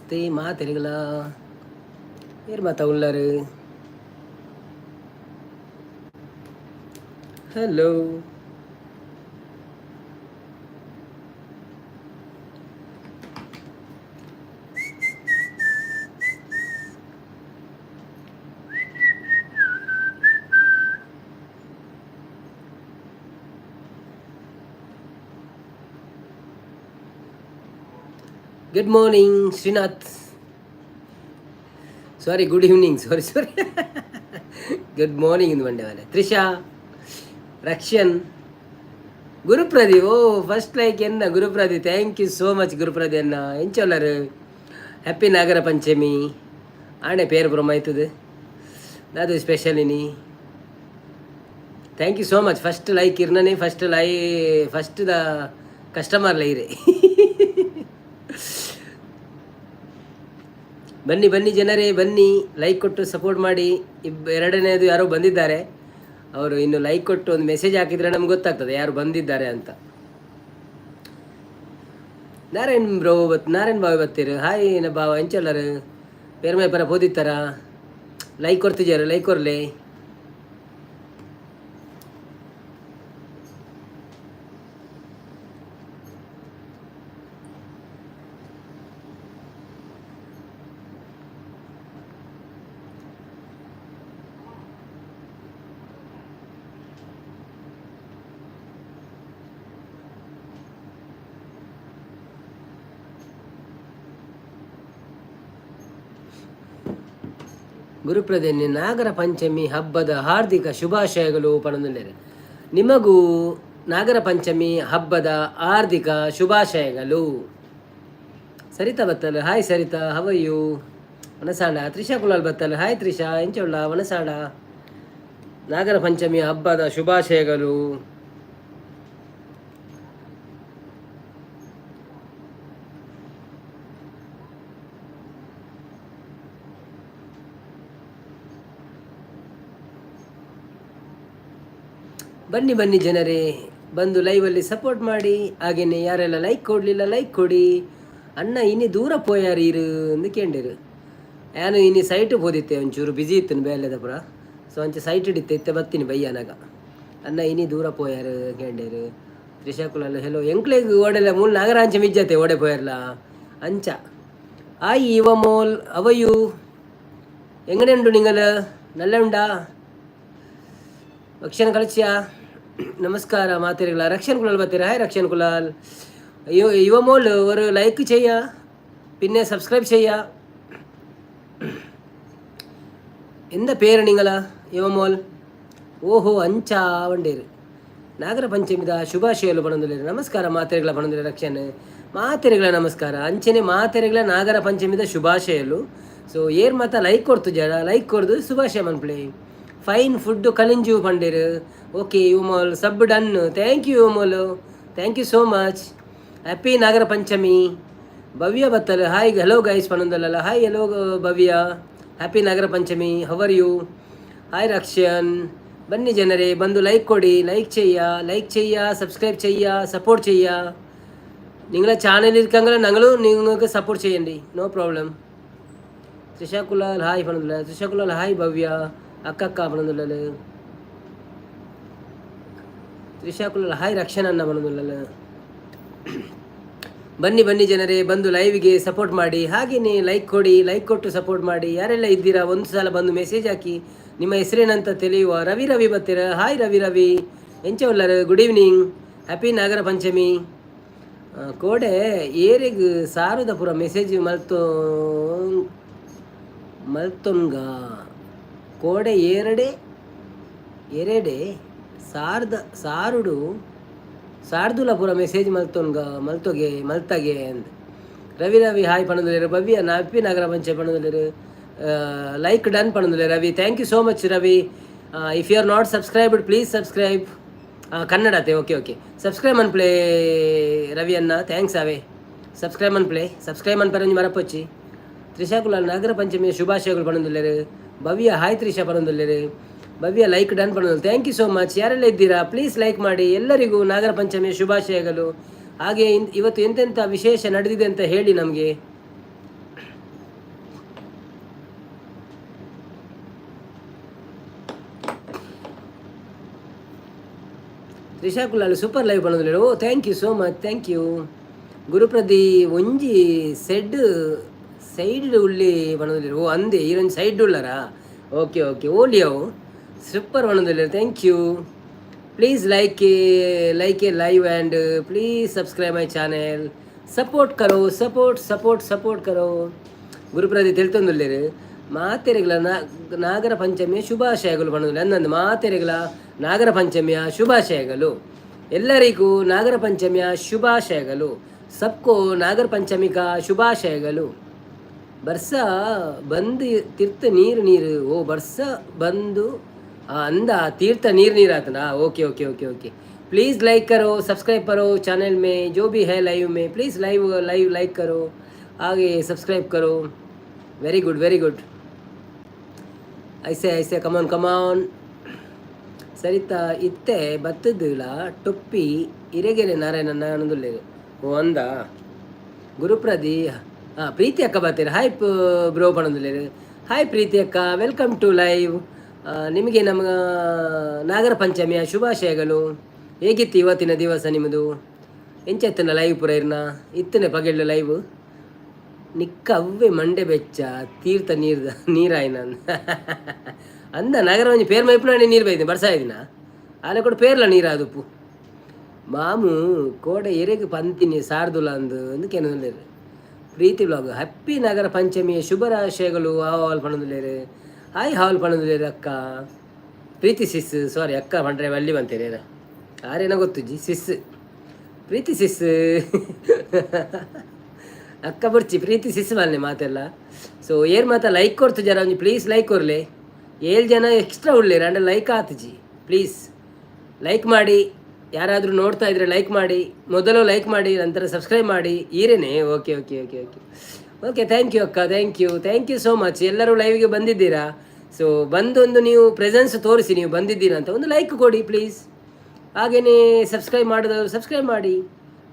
ನಮಸ್ತೆ ಮಾತೆರಿಗಳ ಏರ್ ಮಾತಾ ಉಳ್ಳಾರು. Hello good morning Shrinath. Sorry good evening, sorry good morning ಇಂದು ಮಂಡೆ ಮನೆ. ತ್ರಿಷಾ, ರಕ್ಷನ್, ಗುರುಪ್ರದಿ. ಓ ಫಸ್ಟ್ ಲೈಕ್ ಎನ್ನ ಗುರುಪ್ರದಿ. ಥ್ಯಾಂಕ್ ಯು ಸೋ ಮಚ್ ಗುರುಪ್ರದಿ ಅನ್ನ. ಎಂಚೊಲ್ಲರು ಹ್ಯಾಪಿ ನಾಗರ ಪಂಚಮಿ. ಆಣೆ ಪೇರು ಪುರಮಾಯ್ತದೆ ಅದು ಸ್ಪೆಷಲ್ ಇನಿ. Thank you so much. First like ಇರ್ನೇ ಫಸ್ಟ್ ದ ಕಸ್ಟಮರ್ ಲೈರೆ. ಬನ್ನಿ ಬನ್ನಿ ಜನರೇ ಬನ್ನಿ, ಲೈಕ್ ಕೊಟ್ಟು ಸಪೋರ್ಟ್ ಮಾಡಿ. ಎರಡನೇದು ಯಾರೋ ಬಂದಿದ್ದಾರೆ, ಅವರು ಇನ್ನು ಲೈಕ್ ಕೊಟ್ಟು ಒಂದು ಮೆಸೇಜ್ ಹಾಕಿದರೆ ನಮ್ಗೆ ಗೊತ್ತಾಗ್ತದೆ ಯಾರು ಬಂದಿದ್ದಾರೆ ಅಂತ. ನಾರಾಯಣ್ ಬಾವು ಬತ್ತೀರು. ಹಾಯ್ ನ ಬಾವ ಎಂಚಲ್ಲರು ಪೇರ್ಮೆ ಪರ ಪೋದಿತ್ತಾರ. ಲೈಕ್ ಕೊಡ್ತಿದ್ದಾರೆ, ಲೈಕ್ ಕೊರ್ಲೆ. ಗುರುಪ್ರದೇನಿ ನಾಗರ ಪಂಚಮಿ ಹಬ್ಬದ ಹಾರ್ದಿಕ ಶುಭಾಶಯಗಳು ಪಣಂದುಲ್ಲೇರೆ. ನಿಮಗೂ ನಾಗರ ಪಂಚಮಿ ಹಬ್ಬದ ಹಾರ್ದಿಕ ಶುಭಾಶಯಗಳು. ಸರಿತಾ ಬತ್ತಲು. ಹಾಯ್ ಸರಿತಾ, ಹವಯ್ಯು ವನಸಾಡ. ತ್ರಿಷಾ ಕುಲಾಲ್ ಬತ್ತಲು. ಹಾಯ್ ತ್ರಿಷಾ ಎಂಚೊಳ್ಳ ವನಸಾಡ. ನಾಗರ ಪಂಚಮಿ ಹಬ್ಬದ ಶುಭಾಶಯಗಳು. ಬನ್ನಿ ಬನ್ನಿ ಜನರೇ, ಬಂದು ಲೈವಲ್ಲಿ ಸಪೋರ್ಟ್ ಮಾಡಿ. ಹಾಗೆಯೇ ಯಾರೆಲ್ಲ ಲೈಕ್ ಕೊಡಲಿಲ್ಲ ಲೈಕ್ ಕೊಡಿ. ಅಣ್ಣ ಇನಿ ದೂರ ಪೋಯಾರು ಇರು ಎಂದು ಕೇಳಿರು. ನಾನು ಇನಿ ಸೈಟ್ ಹೋದಿತ್ತೆ, ಒಂಚೂರು ಬಿಜಿ ಇತ್ತು ಬೇಲೆದ ಪುರ. ಸೊ ಅಂಚೆ ಸೈಟ್ ಹಿಡಿತೆ ಇತ್ತೆ ಬರ್ತೀನಿ ಬಯ್ಯನಾಗ. ಅಣ್ಣ ಇನಿ ದೂರ ಪೋಯಾರು ಕೇಳಿರು. ತ್ರಿಶಾಕುಲಲ್ಲ ಹೆಲೋ ಎಂಕ್ಲೆಗ್ ಓಡೆಲ್ಲ ಮೂಲ ನಾಗರಾಂಚ ಮಿಜ್ಜತೆ ಓಡೆ ಪೋಯರ್ಲ ಅಂಚ. ಆಯ್ ಇವ ಮೋಲ್ ಅವಯು ಎಂಗನೆ ಉಂಟು ನಿಂಗಲ ನಲ್ಲ ಉಂಡಾ ರಕ್ಷನ್ ಕಳಿಸಿಯಾ. ನಮಸ್ಕಾರ ಮಾತಿರಲ್ಲ. ರಕ್ಷನ್ ಕುಲಾಲ್ ಬರ್ತೀರಾ. ಹಾಯ್ ರಕ್ಷನ್ ಕುಲಾಲ್. ಯುವ ಮೋಲ್ ஒரு லைக் செய்ய, പിന്നെ സബ്സ്ക്രൈബ് செய்ய. ಎಂದ ಪೇರು ನಿಂಗಲ ಯುವಮೋಲ್. ಓಹೋ ಅಂಚಾ ವಂಡೇರು. ನಾಗರ ಪಂಚಮಿದ ಶುಭಾಶಯಗಳು ಪಣಂದುಲ್ಲೇರು. ನಮಸ್ಕಾರ ಮಾತೆರೆಗಳ ಪಣಂದುಲ್ಲೇರು. ರಕ್ಷನ್ ಮಾತೆರೆಗಳ ನಮಸ್ಕಾರ. ಅಂಚನೆ ಮಾತೆರೆಗಳ ನಾಗರ ಪಂಚಮಿದ ಶುಭಾಶಯಗಳು. ಸೊ ಏರ್ ಮಾತ ಲೈಕ್ ಕೊಡ್ತು ಜನ, ಲೈಕ್ ಕೊಡ್ದು ಶುಭಾಶಯ ಮನ್ಪ್ಲೇ. ಫೈನ್ ಫುಡ್ ಕಲಿಂಜು ಪಂಡೇರು. ಓಕೆ ಯುವಮೋಲ್ ಸಬ್ ಡನ್. ಥ್ಯಾಂಕ್ ಯು ಯುವಮೋಲು, thank you so much. Happy Nagara Panchami. Bhavya ಬತ್ತಲು. ಹಾಯ್ ಹಲೋ ಗೈಸ್ ಪಣಂದಲ್ಲ. Hi hello Bhavya, happy Nagara Panchami. How are you. Hi Rakshan. ಬನ್ನಿ ಜನರೇ ಬಂದು ಲೈಕ್ ಕೊಡಿ. ಲೈಕ್ ചെയ്യ സബ്സ്ക്രൈബ് ചെയ്യ സപ്പോർട്ട് ചെയ്യ. നിങ്ങളെ ചാനൽ ഇരിക്കങ്ങൾ ഞങ്ങളും നിങ്ങൾക്ക് സപ്പോർട്ട് ചെയ്യണ്ടി, no problem. Trisha Kulal hi പണന്തുള്ള. ത്രിഷാ കുലാൽ ഹായ് ಭವ್ಯ ಅಕ್ಕ ಪಣಂದುಲ್ಲ. ತ್ರಿಷಾ ಕುಲಾಲ್ ಹಾಯ್ ರಕ್ಷನ್ ಅನ್ನ ಪಣಂದುಲ್ಲ. ಬನ್ನಿ ಬನ್ನಿ ಜನರೇ ಬಂದು ಲೈವ್ಗೆ ಸಪೋರ್ಟ್ ಮಾಡಿ. ಹಾಗೆಯೇ ಲೈಕ್ ಕೊಡಿ, ಲೈಕ್ ಕೊಟ್ಟು ಸಪೋರ್ಟ್ ಮಾಡಿ. ಯಾರೆಲ್ಲ ಇದ್ದೀರಾ ಒಂದು ಸಲ ಬಂದು ಮೆಸೇಜ್ ಹಾಕಿ. ನಿಮ್ಮ ಹೆಸರೇನಂತ ತಿಳಿಯುವ. ರವಿ ಬರ್ತೀರ. ಹಾಯ್ ರವಿ ಎಂಚವಲ್ಲರು. Good evening, happy Nagara Panchami. ಕೋಡೆ ಏರಿಗ್ ಸಾರುದ ಪುರ ಮೆಸೇಜ್ ಮಲ್ತೊಂಗ ಕೋಡೆ ಎರಡೆ ಸಾರುಡು ಸಾರ್ದುಲ ಪುರ ಮೆಸೇಜ್ ಮಲ್ತಗೆ ಅಂದ್. ರವಿ ಹಾಯ್ ಪಣದುಲ್ಲೇರು. ಭವ್ಯ ಹ್ಯಾಪಿ ನಾಗರ ಪಂಚಮಿ ಪಣದುಲ್ಲೇರು. ಲೈಕ್ ಡನ್ ಪಣದುಲ್ಲೇರು Ravi. Thank you so much Ravi. If you are not subscribed please subscribe. ಕನ್ನಡತೆ ಓಕೆ ಸಬ್ಸ್ಕ್ರೈಬ್ ಮನ್ಪ್ಲೇ ರವಿ ಅನ್ನ. ಥ್ಯಾಂಕ್ಸ್ ಅವೇ ಸಬ್ಸ್ಕ್ರೈಬ್ ಮನ್ಪ್ಲೇ. ಸಬ್ಸ್ಕ್ರೈಬ್ ಮನ್ಪರಂಜಿ ಮರಪೊಚ್ಚಿ. ತ್ರಿಷಾ ಕುಲಾಲ್ ನಾಗರ ಪಂಚಮಿಯ ಶುಭಾಶಯಗಳು ಪಣದುಲ್ಲೇರು. ಭವ್ಯ ಹಾಯ್ ತ್ರಿಷಾ ಪಣದುಲ್ಲೇರು. ಭವ್ಯ ಲೈಕ್ ಡನ್ ಪಣದು. Thank you so much. ಯಾರೆಲ್ಲ ಇದ್ದೀರಾ ಪ್ಲೀಸ್ ಲೈಕ್ ಮಾಡಿ. ಎಲ್ಲರಿಗೂ ನಾಗರ ಪಂಚಮಿಯ ಶುಭಾಶಯಗಳು. ಹಾಗೆ ಇವತ್ತು ಎಂತೆಂಥ ವಿಶೇಷ ನಡೆದಿದೆ ಅಂತ ಹೇಳಿ ನಮಗೆ. ರಿಷಾಕುಲಾಲ್ ಸೂಪರ್ ಲೈವ್ ಪಣೋದುಲ್ಲೇರು. Oh thank you so much, thank you. ಗುರುಪ್ರದಿ ಒಂಜಿ ಸೈಡ್ ಉಳ್ಳಿ ಪಣೋದುಲ್ಲೇರು. ಓ ಅಂದೆ ಈರೊಂದು ಸೈಡ್ ಉಳ್ಳರಾ? ಓಕೆ ಓಕೆ ಓಲಿಯವು ಸೂಪರ್ ಪಣೋದುಲ್ಲೇರು, thank you. Please like a live and please subscribe my channel. Support ಕರೋ, ಸಪೋರ್ಟ್ ಕರೋ. ಗುರುಪ್ರದಿ ತಿಳ್ತೊಂದುಲ್ಲೇರು. ಮಾತೆರೆಗಳ ನಾಗರ ಪಂಚಮಿಯ ಶುಭಾಶಯಗಳು ಪಣೋದುಲ್ಲೆ ಅಂದಂದು ಮಾತೆರೆಗಳ ನಾಗರ ಪಂಚಮಿಯ ಶುಭಾಶಯಗಳು. ಎಲ್ಲರಿಗೂ ನಾಗರ ಪಂಚಮಿಯ ಶುಭಾಶಯಗಳು. ಸಬ್ಕೋ ನಾಗರ ಪಂಚಮಿಕ ಶುಭಾಶಯಗಳು. ಬರ್ಸ ಬಂದು ತೀರ್ಥ ನೀರು ಓ ಬರ್ಸ ಬಂದು ಅಂದ तीर्थ नीर आतना. Okay okay okay okay. Please like करो, सब्सक्राइब करो चैनल में, जो भी है लाइव में प्लीज़ लाइव लाइक करो, आगे सब्सक्राइब करो. Very good. ऐसे कमान. सरिता इत्ते बತ್ತದಿಲ್ಲ ಟೊಪ್ಪಿ ಇರೆಗೆರೆ ನಾರಾಯಣನ ಅನ್ನೋದಿಲ್ಲ. ಓ ಅಂದ ಗುರುಪ್ರದಿ. ಪ್ರೀತಿ ಅಕ್ಕ ಬರ್ತೀರ. ಹಾಯ್ ಬ್ರೋ ಪಣೋದಿಲ್ಲ. ಹಾಯ್ ಪ್ರೀತಿ ಅಕ್ಕ, ವೆಲ್ಕಮ್ ಟು ಲೈವ್. ನಿಮಗೆ ನಮ್ಮ ನಾಗರ ಪಂಚಮಿಯ ಶುಭಾಶಯಗಳು. ಹೇಗಿತ್ತು ಇವತ್ತಿನ ದಿವಸ ನಿಮ್ಮದು? ಎಂಚೆತ್ತನ ಲೈವ್ ಪೂರ ಇರ್ನ ಇತ್ತನೆ ಪಗೆಳ್ಳು ಲೈವ್ ನಿಕ್ಕ ಅವ್ವೆ ಮಂಡೆ ಬೆಚ್ಚ ತೀರ್ಥ ನೀರಾಯ್ನ ಅಂದ ನಗರ ಒಂಜಿ ಪೇರ್ ಮೈಪುನಾಡಿ ನೀರು ಬೈದಿನ ಬರ್ಸ ಇದಿನ ಆಲೆ ಕೂಡ ಪೇರ್ಲ ನೀರಾದುಪ್ಪು ಮಾಮು ಕೋಡೆ ಎರೆಗೆ ಪಂತಿನಿ ಸಾರ್ದುಲ ಅಂದು ಕೆನೊಂದಿರು. ಪ್ರೀತಿ ಬ್ಲಾಗ್ ಹ್ಯಾಪಿ ನಾಗರ ಪಂಚಮಿಯ ಶುಭಾಶಯಗಳು. ಹಾಲ್ ಪಣದುಲೇರು. ಹಾಯ್ ಹಾಲ್ ಪಣದುಲೇರು ಅಕ್ಕ. ಪ್ರೀತಿ ಸಿಸ್ ಸಾರಿ ಅಕ್ಕ ಪಂಡ್ರೆ ಅಲ್ಲಿ ಬಂತೀರಿ ಆರೇನ ಗೊತ್ತುಜ್ಜಿ ಸಿಸ್ ಪ್ರೀತಿ ಸಿಸ್ ಅಕ್ಕ ಬರ್ಚಿ ಪ್ರೀತಿ ಸಿಸ್ ಬಲ್ಲೆ ಮಾತೆಲ್ಲ. ಸೊ ಏರ್ ಮಾತ ಲೈಕ್ ಕೊಡ್ತು ಜರ ಒಂಜಿ ಪ್ಲೀಸ್ ಲೈಕ್ ಕೊರ್ಲೆ. 7 ಜನ ಎಕ್ಸ್ಟ್ರಾ ಉಳ್ಳೇರು ಅಂಡ್ ಲೈಕ್ ಆತುಜಿ. ಪ್ಲೀಸ್ ಲೈಕ್ ಮಾಡಿ. ಯಾರಾದರೂ ನೋಡ್ತಾ ಇದ್ರೆ ಲೈಕ್ ಮಾಡಿ. ಮೊದಲು ಲೈಕ್ ಮಾಡಿ, ನಂತರ ಸಬ್ಸ್ಕ್ರೈಬ್ ಮಾಡಿ. ಈರೇನೆ okay okay okay okay okay. Thank you ಅಕ್ಕ, ಥ್ಯಾಂಕ್ ಯು ಸೋ ಮಚ್. ಎಲ್ಲರೂ ಲೈವ್ಗೆ ಬಂದಿದ್ದೀರಾ. ಸೊ ಬಂದೊಂದು ನೀವು ಪ್ರೆಸೆನ್ಸ್ ತೋರಿಸಿ ನೀವು ಬಂದಿದ್ದೀರಾ ಅಂತ ಒಂದು ಲೈಕ್ ಕೊಡಿ ಪ್ಲೀಸ್. ಹಾಗೆಯೇ ಸಬ್ಸ್ಕ್ರೈಬ್ ಮಾಡಿದವರು ಸಬ್ಸ್ಕ್ರೈಬ್ ಮಾಡಿ.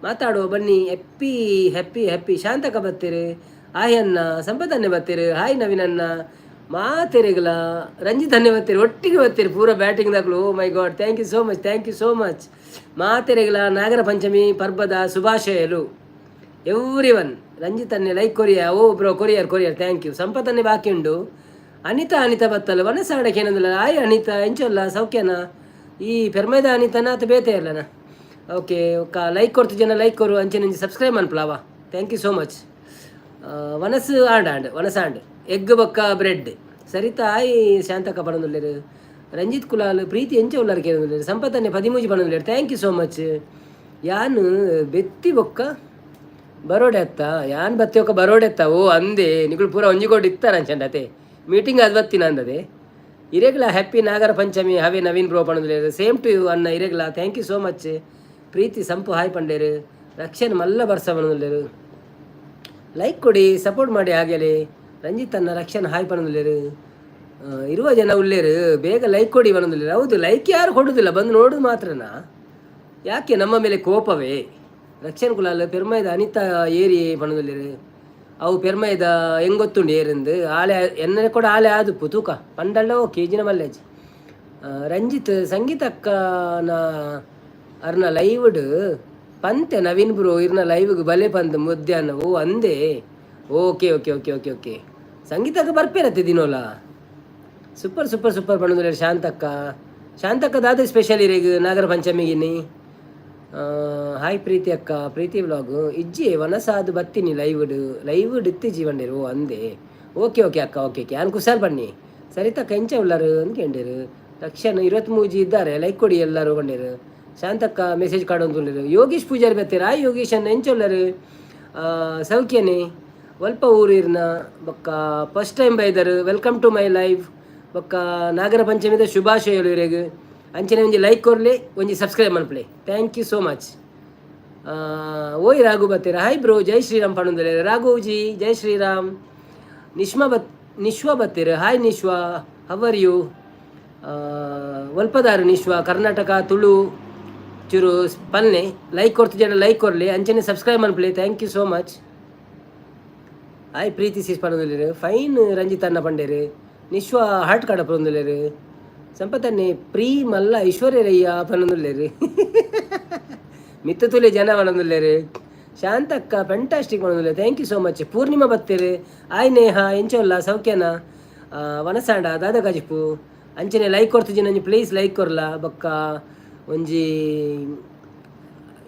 ಮಾತಾಡುವ ಬನ್ನಿ. Happy happy happy. ಶಾಂತಕ ಬರ್ತೀರಿ. ಹಾಯ್ ಅನ್ನ. ಸಂಪತ್ತನ್ನೇ ಬರ್ತೀರಿ. ಹಾಯ್ ನವೀನನ್ನ. ಮಾತೆರೆಗಳ ರಂಜಿತ್ ಅನ್ನೇ ಬರ್ತೀರಿ. ಒಟ್ಟಿಗೆ ಬರ್ತೀರಿ ಪೂರ ಬ್ಯಾಟಿಂಗ್ದಾಗಲು. Oh my god, thank you so much. ಮಾತೆರೆಗಳ ನಾಗರ ಪಂಚಮಿ ಪರ್ಬದ ಶುಭಾಶಯಗಳು. Everyone. ರಂಜಿತ್ ಅನ್ನೇ ಲೈಕ್ ಕೊರಿಯಾ. ಓ ಬ್ರೋ ಕೊರಿಯರ್ ಥ್ಯಾಂಕ್ ಯು. ಸಂಪತ್ತನ್ನೇ ಬಾಕಿ ಉಂಡು. ಅನಿತಾ ಬತ್ತಲ್ಲ ವನಸಾಡಕ್ಕೆ ಏನಂದಿಲ್ಲ. ಹಾಯ್ ಅನಿತಾ, ಎಂಚಲ್ಲ ಸೌಖ್ಯನಾ? ಈ ಪೆರ್ಮೈದ ಅನಿತಾನ ಅಥವಾ ಬೇತೆ ಇರಲನ? ಓಕೆ ಲೈಕ್ ಕೊಡ್ತು ಜನ ಲೈಕ್ ಕೊರು ಅಂಚೆ ನಂಜಿ ಸಬ್ಸ್ಕ್ರೈಬ್ ಅನ್ಪಲಾವಾ. Thank you so much. ವನಸಾಂಡ್ ಎಗ್ ಬೊಕ್ಕ ಬ್ರೆಡ್. ಸರಿತಾ ಹಾಯ್ ಶಾಂತಕ ಪಣದುಲ್ಲೇರು. ರಂಜಿತ್ ಕುಲಾಲ್ ಪ್ರೀತಿ ಎಂಚ ಉಳ್ಳಾರ ಕೇಳಿದ್ರು. ಸಂಪತ್ತನ್ನೇ 13 ಪಣದುಲ್ಲೇರು. Thank you so much. ಯಾನು ಬೆತ್ತಿ ಬೊಕ್ಕ ಬರೋಡೆ ಅತ್ತ ಯಾನ್ ಬತ್ತಿ ಒಕ್ಕ ಬರೋಡೆ ಅತ್ತ. ಓ ಅಂದೆ ನಿಗಳು ಪೂರ ಒಂಜಿಗೋಡು ಇತ್ತಾರ ಅಂಚಂಡತೆ ಮೀಟಿಂಗ್ ಅದು ಬತ್ತಿನ ಅಂದದೆ. ಇರೆಗ್ಲ ಹ್ಯಾಪಿ ನಾಗರ ಪಂಚಮಿ. ಹವೆ ನವೀನ್ ಬ್ರೋ ಪಣದುಲ್ಲೇರು. ಸೇಮ್ ಟು ಯು ಅನ್ನ ಇರೆಗ್ಲ. Thank you so much. Preethi ಸಂಪು ಹಾಯ್ ಪಂಡೇರು. ರಕ್ಷನ್ ಮಲ್ಲ ಬರ್ಸ ಪಣದುಲ್ಲೇರು. ಲೈಕ್ ಕೊಡಿ, ಸಪೋರ್ಟ್ ಮಾಡಿ. ಹಾಗೆಲೇ ರಂಜಿತ್ ಅನ್ನ ರಕ್ಷನ್ ಹಾಯ್ ಪಣದುಲ್ಲೇರು. ಇರುವ ಜನ ಉಳ್ಳೇರು ಬೇಗ ಲೈಕ್ ಕೊಡಿ ಪಣದುಲ್ಲೇರು. ಹೌದು ಲೈಕ್ ಯಾರು ಕೊಡುವುದಿಲ್ಲ, ಬಂದು ನೋಡೋದು ಮಾತ್ರನಾ? ಯಾಕೆ ನಮ್ಮ ಮೇಲೆ ಕೋಪವೇ? ರಕ್ಷನ್ ಕುಲಾಲ್ ಪೆರ್ಮೈದ ಅನಿತಾ ಏರಿ ಪಣದುಲ್ಲೇರು. ಅವು ಪೆರ್ಮೈದ ಹೆಂಗೊತ್ತುಂಡು ಏರಿಂದು ಆಲೆ ಎನ್ನೆ ಕೂಡ ಆಲೆ ಆದುಪ್ಪು ತೂಕ ಪಂಡಲ್ಲ ಓಕೆ ಈಜಿನ ಮಲ್ಲೇಜ್. ರಂಜಿತ್ ಸಂಗೀತ ಅಕ್ಕನ ಅರ್ನ ಲೈವ್ಡ್ ಪಂತೆ ನವೀನ್ ಬ್ರೋ ಇರ್ನ ಲೈವ್ಗೆ ಬಲೆ ಪಂದ್ ಮಧ್ಯಾಹ್ನ. ಓ ಅಂದೆ okay okay okay okay okay. ಸಂಗೀತಕ್ಕೆ ಬರ್ಪೇರತ್ತೆ ದಿನೋಲ. ಸೂಪರ್ ಪಣದುಲ್ಲೇರು. ಶಾಂತಕ್ಕ ದಾದ ಸ್ಪೆಷಲ್ ಇರೇಗ ನಾಗರ ಪಂಚಮಿಗಿನಿ. ಹಾಯ್ ಪ್ರೀತಿ ಅಕ್ಕ. ಪ್ರೀತಿ ವ್ಲಾಗ್ ಇಜ್ಜಿ ವನಸಾದು ಬತ್ತೀನಿ ಲೈವ್ಡ್ ಇತ್ತೀಜಿ ಬಂಡೇರು. ಓ ಅಂದೆ ಓಕೆ ಅಕ್ಕ ಓಕೆ ಯಾನ್ ಕುಶಾಲ್ ಬನ್ನಿ. ಸರಿತಾ ಕೆಂಚ ಉಳ್ಳಾರು ಅಂದ್ಕೊಂಡೇರು. ರಕ್ಷನ್ 23 ಇದ್ದಾರೆ. ಲೈಕ್ ಕೊಡಿ ಎಲ್ಲರೂ ಬಂಡೇರು. ಶಾಂತಕ್ಕ ಮೆಸೇಜ್ ಕಾಡೊಂದು. ಯೋಗೀಶ್ ಪೂಜಾರಿ ಬರ್ತೀರ. ಹಾಯ್ ಯೋಗೀಶ್ ಅನ್ನ ಎಂಚ ಉಳ್ಳಾರು. ಸೌಖ್ಯನೇ ಒಲ್ಪ ಊರಿರ್ನ ಬೊಕ್ಕ ಫಸ್ಟ್ ಟೈಮ್ ಬೈದರು. Welcome to my live. ಬೊಕ್ಕ ನಾಗರ ಪಂಚಮಿದ ಶುಭಾಶಯಗಳು ಇರೆಗ್. ಅಂಚನೆ ಒಂಜಿ ಲೈಕ್ ಕೊರ್ಲಿ, ಒಂಜಿ ಸಬ್ಸ್ಕ್ರೈಬ್ ಮನ್ಪ್ಲೆ. Thank you so much. ಓಯ್ ರಾಘು ಬತ್ತೀರ. Hi bro. ಜೈ ಶ್ರೀರಾಮ್ ಪಣುಂದಲೆ. ರಾಘುಜಿ ಜೈ ಶ್ರೀರಾಮ್. ನಿಶ್ವಾ ಬತ್ತೀರ. Hi Nishwa, how are you? ಒಲ್ಪದಾರು ನಿಶ್ವಾ. ಕರ್ನಾಟಕ ತುಳು ಚೂರು ಪಲ್ಲೆ ಲೈಕ್ ಕೊಡ್ತು ಜನ ಲೈಕ್ ಕೊರಲಿ. ಅಂಚನೆ ಸಬ್ಸ್ಕ್ರೈಬ್ ಮನ್ಪ್ಲೆ. Thank you so much. Hi Preethi sis ಪಣುಂದಲೇರು. ಫೈನ್ ರಂಜಿತ್ ಅನ್ನ ಪಂಡೇರು. ನಿಶ್ವಾ ಹಾರ್ಟ್ ಕಾಡ ಪಣುಂದಲೇರು. ಸಂಪತ್ತನ್ನೇ ಪ್ರೀ ಮಲ್ಲ ಐಶ್ವರ್ಯ ರಯ್ಯ ಪನ್ನೊಂದುಲ್ಲೇರು. ಮಿತ್ತು ತುಲೆ ಜನ ಬಣದುಲ್ಲೇರು. ಶಾಂತಕ್ಕ ಫ್ಯಾಂಟಾಸ್ಟಿಕ್ ಬಣದುಲ್ಲೆ, thank you so much. Poornima ಬತ್ತೇರು, ಆಯ್ ನೇಹ ಎಂಚೋಲ್ಲ ಸೌಖ್ಯನ ವನಸಾಂಡ ದಾದ ಗಜಿಪು ಅಂಚನೆ ಲೈಕ್ ಕೊಡ್ತಿದ್ದಿ ನಂಜಿ ಪ್ಲೀಸ್ ಲೈಕ್ ಕೊರ್ಲ ಬೊಕ್ಕ ಒಂಜಿ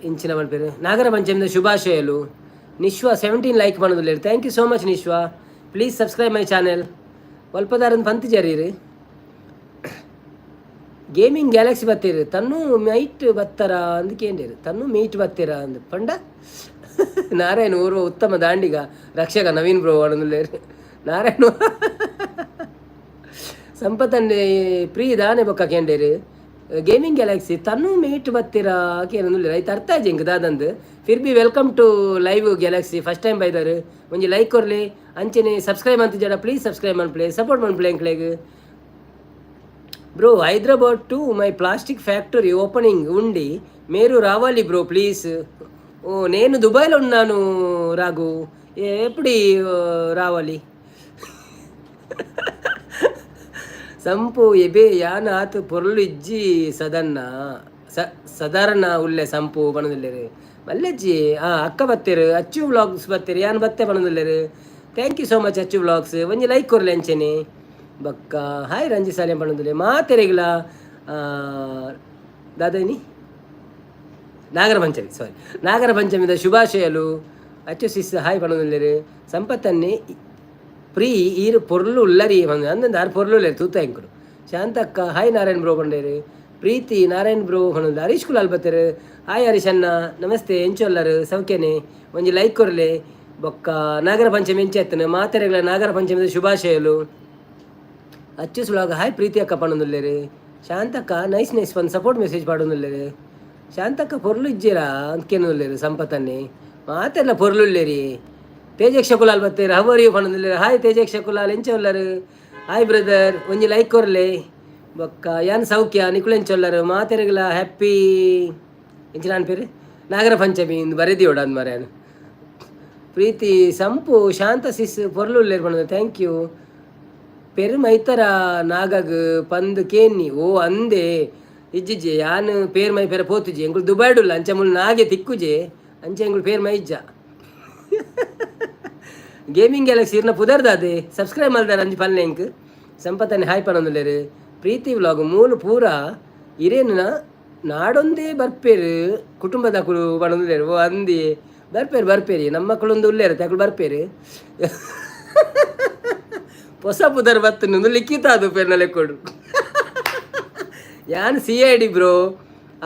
ಇಂಚಿನ ಮಲ್ಪೇರು ನಾಗರ ಪಂಚಮಿದ ಶುಭಾಶಯಲು. ನಿಶ್ವ 17 ಲೈಕ್ ಮಾಡೋದಿಲ್ಲ, thank you so much Nishwa. Please subscribe my channel. ಒಲ್ಪದಾರಂದು ಪಂತ್ ಜರೀರು ಗೇಮಿಂಗ್ ಗ್ಯಾಲಕ್ಸಿ ಬತ್ತೀರು ತನ್ನೂ ಮೈಟ್ ಬತ್ತಾರ ಅಂದು ಕೇಂದಿರು, ತನ್ನೂ ಮೀಟ್ ಬತ್ತೀರ ಅಂದು ಪಂಡ ನಾರಾಯಣ ಓರ್ವ ಉತ್ತಮ ದಾಂಡಿಗ ರಕ್ಷಕ ನವೀನ್ ಬ್ರೋ ಅಣ್ಣಲೇರು ನಾರಾಯಣ ಸಂಪತ್ತಂಡೆ ಪ್ರೀ ದಾನೆ ಬೊಕ್ಕ ಕೇಂಡೇರು ಗೇಮಿಂಗ್ ಗ್ಯಾಲಕ್ಸಿ ತನ್ನೂ ಮೀಟ್ ಬತ್ತೀರ ಕೇನೊಂದು ರೈತ ಅರ್ಥ ಜಿಂಕ್ ದಾದಂದು ಫಿರ್ ಬಿ welcome to live galaxy first time ಬೈದಾರು ಒಂಜಿ ಲೈಕ್ ಕೊರ್ಲಿ ಅಂಚನೆ ಸಬ್ಸ್ಕ್ರೈಬ್ ಅಂತ ಜಡ ಪ್ಲೀಸ್ ಸಬ್ಸ್ಕ್ರೈಬ್ ಮನ್ಪ್ಲೇ ಸಪೋರ್ಟ್ ಮನ್ಪ್ಲೇ ಎಂಕ್ಲೆಗ್ bro. Hyderabad to my plastic factory opening ఉండి మీరు రావాలి బ్రో ప్లీజ్. ఓ నేను దుబాయ్లో ఉన్నాను రాఘు, ఎప్పుడు రావాలి? ಸಂಪು ಎಬೆ ಯಾನಾತ್ ಪೊರ್ಲು ಇಜ್ಜಿ ಸಾಧಾರಣ ಉಲ್ಲೆ ಸಂಪು ಬಣದಿಲ್ಲೇರು ಮಲ್ಲೆಜ್ಜಿ ಅಕ್ಕ ಬತ್ತೇರು ಅಚ್ಚು ವ್ಲಾಗ್ಸ್ ಬತ್ತೇರು ಯಾನ್ ಬತ್ತೆ ಬಣದಿಲ್ಲೇರು. ಥ್ಯಾಂಕ್ ಯು ಸೋ ಮಚ್ ಅಚ್ಚು ವ್ಲಾಗ್ಸ್. ಒಂಜಿ ಲೈಕ್ ಕೊರ್ಲೆ ಅಂಚೆನೆ ಬಕ್ಕ. ಹಾಯ್ ರಂಜಿ ಸಾಲೆ ಬಣದಿಲ್ಲೆ ಮಾತೆರೆಗಿಲ ದಾದನಿ ನಾಗರ ಪಂಚಮಿ ನಾಗರ ಪಂಚಮಿದ ಶುಭಾಶಯಲು. ಅಚ್ಚು ಸಿಸ್ ಹಾಯ್ ಬಣದಿಲ್ಲೇರು. ಸಂಪತ್ತನ್ನೇ ಪ್ರೀ ಈರು ಪೊರ್ಲು ಉಲ್ಲರಿ ಅಂದಂದು ಆರು ಪೊರ್ಲು ಉಲ್ಲೇರು ತೂತ ಎಂಕರು. Shantakka hi Narayan bro ಬಂಡೇರು. ಪ್ರೀತಿ ನಾರಾಯಣ್ ಬ್ರೋ ಹೊಣದು. ಹರೀಶ್ ಕುಲಾಲ್ ಬತ್ತೇರು ಹಾಯ್ ಹರೀಶ್ ಅಣ್ಣ ನಮಸ್ತೆ ಎಂಚೊಲ್ಲರು ಸೌಖ್ಯನೆ. ಒಂಜಿ ಲೈಕ್ ಕೊರ್ಲೆ ಬೊಕ್ಕ. ನಾಗರ ಪಂಚಮಿ ಎಂಚೆತ್ತನು ಮಾತೆರೆಗಳ ನಾಗರ ಪಂಚಮಿದ ಶುಭಾಶಯಲು. ಅಚ್ಚು ಸುಳಾಗ ಹಾಯ್ ಪ್ರೀತಿ ಅಕ್ಕ ಪಣ್ಣೊಂದುಲ್ಲೇರು. ಶಾಂತಕ್ಕ ನೈಸ್ ಒಂದು ಸಪೋರ್ಟ್ ಮೆಸೇಜ್ ಪಾಡೊಂದುಲ್ಲೇರು. ಶಾಂತಕ್ಕ ಪೊರ್ಲು ಇಜ್ಜೀರಾ ಅಂತ ಕೇನೊಂದುಲ್ಲೇರು ಸಂಪತ್ತನ್ನೇ ಮಾತೆಲ್ಲ ಪೊರ್ಲು ಉಲ್ಲೇರಿ. ತೇಜಕ್ಷ ಕುಲಾಲ್ ಬತ್ತೇರು ಹವರ್ ಯು ಪಣ್ಣೊಂದುಲ್ಲೇರು. ಹಾಯ್ ತೇಜಕ್ಷ ಕುಲಾಲ್ ಎಂಚೊಲ್ಲರು. ಹಾಯ್ ಬ್ರದರ್ ಒಂಜಿ ಲೈಕ್ ಕೊರ್ಲೆ ಬೊಕ್ಕ. ಯಾನ್ ಸೌಖ್ಯ ನಿಕುಲು ಎಂಚೊಲ್ಲರು ಮಾತೆರೆಗಳ ಹ್ಯಾಪಿ ಎಂಚ ನಾನು ಪೇರು ನಾಗರ ಪಂಚಮಿ ಇಂದು ಬರೆದಿ ಓಡಾದ್ ಮರ್ಯಾನು. ಪ್ರೀತಿ ಸಂಪು ಶಾಂತ ಸಿಸ್ ಪೊರ್ಲು ಉಲ್ಲೇರು ಪಣ್ಣದು ಥ್ಯಾಂಕ್ ಯು. ಪೆರುಮೈತರ ನಾಗಗ್ ಪಂದ್ ಕೇನಿ ಓ ಅಂದೆ ಇಜ್ಜಿಜೆ ಯಾನ್ ಪೇರ್ ಮೈ ಪೇರ ಪೋತುಜಿ ಎಂಗುಳು ದುಬೈಡುಲ್ಲ ಅಂಚ ಮುಲ್ ನಾಗೆ ತಿಕ್ಕುಜೆ ಅಂಚೆ ಎಂಗುಳು ಪೇರ್ ಮೈ ಇಜ್ಜ. ಗೇಮಿಂಗ್ ಗ್ಯಾಲಕ್ಸಿ ಇರ್ನ ಪುದರ್ದಾದೆ ಸಬ್ಸ್ಕ್ರೈಬ್ ಮಾಡ್ದಾರ ಅಂಜಿ ಪಲ್ಲೆಂಕ್ ಸಂಪತ್ತನೆ ಹಾಯ್ ಪನ್ನೊಂದುಲ್ಲೇರು. ಪ್ರೀತಿ ವ್ಲಾಗ್ ಮೂಲು ಪೂರ ಇರೇನು ನಾಡೊಂದೇ ಬರ್ಪೇರು ಕುಟುಂಬದ ಕುಳು ಪಣೊಂದುಲ್ಲೇರು ಓ ಅಂದಿ ಬರ್ಪೇರಿ ನಮ್ಮ ಮಕ್ಕಳೊಂದು ಉಲ್ಲೇರು ತಗಳು ಬರ್ಪೇರು ಹೊಸ ಪುದರ್ ಬತ್ತನೊಂದು ಲಿಖಿತ ಅದು ಪೇರ್ನಲ್ಲೇ ಕೊಡು. ಯಾನ್ CID bro.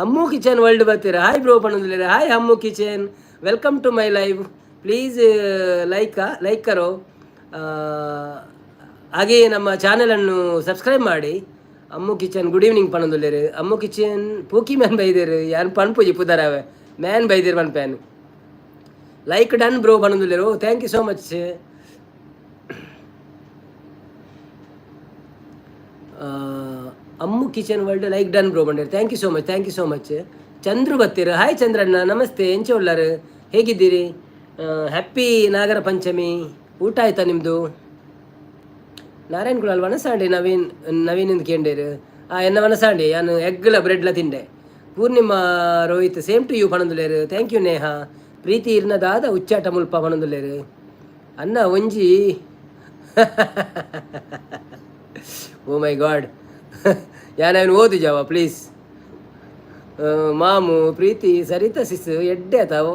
Ammu kitchen world ಬರ್ತೀರಾ ಹಾಯ್ ಬ್ರೋ ಪಣೊಂದುಲ್ಲೇರು. Hi Ammu kitchen welcome to my live. Please like ಕರೋ ಹಾಗೆಯೇ ನಮ್ಮ ಚಾನಲನ್ನು ಸಬ್ಸ್ಕ್ರೈಬ್ ಮಾಡಿ. ಅಮ್ಮು ಕಿಚನ್ ಗುಡ್ ಈವ್ನಿಂಗ್ ಪಣೊಂದುಲ್ಲೇರು. ಅಮ್ಮು ಕಿಚನ್ ಪೂಕಿ ಮ್ಯಾನ್ ಬೈದೇರು ಯಾನ್ ಪಣ್ಪುಜಿ ಪುದರವೆ ಮ್ಯಾನ್ ಬೈದೇರು ಪನ್ ಪ್ಯಾನ್. ಲೈಕ್ ಡನ್ ಬ್ರೋ ಪಣೊಂದುಲ್ಲೇರು. Thank you so much. Ammu kitchen world like done bro ಬಂಡೇರು thank you so much. Chandru ಬತ್ತೀರು ಹಾಯ್ ಚಂದ್ರಣ್ಣ ನಮಸ್ತೆ ಎಂಚ ಉಳ್ಳಾರು ಹೇಗಿದ್ದೀರಿ? ಹ್ಯಾಪಿ ನಾಗರ ಪಂಚಮಿ. ಊಟ ಆಯ್ತಾ ನಿಮ್ಮದು? ನಾರಾಯಣ್ ಕುಳಲ್ ವನಸಾಂಡೆ ನವೀನಿಂದ ಕೇಂಡೇರು ಎನ್ನ ವನಸಾಂಡೆ ಯಾನು ಎಗ್ಲ ಬ್ರೆಡ್ಲ ತಿಂಡೆ. Poornima Rohith same to you ಪಣೊಂದುಲ್ಲೇರು ಥ್ಯಾಂಕ್ ಯು ನೇಹ. ಪ್ರೀತಿ ಇರ್ನದಾದ ಉಚ್ಚಾಟ ಮುಲ್ಪ ಪಣೊಂದುಲ್ಲೇರು. ಅನ್ನ ಒಂಜಿ ಓ ಮೈ ಗಾಡ್ ಯಾನೇನು ಓದು ಜಾವ ಪ್ಲೀಸ್. ಮಾಮು ಪ್ರೀತಿ ಸರಿತಾ ಸಿಸ್ ಎಡ್ಡೆ ತಾವು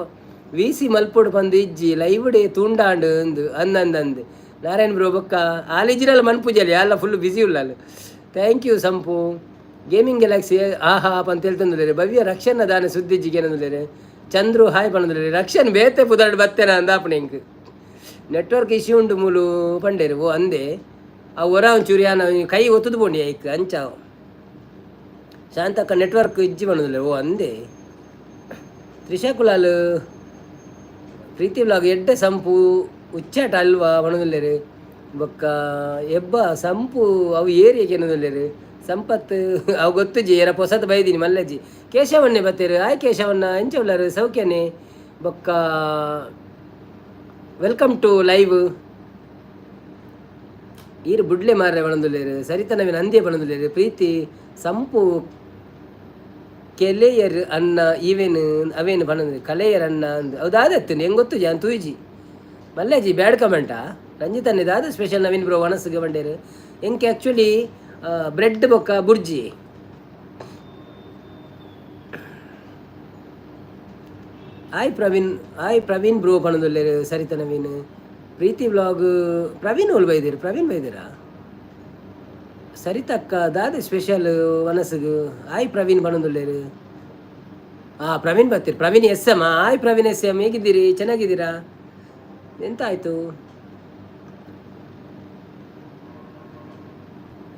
VC ಮಲ್ಪೊಡು ಬಂದು ಇಜ್ಜಿ ಲೈವ್ ಡೇ ತುಂಡಾಂಡು ಅಂದು ಅಂದಂದು ನಾರಾಯಣ್ ಬ್ರೋ ಬೊಕ್ಕ ಆಲಿಜಿರಲ್ ಮನ್ಪುಜಲಿ ಎಲ್ಲ ಫುಲ್ ಬ್ಯುಸಿ ಉಳ್ಳಲ್ಲ. ಥ್ಯಾಂಕ್ ಯು ಸಂಪು. ಗೇಮಿಂಗ್ ಗ್ಯಾಲಕ್ಸಿ ಆಹಾ ಅಂತ ಹೇಳ್ತಂದುಲ್ಲೇರು. ಭವ್ಯ ರಕ್ಷಣ ದಾನ ಸುದ್ದಿಜ್ಜಿಗೆ ಏನಂದುಲ್ಲೇರು. ಚಂದ್ರು ಹಾಯ್ ಪಣದುಲ್ಲೇರು. ರಕ್ಷಣ್ ಬೇತೆ ಪುದಾಡ್ ಬತ್ತೇನ ಅಂದಾಪಣೆ ಇಂಕ್ ನೆಟ್ವರ್ಕ್ ಇಶ್ಯೂ ಉಂಡು ಮೂಲು ಪಂಡೇರು ಓ ಅಂದೆ ಆ ಹೊರ ಒಂಚೂರು ಯಾನ ಕೈ ಒತ್ತದು ಬೋಂಡಿ ಐಕ್ ಅಂಚ ಶಾಂತಕ್ಕ ನೆಟ್ವರ್ಕ್ ಇಜ್ಜಿ ಪಣದುಲ್ಲೇರು ಓ ಅಂದೆ. ತ್ರಿಷಾ ಕುಲಾಲ್ ಪ್ರೀತಿ ವ್ಲಾಗ್ ಎಡ್ಡೆ ಸಂಪು ಉಚ್ಚಾಟ ಅಲ್ವಾ ಪಣದುಲ್ಲೇರು ಬೊಕ್ಕ. ಎಬ್ಬ ಸಂಪು ಅವು ಏರಿಯಾಗೆ ಏನದುಲ್ಲೇರು. ಸಂಪತ್ ಅವು ಗೊತ್ತುಜಿ ಎರ ಹೊಸತು ಬೈದೀನಿ ಮಲ್ಲಜ್ಜಿ. ಕೇಶವಣ್ಣೆ ಬತ್ತೇರು ಹಾಯ್ ಕೇಶವಣ್ಣ ಎಂಚ ಉಳ್ಳಾರು ಸೌಖ್ಯನೇ ಬೊಕ್ಕ. Welcome to live. ಈರು ಬುಡ್ಲೆ ಮಾರ್ರೆ ಪಣದುಲ್ಲೇರು. ಸರಿತಾ ನವೀನ್ ಅಂದಿಯ ಪಣದುಲ್ಲೇರು. ಪ್ರೀತಿ ಸಂಪು ಕೆಲೆಯರ್ ಅನ್ನ ಇವೇನು ಅವೇನು ಪಣಂದ್ರೆ ಕಲೆಯರ್ ಅನ್ನ ಅಂದು ಹೌದಾದತ್ತು ಹೆಂಗೆ ಗೊತ್ತು ಜಾನ್ ತೂಜಿ ಮಲ್ಲೇಜಿ ಬ್ಯಾಡ್ ಕಮೆಂಟಾ ರಂಜಿತನ್ ಇದಾದ ಸ್ಪೆಷಲ್ ನವೀನ್ ಬ್ರೋ ವನಸ್ಗೆ ಬಂಡೇರು ಎಂಕೆ ಆ್ಯಕ್ಚುಲಿ ಬ್ರೆಡ್ ಬೊಕ್ಕ ಬುರ್ಜಿ ಹಾಯ್ ಪ್ರವೀಣ್ ಬ್ರೋ ಪಣದಲ್ಲೇರು ಸರಿತ ನವೀನ್ ಪ್ರೀತಿ ವ್ಲಾಗ್ ಪ್ರವೀಣ್ ಓಲ್ ಬೈದಿರು ಪ್ರವೀಣ್ ಬೈದಿರಾ ಸರಿತಕ್ಕ ದಾದ ಸ್ಪೆಷಲ್ ವನಸ್ಗು ಹಾಯ್ ಪ್ರವೀಣ್ ಪಣದಲ್ಲೇರು ಪ್ರವೀಣ್ ಬರ್ತೀರಿ Praveen S M hi Praveen S M ಹೇಗಿದ್ದೀರಿ ಚೆನ್ನಾಗಿದ್ದೀರಾ ಎಂತ ಆಯಿತು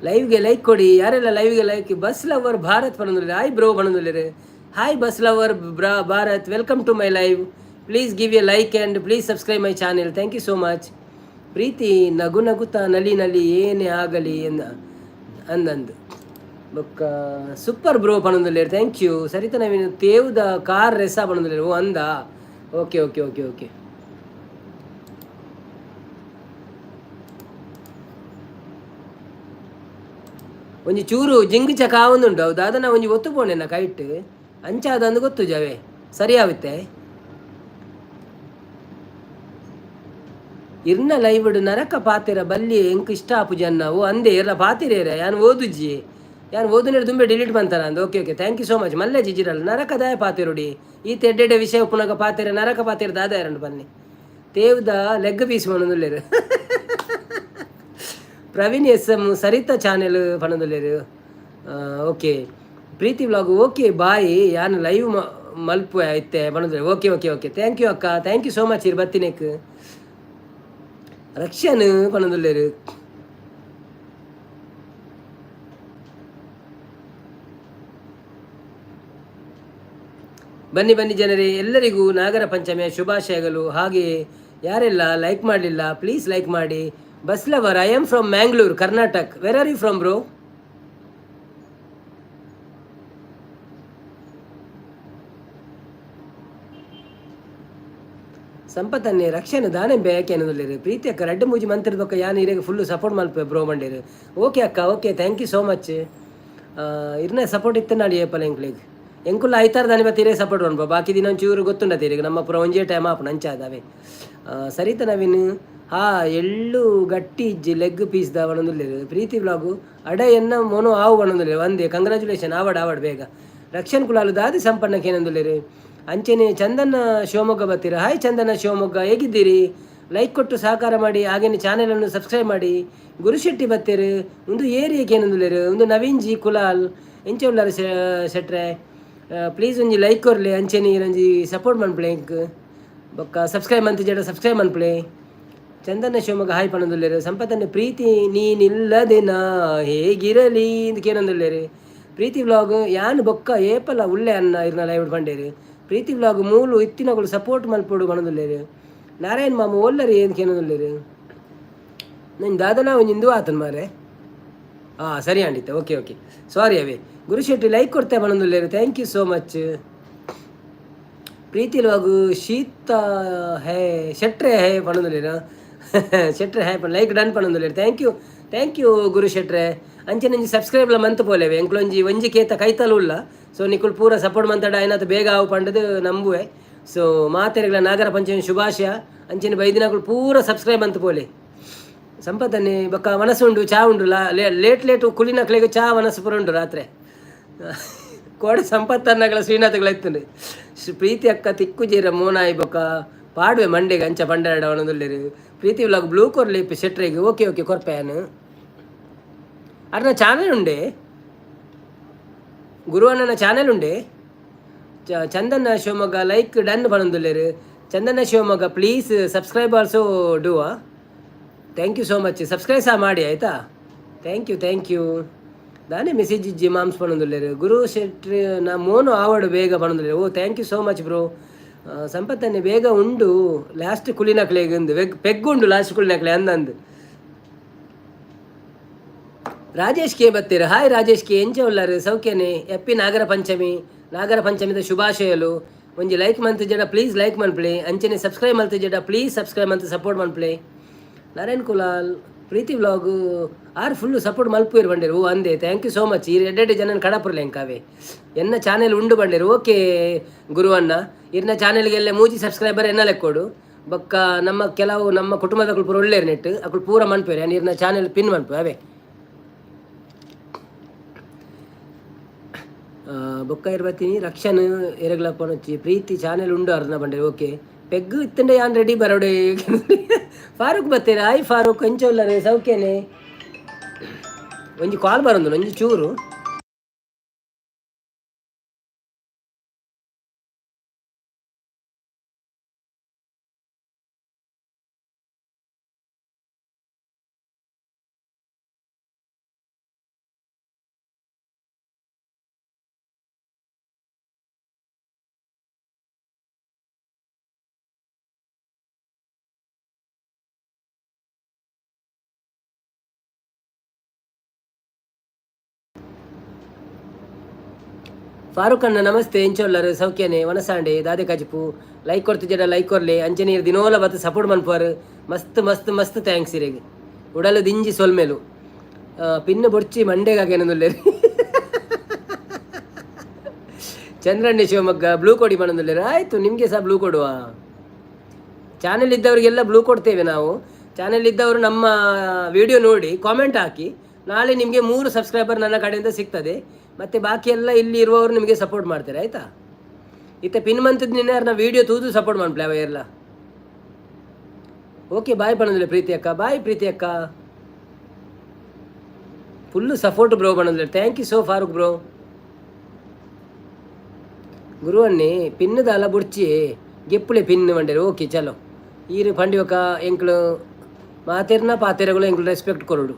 ಲೈವ್ಗೆ ಲೈಕ್ ಕೊಡಿ ಯಾರೆಲ್ಲ ಲೈವ್ಗೆ ಲೈಕ್ ಬಸ್ ಲವರ್ ಭಾರತ್ ಪಣದಲ್ಲೇರು ಹಾಯ್ ಬ್ರೋ ಪಣದಲ್ಲೇರು hi bus lover Bharat welcome to my live please give a like and please subscribe my channel thank you so much Preethi ನಗು ನಗುತ್ತಾ ನಲಿ ಏನೇ ಆಗಲಿ ಅಂದಂದು ಬೊಕ್ಕ ಸೂಪರ್ ಬ್ರೋ ಪಣದಲ್ಲೇರು thank you Saritha Naveen ತೇವ್ದ car ರೆಸ ಪಣದಲ್ಲೇರು ಓ ಅಂದ ಓಕೆ ಓಕೆ ಓಕೆ ಓಕೆ ಒಂಜಿ ಚೂರು ಜಿಂಗ್ ಚಕ ಆವೊಂದುಂಡು ಹೌದು ಅದನ್ನ ಒಂಜಿ ಒತ್ತು ಪೋಣೆನ ಕೈಟ್ ಅಂಚಾದಂದು ಗೊತ್ತು ಜವೆ ಸರಿ ಆಗುತ್ತೆ ಇರ್ನ ಲೈವ್ಡ್ ನರಕ ಪಾತಿರ ಬಲ್ಲಿ ಎಂಕ್ ಇಷ್ಟ ಆಪು ಜನ್ನವು ಅಂದೆ ಇರ ಪಾತಿರೇರ ಯಾನ್ ಓದುಜ್ಜಿ ಯಾನ್ ಓದುನೇರು ತುಂಬೆ ಡಿಲೀಟ್ ಬಂತಾರ ಅಂದ okay okay thank you so much ಮಲ್ಲೆ ಜಿಜಿರಲ್ಲ ನರಕದಾಯ ಪಾತಿರುಡಿ ಈ ತೆಡ್ಡೆಡೆ ವಿಷಯ ಪುನಗ ಪಾತಿರ ನರಕ ಪಾತಿರ ದಾದ ಎರಡು ಬನ್ನಿ ತೇವ್ದ ಲೆಗ್ ಪೀಸ್ ಪಣದಲ್ಲೇರು Praveen S M Saritha channel ಪಣದಲ್ಲೇರು okay Preethi vlog okay bye ಯಾನ್ ಲೈವ್ ಮಲ್ಪು ಐತೆ ಪಣದಲ್ಲೆ okay okay okay thank you ಅಕ್ಕ ಥ್ಯಾಂಕ್ ಯು ಸೋ ಮಚ್ ಇರ್ ಬತ್ತಿನೇಕ್ ರಕ್ಷನ್ ಪಣದಲ್ಲೇರು ಬನ್ನಿ ಜನರೇ ಎಲ್ಲರಿಗೂ ನಾಗರ ಪಂಚಮಿಯ ಶುಭಾಶಯಗಳು. ಹಾಗೆ ಯಾರೆಲ್ಲ ಲೈಕ್ ಮಾಡಲಿಲ್ಲ ಪ್ಲೀಸ್ ಲೈಕ್ ಮಾಡಿ. Bus lover, I am from Mangalore Karnataka. Where are you from bro? ಸಂಪತ್ತನ್ನೇ ರಕ್ಷಣೆ ದಾನೆಂಬೆ ಯಾಕೆ ಅನ್ನೋದಿಲ್ಲ ಪ್ರೀತಿ ಅಕ್ಕ ರೆಡ್ ಮೂಜಿ ಮಂತ್ರದ ಯಾನು ಇರೇಗ ಫುಲ್ಲು ಸಪೋರ್ಟ್ ಮಲ್ಪೆ ಬ್ರೋ ಮಂಡೇರು. ಓಕೆ ಅಕ್ಕ, okay, thank you so much. ಇರ್ನ ಸಪೋರ್ಟ್ ಇತ್ತು ನಾಡಿ ಏಪಲ ಎಂಕ್ಲಿಗೆ ಎಂಕುಲ್ಲ ಐತಾರ ದಾನಿ ಬತ್ತೀರೇ ಸಪೋರ್ಟ್ ಮಾಡ್ಬೋ. ಬಾಕಿ ದಿನ ಒಂಚೂರು ಗೊತ್ತುಂಡತ್ತೀರಿ ನಮ್ಮ ಪುರ ಒಂಜೇ ಟೈಮ್ ಆಪು ನಂಚಾದವೆ ಸರಿತ ನವೀನ್. ಎಳ್ಳು ಗಟ್ಟಿ ಇಜ್ಜಿ ಲೆಗ್ ಪೀಸ್ ದ ಬಣಂದುಲ್ಲೇರು ಪ್ರೀತಿ ವ್ಲಾಗು ಅಡ ಎನ್ನ ಮೊನು ಆವು ಬಣಂದುಲ್ಲೇರು ಒಂದೇ ಕಂಗ್ರ್ಯಾಚುಲೇಷನ್ ಆವಡ್ ಬೇಗ. ರಕ್ಷಣ್ ಕುಲಾಲು ದಾದಿ ಸಂಪನ್ನಕ್ಕೆ ಏನಂದುಲ್ಲೇರು ಅಂಚೆನೆ. ಚಂದನ ಶಿವಮೊಗ್ಗ ಬರ್ತೀರಾ? ಹಾಯ್ ಚಂದನ ಶಿವಮೊಗ್ಗ, ಹೇಗಿದ್ದೀರಿ? ಲೈಕ್ ಕೊಟ್ಟು ಸಹಕಾರ ಮಾಡಿ, ಹಾಗೇನೆ ಚಾನೆಲನ್ನು ಸಬ್ಸ್ಕ್ರೈಬ್ ಮಾಡಿ. ಗುರುಶೆಟ್ಟಿ ಬತ್ತೇರು ಒಂದು ಏರಿಯಾಕ್ಕೆ ಏನಂದುಲ್ಲೇರು ಒಂದು ನವೀನ್ ಜಿ ಕುಲಾಲ್ ಎಂಚೆ ಉಳ್ಳಾರ ಶೆಟ್ರೆ ಪ್ಲೀಸ್ ಒಂಜಿ ಲೈಕ್ ಕೊರ್ಲೆ ಅಂಚೆನಿ ಒಂಜಿ ಸಪೋರ್ಟ್ ಮನ್ಪ್ಲೆ ಎಂಕ್ ಬೊಕ್ಕ ಸಬ್ಸ್ಕ್ರೈಬ್ ಮಂತ್ ಜಡ ಸಬ್ಸ್ಕ್ರೈಬ್ ಮನ್ಪ್ಲೆ. ಚಂದನ ಶಿವಮೊಗ್ಗ ಹಾಯ್ ಪಣಂದುಲ್ಲೇರು. ಸಂಪತ್ತನ್ನೇ ಪ್ರೀತಿ ನೀನಿಲ್ಲದೆ ನಾ ಹೇಗಿರಲಿ ಇದಕ್ಕೆ ಏನಂದುಲ್ಲೇರು ಪ್ರೀತಿ ವ್ಲಾಗ್ ಯಾನ್ ಬೊಕ್ಕ ಏಪಲ ಉಳ್ಳೆ ಅನ್ನ ಇರ್ನ ಲೈವ್ ಪಂಡೇರು. ಪ್ರೀತಿ ವ್ಲಾಗ್ ಮೂಲು ಇತ್ತಿನಗಳು ಸಪೋರ್ಟ್ ಮಲ್ಪೋಡು ಬಣದುಲ್ಲೇರು. ನಾರಾಯಣ್ ಮಾಮ ಒಲ್ಲರಿ ಏನಕ್ಕೆ ಏನಂದುಲ್ಲೇರು ನಂಗೆ ದಾದನ ಒಂದು ಹಿಂದೂ ಆತನ ಮಾರೆ. ಸರಿ ಅಂಡಿತ್ತೆ, ಓಕೆ ಓಕೆ ಸಾರಿ ಅವೇ. ಗುರುಶೆಟ್ಟಿ ಲೈಕ್ ಕೊಡ್ತೇ ಬಣದುಲ್ಲೇರು, thank you so much. Preethi vlog ಶೀತ ಹೇ ಶೆಟ್ರೆ ಹೇ ಪಣದುಲ್ಲೇರು ಶೆಟ್ರೆ ಹೇ ಲೈಕ್ ಡನ್ ಪಣದುಲ್ಲೇರು, ಥ್ಯಾಂಕ್ ಯು ಗುರು ಶೆಟ್ರೆ. ಅಂಚೆ ನಂಜಿ ಸಬ್ಸ್ಕ್ರೈಬ್ಲ ಮಂತ್ ಪೋಲೇವೆ ಎಂಕ್ಲೊಂಜಿ ಒಂಜಿ ಕೇತ ಕೈತಲು ಉಲ್ಲ. ಸೊ ನಿಕುಲ್ ಪೂರ ಸಪೋರ್ಟ್ ಮಂತಡ ಏನಾದ್ರು ಬೇಗ ಆವು ಪಂಡದು ನಂಬುವೆ. ಸೊ ಮಾತೆರೆಗಳ ನಾಗರ ಪಂಚಮಿ ಶುಭಾಶಯ. ಅಂಚೆನ ಬೈದಿನಗಳು ಪೂರ ಸಬ್ಸ್ಕ್ರೈಬ್ ಅಂತ ಪೋಲೆ. ಸಂಪತ್ತನ್ನೇ ಬೊಕ್ಕ ಮನಸ್ಸುಂಡು ಚಾ ಉಂಡು ಲೇಟ್ ಕುಲಿನಕ್ಲೆಗೆ ಚಾ ಮನಸ್ಸು ಪುರ ಉಂಡು ರಾತ್ರಿ ಕೋಡೆ ಸಂಪತ್ತನ್ನಗಳ ಶ್ರೀನಾಥಗಳ ಇತ್ತು. ಪ್ರೀತಿ ಅಕ್ಕ ತಿಕ್ಕುಜೀರ ಮೋನಾಯಿ ಬೊಕ್ಕ ಪಾಡುವೆ ಮಂಡೆಗೆ ಅಂಚ ಪಂಡಾಡ ಅವನದಲ್ಲಿರು. ಪ್ರೀತಿ ವ್ಲಾಗ್ ಬ್ಲೂ ಕೊರ್ಲಿ ಶೆಟ್ರೆಗೆ ಓಕೆ ಓಕೆ ಕೊರ್ಪ್ಯಾನು ಅರ್ನ ಚಾನೆಲ್ ಉಂಡೆ ಗುರು ಅಣ್ಣನ ಚಾನೆಲ್ ಉಂಡೆ. ಚಂದನ ಶಿವಮೊಗ್ಗ ಲೈಕ್ ಡನ್ ಪಣಂದುಲ್ಲೇರು. Chandana Shivamogga please subscribe also do. Thank you so much. Subscribe ಸಹ ಮಾಡಿ ಆಯಿತಾ. ಥ್ಯಾಂಕ್ ಯು ದಾನೆ ಮೆಸೇಜ್ ಇಜ್ಜಿ ಮಾಮ್ಸ್ ಪಣಂದುಲ್ಲೇರು. ಗುರು ಶೆಟ್ರಿ ನಾ ಮೋನು ಆವಡು ಬೇಗ ಪಣಂದುಲ್ಲೇರು. Thank you so much bro. ಸಂಪತ್ತನ್ನೇ ಬೇಗ ಉಂಡು ಲಾಸ್ಟ್ ಕುಲಿನಕ್ಲೆಗೆ ಒಂದು ಪೆಗ್ಗುಂಡು ಲಾಸ್ಟ್ ಕುಲಿನಕ್ಲೆ ಅಂದಂದು. ರಾಜೇಶ್ ಕೆ ಬತ್ತೀರ? ಹಾಯ್ ರಾಜೇಶ್ ಕೆ, ಎಂಚ ಉಳ್ಳಾರು ಸೌಖ್ಯನೇ? ಎಪ್ಪಿ ನಾಗರ ಪಂಚಮಿದ ಶುಭಾಶಯಲು. ಒಂಜಿ ಲೈಕ್ ಮಂತ್ ಜಡ ಪ್ಲೀಸ್ ಲೈಕ್ ಮನ್ಪ್ಲೆ. ಅಂಚನೆ ಸಬ್ಸ್ಕ್ರೈಬ್ ಮಲ್ತ ಜಡ ಪ್ಲೀಸ್ ಸಬ್ಸ್ಕ್ರೈಬ್ ಮಂತ್ ಸಪೋರ್ಟ್ ಮನ್ಪ್ಲೆ. ನಾರಾಯಣ್ ಕುಲಾಲ್ ಪ್ರೀತಿ ವ್ಲಾಗು ಆರು ಫುಲ್ಲು ಸಪೋರ್ಟ್ ಮಲ್ಪುರು ಬಂಡೇರು ಓ ಅಂದೆ ಥ್ಯಾಂಕ್ ಯು ಸೋ ಮಚ್ ಈ ಎಡ್ಡೆಡ್ಡೆ ಜನ ಕಡಪುರ್ಲೆ ಎಂಕಾವೆ ಎನ್ನ ಚಾನೆಲ್ ಉಂಡು ಬಂಡೇರು ಓಕೆ ಗುರುವಣ್ಣ ಇರ್ನ ಚಾನೆಲ್ಗೆಲ್ಲ ಮೂಜಿ ಸಬ್ಸ್ಕ್ರೈಬರ್ ಎನ್ನ ಲೆಕ್ಕೋಡು ಬೊಕ್ಕ ನಮ್ಮ ಕೆಲವು ನಮ್ಮ ಕುಟುಂಬದ ಪೂರ ಒಳ್ಳೆಯರು ನೆಟ್ಟು ಅಕ್ಕಳು ಪೂರ ಮನ್ಪೇರು ನೀರ್ನ ಚಾನೆಲ್ ಪಿನ್ ಮನ್ಪು ಅವೇ ಬೊಕ್ಕ ಇರ್ಬತ್ತೀನಿ ರಕ್ಷನ್ ಎರಗ್ಲಪ್ಪ ನಚ್ಚಿ ಪ್ರೀತಿ ಚಾನೆಲ್ ಉಂಡು ಅರ್ನ ಬಂಡೇರು ಓಕೆ ಪೆಗ್ಗು ಇತ್ತಂಡೆ ಯಾನ್ ರೆಡಿ ಬರೋಡೆ ಫಾರೂಕ್ ಬತ್ತೇನೆ ಆಯ್ ಫಾರೂಕ್ ಎಂಚೋಲ್ಲರೆ ಸೌಖ್ಯನೇ ಒಂಜಿ ಕಾಲ್ ಬರೋದು ಒಂಜಿ ಚೂರು ಫಾರೂಕ್ ಅಣ್ಣ ನಮಸ್ತೆ ಎಂಚೋಲ್ಲರು ಸೌಖ್ಯನೇ ವನಸಾಂಡೆ ದಾದೆ ಕಾಜಿಪು ಲೈಕ್ ಕೊಡ್ತಿದ್ದೀರ ಲೈಕ್ ಕೊರ್ಲೆ ಅಂಚೆ ನೀರು ದಿನೋಲ ಬತ್ತು ಸಪೋರ್ಟ್ ಮನ್ಪುವರು ಮಸ್ತ್ ಮಸ್ತ್ ಮಸ್ತ್ ಥ್ಯಾಂಕ್ಸ್ ಇರೆಗೆ ಉಡಲು ದಿಂಜಿ ಸೊಲ್ಮೇಲು ಪಿನ್ನು ಬೊಡ್ಚಿ ಮಂಡೆಗಾಗೇನೊಂದುಲ್ಲೇರಿ ಚಂದ್ರಣ್ಣೆ ಶಿವಮೊಗ್ಗ ಬ್ಲೂ ಕೊಡಿ ಮನೊಂದುಲ್ಲೇರಿ ಆಯಿತು ನಿಮಗೆ ಸಹ ಬ್ಲೂ ಕೊಡುವ ಚಾನೆಲ್ ಇದ್ದವರಿಗೆಲ್ಲ ಬ್ಲೂ ಕೊಡ್ತೇವೆ ನಾವು ಚಾನೆಲ್ ಇದ್ದವರು ನಮ್ಮ ವಿಡಿಯೋ ನೋಡಿ ಕಾಮೆಂಟ್ ಹಾಕಿ ನಾಳೆ ನಿಮಗೆ 3 ಸಬ್ಸ್ಕ್ರೈಬರ್ ನನ್ನ ಕಡೆಯಿಂದ ಸಿಗ್ತದೆ ಮತ್ತು ಬಾಕಿ ಎಲ್ಲ ಇಲ್ಲಿ ಇರುವವರು ನಿಮಗೆ ಸಪೋರ್ಟ್ ಮಾಡ್ತಾರೆ ಆಯಿತಾ ಇತ್ತೆ ಪಿನ್ ಮಂತದ್ದು ನಿನ್ನೆ ಯಾರನ್ನ ವೀಡಿಯೋ ತೂದು ಸಪೋರ್ಟ್ ಮಾಡ್ಪ್ಲೆ ಅವ ಎಲ್ಲ ಓಕೆ ಬಾಯ್ ಪಣಂದಿಲ್ಲ ಪ್ರೀತಿ ಅಕ್ಕ ಬಾಯ್ ಪ್ರೀತಿ ಅಕ್ಕ ಫುಲ್ಲು ಸಪೋರ್ಟ್ ಬ್ರೋ ಪಣಂದಿಲ್ಲ thank you so Farooq bro ಗುರುವಣ್ಣೆ ಪಿನ್ನದಾಲ ಬುಡ್ಚಿ ಗೆಪ್ಪುಳೆ ಪಿನ್ ಮಂಡೇರು ಓಕೆ ಚಲೋ ಈರು ಪಂಡಿವಕ ಎಂಕ್ಳು ಮಾತೆರ್ನ ಪಾತೆರಗಳು ಎಂಕ್ಳು ರೆಸ್ಪೆಕ್ಟ್ ಕೊರೋಡು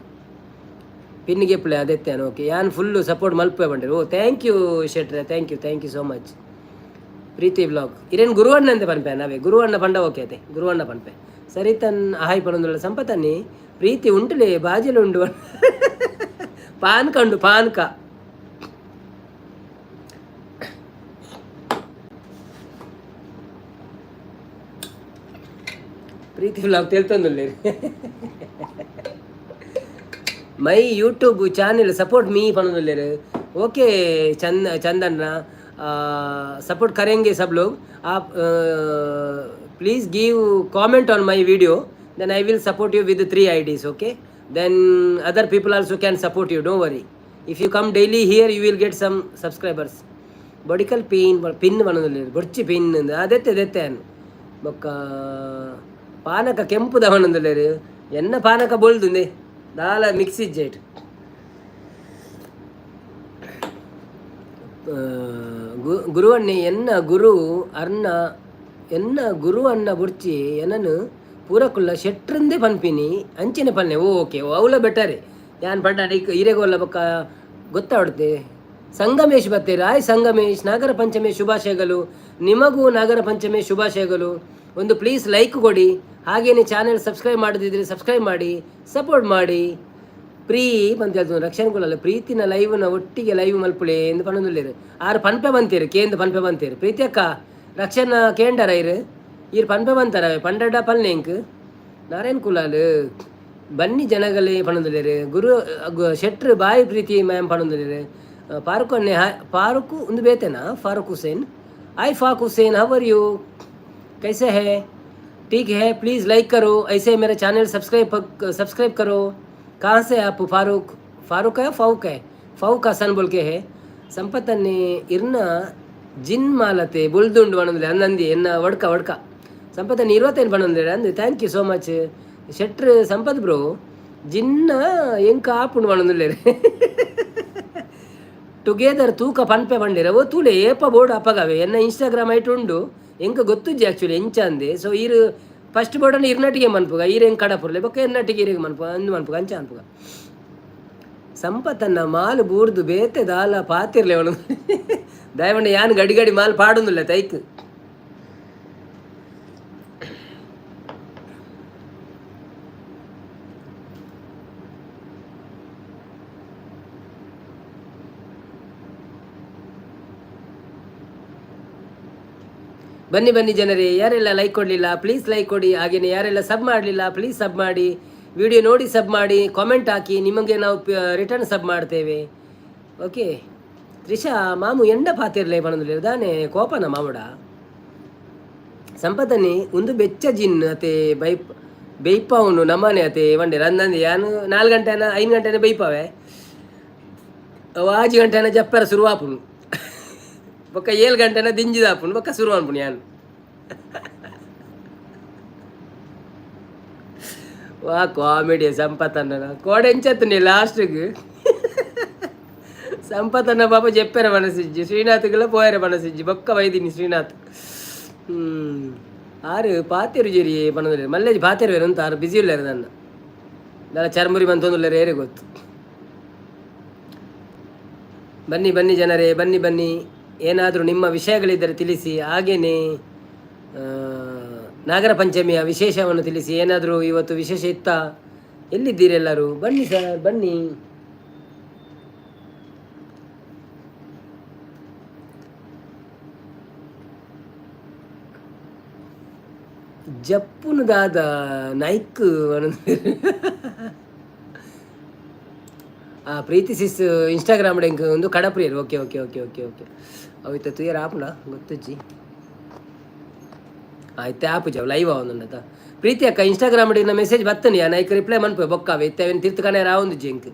ಪಿನ್ ಗೆಪ್ಪುಳೆ ಅದೆತ್ತೇನು ಓಕೆ ಯಾನ್ ಫುಲ್ಲು ಸಪೋರ್ಟ್ ಮಲ್ಪೆ ಬಂಡೇರು ಓ ಥ್ಯಾಂಕ್ ಯು ಶೆಟ್ರೆ thank you so much Preethi blog ಇರೇನು ಗುರುವಣ್ಣ ಅಂತ ಪನ್ಪೆ ನಾವೇ ಗುರುವಣ್ಣ ಪಂಡ ಓಕೆ ಅದೇ ಗುರುವಣ್ಣ ಪನ್ಪೆ ಸರಿ ತನ್ ಆಹಾಯ್ ಪಣೊಂದುಳ್ಳ ಸಂಪತ್ತನ್ನಿ ಪ್ರೀತಿ ಉಂಟುಲೇ ಬಾಜಿಲು ಉಂಡು ಪಾನ್ಕ ಉಂಡು ಪಾನ್ಕ ಪ್ರೀತಿ ಬ್ಲಾಗ್ ತಿಳ್ತಂದುಲ್ಲೇರಿ my YouTube channel support me ಪಣೊಂದುಲ್ಲೇರು ಓಕೆ ಚಂದನ್ನ सपोर्ट करेंगे सब लोग आप please give comment on my video then I will support you with 3 IDs okay then other people also can support you don't worry if you come daily here you will get some subscribers bodical pin banadalli borchi pin adette bokka panaka kempu da banadalli enna panaka boldunde dala mix jet ಗುರುವಣ್ಣೆ ಎನ್ನ ಗುರು ಅರ್ನ ಎನ್ನ ಗುರು ಅನ್ನ ಬುಡ್ಚಿ ಎನ್ನನು ಪೂರಕುಲ್ಲ ಶೆಟ್ರಂದೇ ಪನ್ಪಿನಿ ಅಂಚಿನ ಪನ್ನೆ okay ಅವಳ ಬೆಟರೆ ಯಾನ್ ಪಂಡ ಹಿರೇಗೋಲ್ಲ ಬೊಕ್ಕ ಗೊತ್ತಾಡುತ್ತೆ ಸಂಗಮೇಶ್ ಬತ್ತೇರು ಆಯ್ ಸಂಗಮೇಶ್ ನಾಗರ ಪಂಚಮಿ ಶುಭಾಶಯಗಳು ನಿಮಗೂ ನಾಗರ ಪಂಚಮಿ ಶುಭಾಶಯಗಳು ಒಂದು ಪ್ಲೀಸ್ ಲೈಕ್ ಕೊಡಿ ಹಾಗೇನೆ ಚಾನೆಲ್ ಸಬ್ಸ್ಕ್ರೈಬ್ ಮಾಡದಿದ್ರೆ ಸಬ್ಸ್ಕ್ರೈಬ್ ಮಾಡಿ ಸಪೋರ್ಟ್ ಮಾಡಿ ಪ್ರೀ ಅಂತ ಹೇಳ್ತಾರೆ ರಕ್ಷಣೆಗಳಲ್ಲ ಪ್ರೀತಿನ ಲೈವ್ನ ಒಟ್ಟಿಗೆ ಲೈವ್ ಮಲ್ಪುಳೆ ಎಂದು ಪಣೊಂದುಲ್ಲೇರು ಆರು ಪನ್ಪೆ ಬಂತೀರು ಕೇಂದ್ರ ಪನ್ಪೆ ಬಂತೀರು ಪ್ರೀತಿ ಅಕ್ಕ ರಕ್ಷಣ ಕೇಂಡರ ಈರು ಪನ್ಪೆ ಬಂತಾರ ಪಂಡಡ ಪಲ್ನೆಂಕ್ ನಾರಾಯಣ್ ಕುಲಾಲ್ ಬನ್ನಿ ಜನಗಳೇ ಪಣೊಂದುಲ್ಲೇರು ಗುರು ಶೆಟ್ರು ಬಾಯಿ ಪ್ರೀತಿ ಮ್ಯಾಮ್ ಪಣೊಂದುಲ್ಲೇರು ಫಾರೂಕ್ ಅನ್ನೆ ಫಾರೂಕ್ ಒಂದು ಬೇತೆನಾ ಫಾರೂಕ್ ಹುಸೇನ್ आई फाक हुसैन हाउ आर यू कैसे है ठीक है प्लीज़ लाइक करो ऐसे मेरे चैनल सब्सक्राइब करो कहाँ से आप फारूक है फाऊक हसन बोल के है ಸಂಪತ್ತನ್ನೇ ಇರ್ನ ಜಿನ್ ಮಾಲತೆ ಬುಲ್ದುಂಡು ಬಣ್ಣದಲ್ಲಿ ಅಂದಂದಿ ಎನ್ನ ಒಡ್ಕ ಸಂಪತ್ತನ್ನು 25 ಬಣ್ಣಂದ್ರೆ ಅಂದು thank you so much Shettar Sampath bro Jinnah ಎಂಕ ಆಪುಂಡು ಬಣ್ಣದಲ್ಲಿ ಟುಗೆದರ್ ತೂಕ ಪನ್ಪೆ ಬಂಡಿರ ಓ ತೂಲೆ ಏಪ ಬೋರ್ಡ್ ಅಪ್ಪಗವೆ ಎನ್ನ ಇನ್ಸ್ಟಾಗ್ರಾಮ್ ಐಟ್ ಉಂಡು ಎಂಕ ಗೊತ್ತುಜ್ಜಿ ಆ್ಯಕ್ಚುಲಿ ಎಂಚ ಅಂದೆ ಸೊ ಈರು ಫಸ್ಟ್ ಬೋರ್ಡನ್ನು ಇರ್ನಟಿಗೆ ಮನ್ಪುಗ ಈರು ಹೆಂಗೆ ಕಡಪುರ್ಲೆ ಬೊಕ್ಕ ಇರ್ನಟಿಗೆ ಇರಿಗೆ ಮನ್ಪುಗ ಅಂದು ಮನ್ಪುಗ ಅಂಚ ಅನ್ಪುಗ ಸಂಪತ್ತನ್ನ ಮಾಲು ಬೂರ್ದು ಬೇತೆ ದಾಲ ಪಾತಿರ್ಲೆ ಅವನು ದಯವಂಡ ಯಾನ್ ಗಡಿ ಮಾಲ್ ಪಾಡೊಂದುಲ್ಲ ತೈಕ್ ಬನ್ನಿ ಜನರೇ ಯಾರೆಲ್ಲ ಲೈಕ್ ಕೊಡಲಿಲ್ಲ ಪ್ಲೀಸ್ ಲೈಕ್ ಕೊಡಿ ಹಾಗೆಯೇ ಯಾರೆಲ್ಲ ಸಬ್ ಮಾಡಲಿಲ್ಲ ಪ್ಲೀಸ್ ಸಬ್ ಮಾಡಿ ವಿಡಿಯೋ ನೋಡಿ ಸಬ್ ಮಾಡಿ, ಕಾಮೆಂಟ್ ಹಾಕಿ, ನಿಮಗೆ ನಾವು ರಿಟರ್ನ್ ಸಬ್ ಮಾಡ್ತೇವೆ. ಓಕೆ. ತ್ರಿಷಾ ಮಾಮು ಎಂಡ ಪಾತಿರ್ಲೆ ಪಣದಲ್ಲಿ ದಾನೆ ಕೋಪನ ಮಾಮುಡ ಸಂಪತ್ತನಿ ಒಂದು ಬೆಚ್ಚ ಜಿನ್ ಅತೆ ಬೈಪವನು ನಮ್ಮನೆ ಅತೆ ಒಂಡೆ ರಂದಂದು ಯಾನು 4 ಗಂಟೆನ 5 ಗಂಟೆನ ಬೈಪವೆ ಅವು 5 ಗಂಟೆನ ಜಪ್ಪರ ಶುರುವಾಪುನು ಬೊಕ್ಕ 7 ಗಂಟೆನ ದಿಂಜಿದಾಪುನು ಬೊಕ್ಕ ಶುರು ಅನ್ಪುನು ಯಾನು ವಾ ಕಾಮಿಡಿ ಸಂಪತ್ತನ್ನ ಕೋಡೆಂಚತ್ತನಿ ಲಾಸ್ಟ್ಗೆ ಸಂಪತ್ತನ್ನ ಪಾಪ ಜಪ್ಪೆರ ಮನಸ್ಸಿಜ್ಜಿ ಶ್ರೀನಾಥ್ಗೆಲ್ಲ ಪೋಯರ ಮನಸ್ಸಿಜ್ಜಿ ಬೊಕ್ಕ ವೈದಿನಿ ಶ್ರೀನಾಥ್ ಆರು ಪಾತೇರು ಜೇರಿ ಪಣದಲ್ಲಿ ಮಲ್ಲೇಜ್ ಪಾತೇರು ಬೇರೆ ಅಂತ ಆರು ಬಿಸಿ ಇಲ್ಲ ನನ್ನ ನಾನು ಚರ್ಮುರಿ ಬಂತೊಂದುಲ್ಲ ಏರೆ ಗೊತ್ತು. ಬನ್ನಿ ಬನ್ನಿ ಜನರೇ, ಬನ್ನಿ ಬನ್ನಿ. ಏನಾದರೂ ನಿಮ್ಮ ವಿಷಯಗಳಿದ್ದರೆ ತಿಳಿಸಿ. ಹಾಗೆಯೇ ನಾಗರ ಪಂಚಮಿಯ ವಿಶೇಷವನ್ನು ತಿಳಿಸಿ. ಏನಾದರೂ ಇವತ್ತು ವಿಶೇಷ ಇತ್ತಾ? ಎಲ್ಲಿದ್ದೀರಿ ಎಲ್ಲರೂ? ಬನ್ನಿ ಸರ್, ಬನ್ನಿ. ಜಪ್ಪುನದಾದ ನೈಕ್ ಪ್ರೀತಿ ಸಿಸ್ ಇನ್ಸ್ಟಾಗ್ರಾಮ್ ಡೆಂಕ್ ಒಂದು ಕಡಪ್ರಿಯರು. Okay okay okay okay okay ಅವತ್ತು ತುಯರ್ ಆಪುಣ ಗೊತ್ತಜ್ಜಿ ಆಯ್ತು ಆಪು ಜಾವ್ ಲೈವ್ ಅವನತ ಪ್ರೀತಿ ಅಕ್ಕ ಇನ್ಸ್ಟಾಗ್ರಾಮ್ ಡಿನ ಮೆಸೇಜ್ ಬತ್ತನಿ ಆ ನೈಕ್ ರಿಪ್ಲೈ ಮನ್ಪು ಬೊಕ್ಕಾವೆ ಇತ್ತವೇನು ತಿರ್ತಕಣೆ ರಾವೊಂದು ಜಿಂಕ್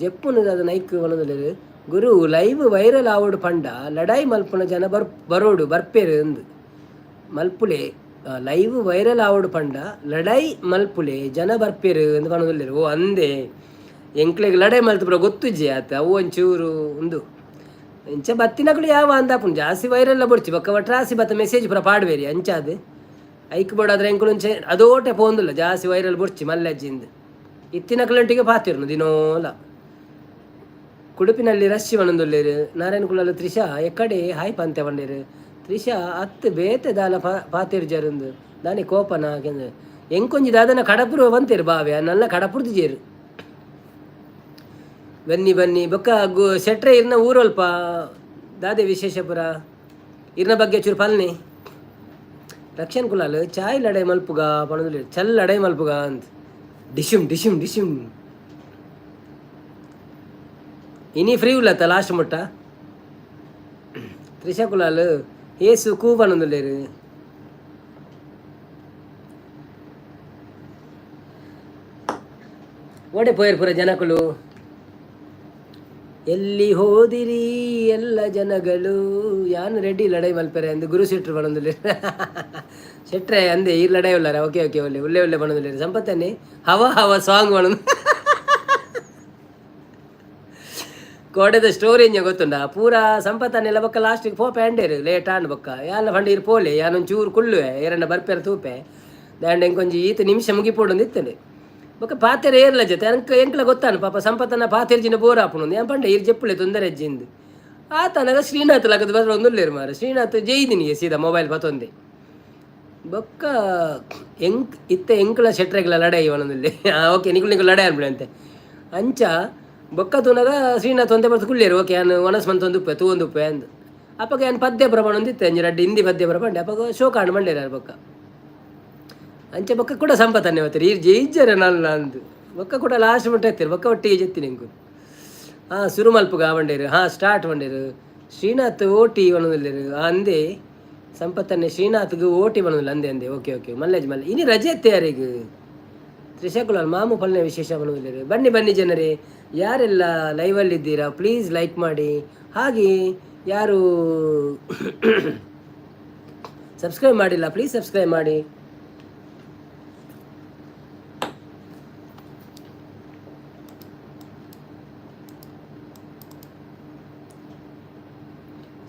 ಜಪ್ಪುನದಾದ ನೈಕ್ ಒನದಲ್ಲಿ ಗುರು ಲೈವ್ ವೈರಲ್ ಆವೋಡು ಪಂಡ ಲಡಾಯಿ ಮಲ್ಪುನ ಜನ ಬರೋಡು ಬರ್ಪೇರು ಅಂದು ಮಲ್ಪುಲೆ ಲೈವ್ ವೈರಲ್ ಆವೋಡು ಪಂಡ ಲಡಾಯಿ ಮಲ್ಪುಲೆ ಜನ ಬರ್ಪೇರು ಎಂದು ಪಣದಲ್ಲಿರು. ಓ ಅಂದೆ ಎಂಕ್ಲೆಗೆ ಲಡಾಯಿ ಮಲ್ತು ಗೊತ್ತುಜ್ಜಿ ಆತ ಅವು ಒಂಚೂರು ಒಂದು ಇಂಚ ಬತ್ತಿನಗಳು ಯಾವ ಅಂದಾಪುನ್ ಜಾಸ್ತಿ ವೈರಲ್ಲ ಬಡ್ಚಿ ಬೊಕ್ಕ ಒಟ್ರಾಸಿ ಬತ್ತ ಮೆಸೇಜ್ ಪುರ ಪಾಡ್ಬೇರಿ ಅಂಚಾದು ಐಕ್ ಬೋಡಾದ್ರೆ ಎಂಕುಲು ಒಂಚೆ ಅದೋಟೆ ಪೋಂದಿಲ್ಲ ಜಾಸ್ತಿ ವೈರಲ್ ಬಡ್ಚಿ ಮಲ್ಲಜ್ಜಿಂದ ಇತ್ತಿನಕಲಂಟಿಗೆ ಪಾತಿರ್ನು ದಿನೋಲ ಕುಡುಪಿನಲ್ಲಿ ರಶ್ಶಿ ಒಣಂದುಲ್ಲೇರು ನಾರಾಯಣಕುಲಲ್ಲಿ ತ್ರಿಷಾ ಎಕ್ಕಡೆ ಹಾಯ್ ಪಂತೆ ಬಂಡೇರು ತ್ರಿಷಾ ಹತ್ತು ಬೇತೆ ದಾಲ ಪಾತಿರು ಜರಂದು ದಾನಿ ಕೋಪನ ಹಾಗೆಂದ್ರೆ ಎಂಕೊಂಜಿ ದಾದನ ಕಡಪುರು ಬಂತೇರು ಬಾವೆ ನಲ್ಲ ಕಡಪುರ್ದು ಜೇರು. ಬನ್ನಿ ಬನ್ನಿ ಬೊಕ್ಕ ಸೆಟ್ರೆ ಇರ್ನ ಊರಲ್ಪ ದಾದೆ ವಿಶೇಷಪುರ ಇರ್ನ ಬಗ್ಗೆ ಚೂರು ಪಾಲನೆ ರಕ್ಷಣ್ ಕುಲಾಲ್ ಚಾಯ್ ಲಡೈ ಮಲ್ಪುಗ ಪಣದಲ್ಲಿ ಚಲ್ ಲಡೈ ಮಲ್ಪುಗ ಅಂತ ಡಿಶುಮ್ ಡಿಶುಮ್ ಡಿಶುಮ್ ಇನಿ ಫ್ರೀ ಉಲ್ಲತ್ತ ಲಾಸ್ಟ್ ಮುಟ್ಟ ತ್ರಿಷಾ ಕುಲಾಲ್ ಏಸು ಕೂಪನೊಂದುಲ್ಲೇರು ಓಡೆ ಪೋಯರ್ ಪುರ ಜನಕುಲು ಎಲ್ಲಿ ಹೋದಿರಿ ಎಲ್ಲ ಜನಗಳು ಯಾನು ರೆಡ್ಡಿ ಲಡೈ ಮಲ್ಪರೆ ಅಂದು ಗುರು ಶೆಟ್ರು ಬಣಂದುಲ್ಲೆ ಶೆಟ್ರೆ ಅಂದೆ ಈ ಲಡೈ ಉಳ್ಳಾರ. ಓಕೆ ಓಕೆ ಒಳ್ಳೆ ಒಳ್ಳೆ ಒಳ್ಳೆ ಬಣಂದುಲ್ಲೇರು ಸಂಪತ್ತನ್ನೇ ಹವ ಹವ ಸಾಂಗ್ ಬಣಂದು ಕೋಡೆದ ಸ್ಟೋರಿ ಇಂಜ ಗೊತ್ತುಂಡ ಪೂರಾ ಸಂಪತ್ತನ್ನೆಲ್ಲ ಬೊಕ್ಕ ಲಾಸ್ಟಿಗೆ ಪೋಪೆ ಅಂಡೇರು ಲೇಟ್ ಆಂಡ್ ಬೊಕ್ಕ ಎಲ್ಲ ಫಂಡೀರು ಪೋಲೆ ಯಾನೊಂದು ಚೂರು ಕುಳ್ಳುವೆ ಎರಡ ಬರ್ಪೆರ ತೂಪೆ ದಾಂಡ ಎಂಕೊಂಜಿ ಈತ ನಿಮಿಷ ಮುಗಿಪೋಡು ಇತ್ತನೆ ಬೊಕ್ಕ ಪಾತೆರ ಏರ್ಲ ಜೊತೆ ಎಂಕ್ಲ ಗೊತ್ತಾನು ಪಾಪ ಸಂಪತ್ತನ್ನ ಪಾತೆರ್ಜಿನ ಬೋರ್ ಹಾಪುಣೊಂದು ಏನು ಪಂಡ ಇರ್ ಜಪ್ಪುಲೆ ತೊಂದರೆ ಅಜ್ಜಿಂದು ಆತನಾಗ ಶ್ರೀನಾಥ್ ಲಗದ ಬರ ಒಂದುಲ್ಲೇರು ಮಾರ ಶ್ರೀನಾಥ್ ಜೈದಿನಿಗೆ ಸೀದಾ ಮೊಬೈಲ್ ಬತ್ತೊಂದೆ ಬೊಕ್ಕ ಇತ್ತ ಎಂಕ್ಲ ಶೆಟ್ರೆಗಳ ಲಡೈ ಒಂದಲ್ಲಿ ಓಕೆ ನಿಗುಲ್ ಲಡೈ ಅನ್ಬಿಡಿ ಅಂತೆ ಅಂಚ ಬೊಕ್ಕ ತೂನಾಗ ಶ್ರೀನಾಥ್ ಒಂದೇ ಬರ್ತು ಕುಳ್ಳೇರು. ಓಕೆ ನಾನು ಒನಸ್ಮಂತ್ ಒಂದು ಉಪ್ಪೆ ತೂ ಒಂದು ಉಪ್ಪೆ ಅಂದು ಅಪ್ಪಗೆ ಏನು ಪದ್ಯ ಪ್ರಮಾಣ ಒಂದಿತ್ತೆ ಅಂಜು ರಡ್ಡಿ ಹಿಂದಿ ಪದ್ಯ ಪ್ರಮಾಣ ಅಪ್ಪಾಗ ಶೋ ಕಾಣ್ ಮಂಡೇರ ಬೊಕ್ಕ ಅಂಚೆ ಬೊಕ್ಕ ಕೂಡ ಸಂಪತ್ತನ್ನೇ ಹೋಗ್ತಾರೆ ಈ ಜೈಜರ ನಲ್ಲ ಅಂದು ಬೊಕ್ಕ ಕೂಡ ಲಾಸ್ಟ್ ಮುಟ್ಟ ಎತ್ತೀರಿ ಬೊಕ್ಕ ಒಟ್ಟಿಗೆ ಜೆತ್ತೀನಿ ಎಂಕು ಸುರು ಮಲ್ಪುಗ ಬಂಡೇರು ಸ್ಟಾರ್ಟ್ ಬಂಡೇರು ಶ್ರೀನಾಥ್ ಓಟಿ ಒಣದಿಲ್ಲೇರು ಅಂದೆ ಸಂಪತ್ತನ್ನೇ ಶ್ರೀನಾಥ್ಗೆ ಓಟಿ ಬಣದಿಲ್ಲ ಅಂದೆ ಅಂದೆ. ಓಕೆ ಓಕೆ ಮಲ್ಲೇಜ್ ಮಲ್ಲೆ ಇನಿ ರಜೆ ಎತ್ತೆ ಯಾರಿಗೆ ತ್ರಿಷಾ ಕುಲಾಲ್ ಮಾಮು ಪಲ್ಲೆ ವಿಶೇಷ ಬಣದಿಲ್ಲೇರು. ಬನ್ನಿ ಬನ್ನಿ ಜನರೇ, ಯಾರೆಲ್ಲ ಲೈವಲ್ಲಿದ್ದೀರಾ ಪ್ಲೀಸ್ ಲೈಕ್ ಮಾಡಿ. ಹಾಗೆ ಯಾರು ಸಬ್ಸ್ಕ್ರೈಬ್ ಮಾಡಿಲ್ಲ ಪ್ಲೀಸ್ ಸಬ್ಸ್ಕ್ರೈಬ್ ಮಾಡಿ.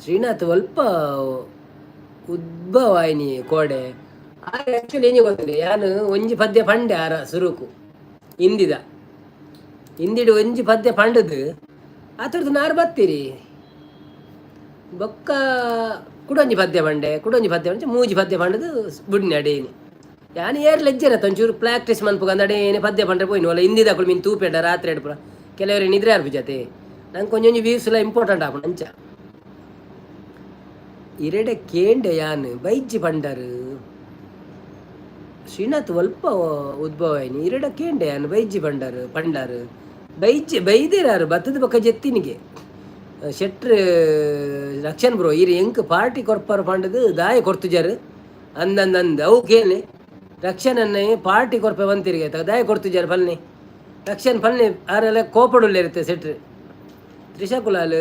ಶ್ರೀನಾಥ್ ಸ್ವಲ್ಪ ಉದ್ಭವಾಯಿನಿ ಕೋಡೆ ಆ್ಯಕ್ಚುಲಿ ಏನೇ ಗೊತ್ತಿಲ್ಲ ಯಾನು ಒಂಜಿ ಪದ್ಯ ಪಂಡೆ ಆರ ಸುರುಕು ಹಿಂದಿಡು ಒಂಜಿ ಪದ್ಯ ಪಂಡದು ಆತರದ್ದು ನಾರು ಬತ್ತೀರಿ ಬೊಕ್ಕ ಕುಡೊಂಜಿ ಪದ್ಯ ಪಂಡೆ ಮೂಜಿ ಪದ್ಯ ಪಂಡದು ಬುಡ್ನಿ ಅಡೇನಿ ಯಾನು ಏರ್ ಲೆಜ್ಜರತ್ತ ಒಂಚೂರು ಪ್ರಾಕ್ಟೀಸ್ ಮನ್ಪುಗ ಅಂದಡೇನೆ ಪದ್ಯ ಪಂಡ್ರೆ ಪೋಯ್ನು ಅಲ್ಲ ಹಿಂದಿದ ಕುಳು ಮೀನು ತೂಪೆಡ್ಡ ರಾತ್ರಿ ಎಡ್ಪುರ ಕೆಲವರಿಗೆ ನಿದ್ರೆ ಆರ್ಪು ಜತೆ ನಂಗೆ ಕೊಂಚೊಂಜಿ ವ್ಯೂಸ್ ಎಲ್ಲ ಇಂಪಾರ್ಟೆಂಟ್ ಆಪು ಅಂಚ ಇರೆಡೆ ಕೇಂಡೆ ಯಾನು ಬೈಜ್ಜಿ ಪಂಡರು ಶ್ರೀನಾಥ್ ಒಲ್ಪ ಉದ್ಭವ ಆಯ್ನಿ ಇರಡಕ್ಕೇಂಡೆ ಅನ್ ಬೈಜಿ ಪಂಡಾರು ಬೈದಿರಾರು ಬತ್ತದ ಪಕ್ಕ ಜೆತ್ತಿನಿಗೆ ಶೆಟ್ರ್ ರಕ್ಷನ್ ಬ್ರೋ ಇರು ಎಂಕ್ ಪಾರ್ಟಿ ಕೊರ್ಪಾರ ಪಂಡದು ದಾಯ ಕೊರ್ತುಜಾರು ಅಂದಂದಂದು ಅವು ಕೇಳಿ ರಕ್ಷಣನ್ನೇ ಪಾರ್ಟಿ ಕೊರ್ಪೆ ಬಂತಿರಿಗೆ ದಾಯ ಕೊರ್ತುಜಾರು ಪಲ್ನಿ ರಕ್ಷನ್ ಪಲ್ನಿ ಆರೆಲ್ಲ ಕೋಪಡುಲ್ಲ ಇರುತ್ತೆ ಸೆಟ್ರ್ ತ್ರಿಷಾ ಕುಲಾಲ್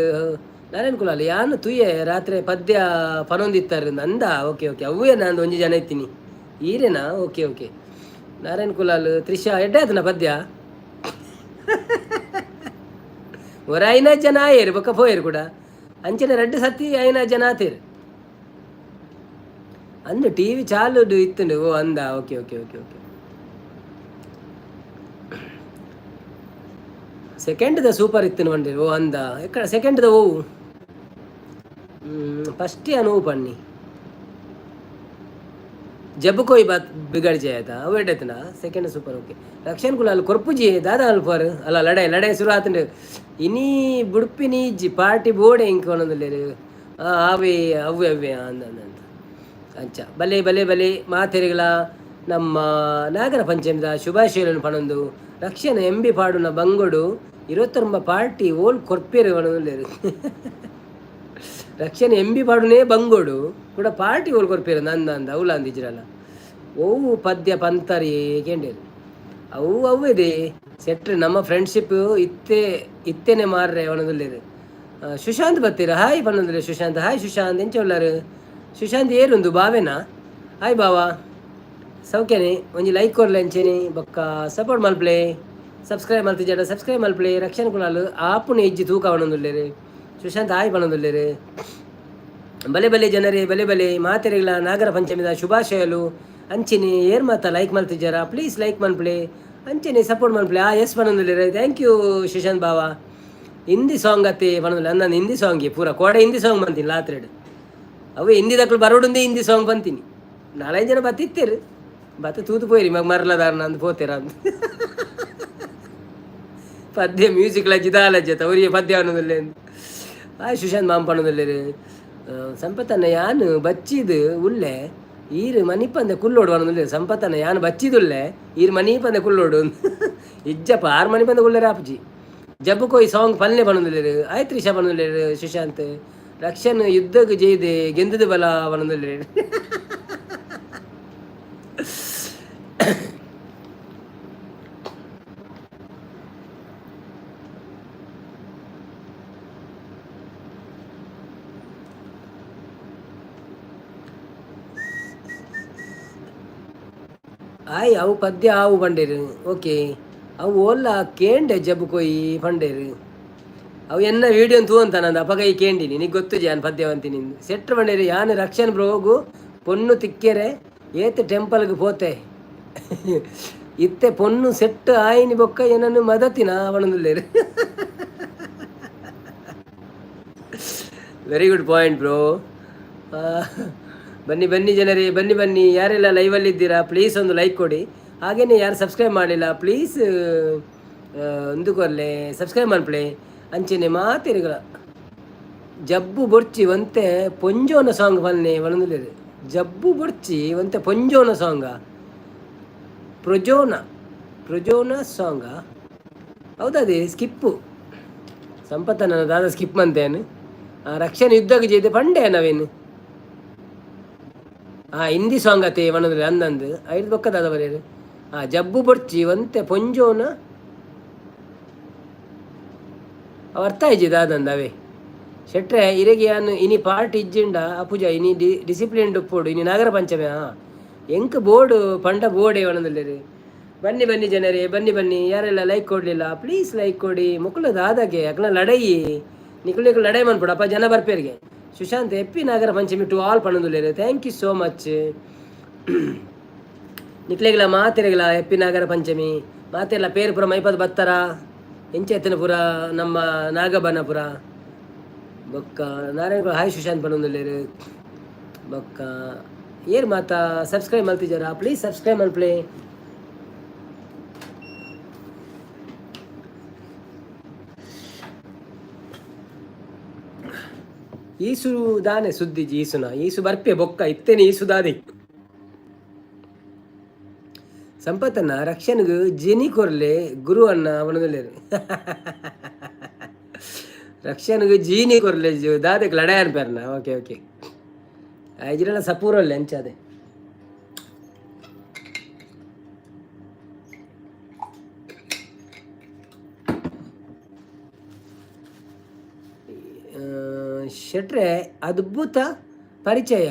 ನಾರಾಯಣ್ ಕುಲಾಲ್ ಯಾನು ತುಯ್ಯ ರಾತ್ರಿ ಪದ್ಯ ಪನೊಂದಿತ್ತಾರೆ ಅಂದ ಓಕೆ ಅವೇ ನಾನು ಒಂಜಿ ಜನ ಇತ್ತೀನಿ ಈರೇನಾ ಓಕೆ ನಾರಾಯಣ್ ಕುಲಾಲ್ ತ್ರಿಷಾ ಎಡ್ಡಾಯ್ತನ ಪದ್ಯ ஒரு 5 ಜನ ಆಯೇರು ಬೊಕ್ಕ ಪೋಯರು ಕೂಡ ಅಂಚನೆ 2 ಸತಿ 5 ಜನ ಆತೇರು ಅಂದು ಟಿವಿ ಚಾಲು ಇತ್ತುಂಡು ಓ ಅಂದ ಓಕೆ ಸೆಕೆಂಡ್ ದ ಸೂಪರ್ ಇತ್ತು ಬಂಡಿ ಓ ಅಂದ ಎక్కడ ಸೆಕೆಂಡ್ ದ ಓವು ಫಸ್ಟ್ ನೋವು ಪಣ್ಣಿ जब कोई बात बिगड़ जाए था वो एडतना सेकंड सुपर ओके रक्षण कुलाल ಕೊರ್ಪುಜಿ ದಾದಾ ಅಲ್ಫರ್ ಅಲ್ಲ ಲಡೈ ಶುರು ಆತಂಡು ಇನಿ ಬುಡ್ಪಿನಿ ಜಿ ಪಾರ್ಟಿ ಬೋರ್ಡ್ ಇಂಕ್ ಒಂದೊಂದಲ್ಲಿ ಅವೇ ಅವ್ವೆ ಅಂದ ಅಂಚ ಬಲೆ ಮಾತೆರಿಗಳ ನಮ್ಮ ನಾಗರ ಪಂಚಮಿದ ಶುಭಾಶಯಗಳನ್ನು ಪಣೊಂದು ರಕ್ಷಣ ಎಂಬಿ ಪಾಡುನ ಬಂಗೋಡು 29 ಪಾರ್ಟಿ ಓಲ್ ಕೊರ್ಪೇರು ಒಂದೊಂದು ರಕ್ಷಣೆ ಎಂಬಿ ಪಾಡುನೇ ಬಂಗೋಡು ಕೂಡ ಪಾರ್ಟಿ ಓಲ್ ಕೊರ್ಪೇರು ನಂದ ಅವಲ ಅಂದಿಜ್ರಲ್ಲ ಓವು ಪದ್ಯ ಪಂತರಿ ಕೇಂಡೇರು ಅವು ಇದೆ ಸೆಟ್ರ್ ನಮ್ಮ ಫ್ರೆಂಡ್ಶಿಪ್ ಇತ್ತೇನೆ ಮಾರ್ರೆ ಅವನದಲ್ಲೇರು ಸುಶಾಂತ್ ಬತ್ತೀರ ಹಾಯ್ ಪನ್ನೊಂದಿಲ್ಲ ಸುಶಾಂತ್ ಹಾಯ್ ಸುಶಾಂತ್ ಎಂಚ ಉಳ್ಳಾರು ಸುಶಾಂತ್ ಏರುಂದು ಬಾವೇನಾ ಹಾಯ್ ಬಾವಾ ಸೌಖ್ಯನೇ ಒಂಜಿ ಲೈಕ್ ಕೊರ್ಲೆ ಅಂಚೇನಿ ಬೊಕ್ಕ ಸಪೋರ್ಟ್ ಮಲ್ಪ್ಲೆ ಸಬ್ಸ್ಕ್ರೈಬ್ ಮಲ್ತಿಜಾಡ ಸಬ್ಸ್ಕ್ರೈಬ್ ಮಲ್ಪ್ಲೆ ರಕ್ಷಣ್ ಕುಲಾಲು ಆಪುನ ಇಜ್ಜಿ ತೂಕ ಅವನೊಂದುಲ್ಲೇರು ಸುಶಾಂತ್ ಹಾಯ್ ಪನ್ನೊಂದುಲ್ಲೇರು ಬಲೆ ಜನರೇ ಬಲೆ ಮಾತೆರೆಗಳ ನಾಗರ ಪಂಚಮಿದ ಶುಭಾಶಯಲು ಅಂಚಿನಿ ಏರ್ ಮಾತಾ ಲೈಕ್ ಮಲ್ತಿದ್ದಾರ ಪ್ಲೀಸ್ ಲೈಕ್ ಮನ್ಪ್ಲೆ ಅಂಚಿನಿ ಸಪೋರ್ಟ್ ಮನ್ಪ್ಲೆ ಎಸ್ ಪನೊಂದುಲ್ಲೇರು ಥ್ಯಾಂಕ್ ಯು ಸುಶಾಂತ್ ಬಾವಾ ಹಿಂದಿ ಸಾಂಗ್ ಅತ್ತೆ ಪನೊಂದುಲ್ಲ ನಾನು ಹಿಂದಿ ಸಾಂಗ್ಗೆ ಪೂರ ಕೋಡೆ ಹಿಂದಿ ಸಾಂಗ್ ಬಂತೀನಿ ಲಾತ್ರೆಡ್ ಅವು ಹಿಂದಿ ದಕ್ಕಲು ಬರೋಡುಂದೇ ಹಿಂದಿ ಸಾಂಗ್ ಬಂತೀನಿ 4 ಜನ ಬತ್ತಿತ್ತೇರು ತೂತು ಪೋಯ್ರಿ ಮರ್ಲದಾರ ನಂದು ಪೋತೇರ ಅಂತ ಪದ್ಯ ಮ್ಯೂಸಿಕ್ ಲಜ್ಜಿತ ಅವ್ರಿಗೆ ಪದ್ಯ ಅನ್ನೋದಿಲ್ಲ ಸುಶಾಂತ್ ಮಾಮ ಪಣೋದಿಲ್ಲೇರು ಸಂಪತ್ತನ್ನ ಯಾನು ಬಚ್ಚಿದು ಉಳ್ಳೆ ಈರು ಮನಿಪಂದೆ ಕುಲ್ಲೋಡು ಅನ್ನೋದಿಲ್ಲ ಸಂಪತ್ತನ್ನ ಯಾನು ಬಚ್ಚಿದುಳ್ಳೆ ಈರು ಮನಿಪಂದೆ ಕುಲ್ಲೋಡು ಇಜ್ಜಪ್ಪ 6 ಮನಿಪಂದೆ ಕುಳ್ಳೇರು ಆಪುಜಿ ಜಬ್ಬು ಕೊಯ್ ಸಾಂಗ್ ಪಲ್ಲೆ ಪಣೋದಿಲ್ಲೇರು ಆಯ್ತು ರಿಷಾ ಪಣೋದಿಲ್ಲೇರು ಸುಶಾಂತ್ ರಕ್ಷನ್ ಯುದ್ಧಕ್ಕೆ ಜೈದೆ ಗೆಂದದ ಬಲ ಪಣೋದಿಲ್ಲೇರು ಆಯ್ ಅವು ಪದ್ಯ ಅವು ಬಂಡೇರು ಓಕೆ ಅವು ಓಲ್ಲ ಕೇಂಡೆ ಜಬ್ಬು ಕೊಯ್ ಪಂಡೇರು ಅವು ಎನ್ನ ವೀಡಿಯೋ ತೂ ಅಂತ ನಂದು ಅಪಗೈ ಕೇಂಡಿನಿ ನಿನಗೆ ಗೊತ್ತು ಜಾನ್ ಪದ್ಯವಂತಿ ಸೆಟ್ರ್ ಬಂಡೇರು ಯಾನು ರಕ್ಷಣ್ ಬ್ರೋಗು ಪೊನ್ನು ತಿಕ್ಕೆರೆ ಏತೆ ಟೆಂಪಲ್ಗೆ ಪೋತೆ ಇತ್ತೆ ಪೊನ್ನು ಸೆಟ್ ಆಯ್ನಿ ಬೊಕ್ಕ ಏನನ್ನು ಮದತಿನ ಅವನೊಂದುಲ್ಲೇರು ವೆರಿ ಗುಡ್ ಪಾಯಿಂಟ್ ಬ್ರೋ ಬನ್ನಿ ಜನರೇ ಬನ್ನಿ ಯಾರೆಲ್ಲ ಲೈವಲ್ಲಿ ಇದ್ದೀರಾ ಪ್ಲೀಸ್ ಒಂದು ಲೈಕ್ ಕೊಡಿ ಹಾಗೇನೆ ಯಾರು ಸಬ್ಸ್ಕ್ರೈಬ್ ಮಾಡಲಿಲ್ಲ ಪ್ಲೀಸ್ ಒಂದು ಕೊರ್ಲೆ ಸಬ್ಸ್ಕ್ರೈಬ್ ಮಾಡ್ಪ್ಲೆ ಅಂಚೆನೆ ಮಾತಿರಿಗಳ ಜಬ್ಬು ಬೊರ್ಚಿ ಒಂತೆ ಪೊಂಜೋನ ಸಾಂಗ್ ಬನ್ನಿ ಒಣಂದಿಲ್ಲ ಜಬ್ಬು ಬೊರ್ಚಿ ಒಂತೆ ಪೊಂಜೋನ ಸಾಂಗ ಪ್ರೊಜೋನ ಸಾಂಗ ಹೌದದೇ ಸ್ಕಿಪ್ಪು ಸಂಪತ್ತನ ದಾದ ಸ್ಕಿಪ್ ಮಂತೇನು ರಕ್ಷಣೆ ಯುದ್ಧಕ್ಕೆ ಜೈತೆ ಪಂಡೆ ನಾವೇನು ಹಿಂದಿ ಸಾಂಗ್ ಅತ್ತೆ ಒಣದ್ರೆ ಅಂದಂದು 5 ಬೊಕ್ಕ ದಾದ ಬರೆಯರು ಜಬ್ಬು ಬೊರ್ಚಿ ಒಂತೆ ಪೊಂಜೋನ ಅರ್ಥ ಇಜ್ಜಿ ದಾದಂದ ಅವೇ ಶೆಟ್ರೆ ಇರೆಗೆ ಯಾನು ಇನಿ ಪಾರ್ಟಿ ಇಜ್ಜಿಂಡ ಅಪುಜ ಇನಿ ಡಿಸಿಪ್ಲಿನ್ ಉಪ್ಪೋಡು ಇನಿ ನಾಗರ ಪಂಚಮಿ ಎಂಕ್ ಬೋರ್ಡು ಪಂಡ ಬೋರ್ಡೇ ಒಣದಲ್ಲೇರು ಬನ್ನಿ ಜನರೇ ಬನ್ನಿ ಯಾರೆಲ್ಲ ಲೈಕ್ ಕೊಡಲಿಲ್ಲ ಪ್ಲೀಸ್ ಲೈಕ್ ಕೊಡಿ ಮುಕ್ಕಳು ದಾದಾಗೆ ಅಕ್ಲ ಲಡೈ ನಿಕ್ಳು ಲಡೈ ಮನ್ಪುಡು ಅಪ್ಪ ಜನ ಬರ್ಪೇರಿಗೆ ಸುಶಾಂತ್ ಎಪ್ಪಿ ನಾಗರ ಪಂಚಮಿ ಟು ಆಲ್ ಪಣದುಲ್ಲೇರು ಥ್ಯಾಂಕ್ ಯು ಸೋ ಮಚ್ ನಿಕ್ಲೆಗಳ ಮಾತೆರೆಗಳ ಎಪ್ಪಿ ನಾಗರ ಪಂಚಮಿ ಮಾತೆಲ್ಲ ಪೇರು ಪುರ ಮೈಪದ ಬತ್ತಾರ ಎಂಚೆತ್ತನಪುರ ನಮ್ಮ ನಾಗಬನಪುರ ಬೊಕ್ಕ ನಾರಾಯಣ ಹಾಯ್ ಸುಶಾಂತ್ ಪಣದುಲ್ಲೇರು ಬೊಕ್ಕ ಏರ್ ಮಾತಾ ಸಬ್ಸ್ಕ್ರೈಬ್ ಮಾಡ್ತಿದ್ದಾರ ಪ್ಲೀಸ್ ಸಬ್ಸ್ಕ್ರೈಬ್ ಮಲ್ಪ್ಲೆ ಈಸು ದಾನೆ ಸುದ್ದಿಜಿ ಈಸು ಬರ್ಪೆ ಬೊಕ್ಕ ಇತ್ತೇನೆ ಈಸು ದಾದೆ ಸಂಪತ್ತನ್ನ ರಕ್ಷನ್ಗೆ ಜೀನಿ ಕೊರ್ಲೆ ಗುರು ಅನ್ನ ಅವನದಲ್ಲಿ ರಕ್ಷನ್ಗೆ ಜೀನಿ ಕೊರ್ಲೆ ದಾದಕ್ಕೆ ಲಡಾಯ ಅನ್ಪಾರನ. ಓಕೆ ಓಕೆ ಐಜಿರೆಲ್ಲ ಸಪೂರಲ್ಲೇ ಅಂಚಾದೆ. ಶೆಟ್ರೆ ಅದ್ಭುತ ಪರಿಚಯ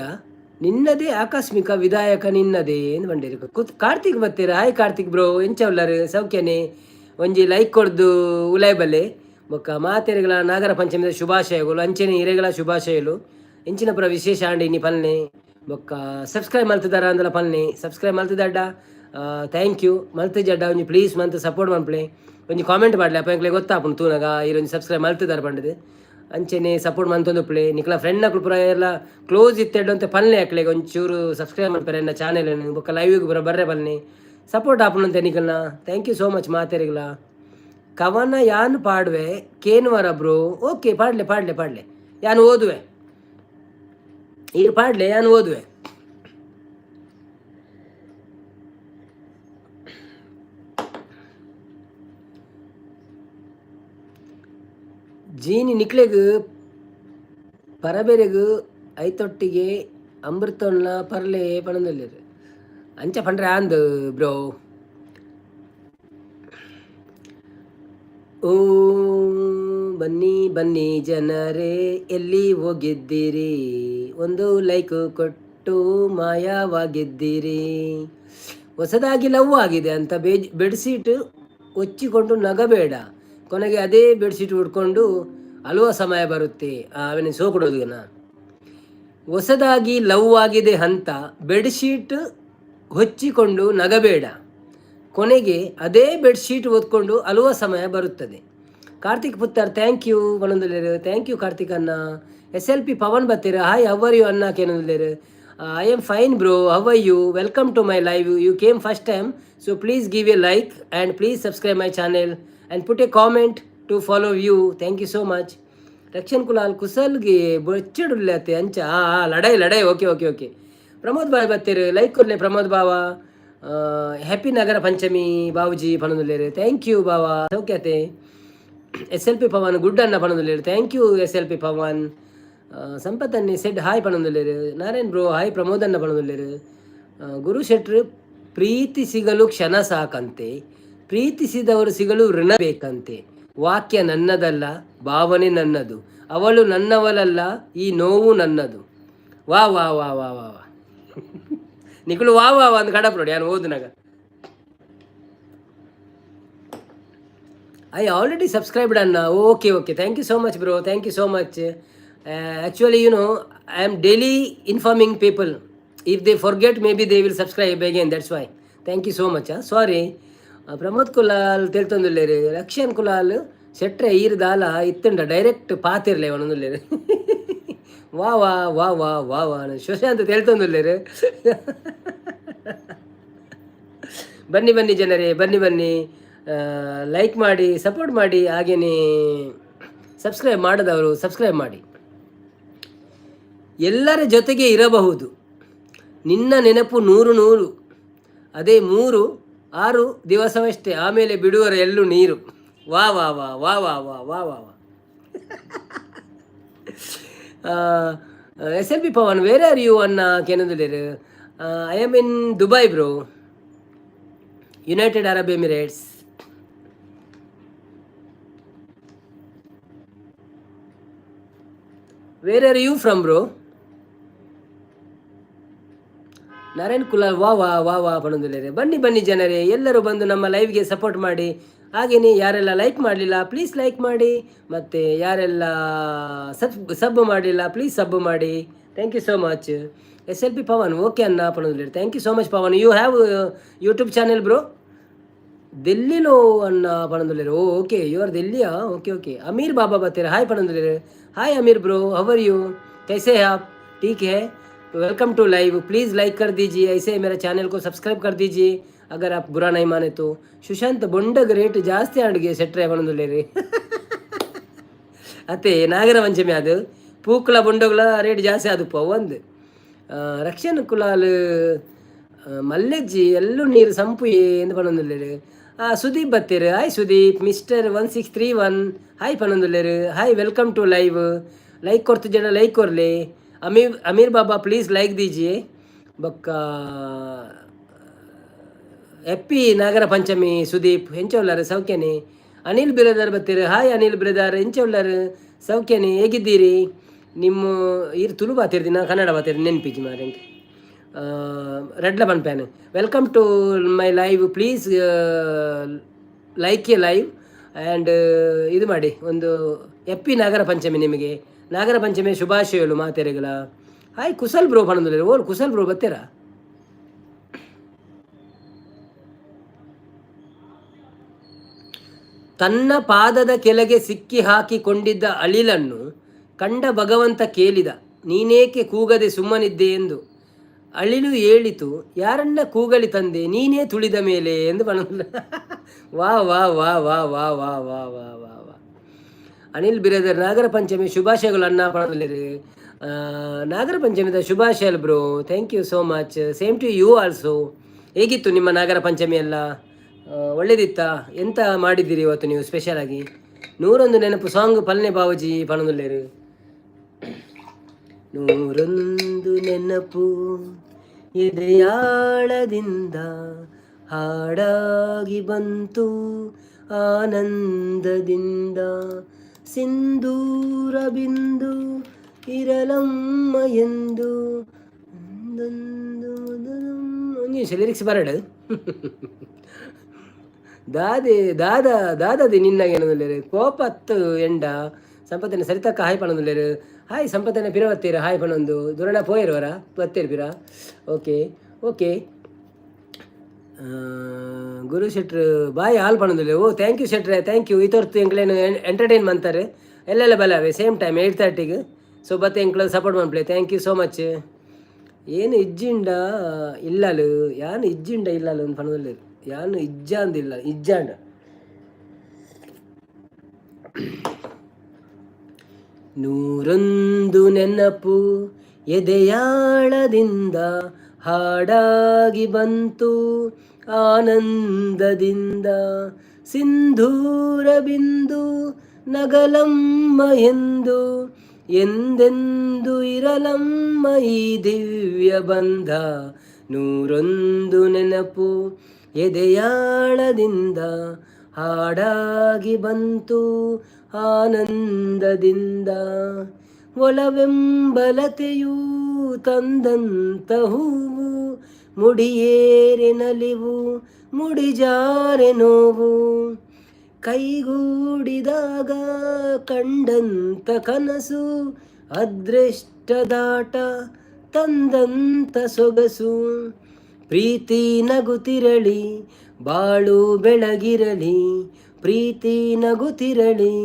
ನಿನ್ನದೇ ಆಕಸ್ಮಿಕ ವಿಧಾಯಕ ನಿನ್ನದೇ ಎಂದು ಬಂದಿರಿ. ಕಾರ್ತಿಕ್ ಬರ್ತೀರ. ಹಾಯ್ ಕಾರ್ತಿಕ್ ಬ್ರೋ ಎಂಚವ್ಲರ್ ಸೌಖ್ಯನೇ ಒಂಜಿ ಲೈಕ್ ಕೊಡ್ದು ಉಲಾಯ್ ಬಲ್ಲೆ ಬೊಕ್ಕ ಮಾತೆರೆಗಳ ನಾಗರ ಪಂಚಮಿದ ಶುಭಾಶಯಗಳು ಅಂಚನೆ ಹಿರೆಗಳ ಶುಭಾಶಯಗಳು ಎಂಚಿನ ಪುರ ವಿಶೇಷ ಆಂಡಿನಿ ಪಲ್ನೆ ಬೊಕ್ಕ ಸಬ್ಸ್ಕ್ರೈಬ್ ಮಲ್ತಿದಾರ ಅಂದಲ ಪಲ್ನೆ ಸಬ್ಸ್ಕ್ರೈಬ್ ಮಲ್ತಿದಡ್ಡ ಥ್ಯಾಂಕ್ ಯು ಮಲ್ತಿಜಡ್ಡ ಒಂಜಿ ಪ್ಲೀಸ್ ಮಂತ್ ಸಪೋರ್ಟ್ ಮನ್ಪ್ಲೆ ಒಂಜಿ ಕಾಮೆಂಟ್ ಮಾಡಲಿ ಅಪ್ಪ ಎಂಕ್ಲೆ ಗೊತ್ತಾಪುಣ್ ತೂನಗ ಈರೊಂಜಿ ಸಬ್ಸ್ಕ್ರೈಬ್ ಮಲ್ತಿದಾರ ಪಂಡದು ಅಂಚೆನೆ ಸಪೋರ್ಟ್ ಮಂತೊಂದು ಪ್ಲೇ ನಿಕ್ಲ ಫ್ರೆಂಡ್ ನಕ್ಲು ಪುರ ಎಲ್ಲ ಕ್ಲೋಸ್ ಇತ್ತೆಡ್ಡು ಅಂತ ಪಲ್ಲೆ ಹಾಕ್ಲೆಗೆ ಒಂಚೂರು ಸಬ್ಸ್ಕ್ರೈಬ್ ಮಾಡ್ತಾರೆ ಎನ್ನ ಚಾನೆಲ್ ಬೊಕ್ಕ ಲೈವಿಗೆ ಪುರ ಬರ್ರೆ ಪಲ್ನೆ ಸಪೋರ್ಟ್ ಆಪುಣಂತೆ ನಿಕಲ್ನ. ಥ್ಯಾಂಕ್ ಯು ಸೋ ಮಚ್ ಮಾತೆರಿಗಳ. ಕವನ ಯಾನ್ ಪಾಡ್ವೆ ಕೇನ್ವರ ಬ್ರೋ. ಓಕೆ ಪಾಡ್ಲೆ ಪಾಡ್ಲೆ ಪಾಡ್ಲೆ ಯಾನು ಓದುವೆ ಈಗ ಪಾಡ್ಲೆ ಯಾನು ಓದುವೆ. ಜೀನಿ ನಿಕ್ಲೆಗ್ ಪರಬೇರೆಗ್ ಐತೊಟ್ಟಿಗೆ ಅಮೃತೊನ್ನ ಪರ್ಲೆ ಪಣದಲ್ಲಿರು ಅಂಚ ಪಂಡ್ರೆ ಆಂದ್ ಬ್ರೋ. ಓ ಬನ್ನಿ ಬನ್ನಿ ಜನರೇ ಎಲ್ಲಿ ಹೋಗಿದ್ದೀರಿ, ಒಂದು ಲೈಕ್ ಕೊಟ್ಟು ಮಾಯವಾಗಿದ್ದೀರಿ. ಹೊಸದಾಗಿ ಲವ್ ಆಗಿದೆ ಅಂತ ಬೆಡ್ಶೀಟ್ ಹೊಚ್ಚಿಕೊಂಡು ನಗಬೇಡ, ಕೊನೆಗೆ ಅದೇ ಬೆಡ್ಶೀಟ್ ಉಟ್ಕೊಂಡು ಅಳುವ ಸಮಯ ಬರುತ್ತೆ. ಅವನಿಗೆ ಸೋ ಕೊಡೋದು ಹೊಸದಾಗಿ ಲವ್ ಆಗಿದೆ ಅಂತ ಬೆಡ್ಶೀಟ್ ಹೊಚ್ಚಿಕೊಂಡು ನಗಬೇಡ, ಕೊನೆಗೆ ಅದೇ ಬೆಡ್ಶೀಟ್ ಓದ್ಕೊಂಡು ಅಳುವ ಸಮಯ ಬರುತ್ತದೆ. ಕಾರ್ತಿಕ್ ಪುತ್ತರ್ ಥ್ಯಾಂಕ್ ಯು ಬನ್ನೊಂದುಲ್ಲೇರು. ಥ್ಯಾಂಕ್ ಯು ಕಾರ್ತಿಕ್ ಅನ್ನ. SLP ಪವನ್ ಬತ್ತೀರ. ಹಾಯ್ ಹವ್ ಆರ್ ಯು ಅನ್ನ ಕೇನೊಂದುಲ್ಲೇರು. I am fine bro, how are you, welcome to my live. You came first time, so please give a like and please subscribe my channel and put a comment to follow you. Thank you so much. Rakshan Kulal ಕುಸಲ್ಗೆ ಬೊಚ್ಚಡುಲ್ಲತ್ತೆ ಅಂಚ ಲಡಾಯಿ ಲಡಾಯಿ. Okay okay okay Pramod ಬಾಯ್ ಬತ್ತೀರು. Like ಕೊಡ್ಲೆ ಪ್ರಮೋದ್ ಬಾವ. Happy Nagara Panchami ಬಾವುಜಿ ಪಣದುಲ್ಲೇರು. Thank you ಬಾವ ಸೌಖ್ಯತೆ. SLP ಪವನ್ ಗುಡ್ ಅನ್ನ ಪಣದುಲ್ಲೇರು. Thank you SLP Pavan. ಸಂಪತ್ತನ್ನಿ ಸೆಡ್ ಹಾಯ್ ಪಣದುಲ್ಲೇರು. ನಾರಾಯಣ್ ಬ್ರೋ ಹಾಯ್ ಪ್ರಮೋದನ್ನ ಪಣದುಲ್ಲೇರು. ಗುರು ಶೆಟ್ರು ಪ್ರೀತಿ ಸಿಗಲು ಕ್ಷಣ ಸಾಕಂತೆ, ಪ್ರೀತಿಸಿದವರು ಸಿಗಲು ಋಣ ಬೇಕಂತೆ. ವಾಕ್ಯ ನನ್ನದಲ್ಲ, ಭಾವನೆ ನನ್ನದು, ಅವಳು ನನ್ನವಳಲ್ಲ, ಈ ನೋವು ನನ್ನದು. ವಾ ವಾ ವಾ ವಾ ವಾ ವಾ ನಿಖಲು ವಾ ವಾ ಒಂದು ಕಡಪ್ ನೋಡಿ ಯಾನು ಓದುನಾಗ. ಐ ಆಲ್ರೆಡಿ ಸಬ್ಸ್ಕ್ರೈಬ್ಡ್ ಅನ್ನ. Okay okay thank you so much bro, thank you so much. Actually you know I am daily informing people. If they forget may be they will subscribe again, that's why. Thank you so much. Sorry. Pramod Kulal ತಿಳ್ತೊಂದುಲ್ಲೇರು. ರಕ್ಷನ್ ಕುಲಾಲ್ ಶೆಟ್ರೆ ಈರ್ದಾಲ ಇತ್ತುಂಡ direct ಪಾತಿರ್ಲೆ ಒಂದೊಂದುಲ್ಲೇರು. ವಾ ವಾ ವಾ ವಾ ವಾ ವಾ ಶಶಾಂತ್ ತಿಳ್ತೊಂದುಲ್ಲೇರು. ಬನ್ನಿ ಬನ್ನಿ ಜನರೇ, ಬನ್ನಿ ಬನ್ನಿ, ಲೈಕ್ ಮಾಡಿ ಸಪೋರ್ಟ್ ಮಾಡಿ, ಹಾಗೆಯೇ ಸಬ್ಸ್ಕ್ರೈಬ್ ಮಾಡದವರು ಸಬ್ಸ್ಕ್ರೈಬ್ ಮಾಡಿ. ಎಲ್ಲರ ಜೊತೆಗೆ ಇರಬಹುದು, ನಿನ್ನ ನೆನಪು 100 ಅದೇ 3-6 ದಿವಸವಷ್ಟೇ, ಆಮೇಲೆ ಬಿಡುವರ ಎಲ್ಲೂ ನೀರು. ವಾ ವಾ ವಾ ವಾ ವಾ ವಾ ವಾ ವಾ ವಾ. SLP Pavan where are you ಅನ್ನ ಕೇನೋದಿಲ್ಲೇರು. I am in Dubai bro, United Arab Emirates. Where are you from bro. Narayan Kulal ವಾ ವಾ ವಾ ವಾ ಪಣೊಂದುಲ್ಲೇರೆ. ಬನ್ನಿ ಬನ್ನಿ ಜನರೇ, ಎಲ್ಲರೂ ಬಂದು ನಮ್ಮ ಲೈವ್ಗೆ ಸಪೋರ್ಟ್ ಮಾಡಿ. ಹಾಗೆಯೇ ಯಾರೆಲ್ಲ ಲೈಕ್ ಮಾಡಲಿಲ್ಲ ಪ್ಲೀಸ್ ಲೈಕ್ ಮಾಡಿ, ಮತ್ತು ಯಾರೆಲ್ಲ ಸಬ್ ಮಾಡಲಿಲ್ಲ ಪ್ಲೀಸ್ ಸಬ್ ಮಾಡಿ. Thank you so much. SLP Pavan okay ಅನ್ನ ಪಣೊಂದುಲ್ಲೇರೆ. Thank you so much Pavan. You have YouTube channel bro. ದಿಲ್ಲಿಲೋ ಅನ್ನ ಪಣೊಂದುಲ್ಲೇರೆ. ಓಕೆ ಯು ಆರ್ ದಿಲ್ಲಿಯಾ. Okay okay. ಅಮೀರ್ ಬಾಬಾ ಬರ್ತೀರಾ. ಹಾಯ್ ಪಣೊಂದುಲ್ಲೇರೆ. हाय अमीर ब्रो, हाउ आर यू, कैसे हैं आप? ठीक है, तो welcome to live. Please like कर दीजिए, ऐसे मेरे चैनल को सब्सक्राइब कर दीजिए अगर आप बुरा नहीं माने तो. ಸುಶಾಂತ್ ಬೊಂಡಗ ರೇಟ್ ಜಾಸ್ತಿ ಆಂಡ್ಗೆ ಸೆಟ್ರೆ ಬಂದುಲ್ಲೇರಿ. ಅತ್ತೆ ನಾಗರ ಪಂಚಮಿ ಅದು ಪೂಕ್ಲ ಬೊಂಡಗಳ ರೇಟ್ ಜಾಸ್ತಿ ಆದಪ್ಪ ಒಂದು. ರಕ್ಷನ್ ಕುಲಾಲ್ ಮಲ್ಲೆಜ್ಜಿ ಎಲ್ಲೂ ನೀರು ಸಂಪು ಎಂದು ಪನೊಂದುಲ್ಲೆರ್. ಸುದೀಪ್ ಬತ್ತೇರು. ಹಾಯ್ ಸುದೀಪ್. ಮಿಸ್ಟರ್ 1631 ಹಾಯ್ ಪನೊಂದುಲ್ಲೆರ್. Hi welcome to live. Like ಕೊರ್ತು ಜನ ಲೈಕ್ ಕೊರ್ಲೆ. ಅಮೀರ್ ಬಾಬಾ ಪ್ಲೀಸ್ ಲೈಕ್ ದೀಜಿಯೆ. ಬೊಕ್ಕ ಹ್ಯಾಪಿ ನಾಗರ ಪಂಚಮಿ ಸುದೀಪ್ ಎಂಚ ಉಳ್ಳಾರು ಸೌಖ್ಯನೇ. ಅನಿಲ್ ಬ್ರದರ್ ಬತ್ತೀರಿ. ಹಾಯ್ ಅನಿಲ್ ಬ್ರದರ್ ಎಂಚ ಉಳ್ಳಾರು ಸೌಖ್ಯನೇ, ಹೇಗಿದ್ದೀರಿ? ನಿಮ್ಮ ಇರು ತುಳು ಬಾತಿರ್ದಿ, ನಾ ಕನ್ನಡ ಬಾತಿರ್ದಿ ನೆನ್ಪಿಜಿ ಮಾರೆ. ರೆಡ್ಲ ಪನ್ಪ್ಯಾನ್ welcome to my live. Please like a live and ಇದು ಮಾಡಿ. ಒಂದು ಹ್ಯಾಪಿ ನಾಗರ ಪಂಚಮಿ ನಿಮಗೆ. ನಾಗರ ಪಂಚಮಿ ಶುಭಾಶಯಗಳು ಮಾತೆರೆಗಳ. ಹಾಯ್ ಕುಶಲ್ ಬ್ರೋ ಪಣಂದಿಲ್ಲ. ಓಲ್ ಕುಶಲ್ ಬ್ರೋ ಬತ್ತೀರಾ? ತನ್ನ ಪಾದದ ಕೆಳಗೆ ಸಿಕ್ಕಿ ಹಾಕಿಕೊಂಡಿದ್ದ ಅಳಿಲನ್ನು ಕಂಡ ಭಗವಂತ ಕೇಳಿದ, ನೀನೇಕೆ ಕೂಗದೆ ಸುಮ್ಮನಿದ್ದೆ ಎಂದು. ಅಳಿಲು ಹೇಳಿತು, ಯಾರನ್ನ ಕೂಗಲಿ ತಂದೆ, ನೀನೇ ತುಳಿದ ಮೇಲೆ ಎಂದು ಬಣ್ಣ. ವಾ ವಾ ವಾ ವಾ ವಾ ವಾ ವಾ ವಾ ವಾ ವಾ. ಅನಿಲ್ ಬಿರದರ್ ನಾಗರ ಪಂಚಮಿ ಶುಭಾಶಯಗಳು ಅಣ್ಣ ಪಣದಲ್ಲಿ. ನಾಗರ ಪಂಚಮಿದ ಶುಭಾಶಯಗಳು bro. Thank you so much. Same to you also. ಹೇಗಿತ್ತು ನಿಮ್ಮ ನಾಗರ ಪಂಚಮಿ ಎಲ್ಲ? ಒಳ್ಳೇದಿತ್ತಾ? ಎಂತ ಮಾಡಿದ್ದೀರಿ ಇವತ್ತು ನೀವು ಸ್ಪೆಷಲ್ ಆಗಿ? 101 ನೆನಪು ಸಾಂಗ್ ಪಲ್ನೆ ಬಾವಜಿ ಪಣದುಲ್ಲೇರು. 101 ನೆನಪು ಎದೆಯಾಳದಿಂದ ಹಾಡಾಗಿ ಬಂತು ಆನಂದದಿಂದ, ಸಿಂಧೂರ ಬಿಂದು ಇರಲಮ್ಮ ಎಂದು ಲಿರಿಕ್ಸ್ ಬರಡು. ದಾದಿ ನಿನ್ನಾಗೇನಂದಿಲ್ಲೇರು ಕೋಪತ್ತು ಎಂಡ ಸಂಪತ್ತಿನ ಸರಿತಕ್ಕ ಹಾಯ್ ಪಣಂದಿಲ್ಲೇರು. ಹಾಯ್ ಸಂಪತ್ತಿನ ಪಿರ ಬತ್ತೀರ. ಹಾಯ್ ಪಣಂದು ದುರಣ ಪೋಯಿರುವರ ಬತ್ತೀರಿ ಪಿರ. Okay okay. ಗುರು ಶೆಟ್ರು ಬಾಯ್ ಹಾಲ್ ಪಣಂದಿಲ್ಲ. ಓ ಥ್ಯಾಂಕ್ ಯು ಶೆಟ್ರೆ, ಥ್ಯಾಂಕ್ ಯು. ಇತೊರ್ತು ಎಂಕ್ಲೇನು ಎಂಟರ್ಟೈನ್ ಮಾಡ್ತಾರೆ ಎಲ್ಲೆಲ್ಲ ಬಲವೆ ಸೇಮ್ ಟೈಮ್ 8:30ಗೆ. ಸೊ ಬತ್ತೆ ಎಂಕ್ಳು ಸಪೋರ್ಟ್ ಮಾಡ್ಪ್ಲೆ. Thank you so much. ಏನು ಇಜ್ಜಿಂಡ ಇಲ್ಲಲು ಯಾನು ಇಜ್ಜಿಂಡ ಇಲ್ಲಲು ಒಂದು ಪಣದಲ್ಲಿ ಯಾನು ಇಜ್ಜ ಅಂದಿಲ್ಲ ಇಜ್ಜಾಂಡ. ನೂರೊಂದು ನೆನಪು ಎದೆಯಾಳದಿಂದ ಹಾಡಾಗಿ ಬಂತು ಆನಂದದಿಂದ, ಸಿಂಧೂರ ಬಿಂದು ನಗಲಮ್ಮ ಎಂದು ಎಂದೆಂದು ಇರಲಮ್ಮ ಈ ದಿವ್ಯ ಬಂಧ. 101 ನೆನಪು ಎದೆಯಾಳದಿಂದ ಹಾಡಾಗಿ ಬಂತು ಆನಂದದಿಂದ, ಒಲವೆಂಬಲತೆಯೂ ತಂದಂತ ಹೂವು, ಮುಡಿಯೇರೆ ನಲಿವು ಮುಡಿಜಾರೆ ನೋವು, ಕೈಗೂಡಿದಾಗ ಕಂಡಂತ ಕನಸು, ಅದೃಷ್ಟದಾಟ ತಂದಂತ ಸೊಗಸು. ಪ್ರೀತಿ ನಗುತ್ತಿರಲಿ ಬಾಳು ಬೆಳಗಿರಲಿ, ಪ್ರೀತಿ ನಗುತ್ತಿರಲಿ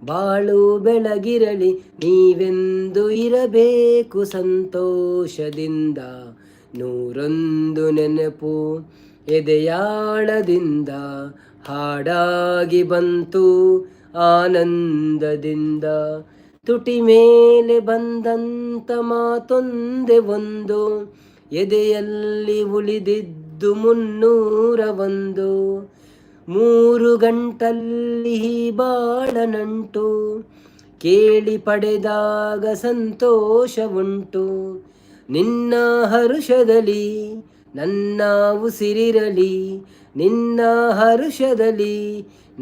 ಬಾಳು ಬೆಳಗಿರಲಿ, ನೀವೆಂದು ಇರಬೇಕು ಸಂತೋಷದಿಂದ. 101 ನೆನಪು ಎದೆಯಾಳದಿಂದ ಹಾಡಾಗಿ ಬಂತು ಆನಂದದಿಂದ, ತುಟಿ ಮೇಲೆ ಬಂದಂತ ಮಾತೊಂದೆ ಒಂದು, ಎದೆಯಲ್ಲಿ ಉಳಿದಿದ್ದು 301. 3 ಗಂಟಲ್ಲಿ ಬಾಳ ನಂಟು, ಕೇಳಿ ಪಡೆದಾಗ ಸಂತೋಷ ಉಂಟು. ನಿನ್ನ ಹರುಷದಲ್ಲಿ ನನ್ನ ಉಸಿರಿರಲಿ, ನಿನ್ನ ಹರುಷದಲ್ಲಿ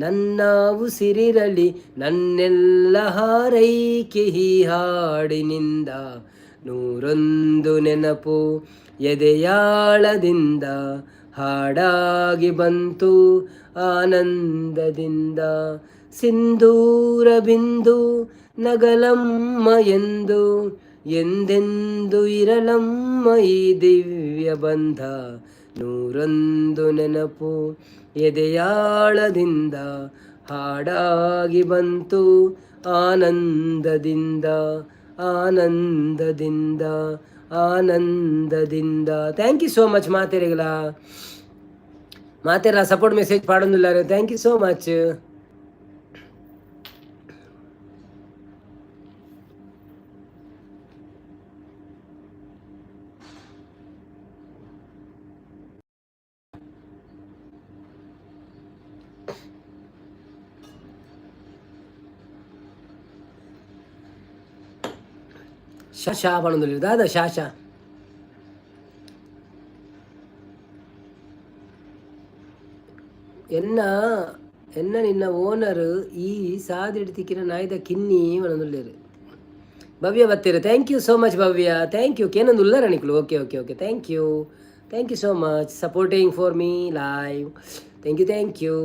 ನನ್ನ ಉಸಿರಿರಲಿ, ನನ್ನೆಲ್ಲ ಹಾರೈಕೆ ಈ ಹಾಡಿನಿಂದ. 101 ನೆನಪು ಎದೆಯಾಳದಿಂದ ಹಾಡಾಗಿ ಬಂತು ಆನಂದದಿಂದ, ಸಿಂಧೂರ ಬಿಂದು ನಗಲಮ್ಮ ಎಂದು ಎಂದೆಂದು ಇರಲಮ್ಮ ಈ ದಿವ್ಯ ಬಂಧ. 101 ನೆನಪು ಎದೆಯಾಳದಿಂದ ಹಾಡಾಗಿ ಬಂತು ಆನಂದದಿಂದ ಆನಂದದಿಂದ ಆನಂದದಿಂದ. ಥ್ಯಾಂಕ್ ಯು ಸೋ ಮಚ್ ಮಾತೆರೆಗಳ ಮಾತೆರ ಸಪೋರ್ಟ್ ಮೆಸೇಜ್ ಪಾಡೊಂದಿಲ್ಲ. Thank you so much. ಶಾ ಪಣದಲ್ಲಿ ದಾದ ಶಾ ಎನ್ನ ಎನ್ನ ನಿನ್ನ ಓನರ್ ಈ ಸಾದಿಡ್ತಿಕ್ಕಿನ ನಾಯ್ದ ಕಿನ್ನಿ ಪಣದುಲ್ಲೇರು ಭವ್ಯ ಬತ್ತೀರು thank you so much Bhavya thank you ಕೇನೊಂದು ಉಲ್ಲರ ನಿಕ್ಲು okay okay okay thank you so much supporting for me live thank you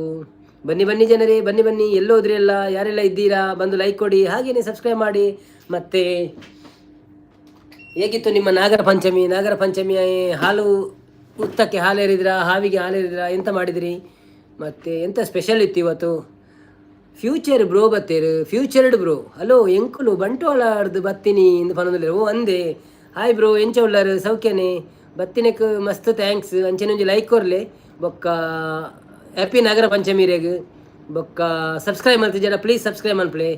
ಬನ್ನಿ ಬನ್ನಿ ಜನರೇ ಬನ್ನಿ ಎಲ್ಲೋದ್ರಿ ಎಲ್ಲ ಯಾರೆಲ್ಲ ಇದ್ದೀರಾ ಬಂದು ಲೈಕ್ ಕೊಡಿ ಹಾಗೆಯೇ ಸಬ್ಸ್ಕ್ರೈಬ್ ಮಾಡಿ. ಮತ್ತು ಹೇಗಿತ್ತು ನಿಮ್ಮ ನಾಗರ ಪಂಚಮಿ ಹಾಲು ಉತ್ತಕ್ಕೆ ಹಾಲೇರಿದ್ರಾ, ಹಾವಿಗೆ ಹಾಲೇರಿದ್ರಾ, ಎಂತ ಮಾಡಿದಿರಿ? ಮತ್ತು ಎಂತ ಸ್ಪೆಷಲ್ ಇತ್ತು ಇವತ್ತು? Future bro ಬತ್ತೇರು featured bro hello ಎಂಕುಲು ಬಂಟ್ವಾಳದ್ದು ಬತ್ತೀನಿ ಇಂದು ಪನದಲ್ಲಿ ಓ ಅಂದೆ ಹಾಯ್ ಬ್ರೋ ಎಂಚ ಉಳ್ಳಾರು ಸೌಖ್ಯನೇ ಬತ್ತಿನಕ್ಕೆ ಮಸ್ತ್ ಥ್ಯಾಂಕ್ಸ್ ಅಂಚೆನೊಂಜಿ ಲೈಕ್ ಕೊರ್ಲೆ ಬೊಕ್ಕ ಹ್ಯಾಪಿ ನಾಗರ ಪಂಚಮಿ ರೇಗ್ ಬೊಕ್ಕ ಸಬ್ಸ್ಕ್ರೈಬ್ ಮಾಡ್ತಿದ್ದೀರ ಪ್ಲೀಸ್ ಸಬ್ಸ್ಕ್ರೈಬ್ ಮನ್ಪ್ಲೆ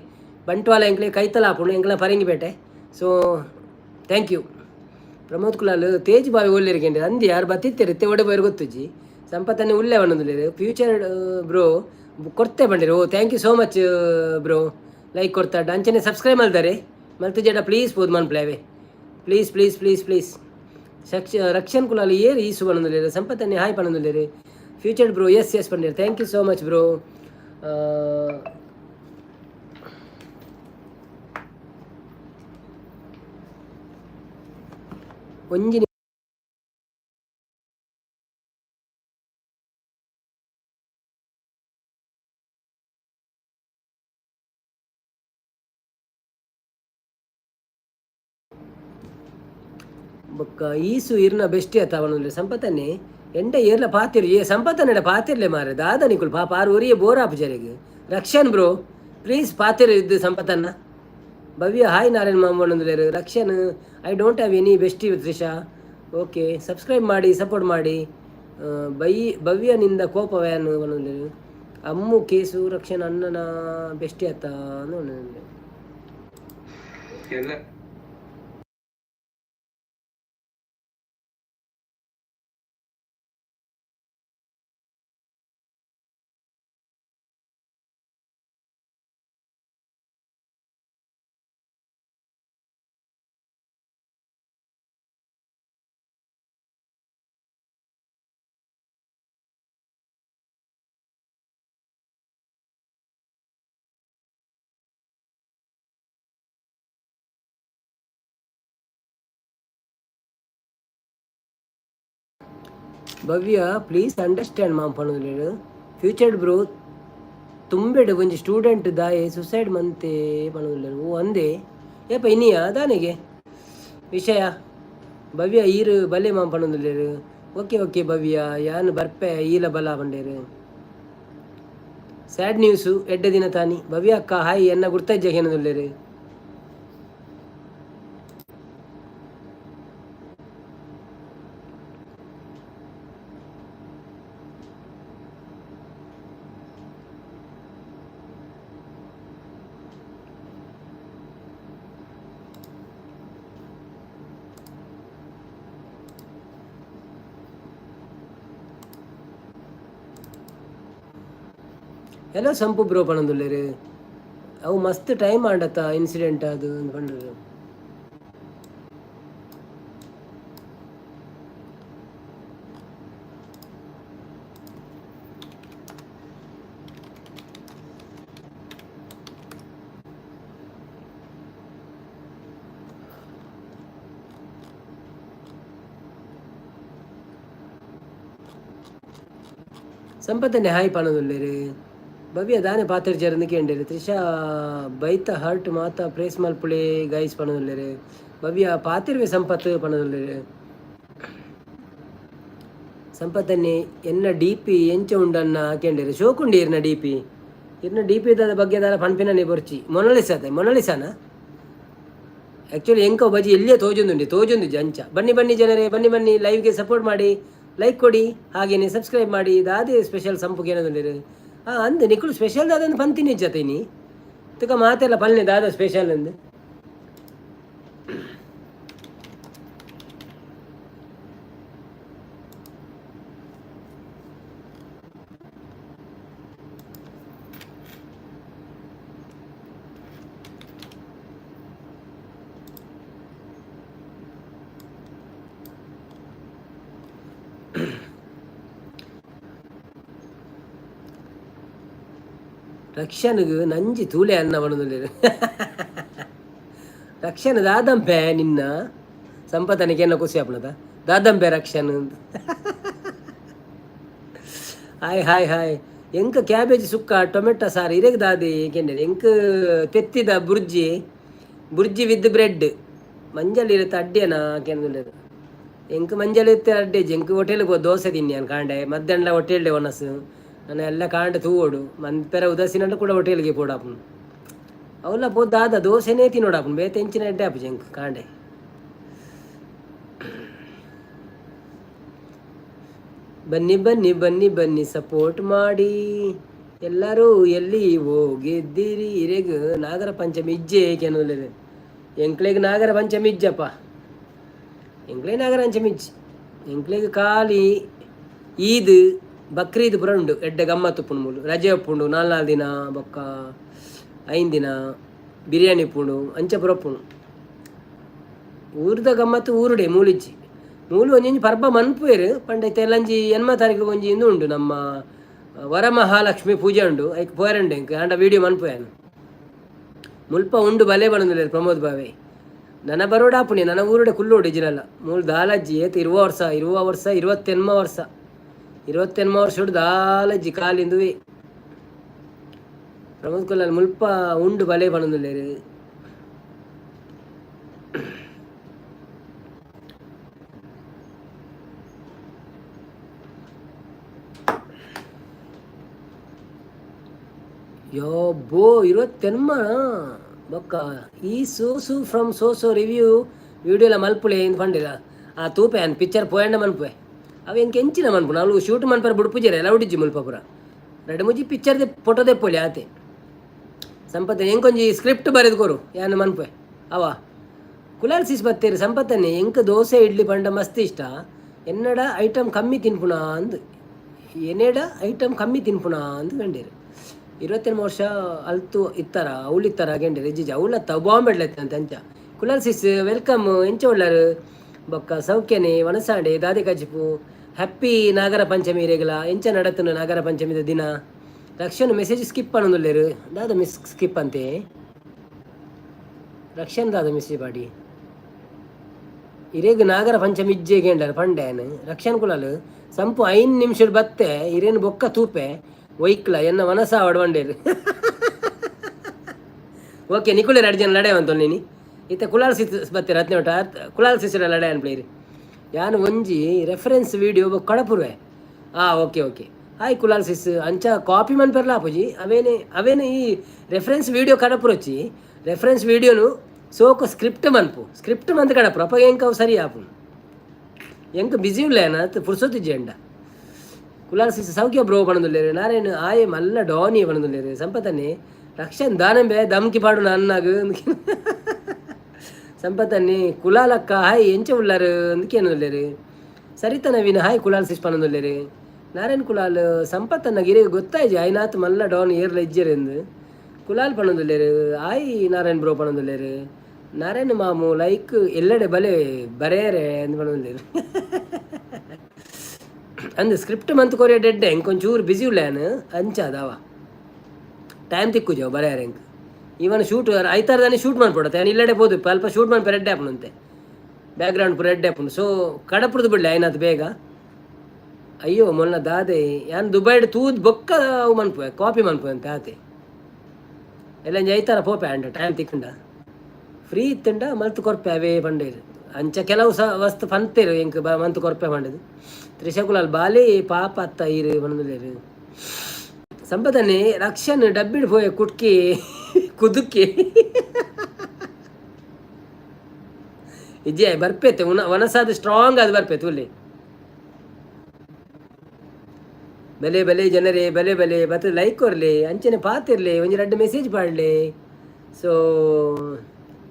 ಬಂಟ್ವಾಳ ಎಂಕ್ಲೆ ಕೈತಲ ಹಾಪುಂಡು ಎಂಕ್ಲ Parangipete so thank you. Pramod Kulal Tej ಬಾವಿ ಒಳ್ಳೆರಿಕೆಂಡೆ ಅಂದು ಯಾರು ಬತ್ತಿತ್ತೇರಿ ಒಡೆ ಬಾಯಿ ಗೊತ್ತುಜಿ ಸಂಪತ್ತನ್ನೇ ಉಳ್ಳೆ ಬಣ್ಣದಲ್ಲಿ ಫ್ಯೂಚರ್ ಬ್ರೋ ಕೊಡ್ತೇ ಬಂದಿರಿ. ಓ thank you so much bro like ಕೊಡ್ತಾಡ ಅಂಚನೆ ಸಬ್ಸ್ಕ್ರೈಬ್ ಮಾಡ್ತಾರೆ ಮಲ್ತು ಜಡ ಪ್ಲೀಸ್ ಬೋದು ಮನ್ಪ್ಲೇವೆ ಪ್ಲೀಸ್ ರಕ್ಷನ್ ಕುಲಾಲ್ ಏರು ಈಸು ಬಣ್ಣದಲ್ಲಿ ಸಂಪತ್ತನ್ನೇ ಹಾಯ್ ಬಣ್ಣದಲ್ಲಿ ಫ್ಯೂಚರ್ಡ್ ಬ್ರೋ ಎಸ್ ಬಂದಿರಿ thank you so much bro. ಒಂಜಿ ಬೊಕ್ಕ ಈಸು ಇರ್ನ ಬೆಸ್ಟ್ ಆತ ಅವನಲ್ಲಿ ಸಂಪತ್ತನ್ನೇ ಎಂಟ ಏರ್ಲ ಪಾತಿರು ಸಂಪತ್ತನ್ನೆಡ ಪಾತಿರ್ಲೆ ಮಾರೆ ದಾದ ನಿಕುಲ್ ಪಾಪ ಆರು ಒರಿಯೇ ಬೋರಾಪು ಜರಿಗೆ ರಕ್ಷನ್ ಬ್ರೋ ಪ್ಲೀಸ್ ಪಾತಿರು ಇದ್ದು ಸಂಪತ್ತನ್ನ. ಭವ್ಯ ಹಾಯ್ ನಾರಾಯಣ್ ಮಾಮೂಲೇರು Rakshan I don't have any bestie Trisha okay subscribe ಮಾಡಿ ಸಪೋರ್ಟ್ ಮಾಡಿ. ಭವ್ಯನಿಂದ ಕೋಪ ವ್ಯಾನ್ ಬಂದಿರು ಅಮ್ಮು ಕೇಸು ರಕ್ಷನ್ ಅಣ್ಣನ ಬೆಸ್ಟಿ ಆತ ಭವ್ಯ ಪ್ಲೀಸ್ ಅಂಡರ್ಸ್ಟ್ಯಾಂಡ್ ಮಾಮ್ ಪಣದು ಫ್ಯೂಚರ್ಡ್ ಬ್ರೋ ತುಂಬೆಡು ಒಂಜಿ ಸ್ಟೂಡೆಂಟ್ ದಾಯೆ ಸುಸೈಡ್ ಮಂತೆ ಪಣದು ಓ ಅಂದೆ ಏಪ ಇನ್ನಿಯ ದಾನಿಗೆ ವಿಷಯ ಭವ್ಯ ಈರು ಬಲ್ಲೆ ಮಾಮ್ ಪಣದು ಓಕೆ ಭವ್ಯ ಯಾನು ಬರ್ಪೆ ಈಲ ಬಲ ಪಂಡೇರು ಸ್ಯಾಡ್ ನ್ಯೂಸು ಎಡ್ಡೆ ದಿನ ತಾನಿ ಭವ್ಯ ಅಕ್ಕ ಹಾಯ್ ಎನ್ನ ಗುರ್ತಜ್ಜ ಏನದುಲ್ಲೇರು ಎಲ್ಲ ಸಂಪು ಬ್ರೋ ಪಣದುಲ್ಲೇರು ಅವು ಮಸ್ತ್ ಟೈಮ್ ಆಂಡತ್ತ ಇನ್ಸಿಡೆಂಟ್ ಅದು ಪಂಡ್ರು ಸಂಪತ್ತನ್ನೇ ಹಾಯ್ ಪಣದುಲ್ಲೇರು ಭವ್ಯ ದಾನೆ ಪಾತ್ರ ಜರನ್ ಕೇಂಡೇರು ತ್ರಿಷಾ ಬೈತ ಹರ್ಟ್ ಮಾತ ಪ್ರೇಸ್ ಮಲ್ಪುಳೆ ಗೈಸ್ ಪಣದುಲ್ಲೇರು ಭವ್ಯ ಪಾತಿರ್ವೆ ಸಂಪತ್ ಪಣದುಲ್ಲೇರು ಸಂಪತ್ತನ್ನೇ ಎನ್ನ ಡಿ ಪಿ ಎಂಚ ಉಂಡನ್ನ ಕೇಂಡೇರು ಶೋಕುಂಡಿ ಇರ್ನ ಡಿ ಪಿ ದ ಬಗ್ಗೆ ದಾರ ಪನ್ಪಿನೇ ಬೊರ್ಚಿ ಮೊನಲಿಸಾನ ಆ್ಯಕ್ಚುಲಿ ಎಂಕ ಬಜಿ ಎಲ್ಲಿಯೇ ತೋಜೊಂದುಂಡಿ ಅಂಚ ಬನ್ನಿ ಜನರೇ ಬನ್ನಿ ಲೈವ್ಗೆ ಸಪೋರ್ಟ್ ಮಾಡಿ ಲೈಕ್ ಕೊಡಿ ಹಾಗೇನೆ ಸಬ್ಸ್ಕ್ರೈಬ್ ಮಾಡಿ ದಾದೇ ಸ್ಪೆಷಲ್ ಸಂಪುಗೆ ಏನಂದಿರು ಅಂದು ನಿಕ್ಕಳು ಸ್ಪೆಷಲ್ ದಾದನ್ನು ಪಂತಿನಿ ಜೊತೆನಿ ತುಕ ಮಾತೆಲ್ಲ ಪಲ್ಲೆ ದಾದ ಸ್ಪೆಷಲ್ ಅಂದು ರಕ್ಷನ್ಗೆ ನಂಜಿ ತೂಲೆ ಅನ್ನ ಬಣ್ಣದಲ್ಲಿ ರಕ್ಷನ್ ದಾದಂಪೆ ನಿನ್ನ ಸಂಪತ್ತನಿಗೆ ಏನೋ ಖುಷಿ ಆಪಣದ ದಾದಂಪೆ ರಕ್ಷನ್ ಹಾಯ್ ಹಾಯ್ ಹಾಯ್ ಎಂಕ ಕ್ಯಾಬೇಜ್ ಸುಕ್ಕ ಟೊಮೆಟೊ ಸಾರು ಇರೇಗ ದಾದಿ ಏಕೆಂದ್ರೆ ಎಂಕ ತೆತ್ತಿದ ಬುರ್ಜಿ ವಿತ್ ಬ್ರೆಡ್ ಮಂಜಲ್ ಇರುತ್ತೆ ಅಡ್ಡಿಯನ ಕೆಂದು ಎಂಕ ಮಂಜಲ್ ಇರುತ್ತೆ ಅಡ್ಡೆ ಎಂಕ ಹೋಟೆಲ್ಗೆ ಹೋಗಿ ದೋಸೆ ತಿನ್ನಿ ನಾನು ಕಾಂಡೆ ಮಧ್ಯಾಹ್ನ ಹೋಟೆಲ್ಡೆ ಒನಸು ನಾನು ಎಲ್ಲ ಕಾಂಡೆ ತೂವೋಡು ಪೆರ ಉದಾಸೀನ ಕೂಡ ಹೋಟೆಲ್ಗೆ ಪೋಡಾಪನು ಅವಲ್ಲ ದಾದ ದೋಸೆನೇ ತಿನ್ನೋಡಾಪನು ಬೇತೆ ಹೆಂಚಿನ ಅಡ್ಡೆ ಆಪು ಎಂಕ ಕಾಂಡೆ ಬನ್ನಿ ಬನ್ನಿ ಬನ್ನಿ ಬನ್ನಿ ಸಪೋರ್ಟ್ ಮಾಡಿ ಎಲ್ಲರೂ ಎಲ್ಲಿ ಹೋಗಿದ್ದೀರಿ ಇರೇಗ ನಾಗರ ಪಂಚಮಿ ಇಜ್ಜೆ ಕೆನೋಲಿದೆ ಎಂಕ್ಲೆಗೆ ನಾಗರ ಪಂಚಮಿ ಇಜ್ಜಪ್ಪ ಎಂಕ್ಲೆ ನಾಗರ ಪಂಚಮಿ ಇಜ್ಜಿ ಎಂಕ್ಲೆಗೆ ಖಾಲಿ ಈದ್ ಬಕ್ರೀದ್ ಪುರ ಉಂಡು ಎಡ್ಡೆ ಗಮ್ಮತ್ತು ಉಪ್ಪುಂಡು ಮೂಲು ರಜೆ ಉಪ್ಪುಂಡು 4 ದಿನ ಬೊಕ್ಕ 5 ದಿನ ಬಿರಿಯಾನಿ ಉಪ್ಪುಂಡು ಅಂಚೆ ಪುರ ಉಪ್ಪುಂಡು ಊರ್ದ ಗಮ್ಮತ್ತು ಊರುಡೆ ಮೂಲಿಜ್ಜಿ ಮೂಲು ಒಂಜಿ ಪರ್ಬ ಮನ್ಪುವೆರು ಪಂಡೈತೆ ಎಲ್ಲಂಜಿ 8 ತಾರೀಕು ಒಂಜಿ ಇಂದು ಉಂಡು ನಮ್ಮ ವರಮಹಾಲಕ್ಷ್ಮಿ ಪೂಜೆ ಉಂಡು ಐಕ್ ಪೋಯರಂಡು ಎಂಕ್ ಆಂಡ ವೀಡಿಯೋ ಮನ್ಪುವೆನು ಮುಲ್ಪ ಉಂಡು ಬಲೆ ಬಣಂದುಲ್ಲೇರು ಪ್ರಮೋದ್ ಬಾವೆ ನನ್ನ ಬರೋಡಾಪುಣಿ ನನ್ನ ಊರುಡೆ ಕುಲ್ಲೋಡು ಇಜಿರಲ್ಲ ಮೂಲು ದಾಲಜ್ಜಿ ಏತು 20 ವರ್ಷ 28 ವರ್ಷ ಉಡು ದಾಲಜ್ಜಿ ಕಾಲಿಂದುವೆ ಪ್ರಮೋದ್ ಕೊಲ್ಲಲ್ಲಿ ಮುಲ್ಪ ಉಂಡು ಬಲೆ ಬಣಂದುಲ್ಲೇರು ಯೋಬ್ಬೋ 28 ಬೊಕ್ಕ ಈ ಸೋಸು ಫ್ರಮ್ ಸೋಸೋ ರಿವ್ಯೂ ವಿಡಿಯೋಲ ಮಲ್ಪುಳೆ ಏನು ಪಂಡಿಲ್ಲ ಆ ತೂಪೆ ಅನ್ ಪಿಕ್ಚರ್ ಪೋಯಂಡ ಮನ್ಪುವೆ ಅವು ಎಂಕೆ ಎಂಚಿನ ಮನ್ಪು ನಾವು ಶೂಟ್ ಮನ್ಪರ ಬುಡ್ಪುಜರೆ ಎಲ್ಲ ಉಡಿಜ್ಜಿ ಮುಲ್ಪ ಪುರ ರೆಡ್ ಮುಜ್ಜಿ ಪಿಕ್ಚರ್ ಫೋಟೋ ದೆಪ್ಪೊಲಿ ಆತೆ ಸಂಪತ್ತನೆ ಎಂಕೊಂಜಿ ಸ್ಕ್ರಿಪ್ಟ್ ಬರೆದು ಕೊರು ಯಾನು ಮನ್ಪುವೆ ಅವ ಕುಲಾಲ್ ಸೀಸ್ ಬತ್ತೇರು ಸಂಪತ್ತನೆ ಎಂಕ ದೋಸೆ ಇಡ್ಲಿ ಪಂಡ ಮಸ್ತ್ ಇಷ್ಟ ಎನ್ನಡ ಐಟಮ್ ಕಮ್ಮಿ ತಿನ್ಪುಣ ಅಂದು ಎನೆಡ ಐಟಮ್ ಕಮ್ಮಿ ತಿನ್ಪುಣ ಅಂದು ಕಂಡೀರು 28 ವರ್ಷ ಅಲ್ತು ಇತ್ತಾರ ಅವಳು ಇತ್ತಾರ ಗೆಂಡೆ ರೆಜಿಜ ಅವಳತ್ತ ಬಾಂಬೆಡ್ಲತ್ತಂತ ಅಂಚ ಕುಲಾಲ್ ಸಿಸ್ ವೆಲ್ಕಮ್ ಎಂಚ ಒಳ್ಳಾರು ಬೊಕ್ಕ ಸೌಖ್ಯನೆ ವನಸಾಡೆ ದಾದೆ ಕಜಿಪು ಹ್ಯಾಪಿ ನಾಗರ ಪಂಚಮಿ ರೇಗಲ ಎಂಚ ನಡತನು ನಾಗರ ಪಂಚಮಿದ ದಿನ ರಕ್ಷನ್ ಮೆಸೇಜ್ ಸ್ಕಿಪ್ ಅನ್ನೊಂದುಲ್ಲೇರು ದಾದ ಮಿಸ್ ಸ್ಕಿಪ್ ಅಂತೆ ರಕ್ಷನ್ ದಾದ ಮೆಸೇಜ್ ಬಾಡಿ ಇರೇಗ ನಾಗರ ಪಂಚಮಿ ಇಜ್ಜೆ ಗೆಂಡರು ಪಂಡೇನು ರಕ್ಷನ್ ಕುಲಾಲು ಸಂಪು 5 ನಿಮಿಷ ಬತ್ತೆ ಇರೇನು ಬೊಕ್ಕ ತೂಪೆ ಒಯ್ಕ್ಲ ಎನ್ನ ಮನಸ ಒಡವಂಡೇರು ಓಕೆ ನಿಕುಳೆ 2 ಜನ ಲಡೆಯವಂತ ನೀನು ಇತ್ತೆ ಕುಲಾಲ್ ಸಿಸ್ ಬತ್ತೀರ 18 ಕುಲಾಲ್ ಸಿಸ್ರ ಲಡೆ ಅನ್ಪ್ಲೇರಿ ಯಾನು ಒಂಜಿ ರೆಫರೆನ್ಸ್ ವೀಡಿಯೋ ಕಡಪುರ್ವೆ ಓಕೆ ಹಾಯ್ ಕುಲಾಲ್ ಸಿಸ್ ಅಂಚ ಕಾಪಿ ಮನ್ಪೆರ್ಲ ಆಪುಜಿ ಅವೇನೆ ಈ ರೆಫರೆನ್ಸ್ ವೀಡಿಯೋ ಕಡಪುರೊಚ್ಚಿ ರೆಫರೆನ್ಸ್ ವೀಡಿಯೋನು ಸೋಕು ಸ್ಕ್ರಿಪ್ಟ್ ಮಂತ್ ಕಡಪುರ ಅಪ್ಪ ಎಂಕ ಅವು ಸರಿ ಆಪು ಎಂಕ ಬಿಸಿ ಉಳ್ಳೇನ ಪುರ್ಸೊತ್ತಿಜ್ಜಿ ಅಂಡ ಕುಲಾಲ್ ಸಿಸ್ ಸೌಖ್ಯ ಬ್ರೋ ಬಣದುಲ್ಲೇರು ನಾರೇನು ಆಯೆ ಮಲ್ಲ ಡಾನಿ ಬಣದುಲ್ಲೇರು ಸಂಪತ್ತನ್ನೇ ರಕ್ಷನ್ ದಾನಂಬೆ ದಮ್ಕಿ ಪಾಡು ನನ್ನಾಗು ಸಂಪತ್ತನ್ನೇ ಕುಲಾಲಕ್ಕ ಹಾಯ್ ಎಂಚ ಉಳ್ಳಾರು ಅಂದಕ್ಕೆ ಅನ್ನುಲ್ಲೇರು ಸರಿತ ನವೀನ ಹಾಯ್ ಕುಲಾಲ್ ಸಿಸ್ ಪಣದುಲ್ಲೇರು ನಾರೇನು ಕುಲಾಲ್ ಸಂಪತ್ತನ್ನ ಗಿರಿ ಗೊತ್ತಾಯ್ಜಿ ಆಯ್ನಾತ್ ಮಲ್ಲ ಡಾನ್ ಏರ್ಲ ಇಜ್ಜರೆಂದು ಕುಲಾಲ್ ಪಣದುಲ್ಲೇರು ಆಯ್ ನಾರಾಯಣ್ ಬ್ರೋ ಪಣದುಲ್ಲೇರು ನಾರಾಯಣ ಮಾಮು ಲೈಕ್ ಎಲ್ಲೆಡೆ ಬಲೆ ಬರೇರೆ ಅಂದು ಪಣದುಲ್ಲೇರು ಅಂದು ಸ್ಕ್ರಿಪ್ಟ್ ಮಂತ್ ಕೊರಿಯ ಡೆಡ್ಡೆ ಎಂಕೊಂಚೂರು ಬಿಸಿ ಉಳ್ಳೇನು ಅಂಚಾದವ ಟೈಮ್ ತಿಕ್ಕುಜವು ಬರೆಯಾರ ಎಂಕ್ ಇವನ್ ಶೂಟ್ ಐತಾರದಾನೆ ಶೂಟ್ ಮಾಡ್ಕೊಡತ್ತೆ ನಾನು ಇಲ್ಲಡೆ ಹೋದು ಅಲ್ಪ ಶೂಟ್ ಮಾಡ್ಪ ರೆಡ್ ಆಪುನಂತೆ ಬ್ಯಾಕ್ಗ್ರೌಂಡ್ ಪೂರ ರೆಡ್ ಆಪುನು ಸೊ ಕಡಪುರದು ಬಿಡ್ಲೆ ಐನಾತ್ ಬೇಗ ಅಯ್ಯೋ ಮೊನ್ನ ದಾದೆ ಯಾನ್ ದುಬೈಡ್ ತೂದ್ ಬೊಕ್ಕ ಅವು ಮನ್ಪುವೆ ಕಾಪಿ ಮನ್ಪುವೆ ಅಂತ ಆತೆ ಎಲ್ಲ ಐತಾರ ಪೋಪೆ ಅಂಡ ಟೈಮ್ ತಿಕ್ಕಂಡ ಫ್ರೀ ಇತ್ತಂಡ ಮಲ್ತು ಕೊರ್ಪೆ ಅವೇ ಬಂಡೇರು ಅಂಚ ಕೆಲವು ವಸ್ತು ಪಂತೇರು ಎಂಕ್ ಮಂತ್ ಕೊರ್ಪೆ ಬಂಡದು ತ್ರಿಶಕುಲಾಲ್ ಬಾಲಿ ಪಾಪ ಅತ್ತ ಈರು ಬಂದಲೇರು ಸಂಪದನೆ ರಕ್ಷನ್ ಡಬ್ಬಿಡ್ ಪೋಯ ಕುಟ್ಕಿ ಕುದುಕಿ ಇಜ್ಜೆ ಬರ್ಪೇತೆ ವನಸಾದ ಸ್ಟ್ರಾಂಗ್ ಅದು ಬರ್ಪೇತೆ ಉಲ್ಲಿ ಬೆಲೆ ಜನರೇ ಬೆಲೆ ಬತ್ತ ಲೈಕ್ ಕೊರ್ಲಿ ಅಂಚನೆ ಪಾತಿರ್ಲಿ ಒಂಜಿ 2 ಮೆಸೇಜ್ ಪಾಡ್ಲಿ ಸೊ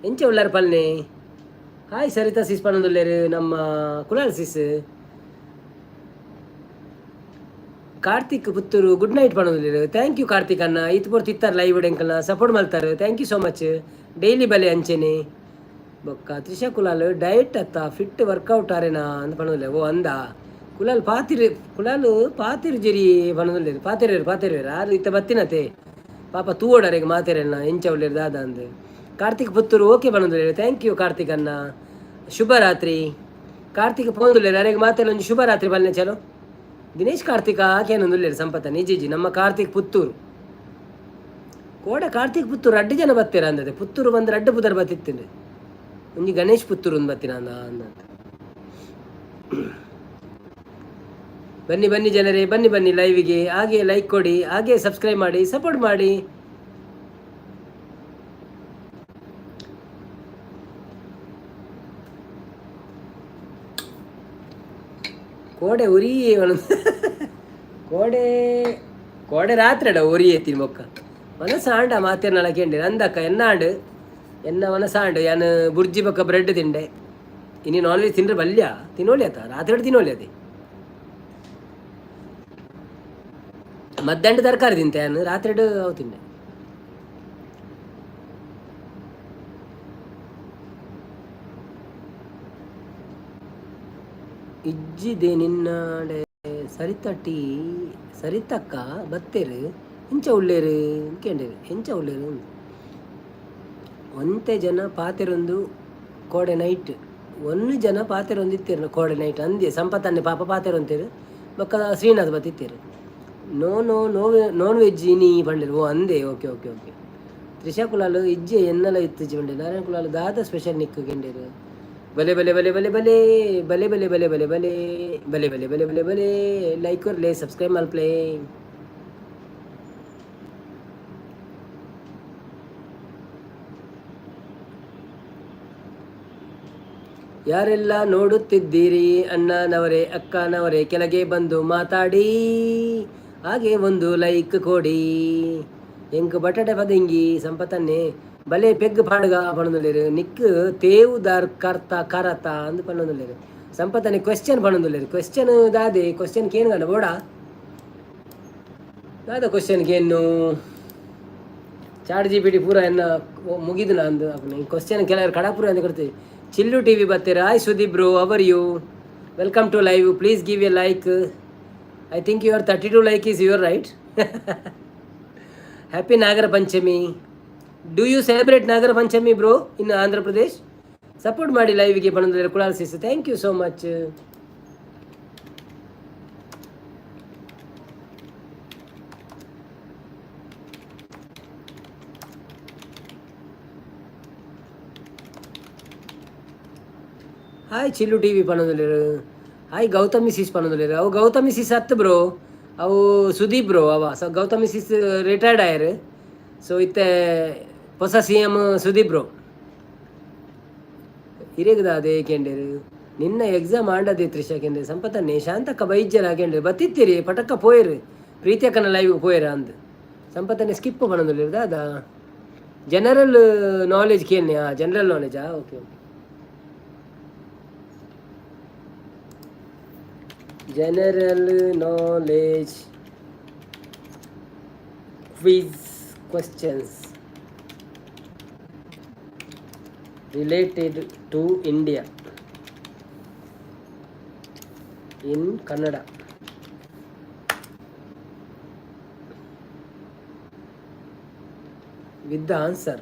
ಎಂಚ ಉಳ್ಳಾರ ಪಲ್ನೆ ಹಾಯ್ ಸರಿತಾ ಸಿಸ್ ಪಣದುಲ್ಲೇರು ನಮ್ಮ Kulal sis Karthik Puttur good night ಪಣದುಲ್ಲೇರು ಥ್ಯಾಂಕ್ ಯು ಕಾರ್ತಿಕ್ ಅನ್ನ ಇತ್ತು ಪೊರ್ತು ಇತ್ತಾರೆ ಲೈವ್ ಎಂಕಲ್ನ ಸಪೋರ್ಟ್ ಮಾಡ್ತಾರೆ thank you so much daily ಬಲೆ ಅಂಚೆನೆ ಬೊಕ್ಕ ತ್ರಿಷಾ ಕುಲಾಲ್ ಡಯಟ್ ಅತ್ತ ಫಿಟ್ ವರ್ಕೌಟ್ ಆರೇನಾ ಅಂತ ಪಣದುಲ್ಲೆ ಓ ಅಂದ ಕುಲಾಲ್ ಪಾತಿರು ಜೆರಿ ಪಣದುಲ್ಲೇರು ಪಾತಿರೇರು ಆರು ಇತ್ತ ಬತ್ತಿನತೆ ಪಾಪ ತೂವಡರೆಗೆ ಮಾತೇರಣ್ಣ ಎಂಚ ಒಳ್ಳೆಯದು ದಾದ ಅಂದೆ. ಕಾರ್ತಿಕ್ ಪುತ್ತೂರು ಓಕೆ ಬಂದಿಲ್ಲ. ಥ್ಯಾಂಕ್ ಯು ಕಾರ್ತಿಕ್ ಅನ್ನ. ಶುಭರಾತ್ರಿ ಕಾರ್ತಿಕ್ ಪೋಂದುಲ್ಲೇರು ಅರೆಗೆ ಮಾತೆಲ್ಲ ಒಂದು ಶುಭರಾತ್ರಿ ಬಲ್ಲೆ ಚಲೋ. ದಿನೇಶ್ ಕಾರ್ತಿಕ ಆಕೆನೊಂದುಲ್ಲೇರು ಸಂಪತ್ತ ನಿಜಿಜಿ ನಮ್ಮ ಕಾರ್ತಿಕ್ ಪುತ್ತೂರು ಕೋಡ ಕಾರ್ತಿಕ್ ಪುತ್ತೂರು ಅಡ್ಡು ಜನ ಬತ್ತೀರ ಅಂದದೆ. ಪುತ್ತೂರು ಬಂದ್ರೆ ಅಡ್ಡು ಬುದರ್ ಬತ್ತಿತ್ತೇನೆ ಒಂಜಿ ಗಣೇಶ್ ಪುತ್ತೂರು ಒಂದು ಬತ್ತಿನ ಅಂದ. ಬನ್ನಿ ಬನ್ನಿ ಜನರೇ, ಬನ್ನಿ ಬನ್ನಿ ಲೈವಿಗೆ. ಹಾಗೆ ಲೈಕ್ ಕೊಡಿ, ಹಾಗೆ ಸಬ್ಸ್ಕ್ರೈಬ್ ಮಾಡಿ, ಸಪೋರ್ಟ್ ಮಾಡಿ. ಕೋಡೆ ಉರಿ ಕೋಡೆ ಕೋಡೆ ರಾತ್ರಿ ಅಡ ಉರಿ ಎತ್ತೀನಿ ಮೊಕ್ಕ ಮನಸಾಂಡ ಮಾತೇರ್ನಳ ಕೇಂಡಿ ಅಂದಕ್ಕ ಎನ್ನಾಂಡು ಎನ್ನ ಮನಸಾಂಡು ಯಾನು ಬುರ್ಜಿ ಬೊಕ್ಕ ಬ್ರೆಡ್ ತಿಂಡೆ. ಇನ್ನು ನಾನ್ ವೆಜ್ ತಿಂದ್ರೆ ಬಲ್ಯ ತಿನ್ನೋಳಿ ಆತ ರಾತ್ರಿ ತಿನ್ನೋಳಿ ಅದೇ. ಮಧ್ಯಾಹ್ನ ತರಕಾರಿ ತಿಂತೆ ನಾನು ರಾತ್ರಿ ಅವು ತಿಂಡೆ. ಇಜ್ಜಿದೆ ನಿನ್ನಾಡೆ ಸರಿತಟ್ಟಿ ಸರಿತಕ್ಕ ಬತ್ತೇರು ಎಂಚ ಉಳ್ಳೇರು ಕೇಂಡೇರು ಎಂಚ ಉಳ್ಳೇರು ಒಂತೆ ಜನ ಪಾತೆರೊಂದು ಕೋಡೆ ನೈಟ್ ಒಂದು ಜನ ಪಾತೆರೊಂದು ಇತ್ತೇರು ಕೋಡೆ ನೈಟ್ ಅಂದೆ ಸಂಪತ್ತನ್ನೇ ಪಾಪ ಪಾತೆರೊಂತೇರು ಬೊಕ್ಕ ಶ್ರೀನಾಥ್ ಬತ್ತಿತ್ತೇರು. No no no non veg ನೀ ಬಂಡಿರು ಓ ಅಂದೆ. Okay okay okay Trisha Kulal ಇಜ್ಜೆ ಎನ್ನಲ ಇತ್ತಿಜ್ಜಿ ಬಂಡೆ. ನಾರಾಯಣ ಕುಲಾಲು ದಾದ ಸ್ಪೆಷಲ್ ನಿಕ್ಕು ಗೆಂಡೇರು. ಬಲೆ ಬಲೆ ಬಲೆ ಬಲೆ ಬಲೆ ಬಲೆ ಬಲೆ ಬಲೆ ಬಲೆ ಬಲೆ ಬಲೆ ಬಲೆ ಬಲೆ ಬಲೆ ಬಲೆ ಲೈಕ್ ಕೊರ್ಲೆ ಸಬ್ಸ್ಕ್ರೈಬ್ ಮಲ್ಪ್ಲೇ. ಯಾರೆಲ್ಲ ನೋಡುತ್ತಿದ್ದೀರಿ ಅಣ್ಣನವರೇ ಅಕ್ಕನವರೇ ಕೆಳಗೆ ಬಂದು ಮಾತಾಡಿ, ಹಾಗೆ ಒಂದು ಲೈಕ್ ಕೊಡಿ. ಎಂಕ್ ಬಟಾಟೆ ಪದಂಗಿ ಸಂಪತ್ತನ್ನೇ ಬಲೆ ಪೆಗ್ ಪಾಡ್ಗ ಪಣೊಂದುಲ್ಲೇರು ನಿಕ್ ತೇವು ದಾರ್ ಕರ್ತ ಕರತ ಅಂದು ಪಣೊಂದುಲ್ಲೇರು ಸಂಪತ್ತನೆ ಕ್ವೆಶ್ಚನ್ ಪಣೊಂದುಲ್ಲೇರು. ಕ್ವೆಶ್ಚನ್ ದಾದೆ ಕ್ವೆಶ್ಚನ್ಗೆ ಏನು ಗಂಡ ಬೋಡ ದಾದ ಕ್ವೆಶ್ಚನ್ಗೆ ಏನು ಚಾಟ್ GPT ಪೂರ ಎನ್ನ ಮುಗಿದು ನಂದು ಅಪ್ಪ ಕ್ವೆಶ್ಚನ್ ಕೆಲವರು ಕಡಾಪುರ ಅಂತ ಕೊಡ್ತೀವಿ. ಚಿಲ್ಲು TV ಬರ್ತೀರಾ. Hi Sudeep bro, our you welcome to live. Please give a like. I think your 32 like is your right. Happy Nagara Panchami. Do you celebrate Nagara Panchami bro in Andhra Pradesh? Support ಮಾಡಿ ಲೈವ್ಗೆ ಬಂದರೆ Kulal sis. Thank you so much. Hi chill TV ಪನ್ನೊಂದುಲ್ಲೇರು. Hi Gautami sis ಪನ್ನೊಂದುಲ್ಲೇರು. ಅವು Gautami sis ಹತ್ತು bro, ಅವು Sudeep bro ಅವ Gautami sis retired ಆಯರು. So ಇತ್ತೆ ಹೊಸ CM ಸುದೀಪ್ ಬ್ರೋ ಹಿರೇಗದ ಅದೇ ಕೇಂಡೇರು. ನಿನ್ನ ಎಕ್ಸಾಮ್ ಆಂಡದೆ ತ್ರಿಷಾ ಕೇಂದ್ರ ಸಂಪತ್ತನ್ನೇ ಶಾಂತಕ್ಕ ಬೈಜ್ಜರ ಕೇಂದ್ರ ಬತ್ತಿತ್ತೀರಿ ಪಟಕ್ಕ ಪೋಯರು ಪ್ರೀತಿ ಅಕ್ಕನ ಲೈವ್ ಪೋಯರ ಅಂದ್ ಸಂಪತ್ತನ್ನೇ ಸ್ಕಿಪ್ ಪಣೊಂದುಲ್ಲೇರು. ದಾದ ಜನರಲ್ ನಾಲೆಜ್ ಕೇನೆ ಜನರಲ್ ನಾಲೆಜಾ. Okay okay general knowledge quiz questions related to India in Kannada. With the answer.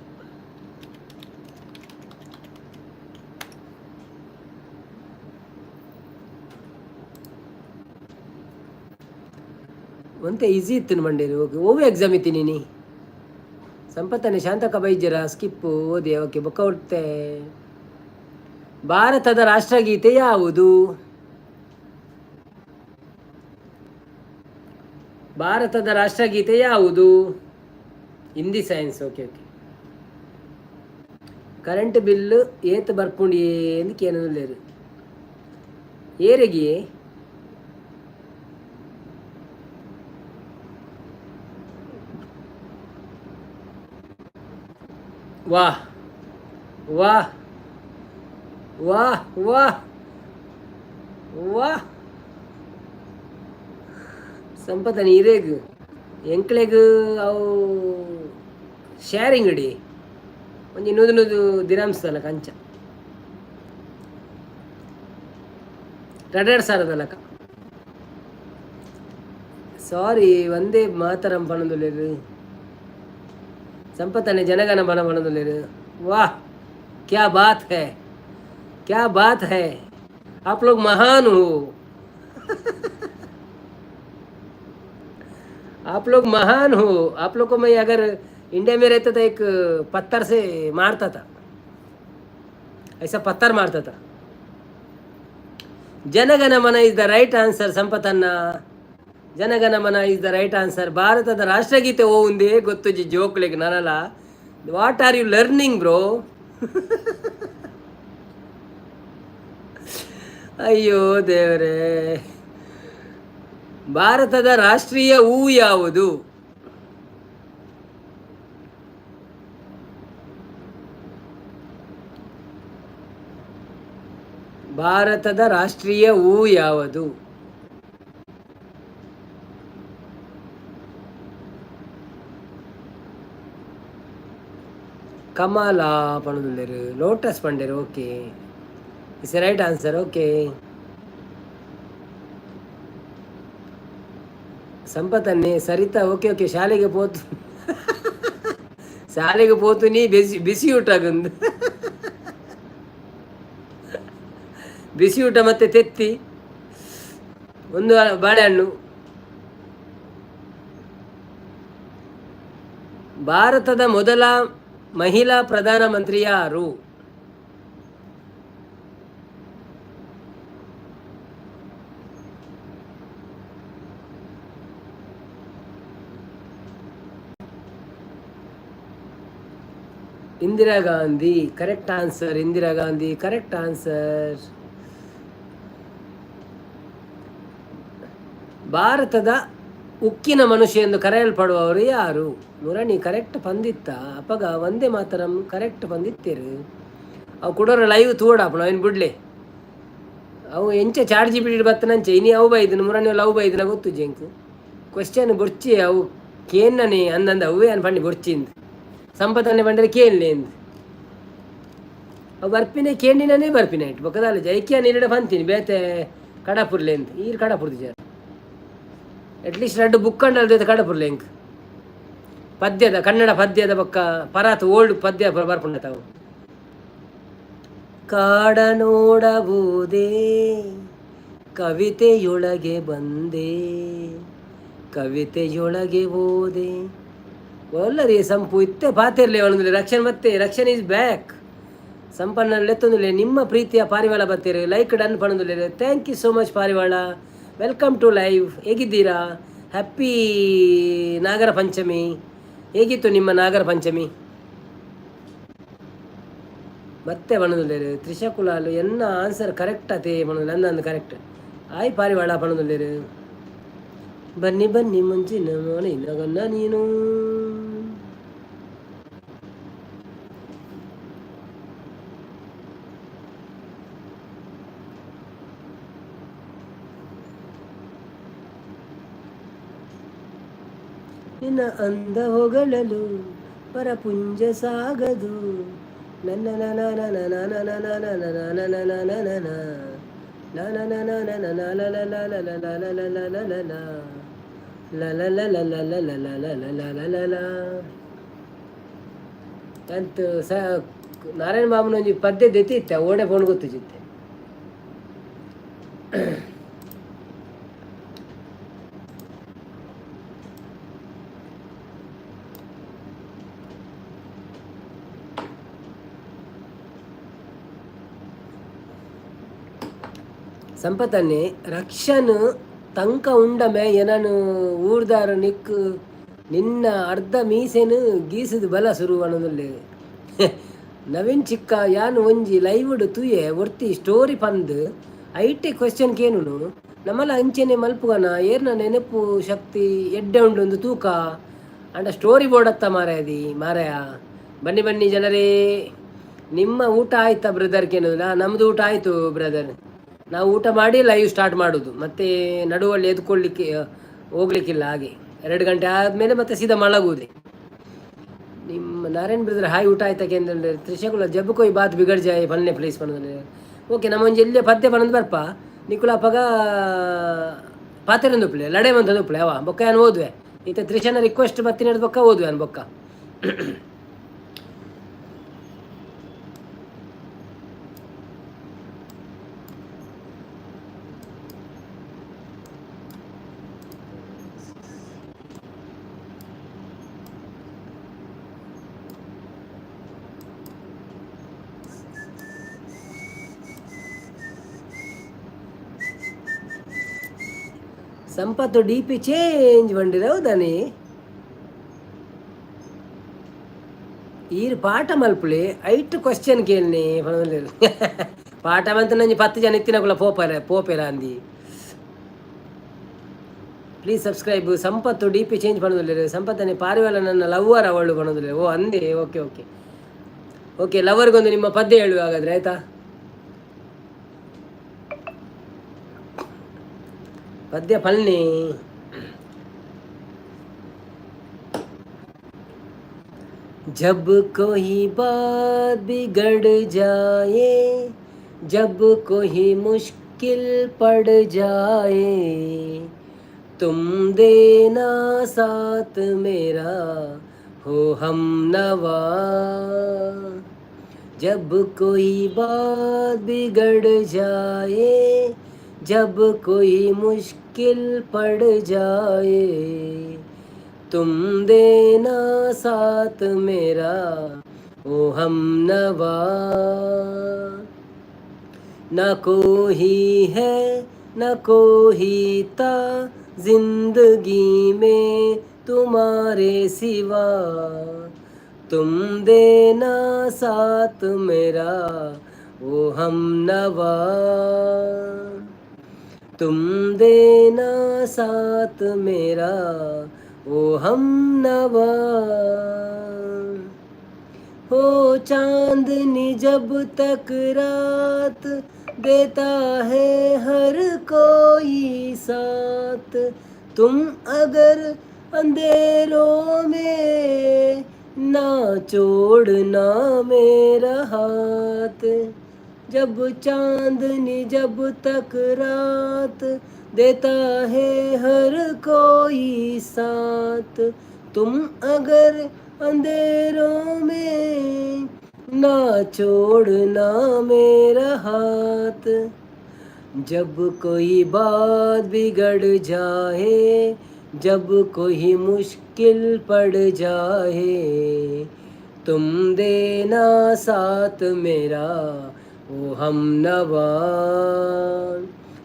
ಒಂತೆ ಈಸಿ ಇತ್ತು ಮಂಡೇರು. ಓವೇ ಎಕ್ಸಾಮ್ ಇತ್ತೀನಿ ನೀ ಸಂಪತ್ತನೆ ಶಾಂತಕ ಬೈಜ್ಜರ ಸ್ಕಿಪ್ಪು ಓದಿ. ಓಕೆ ಬುಕ್ಕ ಹೊಡ್ತೆ. ಭಾರತದ ರಾಷ್ಟ್ರಗೀತೆ ಯಾವುದು? ಭಾರತದ ರಾಷ್ಟ್ರಗೀತೆ ಯಾವುದು? Hindi science. Okay okay current bill ಏತ್ ಬರ್ಪುಂಡಿಯೇ ಎಂದು ಕೇಳಲೇರು ಏರೆಗಿಯೇ ವಾಹ್ ವಾಹ್ ವಾಹ್ ವಾಹ್ ವಾಹ್ ಸಂಪತ್ತನಿ ಇರೇಗು ಎಂಕ್ಲೆಗು ಅವು ಶೇರಿಂಗ್ ಇಡಿ ಒಂಜಿ ನೂದು ನೂದು ದಿನಾಂಶದಲ್ಲ ಕಂಚ 2,000 ಲಕ. ಸಾರಿ ಒಂದೇ ಮಾತರಂ ಪಣದುಲ್ಲೇರು ಸಂಪತ್ತನೆ ಜನಗಣ ಮನ ಮನದಲ್ಲಿ वाह क्या बात है क्या बात है आप लोग महान हो आप लोग महान हो आप लोग को मैं अगर इंडिया में रहता था एक पत्थर से मारता था ऐसा पत्थर मारता था ಜನಗಣ ಮನ ಇಸ್ ದ ರೈಟ್ ಆನ್ಸರ್ ಸಂಪತ್ತನ್ನ ಜನಗಣ ಮನ ಇಸ್ ದ ರೈಟ್ ಆನ್ಸರ್ ಭಾರತದ ರಾಷ್ಟ್ರಗೀತೆ ಒಂದೇ ಗೊತ್ತು ಜೋಕ್ಲಿಗೆ ನಾನಲ್ಲ what are you learning bro ಅಯ್ಯೋ ದೇವರೇ ಭಾರತದ ರಾಷ್ಟ್ರೀಯ ಹೂ ಯಾವುದು ಭಾರತದ ರಾಷ್ಟ್ರೀಯ ಹೂ ಯಾವುದು ಕಮಲ ಪಣದುಲ್ಲೇರು ಲೋಟಸ್ ಪಂಡೇರು okay it's right answer okay ಸಂಪತ್ತನ್ನೇ ಸರಿತಾ ಓಕೆ ಓಕೆ ಶಾಲೆಗೆ ಪೋತು ಶಾಲೆಗೆ ಪೋತು ನೀ ಬಿಸಿ ಊಟಗೊಂದು ಬಿಸಿ ಊಟ ಮತ್ತೆ ತೆತ್ತಿ ಒಂದು ಬಾಳೆಹಣ್ಣು ಭಾರತದ ಮೊದಲ ಮಹಿಳಾ ಪ್ರಧಾನಮಂತ್ರಿ ಯಾರು Indira Gandhi correct answer Indira Gandhi correct answer ಭಾರತದ ಉಕ್ಕಿನ ಮನುಷ್ಯ ಎಂದು ಕರೆಯಲ್ಪಡುವವರು ಯಾರು ಮುರಣಿ ಕರೆಕ್ಟ್ ಪಂದಿತ್ತ ಅಪಗ ಒಂದೇ ಮಾತರಂ ಕರೆಕ್ಟ್ ಪಂದಿತ್ತೇರು ಅವು ಕೊಡೋರು ಲೈವ್ ತೂಡಾಪಣ ಅವನು ಬಿಡ್ಲೆ ಅವು ಎಂಚೆ ಚಾರ್ಜ್ ಬಿಡಿ ಬತ್ತನಂಚೆ ಇನಿ ಅವು ಬೈದನು ಮುರಣಿ ಲವ್ ಬೈದನ ಗೊತ್ತು ಜಂಕ್ ಕ್ವಶನ್ ಬೊರ್ಚಿ ಅವು ಕೇನ್ನನೆ ಅಂದಂದ ಅವೇ ಅನ್ ಪಂಡಿ ಬೊರ್ಚಿಂದ ಸಂಪತ್ತನ್ನೇ ಬಂದರೆ ಕೇಳಲಿ ಅಂದು ಅವು ಬರ್ಪಿನೇ ಕೇಂಡಿನೇ ಬರ್ಪಿನ ಇಟ್ಟು ಬೊಕ್ಕದಲ್ಲ ಜೈಕ್ಯ ನೀರಿಡ ಬಂತೀನಿ ಬೇತೆ ಕಡಪುರ್ಲೆ ಅಂತ ಈ ಕಡಪುರ್ದು ಜಾರ ಅಟ್ಲೀಸ್ಟ್ 2 ಬುಕ್ ಕಂಡಲ್ದ ಕಡಪುರ್ಲೆ ಹೆಂಗೆ ಪದ್ಯದ ಕನ್ನಡ ಪದ್ಯದ ಬೊಕ್ಕ ಪರಾತ್ ಓಲ್ಡ್ ಪದ್ಯ ಬರ್ಪುಂಡತಾವು ಕಾಡ ನೋಡಬಹುದೇ ಕವಿತೆಯೊಳಗೆ ಬಂದೆ ಕವಿತೆಯೊಳಗೆ ಹೋದೆ ಒಲ್ಲರಿ ಸಂಪು ಇತ್ತೆ ಪಾತಿರ್ಲಿ ಅವನದಲ್ಲಿ ರಕ್ಷಣೆ ಮತ್ತೆ ರಕ್ಷಣೆ ಈಸ್ ಬ್ಯಾಕ್ ಸಂಪನ್ನೆತ್ತೊಂದಿಲ್ಲ ನಿಮ್ಮ ಪ್ರೀತಿಯ ಪಾರಿವಾಳ ಬರ್ತೀರಿ ಲೈಕ್ ಡನ್ ಪಣದಿಲ್ಲ ಥ್ಯಾಂಕ್ ಯು ಸೋ ಮಚ್ ಪಾರಿವಾಳ ವೆಲ್ಕಮ್ ಟು ಲೈವ್ ಹೇಗಿದ್ದೀರಾ ಹ್ಯಾಪಿ ನಾಗರ ಪಂಚಮಿ ಹೇಗಿತ್ತು ನಿಮ್ಮ ನಾಗರ ಪಂಚಮಿ ಮತ್ತೆ ಪಣದಿಲ್ಲ ತ್ರಿಶಕುಲಾಲು ಎನ್ನ ಆನ್ಸರ್ ಕರೆಕ್ಟ್ ಅದೇ ಪಣದಿಲ್ಲ ನಂದು ಕರೆಕ್ಟ್ ಆಯ್ ಪಾರಿವಾಳ ಪಣದಿಲ್ಲ ಬನ್ನಿ ಬನ್ನಿ ಮುಂಚಿನ ಮನೆಯ ನೀನು ನಿನ್ನ ಅಂದ ಹೊಗಳಲು ಪರಪುಂಜ ಸಾಗದು ನನ್ನ ಅಂತ ನಾರಾಯಣ ಬಾಬುನ ಒಂಜಿ ಪದ್ಯ ದೆತ್ತಿತ್ತೆ ಓಡೆ ಫೋನ್ ಗೊತ್ತಿತ್ತೆ ಸಂಪತ್ತನ್ನೇ ರಕ್ಷನ್ ತಂಕ ಉಂಡಮೆ ಏನನು ಊರ್ದಾರ ನಿಕ್ ನಿನ್ನ ಅರ್ಧ ಮೀಸೆನು ಗೀಸದು ಬಲ ಶುರು ಅನ್ನೋದಲ್ಲಿ ನವೀನ್ ಚಿಕ್ಕ ಯಾನು ಒಂಜಿ ಲೈವ್ಡ್ ತೂಯೆ ಒರ್ತಿ ಸ್ಟೋರಿ ಪಂದು ಐಟೆ ಕ್ವೆಶ್ಚನ್ ಕೇನು ನಮ್ಮಲ್ಲ ಅಂಚೆನೆ ಮಲ್ಪುಗನ ಏರ್ನ ನೆನಪು ಶಕ್ತಿ ಎಡ್ಡೆ ಉಂಡು ಒಂದು ತೂಕ ಅಂಡ ಸ್ಟೋರಿ ಬೋರ್ಡ್ ಅತ್ತ ಮಾರಾಯದಿ ಮಾರಾಯ ಬನ್ನಿ ಬನ್ನಿ ಜನರೇ ನಿಮ್ಮ ಊಟ ಆಯ್ತಾ ಬ್ರದರ್ ಕೇನೋದಿಲ್ಲ ನಮ್ಮದು ಊಟ ಆಯಿತು ಬ್ರದರ್ ನಾವು ಊಟ ಮಾಡಿ ಲೈವ್ ಸ್ಟಾರ್ಟ್ ಮಾಡೋದು ಮತ್ತೆ ನಡುವಲ್ಲಿ ಎದ್ಕೊಳ್ಳಿಕ್ಕೆ ಹೋಗ್ಲಿಕ್ಕಿಲ್ಲ ಹಾಗೆ 2 ಗಂಟೆ ಆದಮೇಲೆ ಮತ್ತೆ ಸೀದಾ ಮಲಗುವುದೇ ನಿಮ್ಮ ನಾರಾಯಣ್ ಬ್ರದರ್ ಹಾಯ್ ಊಟ ಆಯ್ತಾ ಕೇಂದ್ರ ತ್ರಿಶಕುಲ ಜಬ್ಬು ಕೊಯ್ ಬಾತ್ ಬಿಗಡ್ ಜಾಯ್ ಫಲ್ನೆ ಪ್ಲೇಸ್ ಬಂದ್ರೆ ಓಕೆ ನಮ್ಮ ಒಂಜಿ ಎಲ್ಲೇ ಪದ್ಯ ಬಂದು ಬರ್ಪ ನಿಕುಲ ಅಪ್ಪಗ ಪಾತೆರೊಂದುಪ್ಲೆ ಲಡೆ ಬಂದದುಪ್ಲೆ ಅವ ಬೊಕ್ಕ ಏನು ಓದುವೆ ಈತ ತ್ರಿಶನ ರಿಕ್ವೆಸ್ಟ್ ಬತ್ತಿನ ಬೊಕ್ಕ ಓದುವೆ ಅನ್ ಬೊಕ್ಕ ಸಂಪತ್ತು ಡಿ ಪಿ ಚೇಂಜ್ ಬಂದಿದೆ ಹೌದಾನಿ ಈ ಪಾಠ ಮಲ್ಪುಳಿ 8 ಕ್ವಶನ್ ಕೇಳಿ ಪಾಠ ಮಂತ ನಂಜಿ 10 ಜನ ಇತ್ತಿನಕುಲ ಪೋಪೆರ ಅಂದಿ ಪ್ಲೀಸ್ ಸಬ್ಸ್ಕ್ರೈಬ್ ಸಂಪತ್ತು ಡಿ ಪಿ ಚೇಂಜ್ ಪಣೋದಿಲ್ಲ ಸಂಪತ್ತನೆ ಪಾರಿವಾಳ ನನ್ನ ಲವ್ವರ್ ಅವಳು ಪಣೋದಿಲ್ಲ ಓ ಅಂದೆ ಓಕೆ ಓಕೆ ಓಕೆ ಲವರ್ಗೊಂದು ನಿಮ್ಮ ಪದ್ಯ ಹೇಳುವ ಹಾಗಾದ್ರೆ ಆಯ್ತಾ पद्य फलनी जब कोई बात बिगड़ जाए जब कोई मुश्किल पड़ जाए तुम देना साथ मेरा हो हम नवा जब कोई बात बिगड़ जाए जब कोई मुश्किल पड़ जाए तुम देना साथ मेरा ओ हम नवा न कोई है न कोई था जिंदगी में तुम्हारे सिवा तुम देना साथ मेरा ओ हम नवा तुम देना साथ मेरा ओ हम नवा हो चांदनी जब तक रात देता है हर कोई साथ तुम अगर अंधेरों में ना छोड़ना मेरा हाथ जब चांदनी जब तक रात देता है हर कोई साथ तुम अगर अंधेरों में ना छोड़ना मेरा हाथ जब कोई बात बिगड़ जाए जब कोई मुश्किल पड़ जाए तुम देना साथ मेरा ओ हम नवा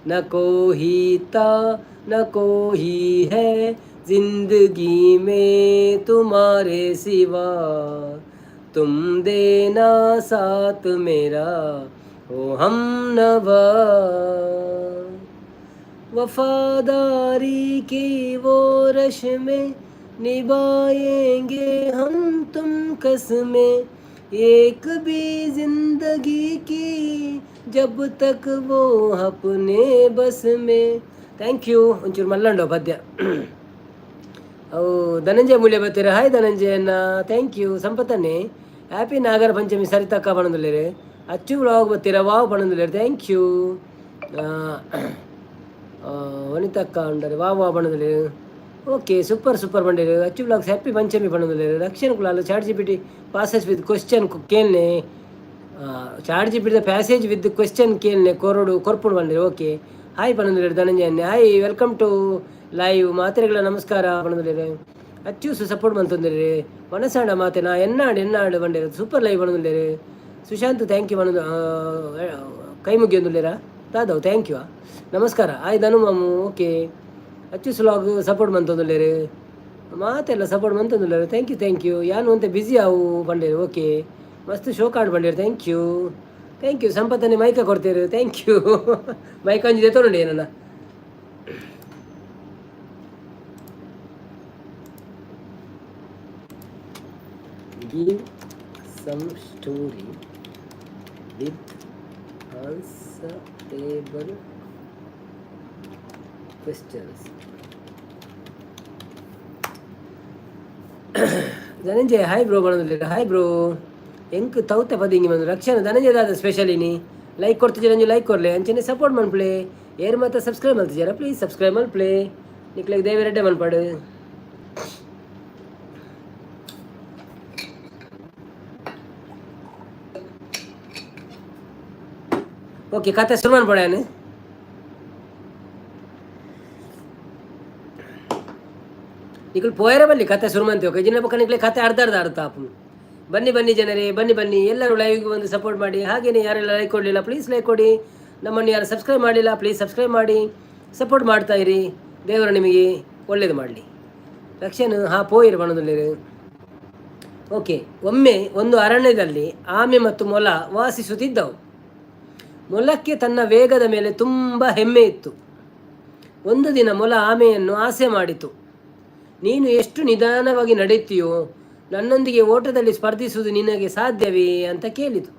न कोई था न कोई है जिंदगी में तुम्हारे सिवा तुम देना साथ मेरा ओ हम नवा वफादारी की वो रस्में निभाएंगे हम तुम कसमें एक भी जिंदगी की जब तक वो अपने बस में थैंक यू ಒಂಚೂರು ಮಲ್ಲಂಡೋ ಪದ್ಯ ಧನಂಜಯ ಮೂಲ್ಯ ಬರ್ತೀರ ಹಾಯ್ ಧನಂಜಯ ಅಣ್ಣ ಥ್ಯಾಂಕ್ ಯು ಸಂಪತ್ತನ್ನೇ ಹ್ಯಾಪಿ ನಾಗರ ಪಂಚಮಿ ಸರಿತಕ್ಕ ಪಣಂದುಲ್ಲೇರೆ ಅಚ್ಚು ವ್ಲಾಗ್ ಬರ್ತೀರ ವಾವ್ ಪಣಂದುಲ್ಲೇರೆ ಥ್ಯಾಂಕ್ ಯು ವನಿತಕ್ಕ ಉಂಡರೆ ವಾವ್ ವಾವ್ ಪಣಂದುಲ್ಲೇರೆ ಓಕೆ ಸೂಪರ್ ಸೂಪರ್ ಬಂಡೇರು ಅಚ್ಚು ಬ್ಲಾಗ್ಸ್ ಹ್ಯಾಪಿ ಪಂಚಮಿ ಪಣಂದುಲ್ಲೇರೆ Rakshana Kulal chat G P T passage with question ಕೇಳ್ನೆ chat G P T passage with question ಕೇಳ್ನೆ ಕೊರ್ಪುಡು ಬಂಡೇರು ಓಕೆ ಹಾಯ್ ಪಣಂದುಲ್ಲೇರೆ ಧನಂಜಯನ್ನೇ ಹಾಯ್ ವೆಲ್ಕಮ್ ಟು ಲೈವ್ ಮಾತೆರೆಗಳ ನಮಸ್ಕಾರ ಪಣಂದುಲ್ಲೇರೆ ಅಚ್ಚು ಸಪೋರ್ಟ್ ಮಂತಂದಿರಿ ಮನಸಾಂಡ ಮಾತೆನಾ ಎನ್ನಾಡು ಬಂಡೇರು ಸೂಪರ್ ಲೈವ್ ಪಣಂದುಲ್ಲೇರೆ ಸುಶಾಂತ್ ಥ್ಯಾಂಕ್ ಯು ಪಣಂದು ಕೈ ಮುಗಿಯೊಂದುಲ್ಲೇರಾ ದಾದವ್ ಥ್ಯಾಂಕ್ ಯು ನಮಸ್ಕಾರ ಹಾಯ್ ಧನು ಮಾಮು ಓಕೆ ಅಚ್ಚು ಸ್ಲಾಗ್ ಸಪೋರ್ಟ್ ಮಂತಂದುಲ್ಲೇರು ಮಾತೆಲ್ಲ ಸಪೋರ್ಟ್ ಮಂತಂದುಲ್ಲೇರು ಥ್ಯಾಂಕ್ ಯು ಯಾನು ಅಂತ ಬ್ಯುಸಿ ಆವು ಬಂಡೇರು ಓಕೆ ಮಸ್ತ್ ಶೋ ಕಾರ್ಡ್ ಬಂಡೇರು ಥ್ಯಾಂಕ್ ಯು ಸಂಪತ್ತನ್ನೇ ಮೈಕ ಕೊಡ್ತೀರಿ ಥ್ಯಾಂಕ್ ಯು ಮೈಕ ಅಂಜಿದೆ ತೊಗೊಂಡು ಏನನ್ನ give some story with answerable questions Dhananjaya hi bro ಬಂದಿಲ್ಲ ಹಾಯ್ ಬ್ರೋ ಎಂಕ್ ತೌತೆ ಪದ ಹಿಂಗೆ ಬಂದು ರಕ್ಷಣ ಧನಂಜಯದಾದ ಸ್ಪೆಷಲಿನಿ ಲೈಕ್ ಕೊಡ್ತಿದ್ದೀರ ಲೈಕ್ ಕೊರಲೆ ಅಂಚನೆ ಸಪೋರ್ಟ್ ಮನ್ಪ್ಲೆ ಏರ್ ಮಾತ್ರ ಸಬ್ಸ್ಕ್ರೈಬ್ ಮಾಡ್ತಿದ್ದೀರ ಪ್ಲೀಸ್ ಸಬ್ಸ್ಕ್ರೈಬ್ ಮನ್ಪ್ಲೆ ನಿಕ್ಲೆಗೆ ದೇವಿ ರೆಡ್ಡೆ ಮನ್ಪಾಡು ಓಕೆ ಕತೆ ಶುರು ಮಾಡ್ಬೋಣ ನಿಖಲ್ ಪೋಯರ ಬನ್ನಿ ಕತೆ ಶುರು ಮಾಡ್ತೀವಿ ಓಕೆ ಜಿನ್ನ ಪಕ್ಕ ನಿಕ್ಲೆ ಕತೆ ಅರ್ಧ ಆಡ್ತಾ ಬನ್ನಿ ಜನರೇ ಬನ್ನಿ ಎಲ್ಲರೂ ಲೈವ್ಗೆ ಬಂದು ಸಪೋರ್ಟ್ ಮಾಡಿ ಹಾಗೇನೆ ಯಾರೆಲ್ಲ ಲೈಕ್ ಕೊಡಲಿಲ್ಲ ಪ್ಲೀಸ್ ಲೈಕ್ ಕೊಡಿ ನಮ್ಮನ್ನು ಯಾರು ಸಬ್ಸ್ಕ್ರೈಬ್ ಮಾಡಿಲ್ಲ ಪ್ಲೀಸ್ ಸಬ್ಸ್ಕ್ರೈಬ್ ಮಾಡಿ ಸಪೋರ್ಟ್ ಮಾಡ್ತಾ ಇರಿ ದೇವರು ನಿಮಗೆ ಒಳ್ಳೇದು ಮಾಡಲಿ. ರಕ್ಷನ್ ಪೋಯಿರು ಬಣದಲ್ಲಿ. ಓಕೆ. ಒಮ್ಮೆ ಒಂದು ಅರಣ್ಯದಲ್ಲಿ ಆಮೆ ಮತ್ತು ಮೊಲ ವಾಸಿಸುತ್ತಿದ್ದವು. ಮೊಲಕ್ಕೆ ತನ್ನ ವೇಗದ ಮೇಲೆ ತುಂಬ ಹೆಮ್ಮೆ ಇತ್ತು. ಒಂದು ದಿನ ಮೊಲ ಆಮೆಯನ್ನು ಆಸೆ ಮಾಡಿತು. ನೀನು ಎಷ್ಟು ನಿಧಾನವಾಗಿ ನಡೆಯುತ್ತೀಯೋ, ನನ್ನೊಂದಿಗೆ ಓಟದಲ್ಲಿ ಸ್ಪರ್ಧಿಸುವುದು ನಿನಗೆ ಸಾಧ್ಯವೇ ಅಂತ ಕೇಳಿತು.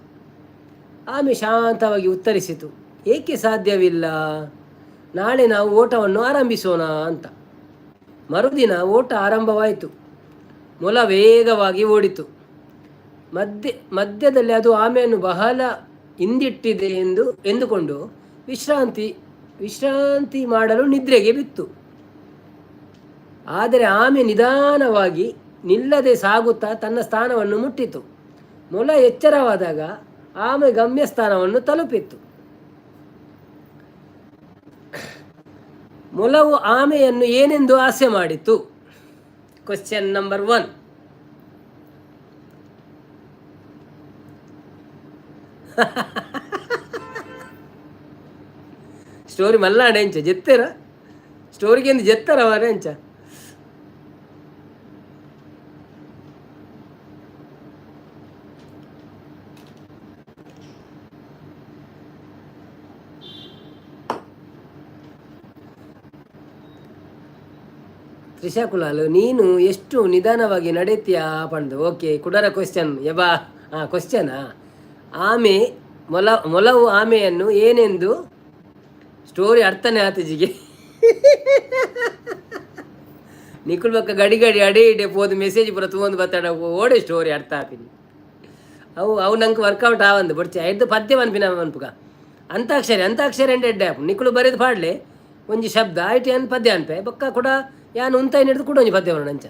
ಆಮೆ ಶಾಂತವಾಗಿ ಉತ್ತರಿಸಿತು, ಏಕೆ ಸಾಧ್ಯವಿಲ್ಲ, ನಾಳೆ ನಾವು ಓಟವನ್ನು ಆರಂಭಿಸೋಣ ಅಂತ. ಮರುದಿನ ಓಟ ಆರಂಭವಾಯಿತು. ಮೊಲ ವೇಗವಾಗಿ ಓಡಿತು. ಮಧ್ಯದಲ್ಲಿ ಅದು ಆಮೆಯನ್ನು ಬಹಳ ಹಿಂದಿಟ್ಟಿದೆ ಎಂದುಕೊಂಡು ವಿಶ್ರಾಂತಿ ಮಾಡಲು ನಿದ್ರೆಗೆ ಬಿತ್ತು. ಆದರೆ ಆಮೆ ನಿಧಾನವಾಗಿ ನಿಲ್ಲದೆ ಸಾಗುತ್ತಾ ತನ್ನ ಸ್ಥಾನವನ್ನು ಮುಟ್ಟಿತು. ಮೊಲ ಎಚ್ಚರವಾದಾಗ ಆಮೆ ಗಮ್ಯಸ್ಥಾನವನ್ನು ತಲುಪಿತ್ತು. ಮೊಲವು ಆಮೆಯನ್ನು ಏನೆಂದು ಆಸೆ ಮಾಡಿತು? Question number 1. ಸ್ಟೋರಿ ಮಲ್ಲಾಡೆ ಎಂಚ ಜೆತ್ತೆರ ಸ್ಟೋರಿಗೆ ಎಂದು ಜೆತ್ತರ ಅವರ ಎಂಚ. ತ್ರಿಷಾ ಕುಲಾಲ್, ನೀನು ಎಷ್ಟು ನಿಧಾನವಾಗಿ ನಡೆತೀಯಾ ಪಂಡು. Okay, ಕುಡರ question ಯಬಾ. ಕ್ವೆಶ್ಚನಾ? ಮೊಲವು ಆಮೆಯನ್ನು ಏನೆಂದು ಸ್ಟೋರಿ ಅರ್ಥನೇ ಆತಜಿಗೆ. ನಿಖುಲ್ ಬಕ್ಕ ಗಡಿ ಅಡೇ ಇಡೇ ಪೋದು ಮೆಸೇಜ್ ಬರತ್ತು ಒಂದು ಬತ್ತಾಡ ಓಡೆ ಸ್ಟೋರಿ ಅರ್ಥ ಆತೀನಿ. ಅವು ನಂಗೆ ವರ್ಕೌಟ್ ಆವಂದು ಬಡ್ಚಿ ಐದು ಪದ್ಯ ಅನ್ಪಿನ ಅನ್ಪುಗ. ಅಂತಾಕ್ಷರಿ ಎಂಟೆಡ್ಡೆ ನಿಖುಲು ಬರೆದು ಪಾಡ್ಲೆ ಒಂಜಿ ಶಬ್ದ ಆಯ್ತು ಏನು ಪದ್ಯ ಅನ್ಪೆ ಬೊಕ್ಕ ಕೂಡ ಯಾನು ಉಂತಾಯಿ ಹಿಡಿದು ಕೂಡ ಒಂಜಿ ಪದ್ಯ ಬರೋಣ ಅಂಚ.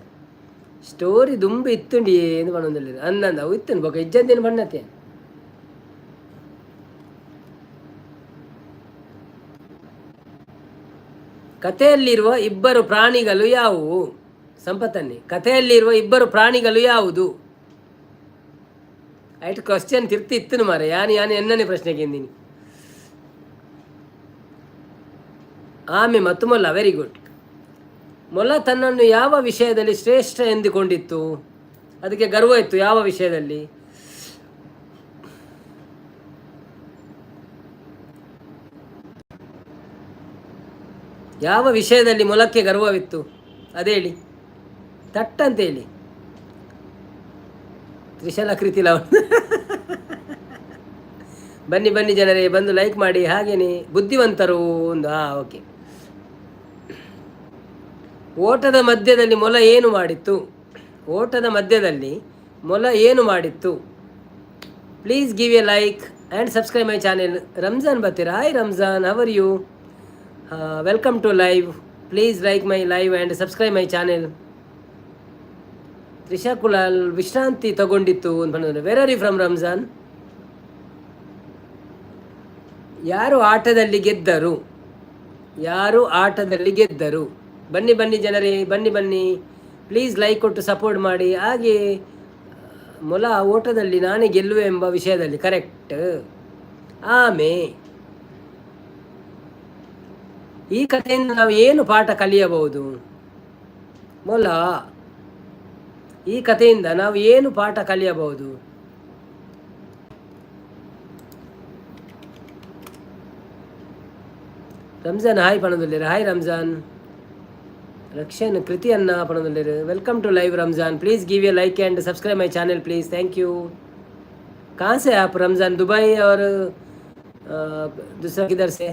ಸ್ಟೋರಿ ದುಂಬಿ ಇತ್ತುಂಡಿ ಏನು ಬಣ್ಣದಲ್ಲಿ ಅಂದಂದ ಅವು ಇತ್ತನು ಬೊಕ್ಕ ಇಜ್ಜಂದೇನು ಬಣ್ಣತೆ. ಕಥೆಯಲ್ಲಿರುವ ಇಬ್ಬರು ಪ್ರಾಣಿಗಳು ಯಾವುವು? ಸಂಪತ್ತನ್ನೇ, ಕಥೆಯಲ್ಲಿರುವ ಇಬ್ಬರು ಪ್ರಾಣಿಗಳು ಯಾವುದು? ಆಯ್ತು, ಕ್ವಶನ್ ತಿರ್ತಿ ಇತ್ತನು ಮಾರೆ. ಯಾನು ಎನ್ನನೇ ಪ್ರಶ್ನೆಗೆ ಎಂದಿನಿ. ಆಮೆ ಮತ್ತು ಮೊಲ. Very good. ಮೊಲ ತನ್ನನ್ನು ಯಾವ ವಿಷಯದಲ್ಲಿ ಶ್ರೇಷ್ಠ ಎಂದುಕೊಂಡಿತ್ತು? ಅದಕ್ಕೆ ಗರ್ವ ಇತ್ತು. ಯಾವ ವಿಷಯದಲ್ಲಿ? ಯಾವ ವಿಷಯದಲ್ಲಿ ಮೊಲಕ್ಕೆ ಗರ್ವವಿತ್ತು ಅದೇಳಿ, ತಟ್ಟಂತ ಹೇಳಿ. ತ್ರಿಶಲಾಕೃತಿ ಲವಣ. ಬನ್ನಿ ಜನರೇ, ಬಂದು ಲೈಕ್ ಮಾಡಿ. ಹಾಗೇನೆ ಬುದ್ಧಿವಂತರು ಒಂದು. ಓಕೆ. ಓಟದ ಮಧ್ಯದಲ್ಲಿ ಮೊಲ ಏನು ಮಾಡಿತ್ತು? ಓಟದ ಮಧ್ಯದಲ್ಲಿ ಮೊಲ ಏನು ಮಾಡಿತ್ತು? Please give a like and subscribe my channel. Ramzan ಬರ್ತೀರಾ? Hi Ramzan, how are you? Welcome to live. Please like my live and subscribe my channel. Trisha Kulal ವಿಶ್ರಾಂತಿ ತಗೊಂಡಿತ್ತು ಅಂತ ಬಂದರೆ. Where are you from Ramzan? ಯಾರು ಆಟದಲ್ಲಿ ಗೆದ್ದರು? ಬನ್ನಿ ಜನರೇ, ಬನ್ನಿ. ಪ್ಲೀಸ್ ಲೈಕ್ ಕೊಟ್ಟು ಸಪೋರ್ಟ್ ಮಾಡಿ. ಹಾಗೆ ಮೊಲ ಓಟದಲ್ಲಿ ನಾನೇ ಗೆಲ್ಲುವೆ ಎಂಬ ವಿಷಯದಲ್ಲಿ ಕರೆಕ್ಟ್. ಆಮೆ. ಈ ಕಥೆಯಿಂದ ನಾವು ಏನು ಪಾಠ ಕಲಿಯಬಹುದು? ಮೊಲ. ಈ ಕಥೆಯಿಂದ ನಾವು ಏನು ಪಾಠ ಕಲಿಯಬಹುದು? ರಂಜಾನ್ ಹಾಯ್ ಪಣದಲ್ಲಿರ. ಹಾಯ್ ರಂಜಾನ್. ರಕ್ಷನ್ ಕೃತಿಯನ್ನ ಪಣದಲ್ಲಿರ. Welcome to live Ramzan. Please give a like and subscribe my channel please. Thank you. कहाँ से आप रमज़ान? दुबई और दूसरा किधर से?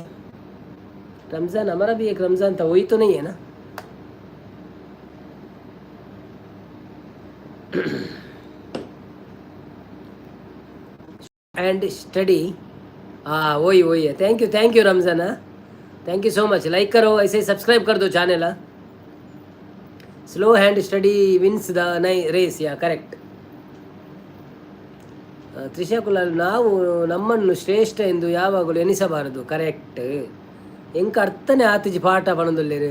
रमज़ान हमारा भी एक रमज़ान था, वही तो नहीं है ना? And study. वही है. Thank you Ramzan. Thank you so much. Like करो, ऐसे ही सब्सक्राइब कर दो channel. Slow and steady wins the race. Yeah correct. Trisha Kulal, ನಾವು ನಮ್ಮನ್ನು ಶ್ರೇಷ್ಠ ಎಂದು ಯಾವಾಗಲೂ ಎನಿಸಬಾರದು. ಕರೆಕ್ಟ್. ಎಂಕ ಅರ್ಥನೇ ಆತಜಿ ಪಾಠ ಪಣದಲ್ಲಿರು.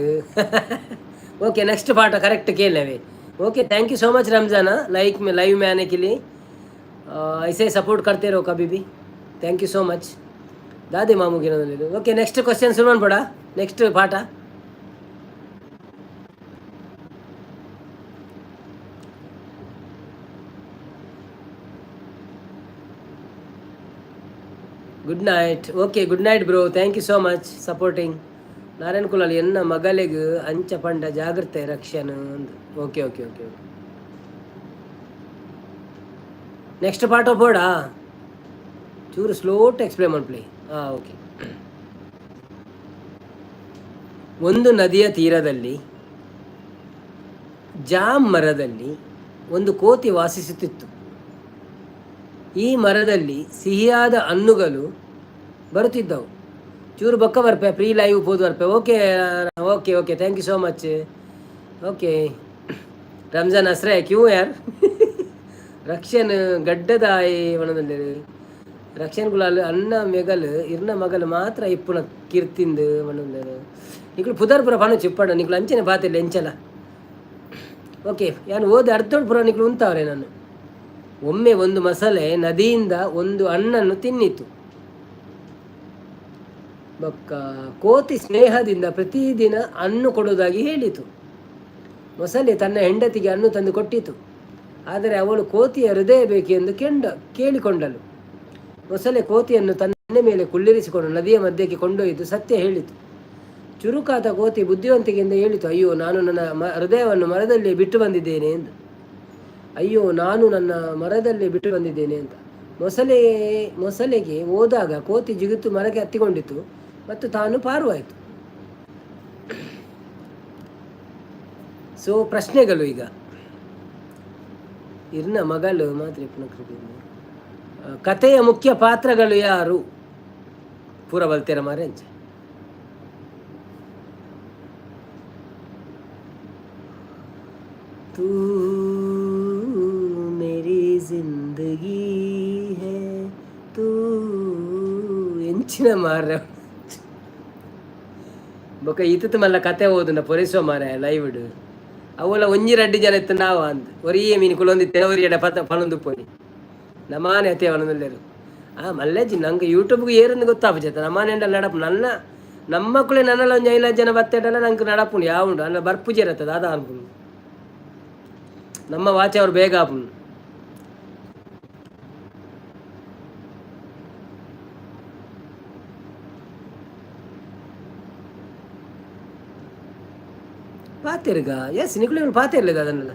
ಓಕೆ, ನೆಕ್ಸ್ಟ್ ಪಾಠ ಕರೆಕ್ಟ್ ಕೇಳವೆ. Okay, thank you so much Ramzan. Live में आने के लिए ऐसे सपोर्ट करते रहो कभी भी. Thank you so much. दादी मामू की. ओके, नेक्स्ट क्वेश्चन सुनना पड़ा. नेक्स्ट पाठ good night. Okay, good night bro, thank you so much supporting. Narayana Kulal ಎನ್ನ ಮಗಲಿಗೆ ಅಂಚ ಪಂಡ ಜಾಗ್ರತೆ Rakshan. Okay okay okay okay. Next part of ಬೋರ್ಡಾ ಚೂರು ಸ್ಲೋಟ್ ಎಕ್ಸ್ಪ್ಲೇನ್ ಮಾಡ್ಲಿ. ಓಕೆ. ಒಂದು ನದಿಯ ತೀರದಲ್ಲಿ ಜಾಮ್ ಮರದಲ್ಲಿ ಒಂದು ಕೋತಿ ವಾಸಿಸುತ್ತಿತ್ತು. ಈ ಮರದಲ್ಲಿ ಸಿಹಿಯಾದ ಹಣ್ಣುಗಳು ಬರುತ್ತಿದ್ದವು. ಚೂರು ಬೊಕ್ಕ ಬರ್ಪೆ ಪ್ರೀ ಲೈವ್ ಹೋದ್ ಬರ್ಪೆ. Okay okay okay, thank you so much. Okay, Ramzan ಹಸ್ರೆ ಕ್ಯೂ ಯಾರ್ ರಕ್ಷನ್ ಗಡ್ಡದಾಯಿ ಒಣದಲ್ಲಿ ರಕ್ಷನ್ ಗುಲಾಲ್ ಅನ್ನ ಮೆಗಲ್ ಇರ್ನ ಮಗಲ್ ಮಾತ್ರ ಇಪ್ಪುನ ಕೀರ್ತಿಂದು ಒಣದಲ್ಲಿ ನಿಕ್ಳು ಪುದರ್ಪುರ ಪಣ ಚಿಪ್ಪಣ್ಣ ನಿಕ್ಳು ಅಂಚನೆ ಪಾತಿಲ್ಲ ಎಂಚಲ. ಓಕೆ, ನಾನು ಓದಿ ಅರ್ಧೋಡ್ ಪುರ ನಿಕ್ಳು ಉಂತಾವ್ರೆ. ನಾನು ಒಮ್ಮೆ ಒಂದು ಮೊಸಳೆ ನದಿಯಿಂದ ಒಂದು ಹಣ್ಣನ್ನು ತಿನ್ನಿತು. ಬೊಕ್ಕ ಕೋತಿ ಸ್ನೇಹದಿಂದ ಪ್ರತಿದಿನ ಹಣ್ಣು ಕೊಡುವುದಾಗಿ ಹೇಳಿತು. ಮೊಸಳೆ ತನ್ನ ಹೆಂಡತಿಗೆ ಹಣ್ಣು ತಂದು ಕೊಟ್ಟಿತು. ಆದರೆ ಅವಳು ಕೋತಿಯ ಹೃದಯ ಬೇಕೆಂದು ಕೇಳಿಕೊಂಡಳು. ಮೊಸಳೆ ಕೋತಿಯನ್ನು ತನ್ನ ಮೇಲೆ ಕುಳ್ಳಿರಿಸಿಕೊಂಡು ನದಿಯ ಮಧ್ಯಕ್ಕೆ ಕೊಂಡೊಯ್ದು ಸತ್ಯ ಹೇಳಿತು. ಚುರುಕಾದ ಕೋತಿ ಬುದ್ಧಿವಂತಿಕೆಯಿಂದ ಹೇಳಿತು, ಅಯ್ಯೋ ನಾನು ನನ್ನ ಹೃದಯವನ್ನು ಮರದಲ್ಲಿ ಬಿಟ್ಟು ಬಂದಿದ್ದೇನೆ ಎಂದು. ಅಯ್ಯೋ ನಾನು ನನ್ನ ಮರದಲ್ಲಿ ಬಿಟ್ಟು ಬಂದಿದ್ದೇನೆ ಅಂತ. ಮೊಸಳೆಗೆ ಹೋದಾಗ ಕೋತಿ ಜಿಗುತ್ತು ಮರಕ್ಕೆ ಹತ್ತಿಕೊಂಡಿತು ಮತ್ತು ತಾನು ಪಾರುವಾಯಿತು. ಸೊ ಪ್ರಶ್ನೆಗಳು ಈಗ ಇರ್ನ ಮಗಳು ಮಾತ್ರ ಕಥೆಯ ಮುಖ್ಯ ಪಾತ್ರಗಳು ಯಾರು ಪೂರ ಬಲ್ತೀರ ಮಾರೇಂಚ. ತೂ ಮೇರಿ ಜಿಂದಗಿ ಹೈ ತೂ ಎಂಚಿನ ಮಾರ ಬೊಕ ಈತ ಮಲ್ಲ ಕತೆ ಓದುಂಡ ಪೊರಿಸುವ ಮಾರ ಲೈವ್ಡ್ ಅವಳ ಒಂಜಿ ರಡ್ಡಿ ಜನ ಇತ್ತು ನಾವು ಅಂದ್ ಒರಿಯೇ ಮೀನು ಕುಲೊಂದಿತ್ತೆ ಒರಿ ಎಡ ಪಣೊಂದು ಪೋನಿ ನಮಾನೆ ಅತ್ತೆ ಅವನಲ್ಲೇರು ಮಲ್ಲೆಜ್ಜಿ ನಂಗೆ ಯೂಟ್ಯೂಬ್ಗೆ ಏರನ್ನು ಗೊತ್ತಾಪಜೈತ ನಮಾನೆ ಎಂಡಲ್ಲ ನಡಪು ನನ್ನ ನಮ್ಮ ಮಕ್ಕಳೇ ನನ್ನೆಲ್ಲ ಒಂದು 5 ಜನ ಬತ್ತೇಟಲ್ಲ ನಂಗೆ ನಡಪುಣಿ ಯಾವುಂಡು ಅಲ್ಲ ಬರ್ಪುಜಿ ಇರತ್ತದ ಅದ ಅನ್ಪುಣು ನಮ್ಮ ವಾಚೆ ಅವ್ರು ಬೇಗ ಆಪುಣು. ಪಾತಿರ್ಗ ಎಸ್ ನಿಕ್ಳು ಪಾತಿರ್ಲಿದ ಅದನ್ನೆಲ್ಲ.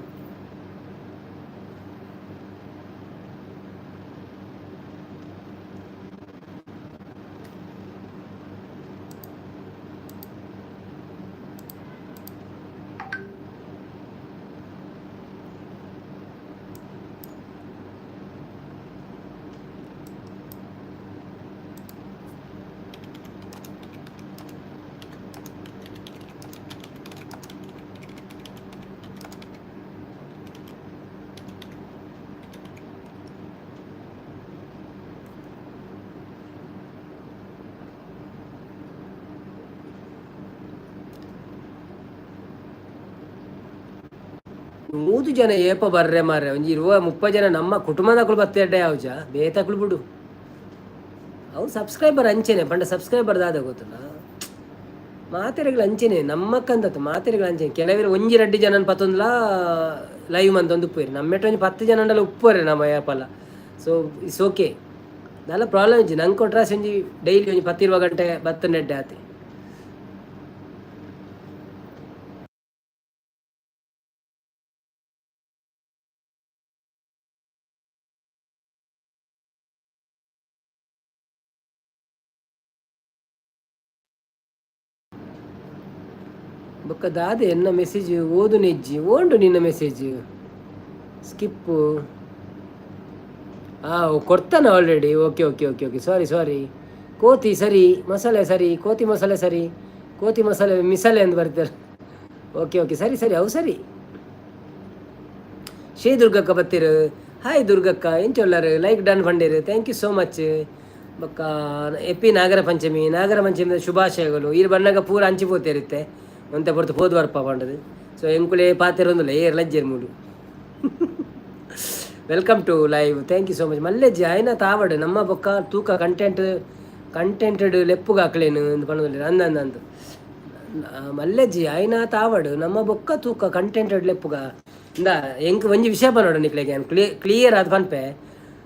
ಮೂದು ಜನ ಏಪ ಬರ್ರೆ ಮಾರ್ರೆ ಒಂಜಿ 20-30 ಜನ ನಮ್ಮ ಕುಟುಂಬದಕ್ಕಳು ಬತ್ತೇಡ್ಡೆ ಯಾವ್ಜ ಬೇತಕ್ಳು ಬಿಡು. ಅವು ಸಬ್ಸ್ಕ್ರೈಬರ್ ಅಂಚೆನೆ ಪಂಡ ಸಬ್ಸ್ಕ್ರೈಬರ್ ದಾದ ಗೊತ್ತಲ್ಲ ಮಾತೆರೆಗಳು ಅಂಚೆನೆ ನಮ್ಮಕ್ಕಂದತ್ತು ಮಾತೆರೆಗಳು ಅಂಚೆನೆ ಕೆಲವರೆ ಒಂಜಿ ರಡ್ಡಿ ಜನ ಪತ್ತೊಂದ್ಲ ಲೈವ್ ಮಂತ್ ಒಂದು ಉಪ್ಪೇರಿ ನಮ್ಮೆಟ್ಟು ಒಂಜಿ 10 ಜನ ಉಪ್ಪುವರೆ ನಮ್ಮ ಯಾಪಲ್ಲ. So it's okay Nalla problem ಇಜ್ಜಿ ನಂಗೆ ಕೊಟ್ರಾಸಿ ಒಂಜಿ ಡೈಲಿ ಒಂಜಿ 10-20 ಗಂಟೆ ಬತ್ತನೆಡ್ಡೆ ಆತೆ. ಬೊಕ್ಕ ದಾದೆ ಎನ್ನ ಮೆಸೇಜ್ ಓದು ನೆಜ್ಜಿ ಓಂಡು ನಿನ್ನ ಮೆಸೇಜ್ ಸ್ಕಿಪ್ಪು ಕೊಡ್ತಾನೆ already. Okay okay okay okay ಸಾರಿ ಕೋತಿ ಸರಿ ಮಸಾಲೆ ಸರಿ ಕೋತಿ ಮಸಾಲೆ ಸರಿ ಕೋತಿ ಮಸಾಲೆ ಮಿಸಾಲೆ ಅಂತ ಬರ್ತಾರೆ. ಓಕೆ ಓಕೆ ಸರಿ ಅವು ಸರಿ. ಶ್ರೀ ದುರ್ಗಕ್ಕ ಬತ್ತೀರು. ಹಾಯ್ ದುರ್ಗಕ್ಕ ಎಂಚೊಲ್ಲರು ಲೈಕ್ ಡನ್ ಪಂಡೀರು ಥ್ಯಾಂಕ್ ಯು ಸೋ ಮಚ್. ಬೊಕ್ಕ ಎಪ್ಪಿ ನಾಗರ ಪಂಚಮಿ ಶುಭಾಶಯಗಳು. ಈ ಬಣ್ಣಗ ಪೂರ ಹಂಚಿಪೋತಿರುತ್ತೆ ಒಂತೆ ಪೊರ್ತು ಹೋದ್ ಬರ್ಪ ಪಂಡದು. ಸೊ ಎಂಕುಲೆ ಪಾತಿರೊಂದುಲ್ಲ ಏರ್ ಲಜ್ಜೆರ್ ಮೂಡು. Welcome to live thank you so much. ಮಲ್ಲೆಜ್ಜಿ ಆಯ್ನ ತಾವಡು ನಮ್ಮ ಬೊಕ್ಕ ತೂಕ ಕಂಟೆಂಟೆಡ್ ಲೆಪ್ಪುಗ ಹಾಕ್ಲೇನು ಅಂತ ಪಣದಲ್ಲಿ ಅಂದಂದು ಮಲ್ಲೆಜ್ಜಿ ಆಯ್ನ ತಾವಡು ನಮ್ಮ ಬೊಕ್ಕ ತೂಕ ಕಂಟೆಂಟೆಡ್ ಲೆಪ್ಪುಗ ಇಂದ ಎಂಕ್ ಒಂಜಿ ವಿಷಯ ಪನೋಡು ನಿಕ್ಲೆಗೆ ಕ್ಲಿಯರ್ ಆದ ಪನ್ಪೆ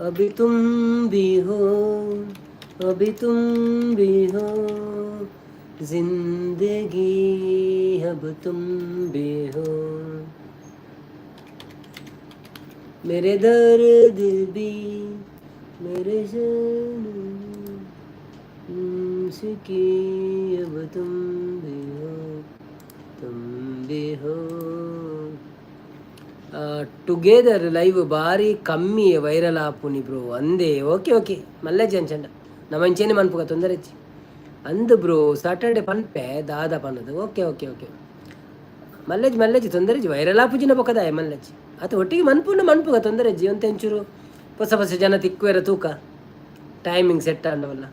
अभी तुम भी हो, अभी तुम भी हो, जिंदगी अब तुम भी हो, मेरे दर्द भी मेरे की अब तुम भी हो, तुम भी हो. ಟುಗೆದರ್ ಲೈವ್ ಭಾರಿ ಕಮ್ಮಿ ವೈರಲ್ ಆಪುನಿ ಬ್ರೋ ಅಂದೆ. ಓಕೆ ಓಕೆ ಮಲ್ಲೆಜ್ಜಿ ಅಂಚಂಡ ನಮ್ಮಂಚೇನೆ ಮನ್ಪುಗ ತೊಂದರೆ ಇಚ್ಚಿ ಅಂದು ಬ್ರೋ ಸಾಟರ್ಡೆ ಪನ್ಪೆ ದಾದ ಪನ್ನದು. ಓಕೆ ಓಕೆ ಓಕೆ ಮಲ್ಲೆಜ್ಜಿ ಮಲ್ಲೆಜ್ಜಿ ತೊಂದರೆ ಇಜ್ಜಿ ವೈರಲ್ ಆಪುಜಿನ ಬೊಕ್ಕದಾಯ ಮಲ್ಲೆಜ್ಜಿ ಅದು ಒಟ್ಟಿಗೆ ಮನ್ಪುಗ ತೊಂದರೆ ಇಜ್ಜಿ ಒಂತೆ ಒಂಚೂರು ಹೊಸ ಹೊಸ ಜನ ತಿಕ್ಕುವೆರ ತೂಕ ಟೈಮಿಂಗ್ ಸೆಟ್ ಅಂಡವಲ್ಲ.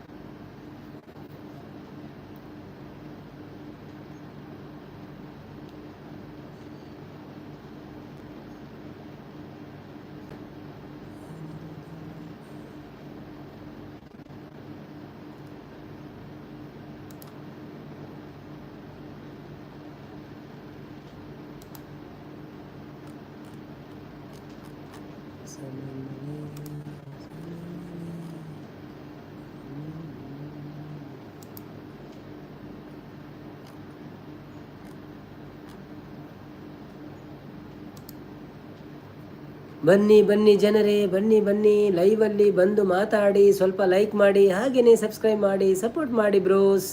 ಬನ್ನಿ ಬನ್ನಿ ಜನರೇ, ಬನ್ನಿ ಬನ್ನಿ ಲೈವಲ್ಲಿ ಬಂದು ಮಾತಾಡಿ, ಸ್ವಲ್ಪ ಲೈಕ್ ಮಾಡಿ, ಹಾಗೆಯೇ ಸಬ್ಸ್ಕ್ರೈಬ್ ಮಾಡಿ, ಸಪೋರ್ಟ್ ಮಾಡಿ ಬ್ರೋಸ್.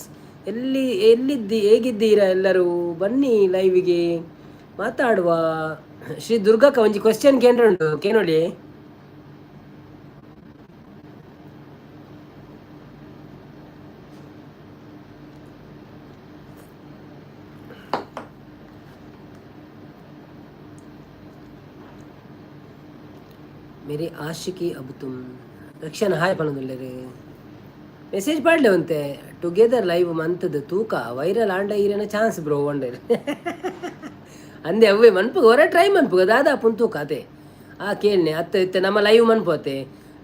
ಹೇಗಿದ್ದೀರಾ ಎಲ್ಲರೂ? ಬನ್ನಿ ಲೈವಿಗೆ ಮಾತಾಡುವ. ಶ್ರೀ ದುರ್ಗಕ್ಕ ಒಂಜಿ ಕ್ವಶನ್ ಕೇಂದ್ರ ಉಂಟು ಕೇನೋಳಿ. मेरी आशिकी अब तुम रक्षण हाय पणदुल्ले रे ಮೆಸೇಜ್ ಪಾಡ್ಲೆ ಅಂತೆ ಟುಗೆದರ್ ಲೈವ್ ಮಂತದ ತೂಕ ವೈರಲ್ ಆಂಡ ಈರೇನ ಚಾನ್ಸ್ ಬ್ರೋ ಒಂಡೆ ಅಂದೆ ಅವೇ ಮನ್ಪುಗ ಹೊರ ಟ್ರೈ ಮನ್ಪುಗ ದಾದಾ ಪುನ್ ತೂಕ ಅತೆ ಆ ಕೇಳ್ನೆ ಅತ್ತ ಇತ್ತೆ ನಮ್ಮ ಲೈವ್ ಮನ್ಪೋತೆ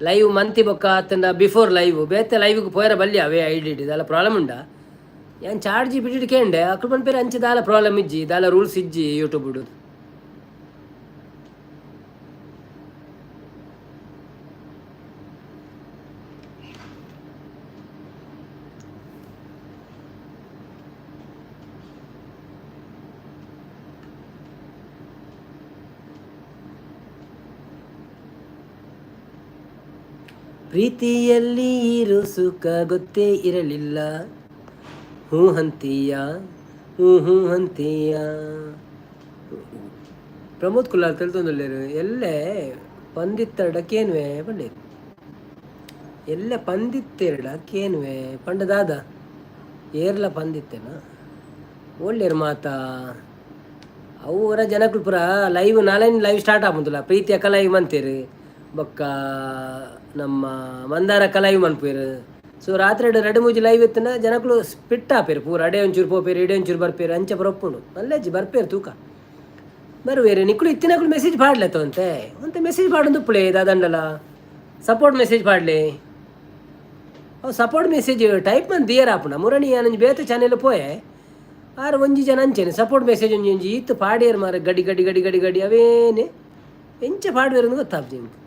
ಲೈವ್ ಮಂತಿ ಬೊಕ್ಕ ಅತ್ತಂಡ ಬಿಫೋರ್ ಲೈವ್ ಬೇತೆ ಲೈವ್ಗೆ ಪೋಯರ ಬಲ್ಲಿ ಅವೇ ಐಡಿ ದಾಲ ಪ್ರಾಬ್ಲಮ್ ಉಂಡ ಏನು ಚಾರ್ಜಿ ಬಿಟ್ಟಿಟ್ಟು ಕೇಂಡೆ ಅక్కడ ಪನ್ಪೇರ ಅಂಚೆ ದಾಲ ಪ್ರಾಬ್ಲಮ್ ಇಜ್ಜಿ ದಾಲ ರೂಲ್ಸ್ ಇಜ್ಜಿ ಯೂಟ್ಯೂಬ್ ಬಿಡುದು. ಪ್ರೀತಿಯಲ್ಲಿ ಇರೋ ಸುಖ ಗೊತ್ತೇ ಇರಲಿಲ್ಲ, ಹೂ ಹಂತೀಯ ಹೂ ಹೂ ಹಂತೀಯ. ಪ್ರಮೋದ್ ಕುಲಾರ್ ಕಲ್ತೊಂದುಲ್ಲೇರು ಎಲ್ಲೇ ಪಂದಿತ್ತರಡಕ್ಕೇನುವೆ ಪಂಡೇರು ಎಲ್ಲೆ ಪಂದಿತ್ತೆರಡಕ್ಕೇನುವೆ ಪಂಡದಾದ ಏರ್ಲ ಪಂದಿತ್ತೇನ ಒಳ್ಳೆಯರು ಮಾತಾ ಅವರ ಜನಗಳು ಪುರ ಲೈವ್ ನಾಳೆನ ಲೈವ್ ಸ್ಟಾರ್ಟ್ ಆಗ್ಬೋದಿಲ್ಲ. ಪ್ರೀತಿ ಅಕ್ಕ ಲೈವ್ ಮಂತೇರು ಬೊಕ್ಕ ನಮ್ಮ ಮಂದಾರ ಲೈವ್ ಮನ್ಪೇರು. ಸೊ ರಾತ್ರಿ 2-3 ಲೈವ್ ಇತ್ತನ ಜನಗಳು ಸ್ಪಿಟ್ ಆಪೇರು ಪೂರ ಅಡೆ ಒಂಚೂರು ಪೋಪೇರು ಇಡೆ ಒಂಚೂರು ಬರ್ಪೇರು ಅಂಚೆ ಬರೊಪ್ಪುಂಡು ಅಲ್ಲೆಜ್ಜಿ ಬರ್ಪೇರು ತೂಕ ಬರುವೇರು ನಿಕ್ಕಳು ಇತ್ತಿನಗಳು ಮೆಸೇಜ್ ಪಾಡ್ಲತ್ತವಂತೆ ಅಂತೆ ಮೆಸೇಜ್ ಪಾಡೊಂದು ಉಪ್ಪುಳೆ ದಾದಂಡಲ ಸಪೋರ್ಟ್ ಮೆಸೇಜ್ ಪಾಡ್ಲೆ ಅವು ಸಪೋರ್ಟ್ ಮೆಸೇಜ್ ಟೈಪ್ ಮಂದಿ ದಿಯರ್ ಆಪುಂಡ ಮುರಣಿ ನಂಜಿ ಬೇತೆ ಚಾನೆಲ್ ಪೋಯೆ ಆರು ಒಂಜಿ ಜನ ಅಂಚೇನೆ ಸಪೋರ್ಟ್ ಮೆಸೇಜ್ ಒಂಜಿ ಒಂಜಿ ಈತು ಪಾಡಿಯರು ಮಾರ ಗಡಿ ಗಡಿ ಗಡಿ ಗಡಿ ಗಡಿ ಅವೇನೆ ಎಂಚ ಪಾಡುವೇರು ಅಂತ ಗೊತ್ತಾಗ್ತಿ ನಿಮ್ಗೆ.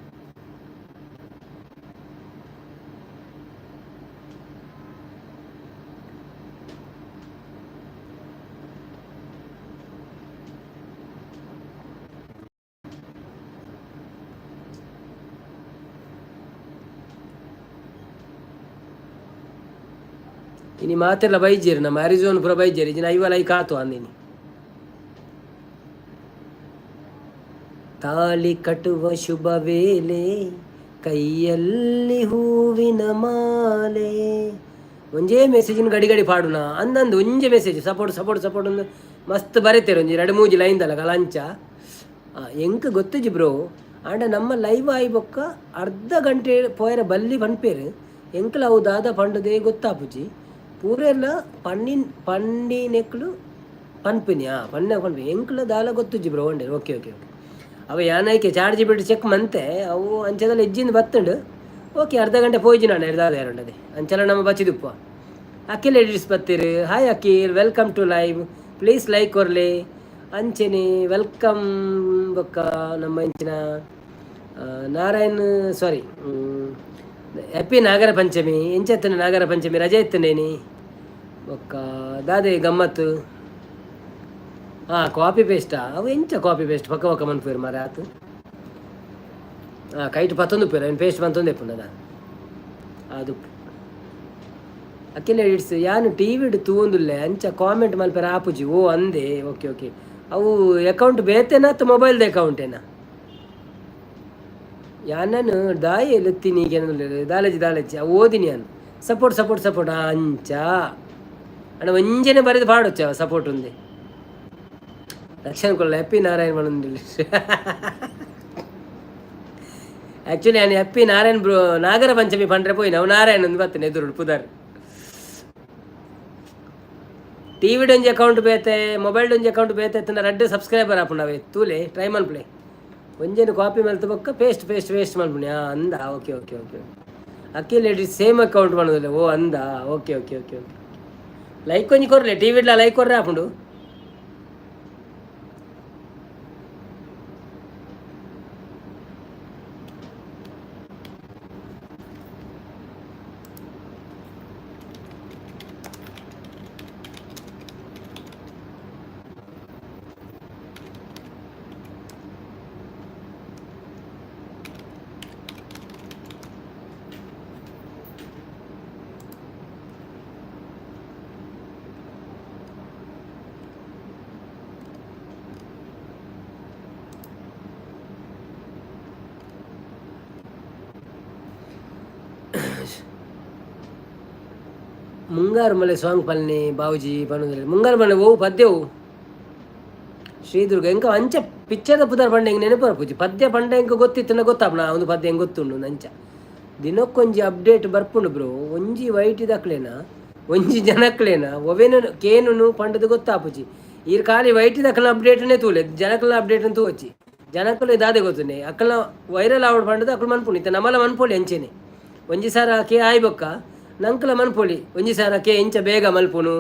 ಇನಿ ಮಾತೆಲ್ಲ ಬೈಜೇರಿ ನಮ್ಮ ಅರಿಜೋನ್ ಪುರ ಬೈಜೇರಿ ಇಜಿನ ಐವಲೈ ಕಾತು ಅಂದಿನಿ. ತಾಳಿ ಕಟ್ಟುವ ಶುಭ ವೇಳೆ ಕೈಯಲ್ಲಿ ಹೂವಿನ ಮಾಲೆ ಒಂಜೇ ಮೆಸೇಜಿನ ಗಡಿ ಗಡಿ ಪಾಡುನ ಅಂದಂದು ಒಂಜೆ ಮೆಸೇಜ್ ಸಪೋರ್ಟ್ ಸಪೋರ್ಟ್ ಸಪೋರ್ಟ್ ಒಂದು ಮಸ್ತ್ ಬರೀತೇರು ಒಂಜಿ 2-3 ಲೈನ್ ದಲ್ಲ ಕಲಂಚ ಎಂಕ್ ಗೊತ್ತುಜಿ ಬ್ರೋ ಆಂಡ ನಮ್ಮ ಲೈವ್ ಆಯಿ ಬೊಕ್ಕ ಅರ್ಧ ಗಂಟೆ ಪೋಯರ ಬಲ್ಲಿ ಪನ್ಪೇರು ಎಂಕ್ಲ ಅವು ದಾದ ಪಂಡದೇ ಗೊತ್ತಾಪುಜಿ ಪೂರೆಲ್ಲ ಪಂಡಿನೆಕ್ಲು ಪನ್ಪಿನಿ ಪನ್ನೆ ಪನ್ಪಿ ಎಂಕ್ಲ ದಾಲ ಗೊತ್ತುಜಿ ಬ್ರೋ ಒಂಡೆ. ಓಕೆ ಓಕೆ ಓಕೆ ಅವ ಯಾನೈಕೆ ಚಾರ್ಜಿ ಬಿಟ್ಟು ಚೆಕ್ ಮಂತೆ ಅವು ಅಂಚೆದಲ್ಲ ಎಜ್ಜಿಂದ ಬತ್ತುಂಡು. ಓಕೆ ಅರ್ಧ ಗಂಟೆ ಪೋಯ್ಜಿ ನಾನು ಎಡ್ದಾದ ಎರಡದೆ ಅಂಚೆಲ್ಲ ನಮ್ಮ ಬಚ್ಚಿದುಪ್ಪ ಅಖಿಲ್ ಎಡಿಟ್ಸ್ ಬತ್ತೀರಿ. Hi Akhil, welcome to live, please like ಕೊರ್ಲೆ ಅಂಚೆನೆ ವೆಲ್ಕಮ್ ಬೊಕ್ಕ ನಮ್ಮ ಇಂಚಿನ ನಾರಾಯಣ್ ಸಾರಿ, ಹ್ಯಾಪಿ ನಾಗರ ಪಂಚಮಿ ಎಂಚೆತ್ತನೆ ನಾಗರ ಪಂಚಮಿ ರಜೆ ಇತ್ತನೇನಿ ಒಕ್ಕ ದಾದೆ ಗಮ್ಮತ್ತು. ಕಾಪಿ ಪೇಸ್ಟಾ ಅವು ಎಂಚ ಕಾಪಿ ಪೇಸ್ಟ್ ಪಕ್ಕ ಪಕ್ಕ ಮನ್ಪುವೆರು ಮಾರೆ ಆತು. ಕೈಟ್ ಪತ್ತೊಂದು ಪೇರು ಅವನು ಪೇಸ್ಟ್ ಬಂತೊಂದು ಎಪ್ಪುಂಡದ ಅದು ಅಕ್ಕೆಲ್ಲ ಇಡ್ಸ್ ಯಾನು ಟಿ ವಿಡ್ ತೂಂದುಲ್ಲೆ ಅಂಚ ಕಾಮೆಂಟ್ ಮಲ್ಪೆರ ಆಪುಜಿ ಓ ಅಂದೆ ಓಕೆ ಓಕೆ ಅವು ಅಕೌಂಟ್ ಬೇತೇನಾ ಅಥವಾ ಮೊಬೈಲ್ದ ಅಕೌಂಟೇನಾ? ಯಾನನು ದಾಯಿ ಎತ್ತೀನಿ ಈಗ ದಾಲಜಿ ಅವು ಓದಿನಿ ನಾನು ಸಪೋರ್ಟ್ ಅಂಚ ಅಣ್ಣ ಒಂಜನೆ ಬರೆದು ಪಾಡೊಚ್ಚ ಸಪೋರ್ಟ್ ಒಂದೇ ರಕ್ಷಣೆ ಕೊಲ್ಲ ಹ್ಯಾಪಿ ನಾರಾಯಣ್ ಬಂದಿಲ್ಲ. ಆ್ಯಕ್ಚುಲಿ ನಾನು ಹ್ಯಾಪಿ ನಾರಾಯಣ್ ನಾಗರ ಪಂಚಮಿ ಪಂಡ್ರೆ ಪೋಯಿ ನಾವು ನಾರಾಯಣ್ ಒಂದು ಬರ್ತೇನೆ ಎದುರು ಪುದರ್ ಟಿ ವಿ ಡೊಂಜಿ ಅಕೌಂಟ್ ಬೇತೆ ಮೊಬೈಲ್ ಡೊಂಜಿ ಅಕೌಂಟ್ ಬೇತೆ ತನ್ನ 2 ಸಬ್ಸ್ಕ್ರೈಬರ್ ಆಪುಂಡವೆ ತೂಲೆ ಟ್ರೈ ಮಲ್ಪುಳೆ ಒಂಜೇನು ಕಾಪಿ ಮಲ್ತು ಬೊಕ್ಕ ಪೇಸ್ಟ್ ಮಲ್ಪುಣಿ ಅಂದ ಓಕೆ ಅಕ್ಕಿ ಲೇಡೀಸ್ ಸೇಮ್ ಅಕೌಂಟ್ ಮಾಡೋದಿಲ್ಲ ಓ ಅಂದ ಓಕೆ ಲೈಕ್ ಒಂಜಿ ಕೊರ್ಲೆ ಟಿ ವಿಡ್ಲ ಲೈಕ್ ಕೊರ್ರೆ ಆಪುಂಡು. ಮುಂಗಾರು ಮಲೆ ಸಾಂಗ್ ಪಲ್ನಿ ಬಾವುಜಿ ಪನ್ನೋದಿಲ್ಲ ಮುಂಗಾರು ಮಲೆ ಓ ಪದ್ಯವು ಶ್ರೀದುರ್ಗ ಎಂಕ ಅಂಚ ಪಿಚ್ಚದ ಪುದರ್ ಪಂಡೆ ಹೆಂಗೆ ನೆನಪರ ಪೂಜಿ ಪದ್ಯ ಪಂಡೆ ಹೆಂಗೆ ಗೊತ್ತಿತ್ತು ಗೊತ್ತಾಪಣ ಒಂದು ಪದ್ಯ ಹೆಂಗೆ ಗೊತ್ತುಂಡು ನಂಚ ದಿನಕ್ಕೊಂಜಿ ಅಪ್ಡೇಟ್ ಬರ್ಪುಂಡು ಬ್ರೋ ಒಂಜಿ ವೈಟ್ ಇದಕ್ಲೇನ ಒಂಜಿ ಜನಕ್ಲೇನ ಒವೇನು ಕೇನು ಪಂಡದು ಗೊತ್ತಾಪುಜಿ ಈರ್ ಖಾಲಿ ವೈಟ್ ಇದಕ್ಕಲ ಅಪ್ಡೇಟ್ನೇ ತೂಲೆ ಜನಕಲ ಅಪ್ಡೇಟ್ ತೂ వచ్చి ಜನಕಲು ದಾದೆ ಗೊತ್ತುನೆ ಅಕ್ಕಲ ವೈರಲ್ ಆವಡ್ ಪಂಡದು ಅಕ್ಕಲು ಮನ್ಪುಣಿ ಇತ್ತ ನಮ್ಮಲ ಮನ್ಪೋಳಿ ಅಂಚೆನೆ ಒಂಜಿ ಸಾರ ಕೆ ಆಯ್ಬೊಕ್ಕ ನಂಕಲ ಮನ್ಪೊಳಿ ಒಂಜಿ ಸಾರ ಕೆ ಇಂಚ ಬೇಗ ಮಲ್ಪುನು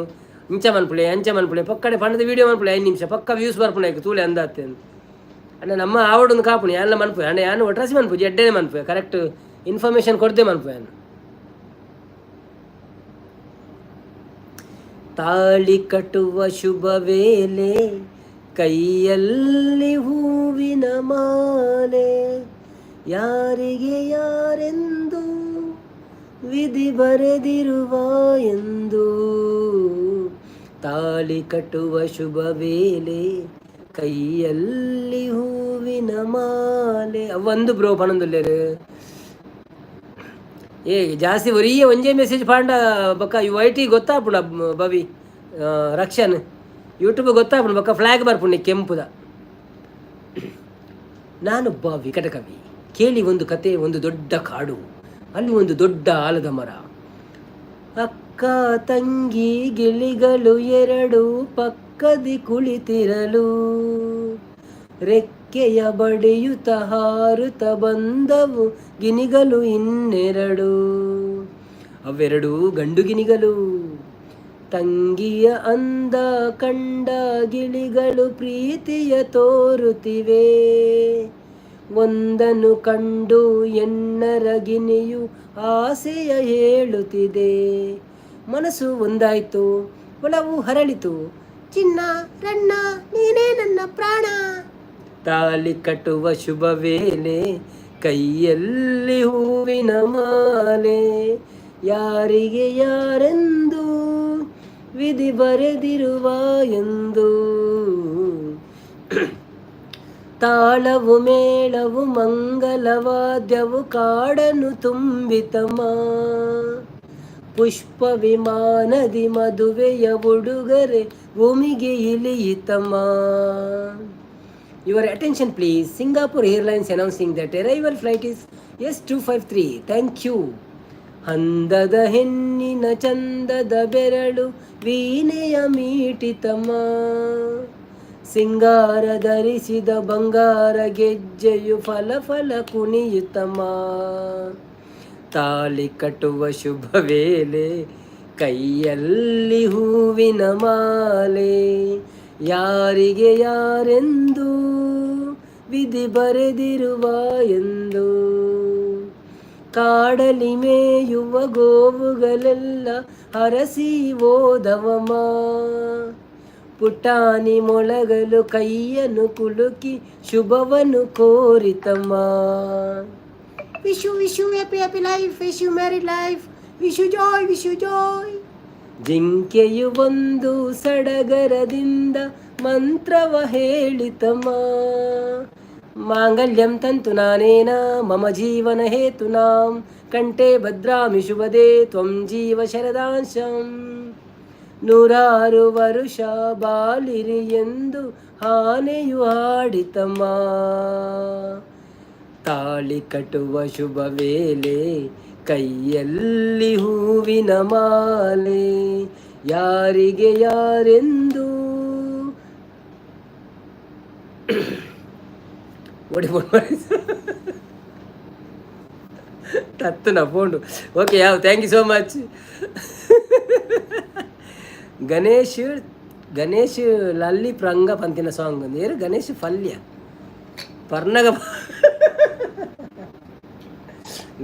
ಇಂಚ ಮನ್ಪುಳೆ ಅಂಚ ಮನ್ಪುಳೆ ಪಕ್ಕಡೆ ಪಂಡದ ವೀಡಿಯೋ ಮನ್ಪುಳೆ 5 ನಿಮಿಷ ಪಕ್ಕ ವ್ಯೂಸ್ ಬರ್ಪುಣೆ ತೂಲೆ ಅಂದಾತ್ತೆ ಅಣ್ಣ ನಮ್ಮ ಆವಡೊಂದು ಕಾಪುಣಿ ಎಲ್ಲ ಮನ್ಪುವೆ ಅಣ್ಣ ಯಾನು ಒಟ್ರಾಸಿ ಮನ್ಪುಜಿ ಎಡ್ಡೆನೆ ಮನ್ಪುವೆ ಕರೆಕ್ಟ್ ಇನ್ಫಾರ್ಮೇಶನ್ ಕೊಡ್ದೆ ಮನ್ಪುವೆ ನಾನು. ತಾಳಿ ಕಟ್ಟುವ ಶುಭ ವೇಳೆ ಕೈಯಲ್ಲಿ ಹೂವಿನ ಮಾಲೆ ಯಾರಿಗೆ ಯಾರೆಂದು ವಿಧಿ ಬರೆದಿರುವ ಎಂದು ತಾಳಿ ಕಟ್ಟುವ ಶುಭ ವೇಳೆ ಕೈಯಲ್ಲಿ ಹೂವಿನ ಮಾಲೆ ಒಂದು ಬ್ರೋ ಪಣಂದುಲ್ಲೇರು ಜಾಸ್ತಿ ಒರಿಯ ಒಂಜೇ ಮೆಸೇಜ್ ಪಾಂಡ ಬೊಕ್ಕ ಯು ಐ ಟಿ ಗೊತ್ತಾಪುಂಡ ಬವಿ ರಕ್ಷನ್ ಯೂಟ್ಯೂಬ್ ಗೊತ್ತಾಪುಂಡು ಬೊಕ್ಕ ಫ್ಲಾಗ್ ಬರ್ಪುಂಡು ಕೆಂಪುದ. ನಾನೊಬ್ಬ ವಿಕಟ ಕವಿ ಕೇಳಿ ಒಂದು ಕತೆ ಒಂದು ದೊಡ್ಡ ಕಾಡು ಅಲ್ಲಿ ಒಂದು ದೊಡ್ಡ ಆಲದ ಮರ ಅಕ್ಕ ತಂಗಿ ಗಿಳಿಗಳು 2 ಪಕ್ಕದಿ ಕುಳಿತಿರಲು ರೆಕ್ಕೆಯ ಬಡಿಯುತ್ತ ಹಾರುತ್ತ ಬಂದವು ಗಿನಿಗಳು 2 ಅವೆರಡು ಗಂಡು ಗಿನಿಗಳು ತಂಗಿಯ ಅಂದ ಕಂಡ ಗಿಳಿಗಳು ಪ್ರೀತಿಯ ತೋರುತ್ತಿವೆ ಒಂದನ್ನು ಕಂಡು ಎಣ್ಣರ ಗಿನಿಯು ಆಸೆಯ ಹೇಳುತ್ತಿದೆ ಮನಸ್ಸು ಒಂದಾಯ್ತು ಒಲವು ಹರಳಿತು ಚಿನ್ನ ರಣ್ಣ ನೀನೇ ನನ್ನ ಪ್ರಾಣ ತಾಳಿ ಕಟ್ಟುವ ಶುಭ ವೇಳೆ ಕೈಯಲ್ಲಿ ಹೂವಿನ ಮಾಲೆ ಯಾರಿಗೆ ಯಾರೆಂದು ವಿಧಿ ಬರೆದಿರುವ ಎಂದು ತಾಳವು ಮೇಳವು ಮಂಗಲವಾದ್ಯವು ಕಾಡನ್ನು ತುಂಬಿತಮ ಪುಷ್ಪ ವಿಮಾನದಿ ಮದುವೆಯ ಉಡುಗೊರೆ ಭೂಮಿಗೆ ಇಳಿಯಿತಮ್ಮ. Your attention please. Singapore Airlines announcing that arrival flight is S253. Thank you. ಅಂದದ ಹೆಣ್ಣಿನ ಚಂದದ ಬೆರಳು ವೀಣೆಯ ಮೀಟಿತಮ್ಮ ಸಿಂಗಾರ ಧರಿಸಿದ ಬಂಗಾರ ಗೆಜ್ಜೆಯು ಫಲ ಕುಣಿಯುತ್ತಮ್ಮ ತಾಳಿ ಕಟ್ಟುವ ಶುಭ ವೇಳೆ ಕೈಯಲ್ಲಿ ಹೂವಿನ ಮಾಲೆ ಯಾರಿಗೆ ಯಾರೆಂದು ವಿಧಿ ಬರೆದಿರುವ ಎಂದು. ಕಾಡಲಿ ಮೇಯುವ ಗೋವುಗಳೆಲ್ಲ ಹರಸಿ ಓದವಮ್ಮ, ಪುಟಾಣಿ ಮೊಳಗಲು ಕೈಯನ್ನು ಕುಲುಕಿ ಶುಭವನ್ನು ಕೋರಿತಮ್ಮ. Wish you wish you happy happy life, wish you married life, wish you joy, wish you joy. ಜಿಂಕೆಯು ಒಂದು ಸಡಗರದಿಂದ ಮಂತ್ರವ ಹೇಳಿತಮ್ಮ, ಮಾಂಗಲ್ಯಂ ತಂತು ನಾನೇನ ಮಮ ಜೀವನ ಹೇತುನಾಂ, ಕಂಠೆ ಭದ್ರಾಮಿ ಶುಭದೇ ತ್ವಂ ಜೀವ ಶರದಾಂಶಂ. 100 ವರುಷ ಬಾಳಿರಿ ಎಂದು ಆನೆಯು ಹಾಡಿತಮ್ಮ, ತಾಳಿ ಕಟ್ಟುವ ಶುಭ ವೇಳೆ ಕೈಯಲ್ಲಿ ಹೂವಿನ ಮಾಲೆ, ಯಾರಿಗೆ ಯಾರೆಂದು ತತ್ತು ನಾ ಫೋಂಡು. ಓಕೆ ಯಾವ thank you so much. Ganesh ಲಲ್ಲಿ ಪ್ರಂಗ ಪಂತಿನ ಸಾಂಗ್ ನೀರು ಗಣೇಶ್ ಫಲ್ಯ ಪರ್ನಗ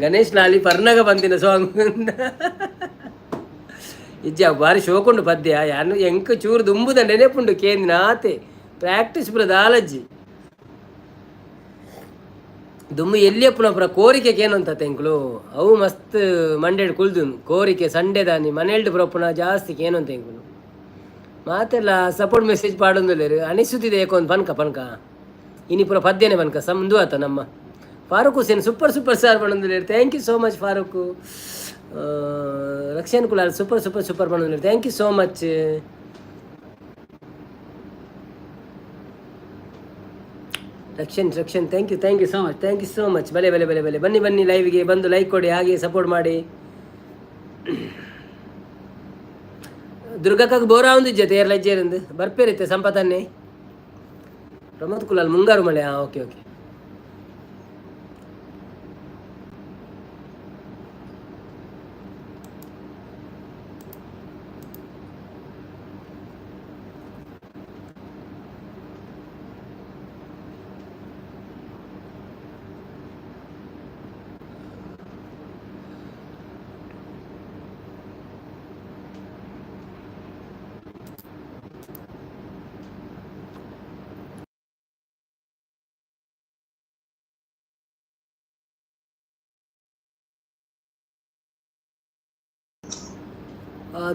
ಗಣೇಶ್ ಲಾಲಿ ಪರ್ನಗ ಪಂತಿನ ಸಾಂಗ್ ಇಜ್ಜ ಬಾರಿ ಶೋಕೊಂಡು ಪದ್ಯ ಯಾನು ಎಂಕ ಚೂರು ದುಂಬುದ ನೆನೆಪುಂಡು ಕೇಂದ್ರ ಆತೆ ಪ್ರಾಕ್ಟೀಸ್ ಪುರದ ಆಲಜ್ಜಿ ದುಮ್ಮು ಎಲ್ಲಿಯಪ್ಪನ ಪುರ ಕೋರಿಕೆಗೆ ಏನು ಅಂತ ತೆಂಕ್ಲು ಅವು ಮಸ್ತ್ ಮಂಡೇಡ್ ಕುಳ್ದು ಕೋರಿಕೆ ಸಂಡೆ ದಾನಿ ಮನೆಯಲ್ಡು ಪುರಪ್ಪನ ಜಾಸ್ತಿ ಏನು ಅಂತ ತೆಂಕ್ಲು ಮಾತೆಲ್ಲ ಸಪೋರ್ಟ್ ಮೆಸೇಜ್ ಪಾಡೊಂದುಲ್ಲೇರು ಅನಿಸುತ್ತಿದೆ ಏಕೊಂದು ಪನ್ಕ ಇನಿ ಪುರ ಪದ್ಯನೇ ಪನ್ಕ ಮುಂದು ಆತ ನಮ್ಮ ಫಾರೂಕ್ ಹುಸೇನ್ ಸೂಪರ್ ಸ್ಟಾರ್ ಪಡೊಂದುಲ್ಲೇರು. Thank you so much Farooq. Rakshan Kulal super ಪಡೊಂದುಲ್ಲೇರು. Thank you so much. Rakshan thank you so much. ಬಲೆ ಬನ್ನಿ ಲೈವ್ಗೆ ಬಂದು ಲೈಕ್ ಕೊಡಿ, ಹಾಗೆ ಸಪೋರ್ಟ್ ಮಾಡಿ. ದುರ್ಗಕ್ಕಾಗ ಬೋರ ಒಂದಿಜ್ಜೆ ತೇರ್ಲಜ್ಜೇರಿಂದ ಬರ್ಪೇರಿತ್ತೆ ಸಂಪತ್ತನ್ನೇ ಪ್ರಮೋದ್ ಕುಲಾಲ್ ಮುಂಗಾರು ಮಳೆ. ಓಕೆ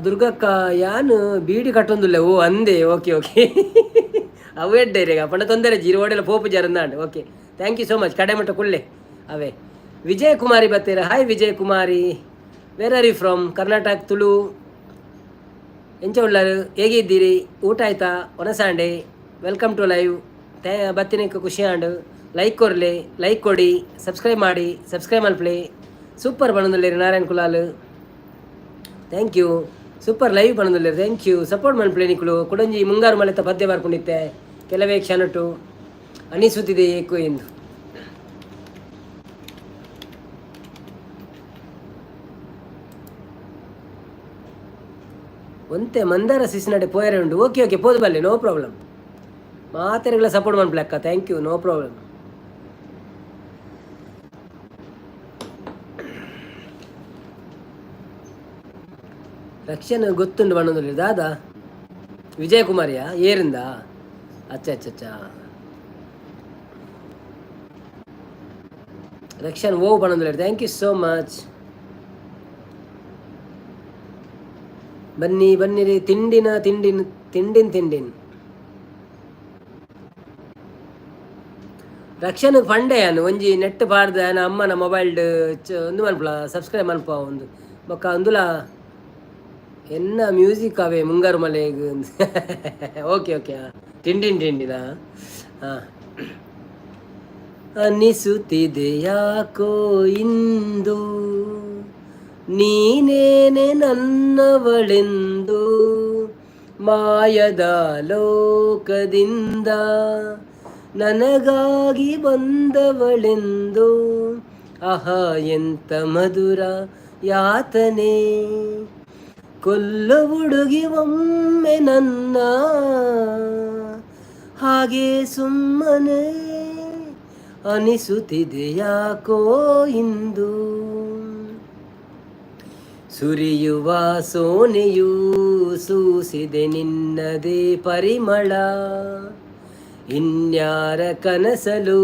ದುರ್ಗಕ್ಕ ಯಾನು ಬೀಡಿ ಕಟ್ಟೊಂದುಲ್ಲ ಓ ಅಂದೆ. ಓಕೆ ಅವು ಎಡ್ಡೇರೆಗ ಪಂಡ ತೊಂದರೆ ಜೀರು ಓಡೆಲ್ಲ ಪೋಪು ಜಾರಂದಾಂಡ್. Okay thank you so much. ಕಡೆಮಟ್ಟ ಕುಳ್ಳೆ ಅವೇ ವಿಜಯ ಕುಮಾರಿ ಬತ್ತೇರ. Hi Vijaya Kumari, where are you from? Karnataka Tulu. ಎಂಚ ಉಳ್ಳಾರು, ಹೇಗೆ ಇದ್ದೀರಿ? ಊಟ ಆಯ್ತಾ? ಒನಸಾಂಡೆ ವೆಲ್ಕಮ್ ಟು ಲೈವ್. ಬತ್ತಿನಕ್ಕೆ ಖುಷಿ ಆಂಡು ಲೈಕ್ ಕೊರ್ಲೆ, ಲೈಕ್ ಕೊಡಿ, ಸಬ್ಸ್ಕ್ರೈಬ್ ಮಾಡಿ, ಸಬ್ಸ್ಕ್ರೈಬ್ ಮಲ್ಪ್ಲೆ. ಸೂಪರ್ ಬಣ್ಣದಲ್ಲಿರಿ Narayan Kulal. Thank you. Super live ಬಣ್ಣದಲ್ಲಿ ಥ್ಯಾಂಕ್ ಯು. ಸಪೋರ್ಟ್ ಮಲ್ಪ್ಲೆ ನಿಕ್ಳು ಕುಡಂಜಿ ಮುಂಗಾರು ಮಳೆತ ಪದ್ಯ ಬರ್ಕೊಂಡಿತ್ತೆ ಕೆಲವೇ ಕ್ಷಣಟು ಅನಿಸುತ್ತಿದೆ ಏಕು ಎಂದು. ಒಂತೆ ಮಂದಾರ ಸಿಸಿನಡೆ ಪೋಯರೆ ಉಂಟು. ಓಕೆ ಪೋದು ಬಲ್ಲೆ, ನೋ ಪ್ರಾಬ್ಲಮ್. ಮಾತೆರೆಗಳ ಸಪೋರ್ಟ್ ಮಲ್ಪ್ಲೆ ಅಕ್ಕ, thank you, no problem. Rakshan ಗೊತ್ತುಂಡು ಬಣ್ಣದಲ್ಲಿ ದಾದ ವಿಜಯ ಕುಮಾರಿಯಾ ಏರಿಂದ? ಅಚ್ಚ ರಕ್ಷನ್ ಓ ಬಣ್ಣದಲ್ಲಿ ಥ್ಯಾಂಕ್ ಯು ಸೋ ಮಚ್. ಬನ್ನಿರಿ ತಿಂಡಿನ್ ರಕ್ಷನ್ ಫಂಡೆ ಅನ್ನು ಒಂಜಿ ನೆಟ್ ಪಾಡ್ದ ಅಮ್ಮನ ಮೊಬೈಲ್ ಒಂದು ಮನ್ಪಲ ಸಬ್ಸ್ಕ್ರೈಬ್ ಮನ್ಪ ಒಂದು ಬೊಕ್ಕ ಒಂದುಲ ಎನ್ನ ಮ್ಯೂಸಿಕ್ ಅವೇ ಮುಂಗಾರು ಮಳೆಗೆ. ಓಕೆ ತಿಂಡಿನ ಹಾಂ. ಅನಿಸುತ್ತಿದೆ ಯಾಕೋ ಇಂದು ನೀನೇನೆ ನನ್ನವಳೆಂದು, ಮಾಯದ ಲೋಕದಿಂದ ನನಗಾಗಿ ಬಂದವಳೆಂದು. ಆಹಾ ಎಂತ ಮಧುರ ಯಾತನೆ, ಕೊಲ್ಲ ಹುಡುಗಿ ಒಮ್ಮೆ ನನ್ನ ಹಾಗೆ ಸುಮ್ಮನೆ ಅನಿಸುತ್ತಿದೆ ಯಾಕೋ ಇಂದು. ಸುರಿಯುವ ಸೋನೆಯೂ ಸೂಸಿದೆ ನಿನ್ನದೇ ಪರಿಮಳ, ಇನ್ಯಾರ ಕನಸಲು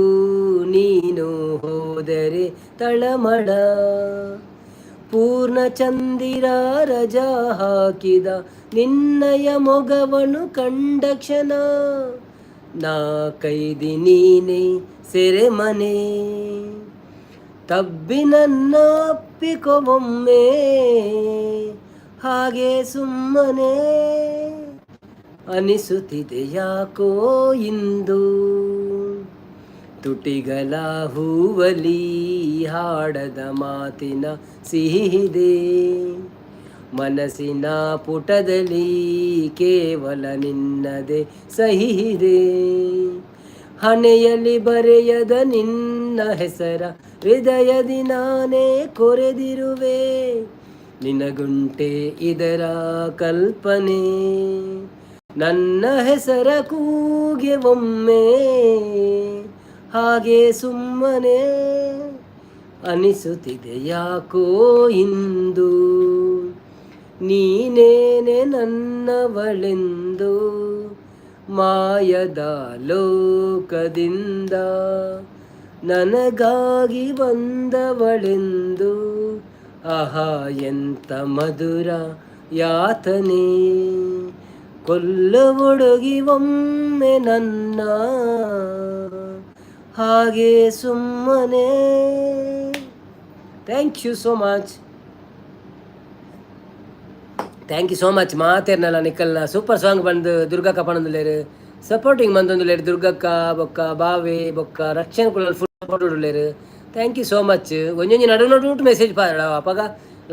ನೀನು ಹೋದರೆ ತಳಮಳ. ಪೂರ್ಣ ಚಂದಿರ ರಜಾ ಹಾಕಿದ ನಿನ್ನಯ ಮೊಗವನು ಕಂಡ ಕ್ಷಣ, ನಾ ಕೈದಿ ನೀನೆ ಸೆರೆಮನೆ. ತಬ್ಬಿನನ್ನ ಅಪ್ಪಿಕೊಮ್ಮೆ ಹಾಗೆ ಸುಮ್ಮನೆ, ಅನಿಸುತ್ತಿದೆ ಯಾಕೋ ಇಂದು. ತುಟಿಗಳ ಹೂವಲಿ ಹಾಡದ ಮಾತಿನ ಸಿಹಿದೆ, ಮನಸ್ಸಿನ ಪುಟದಲ್ಲಿ ಕೇವಲ ನಿನ್ನದೇ ಸಹಿದೆ. ಹಣೆಯಲ್ಲಿ ಬರೆಯದ ನಿನ್ನ ಹೆಸರ ಹೃದಯದಿ ನಾನೇ ಕೊರೆದಿರುವೆ, ನಿನಗುಂಟೆ ಇದರ ಕಲ್ಪನೆ. ನನ್ನ ಹೆಸರ ಕೂಗೆ ಒಮ್ಮೆ ಹಾಗೆ ಸುಮ್ಮನೆ, ಅನಿಸುತ್ತಿದೆ ಯಾಕೋ ಇಂದು. ನೀನೇನೆ ನನ್ನವಳೆಂದು ಮಾಯದ ಲೋಕದಿಂದ, ನನಗಾಗಿ ಬಂದವಳೆಂದು. ಆಹಾ ಎಂತ ಮಧುರ ಯಾತನೆ, ಕೊಲ್ಲವೊಡಗಿ ಒಮ್ಮೆ ನನ್ನ ಹಾಗೆ ಸುಮ್ಮನೆ. Thank you so much, thank you so much. ಮಾತೇರ್ನಲ್ಲ ನಿಕ್ಕಲ್ನ ಸೂಪರ್ ಸಾಂಗ್ ಬಂದು ದುರ್ಗಕ್ಕ ಪಣಂದುಲೇರು ಸಪೋರ್ಟಿಂಗ್ ಬಂದೊಂದುಲೇರು. ದುರ್ಗಕ್ಕ ಬೊಕ್ಕ ಬಾವೆ ಬೊಕ್ಕ ರಕ್ಷಣೆ ಕುಲ ಫುಲ್ ಸಪೋರ್ಟ್ ಉಡುಲೇರು. Thank you so much. ಒಂಜೊಂಜಿ ನಡು ನಡು ಮೆಸೇಜ್ ಪಾಡ ಅಪ್ಪಗ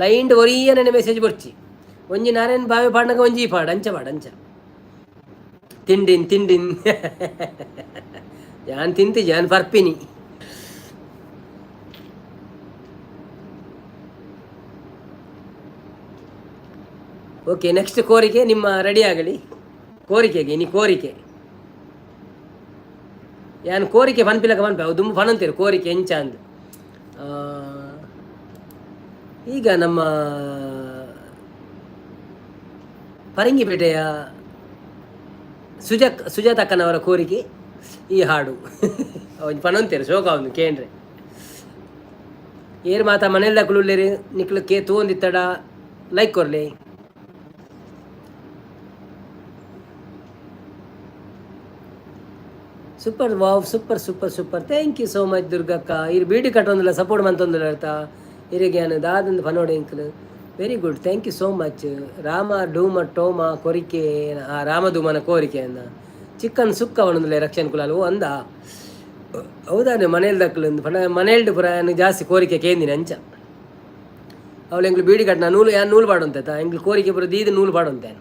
ಲೈಂಡ್ ಒರಿಯ ನೆನೆ ಮೆಸೇಜ್ ಬರ್ಚಿ. ಒಂಜಿ ನಾರಾಯಣ್ ಬಾವೆ ಪಾಡ್ನಾಗ ಒಂಜಿ ಪಾಡು ಅಂಚ ಪಾಡು ಅಂಚ ತಿಂಡಿನ್ ತಿಂಡಿನ್ ಯಾನ್ ತಿಂತಿ ಯಾನ್ ಪರ್ಪಿನಿ. ಓಕೆ, ನೆಕ್ಸ್ಟ್ ಕೋರಿಕೆ ನಿಮ್ಮ ರೆಡಿ ಆಗಲಿ. ಕೋರಿಕೆಗೆ ಇನಿ ಕೋರಿಕೆ ಯಾನ್ ಕೋರಿಕೆ ಪನ್ಪಿಲಕ ಪನ್ಪೆ ಅವು ದುಂಬು ಪಣಂತೀರು ಕೋರಿಕೆ ಎಂಚ ಅಂದು. ಈಗ ನಮ್ಮ ಪರಂಗಿಪೇಟೆಯ ಸುಜಾತಕ್ಕನವರ ಕೋರಿಕೆ ಈ ಹಾಡು ಅವನು ಪಣಂತೀರು ಶೋಕ ಒಂದು ಕೇಂದ್ರೆ ಏರ್ ಮಾತಾ ಮನೆಯಲ್ದ ಕುಳುಲ್ಲೇರಿ ನಿಕ್ಲು ಕೇ ತೂಂದಿತ್ತಡ ಲೈಕ್ ಕೊರ್ಲಿ. Super wow, super super super. Thank you so much ದುರ್ಗಕ್ಕ. ಇರು ಬೀಡಿ ಕಟ್ಟೊಂದಿಲ್ಲ ಸಪೋರ್ಟ್ ಮಂತೊಂದಿಲ್ಲ ಅರ್ಥ ಇರಿಗ್ಯಾನ ದಾದಂದು ಫನೋಡೆ ಇಂಕ್ಲು very good. Thank you so much. ರಾಮ ಡೂಮ ಟೋಮ ಕೊರಿಕೆ ರಾಮಧೂಮನ ಕೋರಿಕೆ ಅಂದ ಚಿಕ್ಕನ್ ಸುಕ್ಕ ಅವನೊಂದಿಲ್ಲ ರಕ್ಷಣೆ ಕುಲಾಲು ಅಂದ. ಹೌದಾನೆ ಮನೇಲಿ ದಕ್ಕಲಂದು ಪಣ ಮನೇಲ್ಡು ಪುರ ಜಾಸ್ತಿ ಕೋರಿಕೆ ಕೇಂದಿನಿ ಅಂಚ ಅವಳು ಎಂಗ್ಳು ಬೀಡಿ ಕಟ್ಟನ ನೂಲು ಯಾನ್ ನೂಲು ಪಾಡೊಂತ ಎಂಗ್ಳು ಕೋರಿಕೆ ಪುರ ದೀದು ನೂಲು ಪಾಡೊಂತೇನು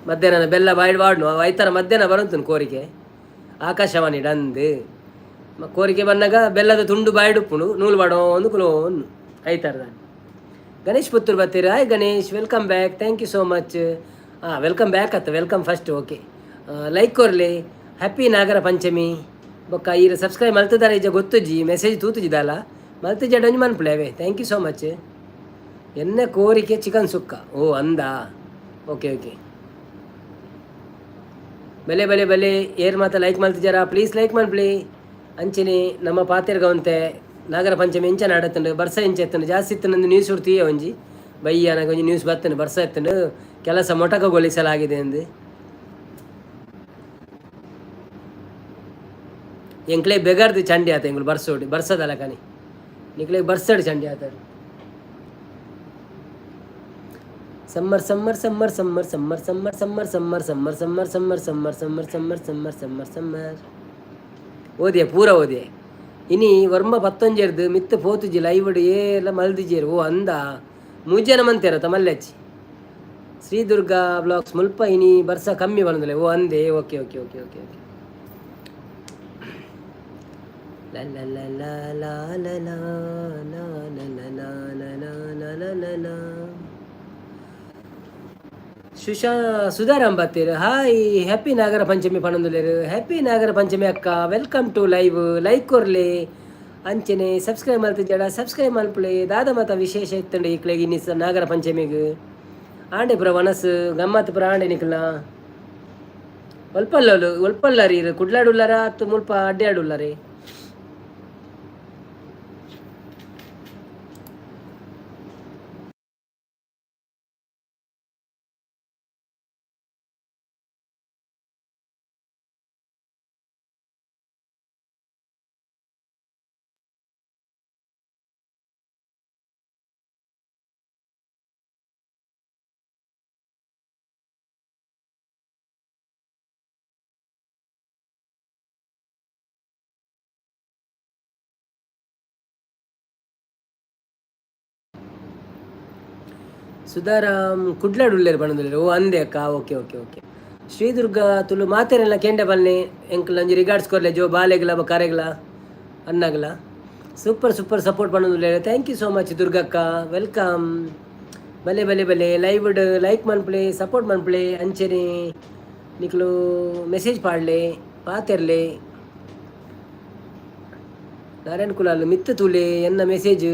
ಮಧ್ಯಾಹ್ನ ಬೆಲ್ಲ ಬಾಯ್ಡು ಬಾಡ್ನು ಐತರ ಮಧ್ಯಾಹ್ನ ಬರಂತನು ಕೋರಿಕೆ ಆಕಾಶವಾಣಿ ಡಂದು ಕೋರಿಕೆ ಬಂದಾಗ ಬೆಲ್ಲದ ತುಂಡು ಬಾಯ್ಡುಪ್ಪುನು ನೂಲು ಬಾಡೋ ಒಂದು ಕುಲೋನು ಐತಾರ. ಗಣೇಶ್ ಪುತ್ತೂರು ಬರ್ತೀರಿ. Hi Ganesh, welcome back. Thank you so much. Welcome back ಅತ್ತ ವೆಲ್ಕಮ್ ಫಸ್ಟ್. ಓಕೆ, ಲೈಕ್ ಕೊರ್ಲಿ. ಹ್ಯಾಪಿ ನಾಗರ ಪಂಚಮಿ ಬೊಕ್ಕ ಈರ ಸಬ್ಸ್ಕ್ರೈಬ್ ಮಲ್ತಿದ್ದಾರೆ ಈಗ ಗೊತ್ತುಜಿ ಮೆಸೇಜ್ ತೂತುಜಿದಲ್ಲ ಮಲ್ತಿಜ ಡಂಜ್ ಮನ್ಪುಲೇವೆ. Thank you so much. ಎನ್ನೆ ಕೋರಿಕೆ ಚಿಕನ್ ಸುಕ್ಕ ಓ ಅಂದ. ಓಕೆ ಓಕೆ, ಬೆಲೆ ಬೆಲೆ ಬೆಲೆ ಏರ್ ಮಾತ ಲೈಕ್ ಮಲ್ತಿಜಾರ ಪ್ಲೀಸ್ ಲೈಕ್ ಮನ್ಪ್ಲಿ ಅಂಚಿನಿ ನಮ್ಮ ಪಾತೆರ್ಗವಂತೆ ನಾಗರ ಪಂಚಮಿ ಎಂಚ ನಾಡತ್ತಂಡು ಬರ್ಸ ಎಂಚ ಎತ್ತಂಡು ಜಾಸ್ತಿ ಇತ್ತಂದು ನ್ಯೂಸ್ ಹುಡ್ತೀಯ ಒಂಜಿ ಬಯ್ಯ ನನಗೆ ಒಂಜಿ ನ್ಯೂಸ್ ಬರ್ತಂಡು ಬರ್ಸ ಎತ್ತಂಡು ಕೆಲಸ ಮೊಟಕಗೊಳಿಸಲಾಗಿದೆ ಎಂದು ಎಂಕ್ಲೆ ಬೆಗರ್ದು ಚಂಡಿ ಆತ ಎಂಗ್ಳು ಬರ್ಸೋಡಿ ಬರ್ಸದಲ್ಲ ಕಾನಿ ನಿಕ್ಲೆ ಬರ್ಸಡು ಚಂಡಿ ಆತ. Summer summer summer summer summer summer summer summer summer summer summer summer summer summer summer summer summer ಓದಿಯ ಪೂರ ಓದಿಯ ಇನಿ ವರ್ಮ ಪತ್ತೊಂಜೆರ್ದು ಮಿತ್ತು ಪೋತುಜಿ ಲೈವಡು ಏಲ ಮಲ್ದಿಜೇರು ಓ ಅಂದ ಮೂಜನ ಮಂತೇರ ತಮಲ್ಲೆಚ್ಚಿ ಶ್ರೀದುರ್ಗಾ ಬ್ಲಾಗ್ಸ್ ಮುಲ್ಪ ಇನಿ ಬರ್ಸ ಕಮ್ಮಿ ಬಂದಲೆ ಓ ಅಂದೆ. Okay okay okay okay okay ಸುಶಾ ಸುಧಾರಾಮ್ ಬತ್ತೀರು ಹಾಯ್ ಹ್ಯಾಪಿ ನಾಗರ ಪಂಚಮಿ ಪಣಂದುಲೇರು ಹ್ಯಾಪಿ ನಾಗರ ಪಂಚಮಿ ಅಕ್ಕ ವೆಲ್ಕಮ್ ಟು ಲೈವ್ ಲೈಕ್ ಕೊರ್ಲೆ ಅಂಚನೆ ಸಬ್ಸ್ಕ್ರೈಬ್ ಮಾಡ್ತಿ ಜಡ ಸಬ್ಸ್ಕ್ರೈಬ್ ಮಲ್ಪಲೆ ದಾದ ಮತ ವಿಶೇಷ ಇತ್ತಂಡು ಇಕ್ಲೆಗೆ ಇನ್ನಿಸ್ ನಾಗರ ಪಂಚಮಿಗೆ ಆಂಡೆ ಪುರ ಮನಸ್ಸು ಗಮ್ಮತ್ ಪುರ ಆಂಡೆ ನಿಕ್ಲ ಒಲ್ಪಲ್ಲ ರೀ ಕುಡ್ಲಾಡುಲ್ಲಾರ ಅತ್ತು ಮುಲ್ಪ ಅಡ್ಡಾಡುಲ್ಲಾರಿ ಸುಧಾರಾಮ್ ಕುಡ್ಲಾಡುಲ್ಲೇರು ಬಣ್ಣದುಲ್ಲೇರು ಓ ಅಂದೆ ಅಕ್ಕ okay okay okay Shridurga Tulu ಮಾತೇನೆಲ್ಲ ಕೆಂಡೆ ಬನ್ನಿ ಎಂಕಲ್ ಅಂಜಿ ರಿಗಾರ್ಡ್ಸ್ ಕೊರ್ಲೆ ಜೋ ಬಾಲೆಗ್ಲ ಕರೆಗ್ಲ ಅನ್ನಗ್ಲ ಸೂಪರ್ ಸೂಪರ್ ಸಪೋರ್ಟ್ ಪಣ್ಣದುಲ್ಲೇರು ಥ್ಯಾಂಕ್ ಯು ಸೋ ಮಚ್ ದುರ್ಗಕ್ಕ ವೆಲ್ಕಮ್ ಬಲೆ ಬಲೆ ಬಲೆ ಲೈವ್ ಲೈಕ್ ಮನ್ಪ್ಲೆ ಸಪೋರ್ಟ್ ಮನ್ಪ್ಲೆ ಅಂಚೆನೆ ನಿಕ್ಲು ಮೆಸೇಜ್ ಪಾಡ್ಲೆ ಪಾತೆರ್ಲೆ ನಾರಾಯಣ್ ಕುಲಾಲ್ ಮಿತ್ತು ತುಲೆ ಎನ್ನ ಮೆಸೇಜ್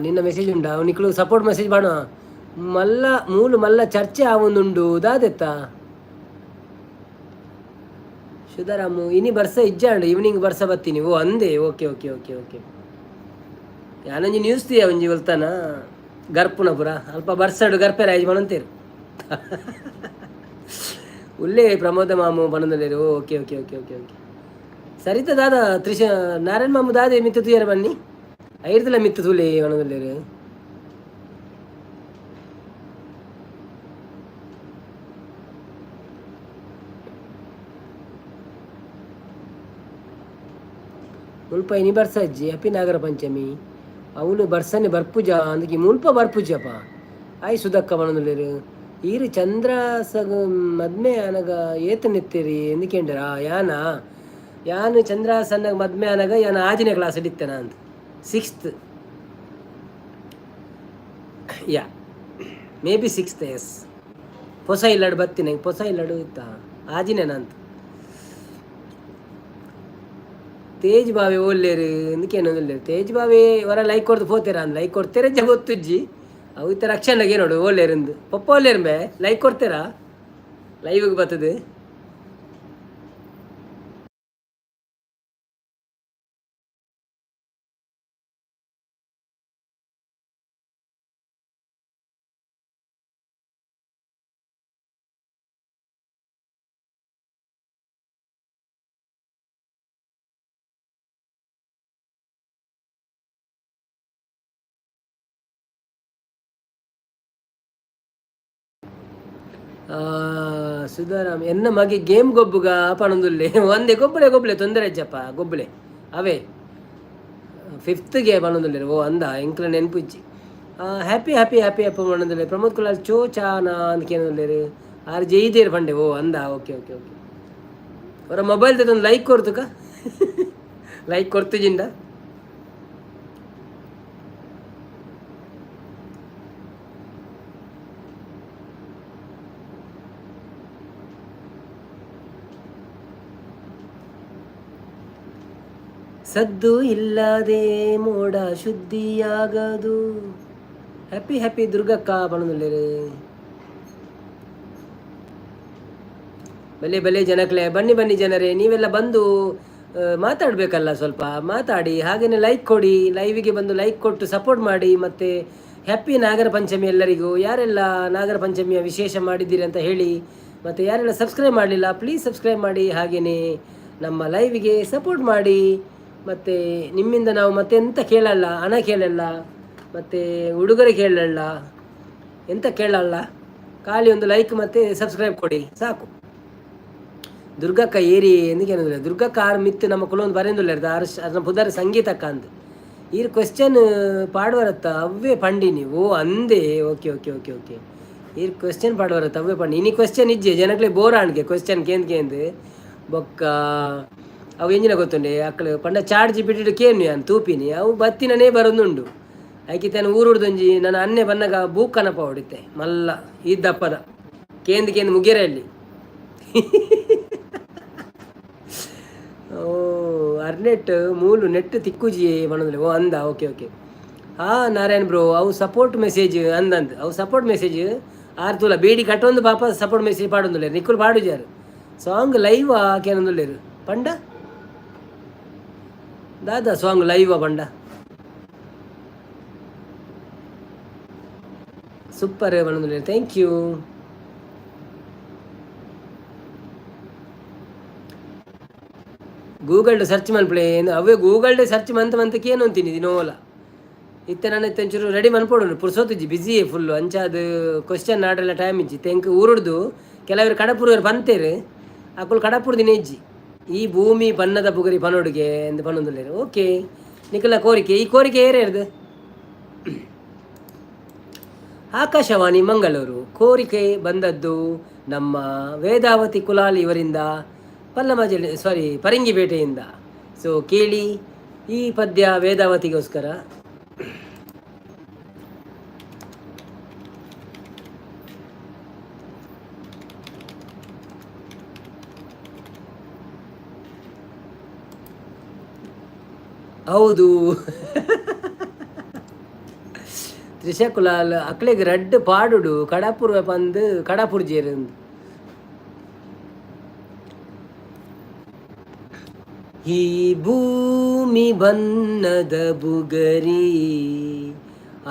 ನಿನ್ನ ಮೆಸೇಜ್ ಉಂಡಾ ನಿಕ್ಲು ಸಪೋರ್ಟ್ ಮೆಸೇಜ್ ಬಾಣ ಮಲ್ಲ ಮೂಲು ಮಲ್ಲ ಚರ್ಚೆ ಆವೊಂದುಂಡು ದಾದೆತ್ತ ಸುಧಾರಾಮು ಇನಿ ಬರ್ಸ ಇಜ್ಜಾಂಡು ಈವ್ನಿಂಗ್ ಬರ್ಸ ಬತ್ತೀನಿ ಓ ಅಂದೆ ಓಕೆ ಓಕೆ ಓಕೆ ಓಕೆ ಯಾನಂಜಿ ನ್ಯೂಸ್ ತೀಯ ಒಂಜಿ ಒಲ್ತಾನ ಗರ್ಪುನ ಪುರ ಅಲ್ಪ ಬರ್ಸಡು ಗರ್ಪೆ ರಾಜ್ ಮಣಂತೇರು ಉಲ್ಲೇ ಪ್ರಮೋದ ಮಾಮು ಬಣದಲ್ಲೇರು okay okay okay okay okay ಸರಿತ ದಾದ ನಾರಾಯಣ್ ಮಾಮು ದಾದೆ ಮಿತ್ತು ತೂಯರ ಬನ್ನಿ ಐರ್ದಲ್ಲ ಮಿತ್ತು ತೂಲೆ ಬಣದಲ್ಲೇರು ಮುಲ್ಪ ಇನಿ ಬರ್ಸ ಅಜ್ಜಿ ಹ್ಯಾಪಿ ನಾಗರ ಪಂಚಮಿ ಅವನು ಬರ್ಸನೆ ಬರ್ಪುಜ ಅಂದಕ್ಕೆ ಮುಲ್ಪ ಬರ್ಪುಜಪ್ಪ ಆಯ್ ಸುಧಕ್ಕ ಬಣದುಲ್ಲೇರು ಈರು ಚಂದ್ರ ಸಗ ಮದ್ಮೆ ಅನಗ ಏತ ನಿತ್ತೀರಿ ಎಂದಿಕೇಂಡ್ರ ಯಾನು ಚಂದ್ರ ಸಣ್ಣಗ ಮದ್ಮೆ ಅನಗ ಯಾನ ಆಜನೇ ಕ್ಲಾಸ್ ಹಿಡಿತೇನ ಅಂತ 6th yeah may be 6th S ಹೊಸ ಇಲ್ಲಡು ಬತ್ತೀನಿ ಹೊಸ ಇಲ್ಲಡು ಇತ್ತ ಆಜಿನೇನ ಅಂತ ತೇಜ್ ಬಾವೆ ಓಲ್ಲೇರು ಎಂದಕ್ಕೇನೊಂದಿಲ್ಲ ತೇಜ್ ಬಾವೆ ಹೊರ ಲೈಕ್ ಕೊಡ್ದು ಪೋತೀರ ಅಂದ್ ಲೈಕ್ ಕೊಡ್ತೀರ ಗೊತ್ತುಜ್ಜಿ ಅವು ಇತ್ತ ರಕ್ಷಣೆಗೆ ನೋಡು ಓಲ್ಲೇರಿಂದು ಪಪ್ಪ ಓಲ್ಲೇರು ಬೇ ಲೈಕ್ ಕೊಡ್ತೀರಾ ಲೈವ್ಗೆ ಬರ್ತದೆ ಸುಧಾರಾಮ್ ಎನ್ನ ಮಗೆ ಗೇಮ್ ಗೊಬ್ಬುಗ ಪಣಂದುಲ್ಲೆ ಒಂದೇ ಗೊಬ್ಬಳೆ ತೊಂದರೆ ಅಜ್ಜಪ್ಪ ಗೊಬ್ಬಳೆ ಅವೇ 5th ಗೇಮ್ ಪಣಂದುಲ್ಲೆ ಓ ಅಂದ ಎಂಕ್ಲ ನೆನ್ಪುಜ್ಜಿ ಹ್ಯಾಪಿ ಹ್ಯಾಪಿ ಹ್ಯಾಪಿ ಅಪ್ಪ ಪಣಂದುಲ್ಲೆ ಪ್ರಮೋದ್ ಕುಲಾಲ್ ಚೋ ಚಾನಾ ಅಂತ ಕೇನೊಲ್ಲೇರು ಆರು ಜೈದೇರು ಪಂಡೆ ಓ ಅಂದ ಓಕೆ ಓಕೆ ಓಕೆ ಅವರ ಮೊಬೈಲ್ ತಂದು ಲೈಕ್ ಕೊಡ್ತುಕ ಲೈಕ್ ಕೊಡ್ತಿಜಿಂದ ಸದ್ದು ಇಲ್ಲದೆ ಮೋಡ ಶುದ್ಧಿಯಾಗದು ಹ್ಯಾಪಿ ಹ್ಯಾಪಿ ದುರ್ಗಕ್ಕ ಬಣದುಲ್ಲೇರು ಬಲೆ ಬಲೆ ಜನಕ್ಲೆ ಬನ್ನಿ ಬನ್ನಿ ಜನರೇ ನೀವೆಲ್ಲ ಬಂದು ಮಾತಾಡಬೇಕಲ್ಲ ಸ್ವಲ್ಪ ಮಾತಾಡಿ ಹಾಗೆಯೇ ಲೈಕ್ ಕೊಡಿ ಲೈವಿಗೆ ಬಂದು ಲೈಕ್ ಕೊಟ್ಟು ಸಪೋರ್ಟ್ ಮಾಡಿ ಮತ್ತು ಹ್ಯಾಪಿ ನಾಗರ ಪಂಚಮಿ ಎಲ್ಲರಿಗೂ ಯಾರೆಲ್ಲ ನಾಗರ ಪಂಚಮಿಯ ವಿಶೇಷ ಮಾಡಿದ್ದೀರಿ ಅಂತ ಹೇಳಿ ಮತ್ತು ಯಾರೆಲ್ಲ ಸಬ್ಸ್ಕ್ರೈಬ್ ಮಾಡಲಿಲ್ಲ ಪ್ಲೀಸ್ ಸಬ್ಸ್ಕ್ರೈಬ್ ಮಾಡಿ ಹಾಗೆಯೇ ನಮ್ಮ ಲೈವಿಗೆ ಸಪೋರ್ಟ್ ಮಾಡಿ ಮತ್ತು ನಿಮ್ಮಿಂದ ನಾವು ಮತ್ತೆ ಎಂತ ಕೇಳಲ್ಲ ಹಣ ಕೇಳಲ್ಲ ಮತ್ತು ಉಡುಗೊರೆ ಕೇಳಲ್ಲ ಎಂತ ಕೇಳಲ್ಲ ಖಾಲಿ ಒಂದು ಲೈಕ್ ಮತ್ತು ಸಬ್ಸ್ಕ್ರೈಬ್ ಕೊಡಿ ಸಾಕು ದುರ್ಗಕ್ಕ ಏರಿ ಎಂದಕ್ಕೇನಿಲ್ಲ ದುರ್ಗಕ್ಕ ಆರು ಮಿತ್ತು ನಮ್ಮ ಕುಲೊಂದು ಬರೆಂದುಲ್ಲ ಅದನ್ನ ಪುದರ್ ಸಂಗೀತಕ್ಕ ಅಂದ್ ಈರು ಕ್ವೆಶ್ಚನ್ ಪಾಡುವರತ್ತ ಅವೇ ಪಂಡಿ ನೀವು ಅಂದೆ ಓಕೆ ಓಕೆ ಓಕೆ ಓಕೆ ಈರು ಕ್ವೆಶ್ಚನ್ ಪಾಡುವರತ್ತ ಅವೇ ಪಂಡಿ ಇನಿ ಕ್ವೆಶ್ಚನ್ ಇಜ್ಜೆ ಜನಕ್ಲೆ ಬೋರ್ ಆಣ್ಗೆ ಕ್ವೆಶ್ಚನ್ ಕೇಂದ್ ಬೊಕ್ಕ ಅವು ಎಂಜಿನ ಗೊತ್ತುಂಡೆ ಅಕ್ಕಳು ಪಂಡ ಚಾರ್ಜ್ ಬಿಟ್ಟಿಟ್ಟು ಕೇನು ನಾನು ತೂಪಿನಿ ಅವು ಬತ್ತಿನೇ ಬರೋದುಂಡು ಆಯ್ಕೆ ತಾನು ಊರುಡ್ದೊಂಜಿ ನಾನು ಅನ್ನೆ ಬನ್ನಗ ಬೂಕನಪ ಹೊಡಿತೆ ಮಲ್ಲ ಇದ್ದಪ್ಪದ ಕೇಂದು ಮುಗಿಯರ ಅಲ್ಲಿ ಓ ಅರ್ನೆಟ್ ಮೂಲು ನೆಟ್ ತಿಕ್ಕುಜಿ ಮನದಲ್ಲಿ ಓ ಅಂದ ಓಕೆ ಓಕೆ ನಾರಾಯಣ್ ಬ್ರೋ ಅವು ಸಪೋರ್ಟ್ ಮೆಸೇಜ್ ಅಂದಂದು ಅವು ಸಪೋರ್ಟ್ ಮೆಸೇಜ್ ಆರ್ತುಲ ಬೇಡಿ ಕಟ್ಟೊಂದು ಪಾಪ ಸಪೋರ್ಟ್ ಮೆಸೇಜ್ ಪಾಡೊಂದುಲ್ಲೇರು ನಿಕ್ಕುಲು ಪಾಡುಜಾರು ಸಾಂಗ್ ಲೈವ್ ಆಕೇನೊಂದುಲ್ಲೇರು ಪಂಡ ದಾದಾ ಸಾಂಗ್ ಲೈವ್ ಪಂಡ ಸೂಪರ್ ಮನೊಂದುಲ್ಲೇರು ಥ್ಯಾಂಕ್ ಯು ಗೂಗಲ್ಡ್ ಸರ್ಚ್ ಮನ್ಪಳೆ ಅವೇ ಗೂಗಲ್ಡ್ ಸರ್ಚ್ ಮಂತಕ್ಕೆ ಏನು ಅಂತೀನಿ ನೋವಲ್ಲ ಇತ್ತೆ ನನ್ನ ಒಂಚೂರು ರೆಡಿ ಮನ್ಪೋಡು ಪುರ್ಸೋತಿಜ್ಜಿ ಬಿಸಿ ಫುಲ್ಲು ಅಂಚಾದ ಕ್ವಶನ್ ಆಡೆಲ್ಲ ಟೈಮ್ ಇಜ್ಜಿ ತೆಂಕ್ ಊರುಡ್ದು ಕೆಲವರು ಕಡಪುರವ್ರು ಬಂತೇರು ಅಕ್ಕಳು ಕಡಪುರ ದಿನ ಇಜ್ಜಿ ಈ ಭೂಮಿ ಬಣ್ಣದ ಬುಗರಿ ಪನೋಡಿಗೆ ಎಂದು ಪನ್ನೊಂದುಲ್ಲೇರು ಓಕೆ ನಿಖಲ ಕೋರಿಕೆ ಈ ಕೋರಿಕೆ ಏರೇರ್ದು ಆಕಾಶವಾಣಿ ಮಂಗಳೂರು ಕೋರಿಕೆ ಬಂದದ್ದು ನಮ್ಮ ವೇದಾವತಿ ಕುಲಾಲ್ ಇವರಿಂದ ಪಲ್ಲಮಜಲಿ ಪರಿಂಗಿಪೇಟೆಯಿಂದ ಸೊ ಕೇಳಿ ಈ ಪದ್ಯ ವೇದಾವತಿಗೋಸ್ಕರ. ಹೌದು ತ್ರಿಶಕುಲಾಲ್ ಅಕ್ಲೆಗ್ ರಡ್ಡ್ ಪಾಡುಡು ಕಡಾಪುರ್ ಪಂದು ಕಡಾಪುರ್ ಜೇರು ಈ ಭೂಮಿ ಬಣ್ಣದ ಬುಗರಿ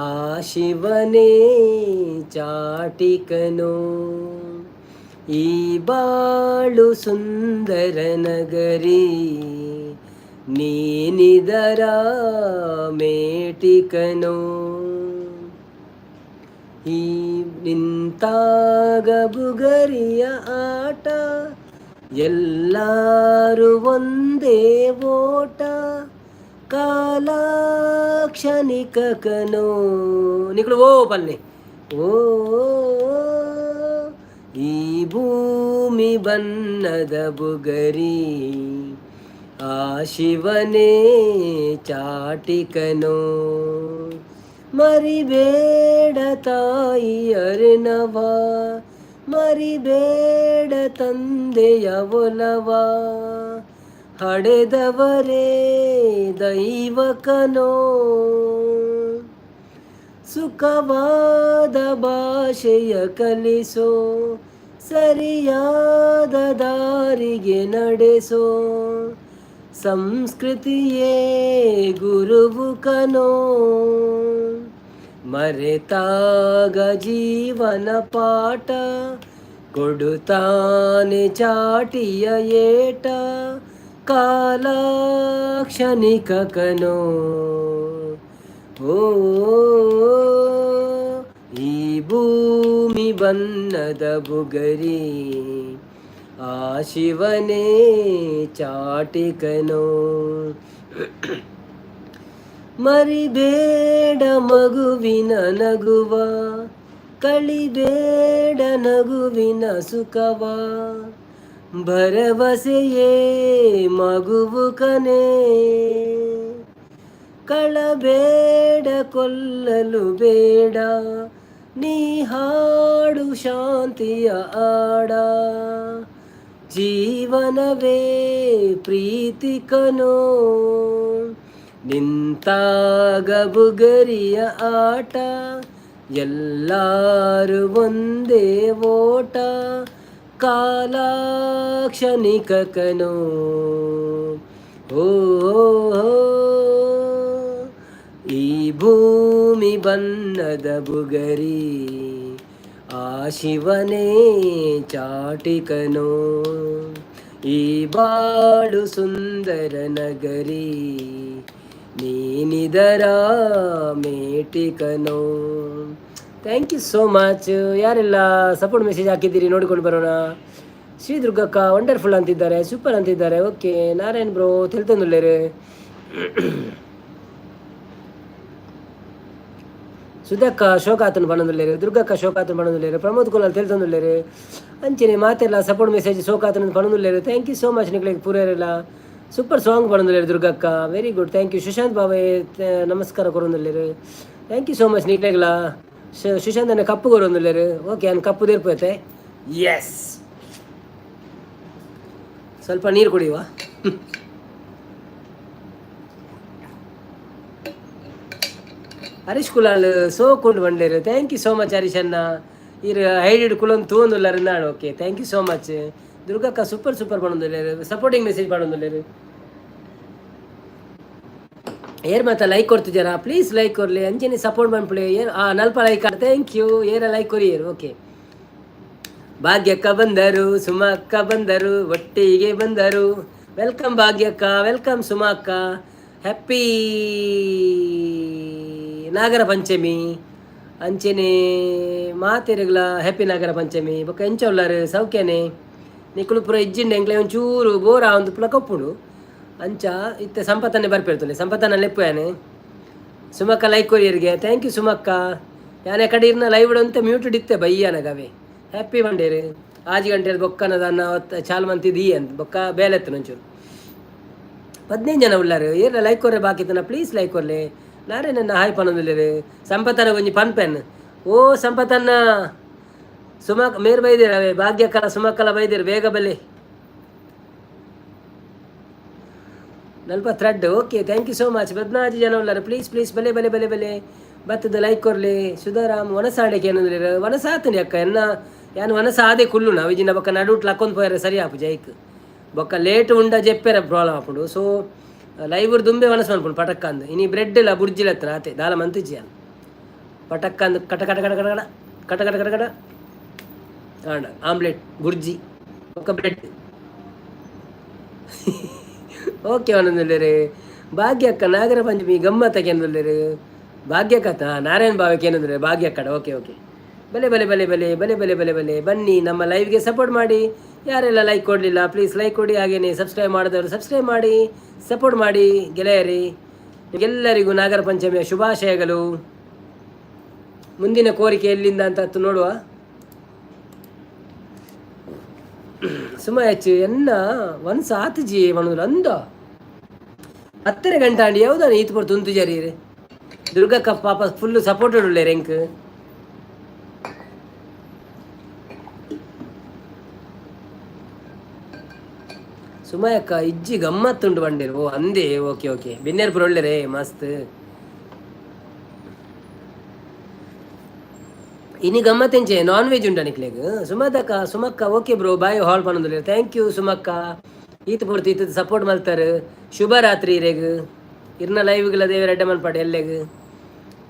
ಆ ಶಿವನೇ ಚಾಟಿಕನೋ ಈ ಬಾಳು ಸುಂದರ ನಗರಿ ನೀನಿದರ ಮೇಟಿಕನೋ ಈ ನಿಂತಾಗ ಬುಗರಿಯ ಆಟ ಎಲ್ಲರೂ ಒಂದೇ ಓಟ ಕಾಲಾಕ್ಷಣಿಕ ಕನೋ ನಿಕಳು ಓ ಪಲ್ಲೆ ಓ ಈ ಭೂಮಿ ಬಣ್ಣದ ಬುಗರಿ ಆ ಶಿವನೇ ಚಾಟಿಕನೋ ಮರಿಬೇಡ ತಾಯಿಯರೆನವ ಮರಿಬೇಡ ತಂದೆಯ ಒಲವ ಹಡೆದವರೇ ದೈವಕನೋ ಸುಖವಾದ ಭಾಷೆಯ ಕಲಿಸೋ ಸರಿಯಾದ ದಾರಿಗೆ ನಡೆಸೋ ಸಂಸ್ಕೃತಿಯೇ ಗುರುವು ಕನೋ ಮರೆತಾಗ ಜೀವನ ಪಾಠ ಕೊಡುತ್ತಾನೆ ಚಾಟಿಯ ಏಟ ಕಾಲಾಕ್ಷಣಿಕ ಕನೋ ಓ ಈ ಭೂಮಿ ಬಣ್ಣದ ಬುಗರಿ ಆ ಶಿವನೇ ಚಾಟಿಕನೋ ಮರಿಬೇಡ ಮಗುವಿನ ನಗುವ ಕಳಿಬೇಡ ನಗುವಿನ ಸುಖವ ಭರವಸೆಯೇ ಮಗುವು ಕನೇ ಕಳಬೇಡ ಕೊಲ್ಲಲು ಬೇಡ ನೀ ಹಾಡು ಶಾಂತಿಯ ಆಡ ಜೀವನವೇ ಪ್ರೀತಿ ಕನೋ ನಿಂತಾಗ ಬುಗರಿಯ ಆಟ ಎಲ್ಲರೂ ಒಂದೇ ಓಟ ಕಾಲಾಕ್ಷಣಿಕ ಕನೋ ಓ ಈ ಭೂಮಿ ಬಣ್ಣದ ಬುಗರಿ ಆ ಶಿವನೇ ಚಾಟಿಕನೋ ಈ ಬಾಳು ಸುಂದರ ನಗರಿ ನೀನಿದರ ಮೇಟಿಕನೋ. Thank you so much. ಯಾರೆಲ್ಲ ಸಪೋರ್ಟ್ ಮೆಸೇಜ್ ಹಾಕಿದ್ದೀರಿ ನೋಡಿಕೊಂಡು ಬರೋಣ. ಶ್ರೀ ದುರ್ಗಕ್ಕ ವಂಡರ್ಫುಲ್ ಅಂತಿದ್ದಾರೆ, ಸೂಪರ್ ಅಂತಿದ್ದಾರೆ. ಓಕೆ ನಾರಾಯಣ್ ಬ್ರೋ ತಿಳ್ತಂದುಲ್ಲೇರು ಸುಧಕ್ಕ ಶೋಕಾತನ ಬಣ್ಣದಲ್ಲೇರು ದುರ್ಗಕ್ಕ ಶೋಕಾತನ ಬಣ್ಣದಲ್ಲೇರು ಪ್ರಮೋದ್ ಕುಲಾಲ್ ತಿಳ್ತಂದುಲ್ಲೇರು ಅಂಚನೆ ಮಾತೆಲ್ಲ ಸಪೋರ್ಟ್ ಮೆಸೇಜ್ ಶೋಕಾತನ ಬಣ್ಣದಲ್ಲೇರು. ಥ್ಯಾಂಕ್ ಯು ಸೋ ಮಚ್ ನಿಕ್ಲಿಗೆ ಪೂರೈರೆಲ್ಲ ಸೂಪರ್ ಸಾಂಗ್ ಬಣ್ಣದಲ್ಲೇರು ದುರ್ಗಕ್ಕ very good thank you. Sushant ಬಾಬೆ ನಮಸ್ಕಾರ ಕೊರೊಂದುಲ್ಲೇರು ಥ್ಯಾಂಕ್ ಯು ಸೋ ಮಚ್ ನಿಕ್ಲೆಗ್ಲ ಸುಶಾಂತ್ ಅನ್ನ ಕಪ್ಪು ಕೊರೊಂದುಲ್ಲೇರು ಓಕೆ ಅನ್ ಕಪ್ಪು ದೇರ್ಪೈತೆ ಎಸ್, ಸ್ವಲ್ಪ ನೀರು ಕುಡಿಯುವ. ಹರೀಶ್ ಕುಲಾಲ್ ಸೋಕೊಂಡು ಬಂಡೇರು, thank you so much Harish ಅನ್ನ. ಇರು ಹೈಡಿಡ್ ಕುಲನ್ ತೂಂದುಲ್ಲಾರು ನಾಡು. Okay, thank you so much. ದುರ್ಗಕ್ಕ ಸೂಪರ್ ಸೂಪರ್ ಪಡೊಂದುಲ್ಲೇರು, ಸಪೋರ್ಟಿಂಗ್ ಮೆಸೇಜ್ ಪಡೊಂದುಲ್ಲೇರು. ಏರ್ ಮಾತ ಲೈಕ್ ಕೊಡ್ತಿದ್ದಾರ, ಪ್ಲೀಸ್ ಲೈಕ್ ಕೊರ್ಲಿ ಅಂಚೆನೆ ಸಪೋರ್ಟ್ ಮಾಡ್ಬಿಡಿ. ಏನು ನಲ್ಪ ಲೈಕ್ ಆಡ, ಥ್ಯಾಂಕ್ ಯು. ಏರ ಲೈಕ್ ಕೊರಿಯರು. ಓಕೆ, ಭಾಗ್ಯಕ್ಕ ಬಂದರು, ಸುಮಕ್ಕ ಬಂದರು, ಒಟ್ಟಿಗೆ ಬಂದರು. ವೆಲ್ಕಮ್ ಭಾಗ್ಯಕ್ಕ, ವೆಲ್ಕಮ್ ಸುಮಕ್ಕ. ಹ್ಯಾಪಿ ನಾಗರ ಪಂಚಮಿ ಅಂಚೆನೆ ಮಾತೆರೆಗ್ಲ ಹ್ಯಾಪಿ ನಾಗರ ಪಂಚಮಿ. ಬೊಕ್ಕ ಎಂಚ ಉಳ್ಳಾರು ಸೌಖ್ಯನೇ? ನಿಕ್ಕಳು ಪುರ ಇಜ್ಜಿಂಡೆ ಎಂಕ್ಲೆ ಒಂಚೂರು ಬೋರ ಒಂದು ಪುಲ ಕಪ್ಪುಡು ಅಂಚ ಇತ್ತೆ ಸಂಪತ್ತನ್ನೇ ಬರ್ಪಿರ್ತಲೆ, ಸಂಪತ್ತನ್ನ ಲೆಪ್ಪುಯಾನೆ. ಸುಮಕ್ಕ ಲೈಕ್ ಕೊರಿಯರ್ಗೆ ಥ್ಯಾಂಕ್ ಯು ಸುಮಕ್ಕ. ಯಾನೆ ಕಡೆ ಇರ್ನ ಲೈವ್ ಅಂತ ಮ್ಯೂಟೆಡ್ ಇತ್ತೆ ಬಯ್ಯನಗವೆ. ಹ್ಯಾಪಿ ಮಂಡೇರು ಆಜಿ ಗಂಟೆ ಬೊಕ್ಕನದನ್ನ ಚಾಲ್ ಮಂತಿದ್ದೀ ಅಂತ ಬೊಕ್ಕ ಬೇಲೆತ್ತು ಒಂಚೂರು 15 ಜನ ಉಳ್ಳಾರು. ಏರ ಲೈಕ್ ಕೊರ್ರೆ ಬಾಕಿತ್ತನ, ಪ್ಲೀಸ್ ಲೈಕ್ ಕೊರ್ಲೆ. ನಾರೇ ನನ್ನ ಹಾಯ್ ಪನ್ನೊಂದಿಲ್ಲೇರು. ಸಂಪತ್ತನ ಒಂಜಿ ಪನ್ ಪೆನ್. ಓ ಸಂಪತ್ತನ್ನ ಸುಮಕ್ ಮೇರ್ ಬೈದಿರ, ಭಾಗ್ಯಕ್ಕಲ ಸುಮಕ್ಕಲ ಬೈದಿರು ಬೇಗ ಬಲೆ ನಲ್ಪ thread. Okay, thank you so much. 15 ಜನ ಉಳ್ಳಾರು, ಪ್ಲೀಸ್ ಪ್ಲೀಸ್ ಬಲೆ ಬಲೆ ಬಲೆ ಬಲೆ ಬತ್ತದ ಲೈಕ್ ಕೊರ್ಲಿ. ಸುಧಾರಾಮ್ ವನಸಾಡಕ್ಕೆ ಏನಂದ್ರೆ ವನಸಾತನಿ ಅಕ್ಕ ಎನ್ನ ಯಾನು ವನಸ ಆದೇ ಕುಲ್ಲು ನಾವು ಇಜಿನ ಬೊಕ್ಕ ನಡುಟ್ ಲಕ್ಕೊಂದು ಪೋಯಾರ ಸರಿ ಆಪು ಜೈಕ್ ಬೊಕ್ಕ ಲೇಟ್ ಉಂಡ ಜೆಪ್ಪೆರ ಪ್ರಾಬ್ಲಮ್ ಆಪುಂಡು. ಸೊ ಲೈವ್ ದುಂಬೆ ವನಸ ಅನ್ಪುಂಡು ಪಟಕ್ಕ ಅಂದು ಇನಿ ಬ್ರೆಡ್ ಇಲ್ಲ ಬುರ್ಜಿಲ ಹತ್ರ ಆತೆ ದಾಲ ಮಂತಿಜಿ ಅನ್ ಪಟಕ್ಕ ಅಂದು ಕಟ ಕಟ ಕಟ ಕಟ ಕಟ ಕಟ ಕಟ ಕಟ ಆಂಡ ಆಮ್ಲೆಟ್ ಬುರ್ಜಿ ಬೊಕ್ಕ ಬ್ರೆಡ್. ಓಕೆ ಒಂದೊಂದಿಲ್ಲರಿ. ಭಾಗ್ಯಕ್ಕ ನಾಗರ ಪಂಚಮಿ ಗಮ್ಮತ್ತಕ್ಕೆ ಏನಂದಿಲ್ಲರಿ. ಭಾಗ್ಯಕ್ಕ ನಾರಾಯಣ ಭಾವಕ್ಕೆ ಏನಂದ್ರೆ ಭಾಗ್ಯಕ್ಕಡ. ಓಕೆ ಓಕೆ, ಬಲೆ ಬಲೆ ಬಲೆ ಬಲೆ ಬಲೆ ಬಲೆ ಬಲೆ ಬಲೆ ಬನ್ನಿ ನಮ್ಮ ಲೈವ್ಗೆ ಸಪೋರ್ಟ್ ಮಾಡಿ. ಯಾರೆಲ್ಲ ಲೈಕ್ ಕೊಡಲಿಲ್ಲ ಪ್ಲೀಸ್ ಲೈಕ್ ಕೊಡಿ. ಹಾಗೆಯೇ ಸಬ್ಸ್ಕ್ರೈಬ್ ಮಾಡಿದವರು ಸಬ್ಸ್ಕ್ರೈಬ್ ಮಾಡಿ, ಸಪೋರ್ಟ್ ಮಾಡಿ ಗೆಳೆಯರಿ. ನಿಮಗೆಲ್ಲರಿಗೂ ನಾಗರ ಪಂಚಮಿಯ ಶುಭಾಶಯಗಳು. ಮುಂದಿನ ಕೋರಿಕೆ ಎಲ್ಲಿಂದ ಅಂತ ನೋಡುವ. ಸುಮ ಹೆಚ್ಚು ಎನ್ನ ಒಂದು ಸಾತುಜಿ ಮನೋದು ಅಂದ 10 ಗಂಟೆ ಅಂಡಿ ಯಾವುದಾನ ಈತ್ ಪಡ್ತು ತುಂತು ಜರಿ ದುರ್ಗಕ್ಕ ಪಾಪ ಫುಲ್ಲು ಸಪೋರ್ಟೆಡ್ ಉಳ್ಳೆ ರೆಂಕ್. ಸುಮಯಕ್ಕ ಇಜ್ಜಿ ಗಮ್ಮತ್ತುಂಟು ಬಂದಿರು. ಓ ಅಂದೇ, ಓಕೆ ಓಕೆ. ಬಿನ್ನೇರ್ ಪುರ ಒಳ್ಳೆ ರೇ ಮಸ್ತ್ ಇನಿ ಗಮ್ಮತ್ತೆಂಚೆ ನಾನ್ ವೆಜ್ ಉಂಟು ನಿಕ್ಲೆಗ್ ಸುಮದಕ್ಕ ಸುಮಕ್ಕ. ಓಕೆ ಬ್ರೋ, ಬಾಯ್ ಹಾಲ್ ಪನ್ನೊಂದಿಲ್ಲ. ಥ್ಯಾಂಕ್ ಯು ಸುಮಕ್ಕ. ಈತ್ ಪುರ್ತು ಈತದ ಸಪೋರ್ಟ್ ಮಲ್ತಾರೆ. ಶುಭ ರಾತ್ರಿ ರೇಗ್ ಇರ್ನ ಲೈವ್ಗಳ ದೇವ ರೆಡ್ಡ ಮನ್ಪಾಡು ಎಲ್ಲೆಗ್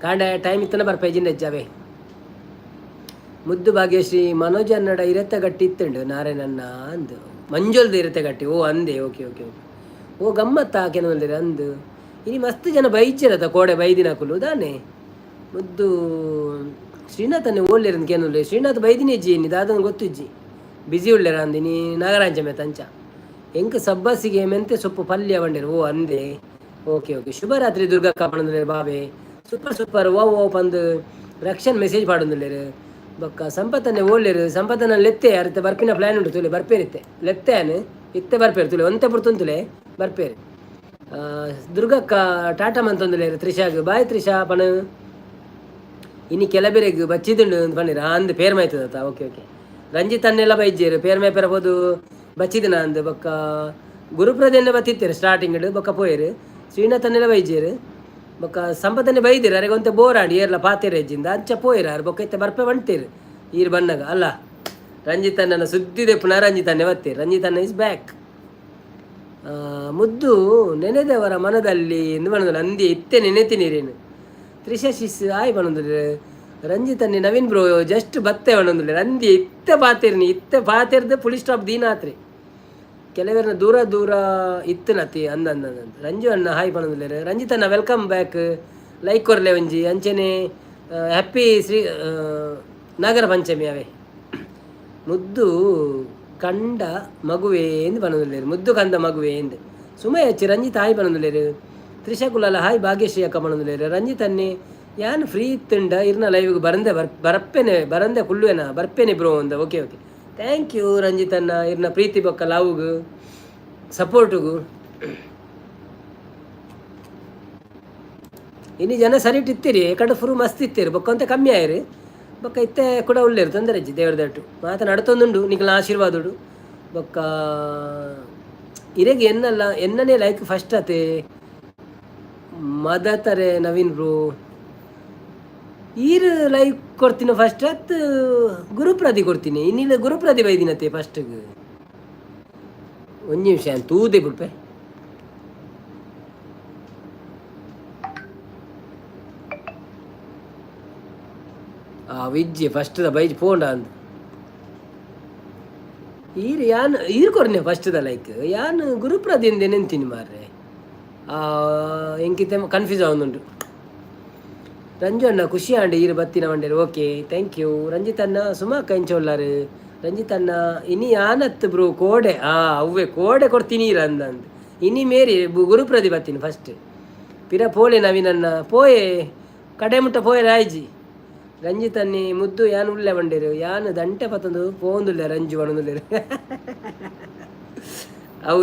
ಕಾಂಡ ಟೈಮ್ ಇತ್ತನ ಬರ್ಪೈಜಿಂದ ಹೆಜ್ಜಾವೆ. ಮುದ್ದು ಭಾಗ್ಯಶ್ರೀ ಮನೋಜ್ ಅನ್ನಡ ಇರತ್ತ ಗಟ್ಟಿ ಇತ್ತುಂಡು ನಾರಾಯಣನ್ನ ಅಂದು ಮಂಜುಲ್ದು ಇರತ್ತೆ ಗಟ್ಟಿ. ಓ ಅಂದೆ, ಓಕೆ ಓಕೆ ಓಕೆ. ಓ ಗಮ್ಮತ್ತ ಕೆಲವೊಂದಿರ ಅಂದು ಇನಿ ಮಸ್ತ್ ಜನ ಬೈಚಿರತ್ತ ಕೋಡೆ ಬೈದಿನಕುಲು ದಾನೆ ಮುದ್ದು ಶ್ರೀನಾಥನ್ನೇ ಓಡ್ಲಿರಂದು ಕೇನುಲ್ಲೆ. ಶ್ರೀನಾಥ್ ಬೈದಿನಿ ಇಜ್ಜಿ ಇನ್ನಿದು ಅದನ್ನು ಗೊತ್ತಿಜ್ಜಿ ಬಿಸಿ ಉಳ್ಳೆರ ಅಂದಿನಿ ನಾಗರಾಂಚಮೆ ತಂಚ ಎಂಕ ಸಬ್ಬಸಿಗೆ ಮೆಂತೆ ಸೊಪ್ಪು ಪಲ್ಯ ಬಂಡಿರು. ಓ ಅಂದೆ, ಓಕೆ ಓಕೆ. ಶುಭರಾತ್ರಿ ದುರ್ಗಕ್ಕ ಪಣಂದಿಲ್ಲ ಬಾಬೆ. Super super. ಓ ಓ ಪಂದು ರಕ್ಷನ್ ಮೆಸೇಜ್ ಪಾಡೊಂದಿಲ್ಲೇರು ಬೊಕ್ಕ ಸಂಪತ್ತನ್ನೇ ಓಡ್ಲೇರು. ಸಂಪತ್ತನ್ನ ಲೆತ್ತೆ ಅರಿತೆ ಬರ್ಪಿನ ಪ್ಲ್ಯಾನ್ ಉಂಟು ತುಲೆ ಬರ್ಪೇರಿತ್ತೆ ಲೆತ್ತೇನು ಇತ್ತೆ ಬರ್ಪೇರು ತುಲೆ ಒಂತೆ ಪುಡ್ತುಂತುಲೆ ಬರ್ಪೇರು. ದುರ್ಗಕ್ಕ ಟಾಟಾ ಮಂತೊಂದುಲೇರು ತ್ರಿಷಾಗ್. ಬಾಯ್ ತ್ರಿಷಾ ಪಣ ಇನಿ ಕೆಲಬೇರೆಗ್ ಬಚ್ಚಿದುಂಡು ಅಂತ ಪಣ್ಣಿರ ಅಂದು ಪೇರ್ ಮಾಯ್ತದತ್ತ. Okay okay. ರಂಜಿತ್ ಅನ್ನೆಲ್ಲ ಬೈಜೇರು ಪೇರ್ ಮೇ ಪೆರಬೋದು ಬಚ್ಚಿದಿನ ಅಂದು ಬೊಕ್ಕ ಗುರುಪ್ರದೆನ್ನೇ ಬತ್ತಿತ್ತೇರು ಸ್ಟಾರ್ಟಿಂಗ್ ಬೊಕ್ಕ ಪೋಯರು. ಶ್ರೀನಾಥ್ ಅನ್ನೆಲ್ಲ ಬೈಜೇರು ಬೊಕ್ಕ ಸಂಪತ್ತನ್ನೇ ಬೈದಿರು ಅರೆಗೆ ಒಂತೆ ಬೋರಾಡಿ ಏರ್ಲ ಪಾತೇರು ಹೆಜ್ಜಿಂದ ಅಂಚ ಪೋಯಿರಾರು ಬೊಕ್ಕ ಇತ್ತೆ ಬರ್ಪೆ ಬಂಟೇರು ಈರು ಬಣ್ಣಗ ಅಲ್ಲ. ರಂಜಿತ್ ಅನ್ನನ ಸುದ್ದಿದೆ ಪುನಃ ರಂಜಿತ್ ಅನ್ನೆ ಬತ್ತೀರು. ರಂಜಿತ್ ಅನ್ನ ಇಸ್ ಬ್ಯಾಕ್. ಮುದ್ದು ನೆನೆದವರ ಮನದಲ್ಲಿ ಎಂದು ಬಣ್ಣದಲ್ಲ ಅಂದಿ ಇತ್ತೆ ನೆನೆತಿನೀರೇನು. ತ್ರಿಷಾ ಶಿಸ್ ಆಯ್ ಬಣ್ಣದಿಲ್ಲ. ರಂಜಿತ್ ಅನ್ನೆ ನವೀನ್ ಬ್ರೋ ಜಸ್ಟ್ ಬತ್ತೆ ಬಣ್ಣದಿಲ್ಲ ಅಂದಿ ಇತ್ತೆ ಪಾತೇರ್ನಿ ಇತ್ತೆ ಪಾತೇರ್ದೆ ಪುಲಿ ಸ್ಟಾಪ್ ದೀನಾತ್ರಿ ಕೆಲವರನ್ನ ದೂರ ದೂರ ಇತ್ತು ನತಿ ಅಂದಂದ ರಂಜು ಅಣ್ಣ ಹಾಯ್ ಪಣದಿಲ್ಲ. ರಂಜಿತ್ ಅಣ್ಣ ವೆಲ್ಕಮ್ ಬ್ಯಾಕ್. ಲೈಕ್ ಕೊರ್ಲೆ ಒಂಜಿ ಅಂಚೆನೆ ಹ್ಯಾಪಿ ಶ್ರೀ ನಾಗರ ಪಂಚಮಿ ಅವೇ. ಮುದ್ದು ಕಂಡ ಮಗುವೆ ಎಂದು ಪಣದಿಲ್ಲೇರು. ಮುದ್ದು ಕಂದ ಮಗುವೆ ಎಂದು ಸುಮಯ ಹಚ್ಚಿ ರಂಜಿತ್ ಹಾಯ್ ಪಣದಿಲ್ಲೇರು. ತ್ರಿಷಾ ಕುಲಾಲ ಹಾಯ್ ಭಾಗ್ಯಶ್ರೀ ಅಕ್ಕ ಪಣದಿಲ್ಲೇರು. ರಂಜಿತ್ ಅನ್ನೆ ಯಾನು ಫ್ರೀ ಇತ್ತುಂಡ ಇರ್ನ ಲೈವ್ಗೆ ಬರಂದೆ ಬರಪ್ಪೇನೆ ಬರಂದೆ ಕುಳ್ಳುವೇನ ಬರ್ಪೇನೆ ಬ್ರೋ ಅಂದ. Okay okay, thank you Ranjith ಅನ್ನ ಇರ್ನ ಪ್ರೀತಿ ಬೊಕ್ಕ ಲಾವುಗು ಸಪೋರ್ಟುಗು. ಇನ್ನು ಜನ ಸರಿಟ್ ಇತ್ತೀರಿ ಕಡೆ ಫುರು ಮಸ್ತ್ ಇತ್ತೀರಿ ಬೊಕ್ಕ ಅಂತ ಕಮ್ಮಿ ಆಯ್ರಿ ಬೊಕ್ಕ ಇತ್ತೆ ಕೂಡ ಉಳ್ಳೇರು ತೊಂದರೆ ಇಜ್ಜಿ ದೇವ್ರದಟ್ಟು ಮಾತನಾಡುತ್ತೊಂದುಂಡು ನಿಖಲ ಆಶೀರ್ವಾದುಡು ಬೊಕ್ಕ ಇರೆಗೆ ಎನ್ನಲ್ಲ ಎನ್ನನೇ ಲೈಕ್ ಫಸ್ಟ್ ಅತೆ ಮದತರೆ ನವೀನ್ ಬ್ರೋ ಈರು ಲೈಕ್ ಕೊಡ್ತೀನಿ ಫಸ್ಟ್ ಅತ್ ಗುರುಪ್ರದಿ ಕೊಡ್ತೀನಿ ಇನ್ನಿಲ್ಲ ಗುರುಪ್ರದಿ ಬೈದಿನತೆ ಫಸ್ಟ್ಗೆ ಒಂದು ನಿಮಿಷ ತೂದೆ ಬಿಡ್ಪೆ ವಿಜ್ಜಿ ಫಸ್ಟ್ ಬೈಜ್ ಪೋಂಡ ಅಂದ್ ಈರು ಯಾನ್ ಈರು ಕೊರ್ನೆ ಫಸ್ಟ್ ಲೈಕ್ ಯಾನ್ ಗುರುಪ್ರದಿಂದ ನೆಂತೀನಿ ಮಾರ್ರೆ ಎಂಕಿತೆ ಕನ್ಫ್ಯೂಸ್ ಆಗುಂದುಂಟು ರಂಜು ಅಣ್ಣ ಖುಷಿ ಆಂಡ್ ಈರು ಬತ್ತಿನ ಮಂಡ್ಯರು ಓಕೆ ಥ್ಯಾಂಕ್ ಯು ರಂಜಿತ್ ಅಣ್ಣ ಸುಮಾ ಕಂಚೋಲ್ಲಾರು ರಂಜಿತ್ ಅಣ್ಣ ಇನಿ ಆನತ್ ಬ್ರೋ ಕೋಡೆ ಅವ್ವೆ ಕೋಡೆ ಕೊಡ್ತೀನಿ ಈರ ಅಂದಂದು ಇನಿ ಮೇರಿ ಗುರುಪ್ರದಿ ಬತ್ತೀನಿ ಫಸ್ಟ್ ಪಿರ ಪೋಲೆ ನವೀನನ್ನ ಪೋಯೆ ಕಡೆ ಮುಟ್ಟ ಪೋಯೆ ರಾಯ್ಜಿ ರಂಜಿತ್ ಅನ್ನಿ ಮುದ್ದು ಯಾನ್ ಉಳ್ಳೆ ಬಂಡೇರು ಯಾನ್ ದಂಟೆ ಪತ್ತೊಂದು ಪೋಂದುಲ್ಲೆ ರಂಜು ಬಣದುಲ್ಲೇರು ಅವು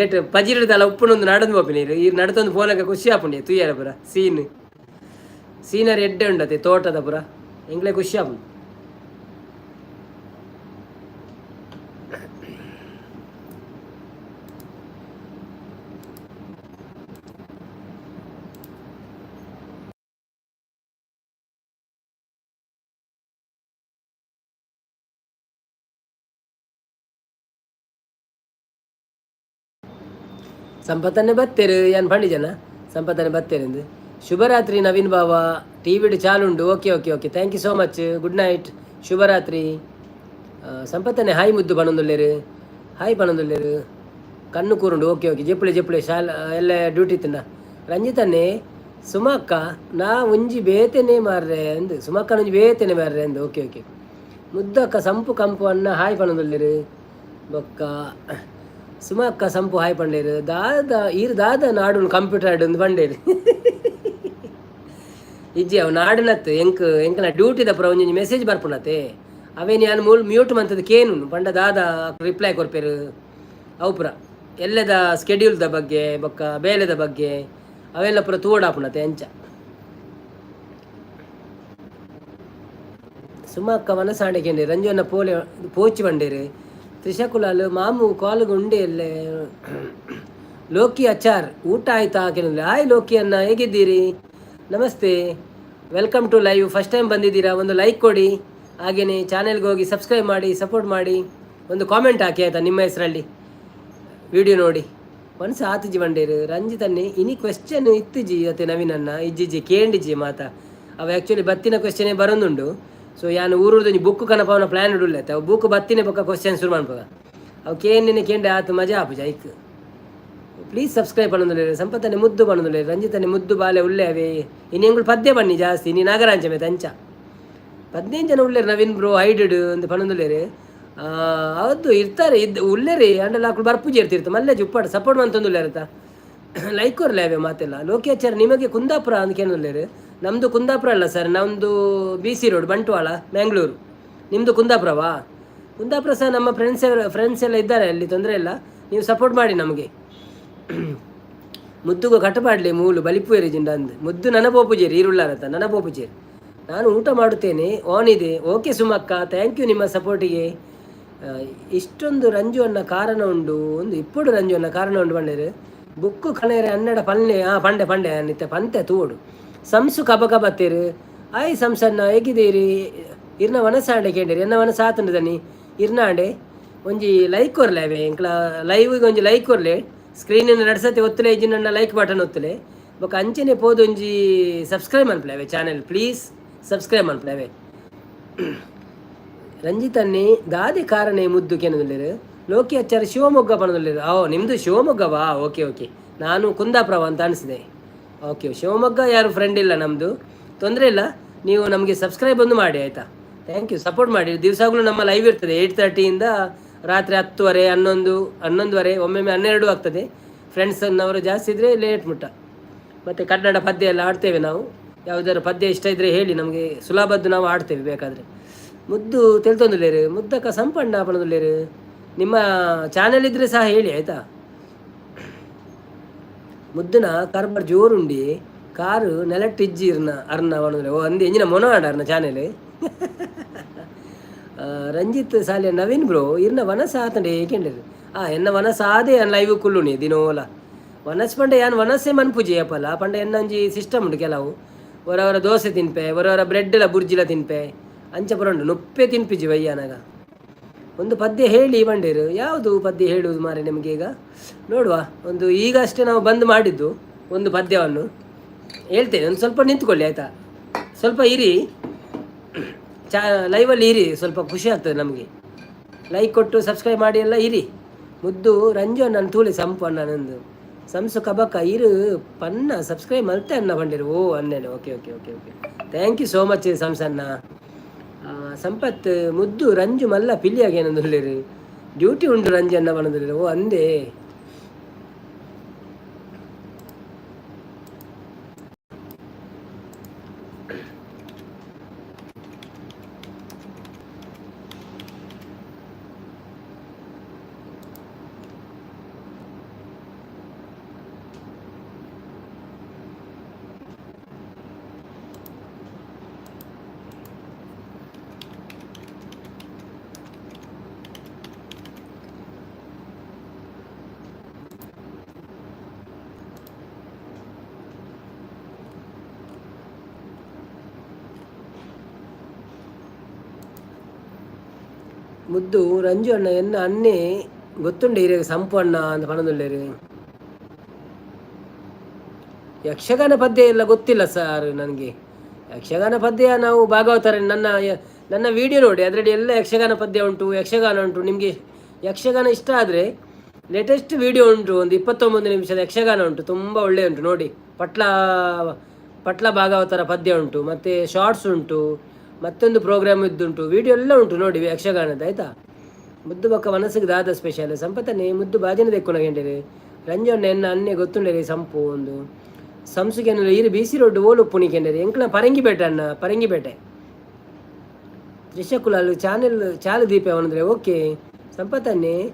ನೆಟ್ ಪಜಿರಿಡ್ದಲ್ಲ ಉಪ್ಪುನೊಂದು ನಡಂದು ಹೋಪಿ ನೀರು ಈ ನಡತೊಂದು ಫೋನಾಗ ಖುಷಿ ಆಪುಂಡೆ ತುಯ್ಯಾರ ಪುರ ಸೀನರ್ ಎಡ್ಡೆ ಉಂಡತೆ ತೋಟದ ಪುರ ಎಂಗ್ಲೆ ಖುಷಿ ಆಪುಂಡು ಸಂಪತ್ತನ್ನೇ ಬತ್ತೇರು ಏನು ಪಂಡಿಜನ ಸಂಪತ್ತನ್ನೇ ಬತ್ತೇರೆಂದು ಶುಭರಾತ್ರಿ ನವೀನ್ ಬಾವ ಟಿ ವಿಡ್ ಚಾಲುಂಡು okay okay okay thank you so much good night ಶುಭರಾತ್ರಿ ಸಂಪತ್ತನ್ನೇ ಹಾಯ್ ಮುದ್ದು ಪಣೊಂದುಲ್ಲೇರು ಹಾಯ್ ಪಣೊಂದುಲ್ಲೇರು ಕಣ್ಣು ಕೂರುಂಡು ಓಕೆ ಓಕೆ ಜೆಪ್ಪುಳೆ ಶಾಲ ಎಲ್ಲ ಡ್ಯೂಟಿ ತಿನ್ನ ರಂಜಿತನ್ನೇ ಸುಮಕ್ಕ ನಾ ಒಂಜಿ ಬೇತೇನೆ ಮಾರ್ರೆ ಅಂದು ಸುಮಕ್ಕ ಒಂಜಿ ಬೇತೇನೆ ಮಾರ್ರೆ ಅಂದು ಓಕೆ ಓಕೆ ಮುದ್ದಕ್ಕ ಸಂಪು ಕಂಪು ಅನ್ನ ಹಾಯ್ ಪಣೊಂದುಲ್ಲೇರು ಬೊಕ್ಕ ಸುಮಕ್ಕ ಸಂಪು ಹಾಯ್ ಪಂಡೇರು ದಾದ ನಾಡು ಕಂಪ್ಯೂಟರ್ ಆಡು ಪಂಡೇರು ಇಜ್ಜಿ ಅವು ನಾಡಿನತ್ತು ಎಂಕನ ಡ್ಯೂಟಿದ ಪುರ ಒಂಜಿ ಮೆಸೇಜ್ ಬರ್ಪುಣತೆ ಅವೇನು ನಾನು ಮ್ಯೂಟ್ ಮಂತದ ಕೇನು ಪಂಡ ದಾದ ರಿಪ್ಲೈ ಕೊರ್ಪೇರು ಅವು ಪುರ ಎಲ್ಲದ ಸ್ಕೆಡ್ಯೂಲ್ದ ಬಗ್ಗೆ ಬೊಕ್ಕ ಬೇಲೆದ ಬಗ್ಗೆ ಅವೆಲ್ಲ ಪುರ ತೂಡಾಪುಣತೆ ಎಂಚ ಸುಮಕ್ಕ ಮನಸಾಂಡೆಕೆಂಡೆ ರಂಜುವನ್ನ ಪೋಲೆ ಪೋಚಿ ಬಂಡೇರು ತ್ರಿಶಕುಲಾಲು ಮಾಮು ಕಾಲುಗೆ ಉಂಡೆಯಲ್ಲೇ ಲೋಕಿ ಅಚಾರ್ ಊಟ ಆಯ್ತಾ ಹಾಕಿರಲಿಲ್ಲ ಹಾಯ್ ಲೋಕಿ ಅನ್ನ ಹೇಗಿದ್ದೀರಿ ನಮಸ್ತೆ welcome to live first time ಬಂದಿದ್ದೀರಾ ಒಂದು ಲೈಕ್ ಕೊಡಿ ಹಾಗೆಯೇ ಚಾನೆಲ್ಗೆ ಹೋಗಿ ಸಬ್ಸ್ಕ್ರೈಬ್ ಮಾಡಿ ಸಪೋರ್ಟ್ ಮಾಡಿ ಒಂದು ಕಾಮೆಂಟ್ ಹಾಕಿ ಆಯಿತಾ ನಿಮ್ಮ ಹೆಸರಲ್ಲಿ ವಿಡಿಯೋ ನೋಡಿ ಮನಸ್ಸು ಆತಜಿ ಬಂಡೇರು ರಂಜಿತನ್ನೇ ಇನಿ ಕ್ವೆಶ್ಚನ್ ಇತ್ತುಜಿ ಅತ್ತೆ ನವೀನನ್ನ ಇಜ್ಜಿಜಿ ಕೇಂಡಿಜಿ ಮಾತಾ ಅವು ಆ್ಯಕ್ಚುಲಿ ಬತ್ತಿನ ಕ್ವೆಶ್ಚನೇ ಬರೋದುಂಡು ಸೊ ಯಾನು ಊರದ್ದು ಬುಕ್ ಕನಪವನ ಪ್ಲ್ಯಾನ್ ಇಡಲ್ಲ ಅವು ಬುಕ್ ಬತ್ತಿನೇ ಬೊಕ್ಕ ಕ್ವಶನ್ ಶುರು ಮಾಡ್ಬೋದ ಅವು ಕೇಂಡಿನೇ ಕೇಂಡೆ ಆತು ಮಜಾ ಆಪುಜ ಐಕ್ ಪ್ಲೀಸ್ ಸಬ್ಸ್ಕ್ರೈಬ್ ಪಣ್ಣೊಂದುಲ್ಲೇರು ಸಂಪತ್ತನ್ನೇ ಮುದ್ದು ಪಣ್ಣೊಂದುಲ್ಲೇರು ರಂಜಿತನ್ನೇ ಮುದ್ದು ಬಾಲೆ ಉಳ್ಳೆ ಅವೇ ಇನ್ನು ಎಂಗಳು ಪದ್ಯ ಬನ್ನಿ ಜಾಸ್ತಿ ನೀ ನಾಗರಾಂಚಮೆ ತಂಚ 15 ಜನ ಉಳ್ಳೇರು ನವೀನ್ ಬ್ರೋ ಹೈಡೆಡ್ ಅಂತ ಪಣ್ಣೊಂದುಲ್ಲೇರು ಅವತ್ತು ಇರ್ತಾರೆ ಉಳ್ಳೇರಿ ಅಂಡಲ್ಲ ಹಾಕೊಂಡು ಬರ್ಪೂಜಿ ಇರ್ತಿರ್ತಾರೆ ಮಲ್ಲೆ ಉಪ್ಪಾಡು ಸಪೋರ್ಟ್ ಮಂತೊಂದುಲ್ಲೇರತ ಲೈಕ್ ಕೊರ್ಲೆ ಅವೇ ಮಾತೆಲ್ಲ ಲೋಕಾಚಾರ ನಿಮಗೆ ಕುಂದಾಪುರ ಅಂತ ಕೇಳೋಲ್ಲೇರು ನಮ್ಮದು ಕುಂದಾಪುರ ಅಲ್ಲ ಸರ್ ನಮ್ಮದು BC ರೋಡ್ ಬಂಟ್ವಾಳ ಮ್ಯಾಂಗ್ಳೂರು ನಿಮ್ಮದು ಕುಂದಾಪುರವಾ ಕುಂದಾಪುರ ಸಹ ನಮ್ಮ ಫ್ರೆಂಡ್ಸ್ ಎಲ್ಲ ಇದ್ದಾರೆ ಅಲ್ಲಿ ತೊಂದರೆ ಇಲ್ಲ ನೀವು ಸಪೋರ್ಟ್ ಮಾಡಿ ನಮಗೆ ಮುದ್ದುಗು ಕಟ್ಟಪಾಡ್ಲಿ ಮೂಲು ಬಲಿಪುಯರಿ ಜಿಂಡ ಅಂದು ಮುದ್ದು ನನಬೋಪುಜೇರಿ ಈರುಳ್ಳಾರತ ನನಬೋಪುಜೇರಿ ನಾನು ಊಟ ಮಾಡುತ್ತೇನೆ ಆನ್ ಇದೆ ಓಕೆ ಸುಮಕ್ಕ ಥ್ಯಾಂಕ್ ಯು ನಿಮ್ಮ ಸಪೋರ್ಟಿಗೆ ಇಷ್ಟೊಂದು ರಂಜು ಅನ್ನ ಕಾರಣ ಉಂಡು ಒಂದು ಇಪ್ಪಡು ರಂಜು ಅನ್ನ ಕಾರಣ ಉಂಡು ಬಂಡೇರು ಬುಕ್ಕು ಕಣೇರೆ ಅನ್ನಡ ಪಲ್ಲೆ ಪಂಡೆ ನಿತ್ಯ ಪಂತೆ ತೂಡು ಸಂಸು ಕಬ ಬತ್ತೇರು ಆಯ್ ಸಂಸನ್ನ ಹೇಗಿದ್ದೀರಿ ಇರ್ನ ವನಸಾಂಡೆ ಕೇಂಡೇರಿ ಎನ್ನ ವನಸ ಆತಂಡು ದನಿ ಇರ್ನಾಂಡೆ ಒಂಜಿ ಲೈಕ್ ಕೊರ್ಲೆ ಅವೇ ಎಂಕ್ಲ ಲೈವ್ಗೆ ಒಂಜಿ ಲೈಕ್ ಕೊರ್ಲೆ ಸ್ಕ್ರೀನಿನ ನಡ್ಸತ್ತೆ ಒತ್ತಲೆ ಇಜ್ಜಿನ ಲೈಕ್ ಬಟನ್ ಒತ್ತಲೆ ಬೊಕ್ಕ ಅಂಚನೆ ಪೋದೊಂಜಿ ಸಬ್ಸ್ಕ್ರೈಬ್ ಮನ್ಪ್ಲೆ ಅವೇ ಚಾನೆಲ್ ಪ್ಲೀಸ್ ಸಬ್ಸ್ಕ್ರೈಬ್ ಮನ್ಪ್ಲೆ ಅವೇ ರಂಜಿತನ್ನೇ ದಾದೆ ಕಾರಣ ಮುದ್ದು ಕೆನದಲ್ಲೇರು ಲೋಕಿ ಅಚ್ಚಾರ ಶಿವಮೊಗ್ಗ ಪಣದಲ್ಲೇರು ನಿಮ್ಮದು ಶಿವಮೊಗ್ಗವಾ ಓಕೆ ಓಕೆ ನಾನು ಕುಂದಾಪುರವ ಅಂತ ಅನಿಸಿದೆ ಓಕೆ ಶಿವಮೊಗ್ಗ ಯಾರು ಫ್ರೆಂಡ್ ಇಲ್ಲ ನಮ್ಮದು ತೊಂದರೆ ಇಲ್ಲ ನೀವು ನಮಗೆ ಸಬ್ಸ್ಕ್ರೈಬ್ ಒಂದು ಮಾಡಿ ಆಯಿತಾ ಥ್ಯಾಂಕ್ ಯು ಸಪೋರ್ಟ್ ಮಾಡಿ ದಿವಸಗಳು ನಮ್ಮ ಲೈವ್ ಇರ್ತದೆ 8:30 ರಾತ್ರಿ 10:30 11:30 ಒಮ್ಮೊಮ್ಮೆ 12 ಆಗ್ತದೆ ಫ್ರೆಂಡ್ಸನ್ನವರು ಜಾಸ್ತಿ ಇದ್ದರೆ ಲೇಟ್ ಮುಟ್ಟ ಮತ್ತು ಕನ್ನಡ ಪದ್ಯ ಎಲ್ಲ ಆಡ್ತೇವೆ ನಾವು ಯಾವುದಾದ್ರು ಪದ್ಯ ಇಷ್ಟ ಇದ್ದರೆ ಹೇಳಿ ನಮಗೆ ಸುಲಭದ್ದು ನಾವು ಆಡ್ತೇವೆ ಬೇಕಾದರೆ ಮುದ್ದು ತಿಳ್ತೊಂದುಲ್ಲೇರು ಮುದ್ದಕ್ಕ ಸಂಪಣ್ಣ ಪಣದುಲ್ಲೇರು ನಿಮ್ಮ ಚಾನೆಲ್ ಇದ್ದರೆ ಸಹ ಹೇಳಿ ಆಯಿತಾ ಮುದ್ದನ ಕಾರ್ಬಾರ್ ಜೋರುಂಡಿ ಕಾರು ನೆಲಟ್ಟಿಜ್ಜಿ ಅರ್ನ ಅವನದ್ರೆ ಓ ಅಂದು ಎಂಜಿನ ಮೊನ ಆಡ ಅರ್ನ ಚಾನೆಲ್ ರಂಜಿತ್ ಸಾಲಿಯ ನವೀನ್ ಬ್ರೋ ಇರ್ನ ವನಸ ಆತಂಡೆ ಏಕೆಂಡರು ಎನ್ನ ವನಸ ಆದೇ ಅನ್ ಲೈವ್ ಕುಲ್ಲುನಿ ದಿನೋಲ ವನಸ್ ಪಂಡ ಯಾನ್ ವನಸ್ಸೆ ಮನ್ಪುಜಿ ಅಪ್ಪಲ್ಲ ಪಂಡ ಎನ್ನಂಜಿ ಸಿಸ್ಟಮ್ ಉಂಟು ಕೆಲವು ಹೊರವರ ದೋಸೆ ತಿನ್ಪೆ ಹೊರವರ ಬ್ರೆಡ್ಲ ಬುರ್ಜಿಲ ತಿನ್ಪೆ ಅಂಚ ಪುರಂಡು ನುಪ್ಪೆ ತಿನ್ಪಿಜಿ ವಯ್ಯಾನಾಗ ಒಂದು ಪದ್ಯ ಹೇಳಿ ಬಂಡೇರು ಯಾವುದು ಪದ್ಯ ಹೇಳುವುದು ಮಾರೆ ನಿಮಗೆ ಈಗ ನೋಡುವ ಒಂದು ಈಗ ಅಷ್ಟೇ ನಾವು ಬಂದ್ ಮಾಡಿದ್ದು ಒಂದು ಪದ್ಯವನ್ನು ಹೇಳ್ತೇನೆ ಒಂದು ಸ್ವಲ್ಪ ನಿಂತ್ಕೊಳ್ಳಿ ಆಯಿತಾ ಸ್ವಲ್ಪ ಇರಿ ಲೈವಲ್ಲಿ ಇರಿ ಸ್ವಲ್ಪ ಖುಷಿ ಆಗ್ತದೆ ನಮಗೆ ಲೈಕ್ ಕೊಟ್ಟು ಸಬ್ಸ್ಕ್ರೈಬ್ ಮಾಡಿ ಎಲ್ಲ ಇರಿ ಮುದ್ದು ರಂಜು ನನ್ನ ತೂಳಿ ಸಂಪು ಅಣ್ಣ ನಂದು ಸಂಸು ಕಬಕ್ಕ ಇರು ಪನ್ನ ಸಬ್ಸ್ಕ್ರೈಬ್ ಮಲ್ತೆ ಅನ್ನ ಬಂದಿರು ಓ ಅನ್ನೇನು okay okay okay okay thank you so much ಸಂಸನ್ನ ಸಂಪತ್ ಮುದ್ದು ರಂಜು ಮಲ್ಲ ಪಿಲ್ಲಿಯಾಗಿ ಏನಂದಿರು ಡ್ಯೂಟಿ ಉಂಟು ರಂಜು ಅನ್ನ ಬಂದಿರು ಓ ಅಂದೇ ಮುದ್ದು ರಂಜು ಅಣ್ಣ ಎನ್ನ ಅನ್ನೆ ಗೊತ್ತುಂಡೆ ಇರೇಗ ಸಂಪು ಅಣ್ಣ ಅಂತ ಪಣದುಳ್ಳೇರು ಯಕ್ಷಗಾನ ಪದ್ಯ ಎಲ್ಲ ಗೊತ್ತಿಲ್ಲ ಸರ್ ನನಗೆ ಯಕ್ಷಗಾನ ಪದ್ಯ ನಾವು ಭಾಗವತರ ನನ್ನ ವಿಡಿಯೋ ನೋಡಿ ಅದರಲ್ಲಿ ಎಲ್ಲ ಯಕ್ಷಗಾನ ಪದ್ಯ ಉಂಟು ಯಕ್ಷಗಾನ ಉಂಟು ನಿಮಗೆ ಯಕ್ಷಗಾನ ಇಷ್ಟ ಆದರೆ ಲೇಟೆಸ್ಟ್ ವಿಡಿಯೋ ಉಂಟು ಒಂದು 29 ನಿಮಿಷದ ಯಕ್ಷಗಾನ ಉಂಟು ತುಂಬ ಒಳ್ಳೆ ಉಂಟು ನೋಡಿ ಪಟ್ಲ ಭಾಗವತರ ಪದ್ಯ ಉಂಟು ಮತ್ತು ಶಾರ್ಟ್ಸ್ ಉಂಟು ಮತ್ತೊಂದು ಪ್ರೋಗ್ರಾಮ್ ಇದ್ದುಂಟು ವಿಡಿಯೋ ಎಲ್ಲ ಉಂಟು ನೋಡಿ ಯಕ್ಷಗಾನದ ಆಯಿತಾ ಮುದ್ದು ಬಕ್ಕ ಮನಸ್ಸಿಗೆ ದಾದ ಸ್ಪೆಷಲ್ ಸಂಪತ್ತನ್ನೇ ಮುದ್ದು ಬಾಜಿನ ತೆಕ್ಕೊಂಡಾಗೇಂಡೇರಿ ರಂಜಣ್ಣ ಎನ್ನ ಅನ್ನೆ ಗೊತ್ತುಂಡೇರಿ ಸಂಪು ಒಂದು ಸಂಸುಗೆ ಈರು ಬೀಸಿ ರೋಡ್ ಓಲು ಪುಣಿಕೆಂಡೇರಿ ಎಂಕ್ಲ ಪರಂಗಿಪೇಟೆ ಅಣ್ಣ ಪರಂಗಿಪೇಟೆ ತ್ರಿಶಕುಲಾಲು ಚಾಲು ದೀಪ ಅವನಂದ್ರೆ ಓಕೆ ಸಂಪತ್ತನ್ನೇ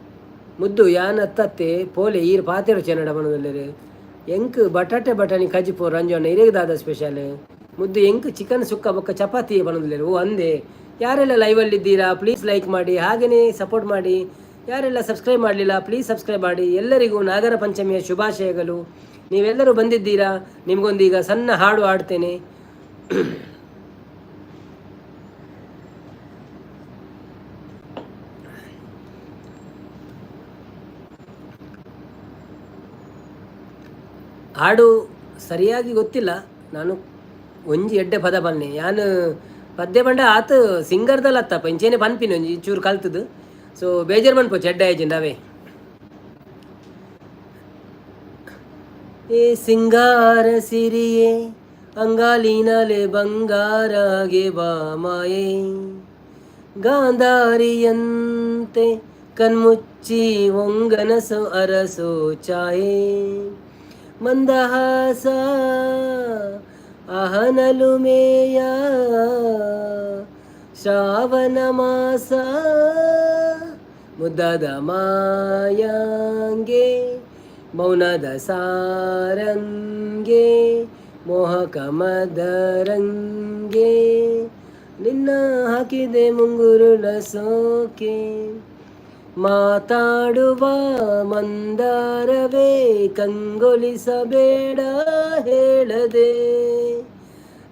ಮುದ್ದು ಯಾನ್ ಅತ್ತತ್ತೆ ಪೋಲೆ ಈರು ಪಾತೆರು ಚೆನ್ನಡ ಬಣ್ಣದಲ್ಲಿ ಎಂಕ್ ಬಟಾಟೆ ಬಟಾಣಿ ಕಜಿಪು ರಂಜಣ್ಣ ಇರೇಗ ದಾದ ಸ್ಪೆಷಲ್ ಮುದ್ದು ಎಂಕ್ ಚಿಕನ್ ಸುಕ್ಕ ಬೊಕ್ಕ ಚಪಾತಿ ಬಣ್ಣದಲ್ಲಿ ಓ ಅಂದೆ ಯಾರೆಲ್ಲ ಲೈವಲ್ಲಿದ್ದೀರಾ ಪ್ಲೀಸ್ ಲೈಕ್ ಮಾಡಿ ಹಾಗೆಯೇ ಸಪೋರ್ಟ್ ಮಾಡಿ ಯಾರೆಲ್ಲ ಸಬ್ಸ್ಕ್ರೈಬ್ ಮಾಡಲಿಲ್ಲ ಪ್ಲೀಸ್ ಸಬ್ಸ್ಕ್ರೈಬ್ ಮಾಡಿ ಎಲ್ಲರಿಗೂ ನಾಗರ ಪಂಚಮಿಯ ಶುಭಾಶಯಗಳು ನೀವೆಲ್ಲರೂ ಬಂದಿದ್ದೀರಾ ನಿಮಗೊಂದೀಗ ಸಣ್ಣ ಹಾಡು ಹಾಡ್ತೇನೆ ಹಾಡು ಸರಿಯಾಗಿ ಗೊತ್ತಿಲ್ಲ ನಾನು ಒಂಜಿ ಎಡ್ಡೆ ಪದ ಬನ್ನಿ ಯಾನು ಪದ್ಯ ಬಂಡ ಆತ ಸಿಂಗರ್ದಲ್ಲ ಅತ್ತಪ್ಪ ಇಂಚೇನೆ ಪನ್ಪಿನಿ ಒಂಜಿ ಚೂರು ಕಲ್ತದು ಸೊ ಬೇಜಾರು ಮನ್ಪು ಚೆಡ್ಡ ಆಯ್ಜಿಂದವೇ ಏ ಸಿಂಗಾರ ಸಿರಿಯೇ ಅಂಗಾಲಿನಲೆ ಬಂಗಾರಾಗೆ ಬಾಮಾಯೇ ಗಾಂಧಾರಿಯಂತೆ ಕಣ್ಮುಚ್ಚಿ ಒಂಗನಸು ಅರಸೋ ಚಾಯೇ ಮಂದಹಾಸ ಅಹನಲು ಮೇಯ ಶ್ರಾವಣ ಮಾಸ ಮುದ್ದದ ಮಾಯಾಂಗೆ ಮೌನದ ಸಾರಂಗೆ ಮೋಹಕ ಮದರಂಗೆ ನಿನ್ನ ಹಾಕಿದೆ ಮುಂಗುರುಳ ಸೋಕೆ ಮಾತಾಡುವ ಮಂದಾರವೇ ಕಂಗೊಳಿಸಬೇಡ ಹೇಳದೆ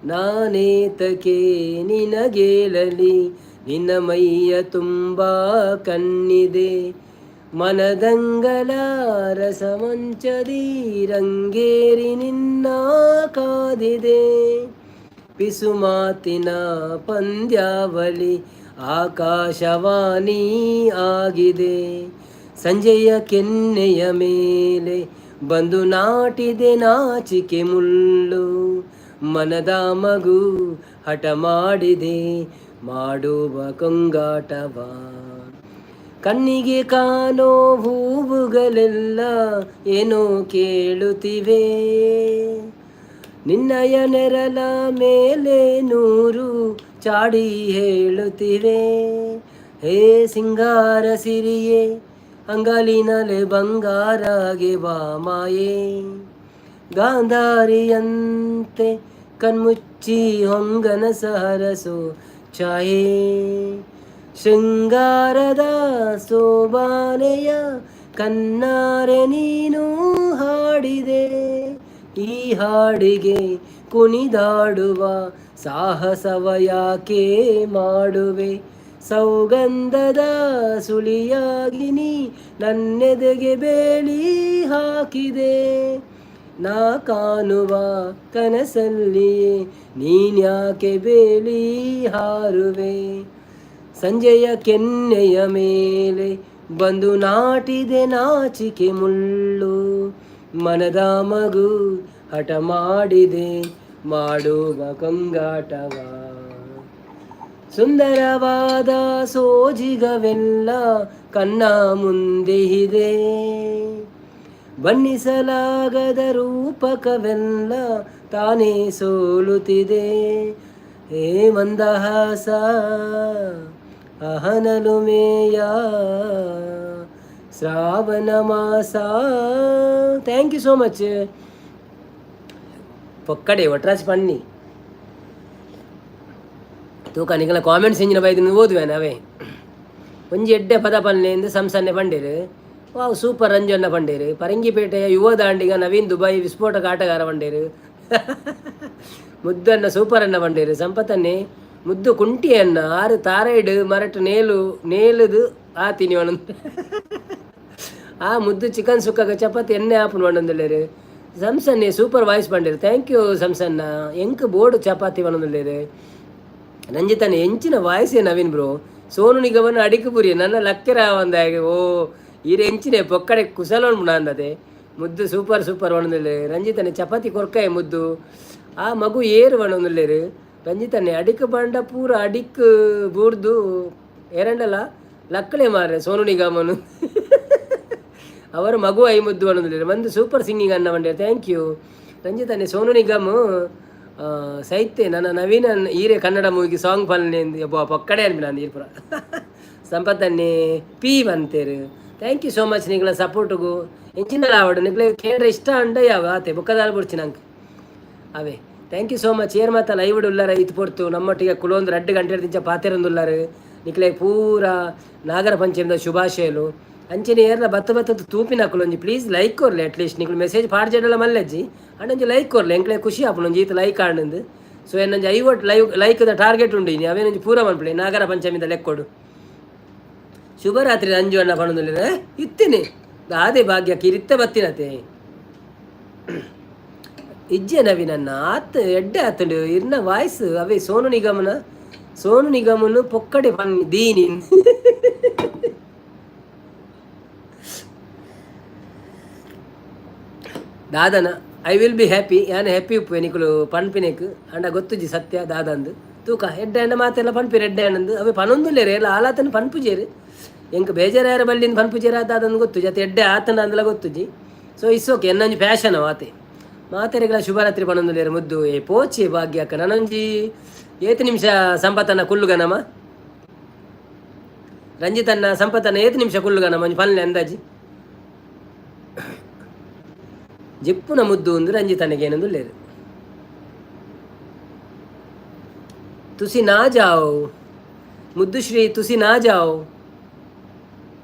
ನಾನೇತಕ್ಕೆ ನಿನಗೇಳಲಿ ನಿನ್ನ ಮೈಯ ತುಂಬ ಕಣ್ಣಿದೆ ಮನದಂಗಲ ರಸಮಂಚದಿ ರಂಗೇರಿ ನಿನ್ನ ಕಾದಿದೆ ಪಿಸು ಮಾತಿನ ಪಂದ್ಯಾವಳಿ ಆಕಾಶವಾಣಿ ಆಗಿದೆ ಸಂಜೆಯ ಕೆನ್ನೆಯ ಮೇಲೆ ಬಂದು ನಾಟಿದೆ ನಾಚಿಕೆ ಮುಳ್ಳು ಮನದ ಮಗು ಹಠ ಮಾಡಿದೆ ಮಾಡುವ ಕೊಂಗಾಟವ ಕಣ್ಣಿಗೆ ಕಾಣೋ ಹೂವುಗಳೆಲ್ಲ ಏನೋ ಕೇಳುತ್ತಿವೆ ನಿನ್ನಯ ನೆರಳ ಮೇಲೆ ನೂರು ಚಾಡಿ ಹೇಳುತ್ತಿವೆ ಹೇ ಸಿಂಗಾರ ಸಿರಿಯೇ ಅಂಗಾಲಿನಲೆ ಬಂಗಾರಾಗೆ ಬಾಮಾಯೇ ಗಾಂಧಾರಿಯಂತೆ ಕಣ್ಮುಚ್ಚಿ ಹೊಂಗನ ಸಹರಸು ಛಾಯೆ ಶೃಂಗಾರದ ಸೋಬಾನೆಯ ಕನ್ನಾರೆ ನೀನು ಹಾಡಿದೆ. ಈ ಹಾಡಿಗೆ ಕುಣಿದಾಡುವ ಸಾಹಸವ ಯಾಕೆ ಮಾಡುವೆ. ಸೌಗಂಧದ ಸುಳಿಯಾಗಿ ನೀ ನನ್ನೆದೆಗೆ ಬೇಲಿ ಹಾಕಿದೆ. ನಾ ಕಾಣುವ ಕನಸಲ್ಲಿಯೇ ನೀನ್ಯಾಕೆ ಬೇಲಿ ಹಾರುವೆ. ಸಂಜೆಯ ಕೆನ್ನೆಯ ಮೇಲೆ ಬಂದು ನಾಟಿದೆ ನಾಚಿಕೆ ಮುಳ್ಳು. ಮನದ ಮಗು ಹಠ ಮಾಡಿದೆ ಮಾಡುವ ಕಂಗಾಟವ. ಸುಂದರವಾದ ಸೋಜಿಗವೆಲ್ಲ ಕಣ್ಣ ಮುಂದೆ ಇದೆ. ಬಣ್ಣಿಸಲಾಗದ ರೂಪಕವೆಲ್ಲ ತಾನೇ ಸೋಲುತ್ತಿದೆ. ಹೇ ಮಂದಹಾಸ ಅಹನಲುಮೆಯ ಶ್ರಾವಣ ಮಾಸ. Thank you so much. ಪೊಕ್ಕಡೆ ಒಟ್ರಾಸಿ ಪಣ್ಣಿ ತೂಕ ನಿಗಳ ಕಾಮೆಂಟ್ಸ್ ಎಂಜಿನ ಬೈದು ಓದುವೆ ನಾವೇ. ಒಂಜಿ ಎಡ್ಡೆ ಪದ ಪಲ್ಲೆಂದು ಸಂಸನ್ನೆ ಪಂಡೇರು. Wow super ರಂಜನ್ನ ಪಂಡೇರು. ಪರಂಗಿಪೇಟೆಯ ಯುವ ದಾಂಡಿಗ ನವೀನ್ ದುಬೈ ವಿಸ್ಫೋಟಕ ಆಟಗಾರ ಪಂಡೇರು. ಮುದ್ದನ್ನ ಸೂಪರ್ ಅನ್ನ ಪಂಡೇರು. ಸಂಪತ್ತನ್ನೇ ಮುದ್ದು ಕುಂಟಿಯನ್ನ ಆರು ತಾರೈಡು ಮರಟು ನೇಲುದು ಆತೀನಿ ಒಂದೊಂದು. ಆ ಮುದ್ದು ಚಿಕನ್ ಸುಕ್ಕಗ ಚಪಾತಿ ಎಣ್ಣೆ ಆಪನ್ ಒಂದೊಂದಿಲ್ಲೇರು. ಸಂಸನ್ನೆ ಸೂಪರ್ ವಾಯ್ಸ್ ಪಂಡೇರು. ಥ್ಯಾಂಕ್ ಯು ಸಂಸನ್ನ. ಎಂಕ್ ಬೋರ್ಡು ಚಪಾತಿ ಒಂದೊಂದಿಲ್ಲೇರು. ರಂಜಿತನ ಎಂಚಿನ ವಾಯ್ಸೇ ನವೀನ್ ಬ್ರೋ. ಸೋನು ನಿಗಮನ ಅಡಿಕೆ ಪುರಿ ನನ್ನ ಲಕ್ಕೆರ ಒಂದಾಗಿ ಓ ಈರೆ ಎಂಚಿನ ಪೊಕ್ಕಡೆ ಕುಸಲೋನ್ ಅಂದದೆ. ಮುದ್ದು ಸೂಪರ್ ಸೂಪರ್ ಒಂದೊಂದಿಲ್ಲ. ರಂಜಿತನೆ ಚಪಾತಿ ಕೊರ್ಕಾಯ ಮುದ್ದು. ಆ ಮಗು ಏರು ಒಂದೊಂದಿಲ್ಲೇರು. ರಂಜಿತನ್ನೇ ಅಡಿಕ್ ಬಂಡ ಪೂರ ಅಡಿಕ್ ಬೂರ್ದು ಎರಡಲ್ಲ ಲಕ್ಕಳೆ ಮಾರ್ರೆ ಸೋನು ನಿಗಮನು. ಅವರ ಮಗು ಐ ಮುದ್ದು ಅನ್ನೋದಿಲ್ಲ. ಒಂದು ಸೂಪರ್ ಸಿಂಗಿಂಗ್ ಅನ್ನ ಬಂಡೆ. ಥ್ಯಾಂಕ್ ಯು ರಂಜಿತನ್ನೇ. ಸೋನು ನಿಗಮ್ ಸೈತೆ ನನ್ನ ನವೀನ ಈರೆ ಕನ್ನಡ ಮೂವಿಗೆ ಸಾಂಗ್ ಪಲ್ಲೆ ಪೊಕ್ಕಡೆ ಅನ್ಬಿಡ ಅಂದು ಈರ್ಪುರ. ಸಂಪತ್ತನ್ನೇ ಪಿ ಬಂತೇರು. ಥ್ಯಾಂಕ್ ಯು ಸೋ ಮಚ್ ನಿಗಳ ಸಪೋರ್ಟ್ಗೂ. ಎಂಚಿನಲ್ಲ ಆವಡು ನಿಗ್ಲೆ ಕೇಳ್ರೆ ಇಷ್ಟ ಅಂಡ ಯಾವ ಆತೆ ಬುಕ್ಕದಾಲ್ ಬಿಡ್ಚಿ ನಂಗೆ ಅವೇ. Thank you so much. ಏರ್ ಮಾತ ಲೈವ್ ಉಲ್ಲಾರ ಇತ್ತು ಪೊರ್ತು ನಮ್ಮೊಟ್ಟಿಗೆ ಕುಲೊಂದು 2 ಗಂಟೆ ದಿಂಚ ಪಾತೆರೊಂದುಲ್ಲಾರು ನಿಕ್ಲೆ ಪೂರ ನಾಗರ ಪಂಚಮಿದ ಶುಭಾಶಯಲು. ಅಂಚನೆ ಏರ್ಲ ಬತ್ತದ ತೂಪಿನ ಹಾಕಲೊಂಜಿ ಪ್ಲೀಸ್ ಲೈಕ್ ಕೊರ್ಲೆ. ಅಟ್ಲೀಸ್ಟ್ ನಿಕ್ಲು ಮೆಸೇಜ್ ಪಾಡ್ಜೆಡಲ್ಲ ಮಲ್ಲಜ್ಜಿ ಅಂಡೊಂಜಿ ಲೈಕ್ ಕೊರ್ಲೆ. ಎಂಕ್ಲೆ ಖುಷಿ ಆಪುನೊಂಜಿ ಈತ ಲೈಕ್ ಆಂಡು. ಸೊ ಏನೊಂಜಿ 50 ಲೈಕ್ದ ಟಾರ್ಗೆಟ್ ಉಂಡು. ಇನಿ ಅವೇನೊಂಜಿ ಪೂರ ಮನ್ಪಡೆ ನಾಗರ ಪಂಚಮಿದ ಲೆಕ್ಕೊಡು. ಶುಭರಾತ್ರಿ ಅಂಜು ಅಣ್ಣ ಪಣೊಂದುಲ್ಲೆ ಇತ್ತೇನೆ ಅದೇ ಭಾಗ್ಯಕ್ಕೆ ಇರಿತ್ತ ಬತ್ತಿನತೆ. ಇಜ್ಜೆ ನವೀನನ್ನ ಆತ್ ಎಡ್ಡೆ ಆತಂಡು ಇರ್ನ ವಾಯ್ಸ್ ಅವೇ ಸೋನು ನಿಗಮನು ಪೊಕ್ಕಡೆ ಪನ್ನಿ ದೀನಿ. ದಾದನ ಐ ವಿಲ್ ಬಿ ಹ್ಯಾಪಿ. ಯಾನು ಹ್ಯಾಪಿ ಉಪ್ಪು ನಿಕುಲು ಪನ್ಪಿನೆಕ್ ಅಂಡ ಗೊತ್ತುಜಿ ಸತ್ಯ ದಾದಂದು ತೂಕ ಎಡ್ಡೆ ಅಂಡ ಮಾತೆಲ್ಲ ಪನ್ಪಿರು ಎಡ್ಡೆ ಅಣ್ಣಂದು ಅವೇ ಪನೊಂದುಲ್ಲೇರು ಎಲ್ಲ ಆಲಾತನ ಪನ್ಪುಜೇರು. ಎಂಕ್ ಬೇಜಾರ ಬಲ್ಲಿಂದ ಪನ್ಪುಜೇರ ದಾದಂದು ಗೊತ್ತುಜಿ ಅತ್ತೆ ಎಡ್ಡೆ ಆತನ ಅಂದಲ ಗೊತ್ತುಜಿ. ಸೊ ಇಸ್ಸೋಕೆ ಎನ್ನೊಂಜಿ ಫ್ಯಾಷನ್ ಆತೆ ಮಾತೆರೆಗಳ ಶುಭರಾತ್ರಿ ಪನೊಂದುಲ್ಲೇರು ಮುದ್ದು. ಏ ಪೋಚಿ ಭಾಗ್ಯಕ್ಕ ನನೊಂಜಿ 7 ನಿಮಿಷ ಸಂಪತ್ತನ್ನ ಕುಲ್ಲುಗನಮ. ರಂಜಿತನ್ನ ಸಂಪತ್ತನ್ನ 7 ನಿಮಿಷ ಕುಲ್ಲುಗನಮ ಒಂಜಿ ಪನ್ಲೆ ಅಂದಾಜಿ ಜಿಪ್ಪುನ ಮುದ್ದು ಒಂದು ರಂಜಿತನಿಗೆ ಏನೊಂದು ಲೇರು. ತುಸಿ ನಾ ಜಾವ್ ಮುದ್ದು ಶ್ರೀ ತುಸಿ ನಾ ಜಾವ್.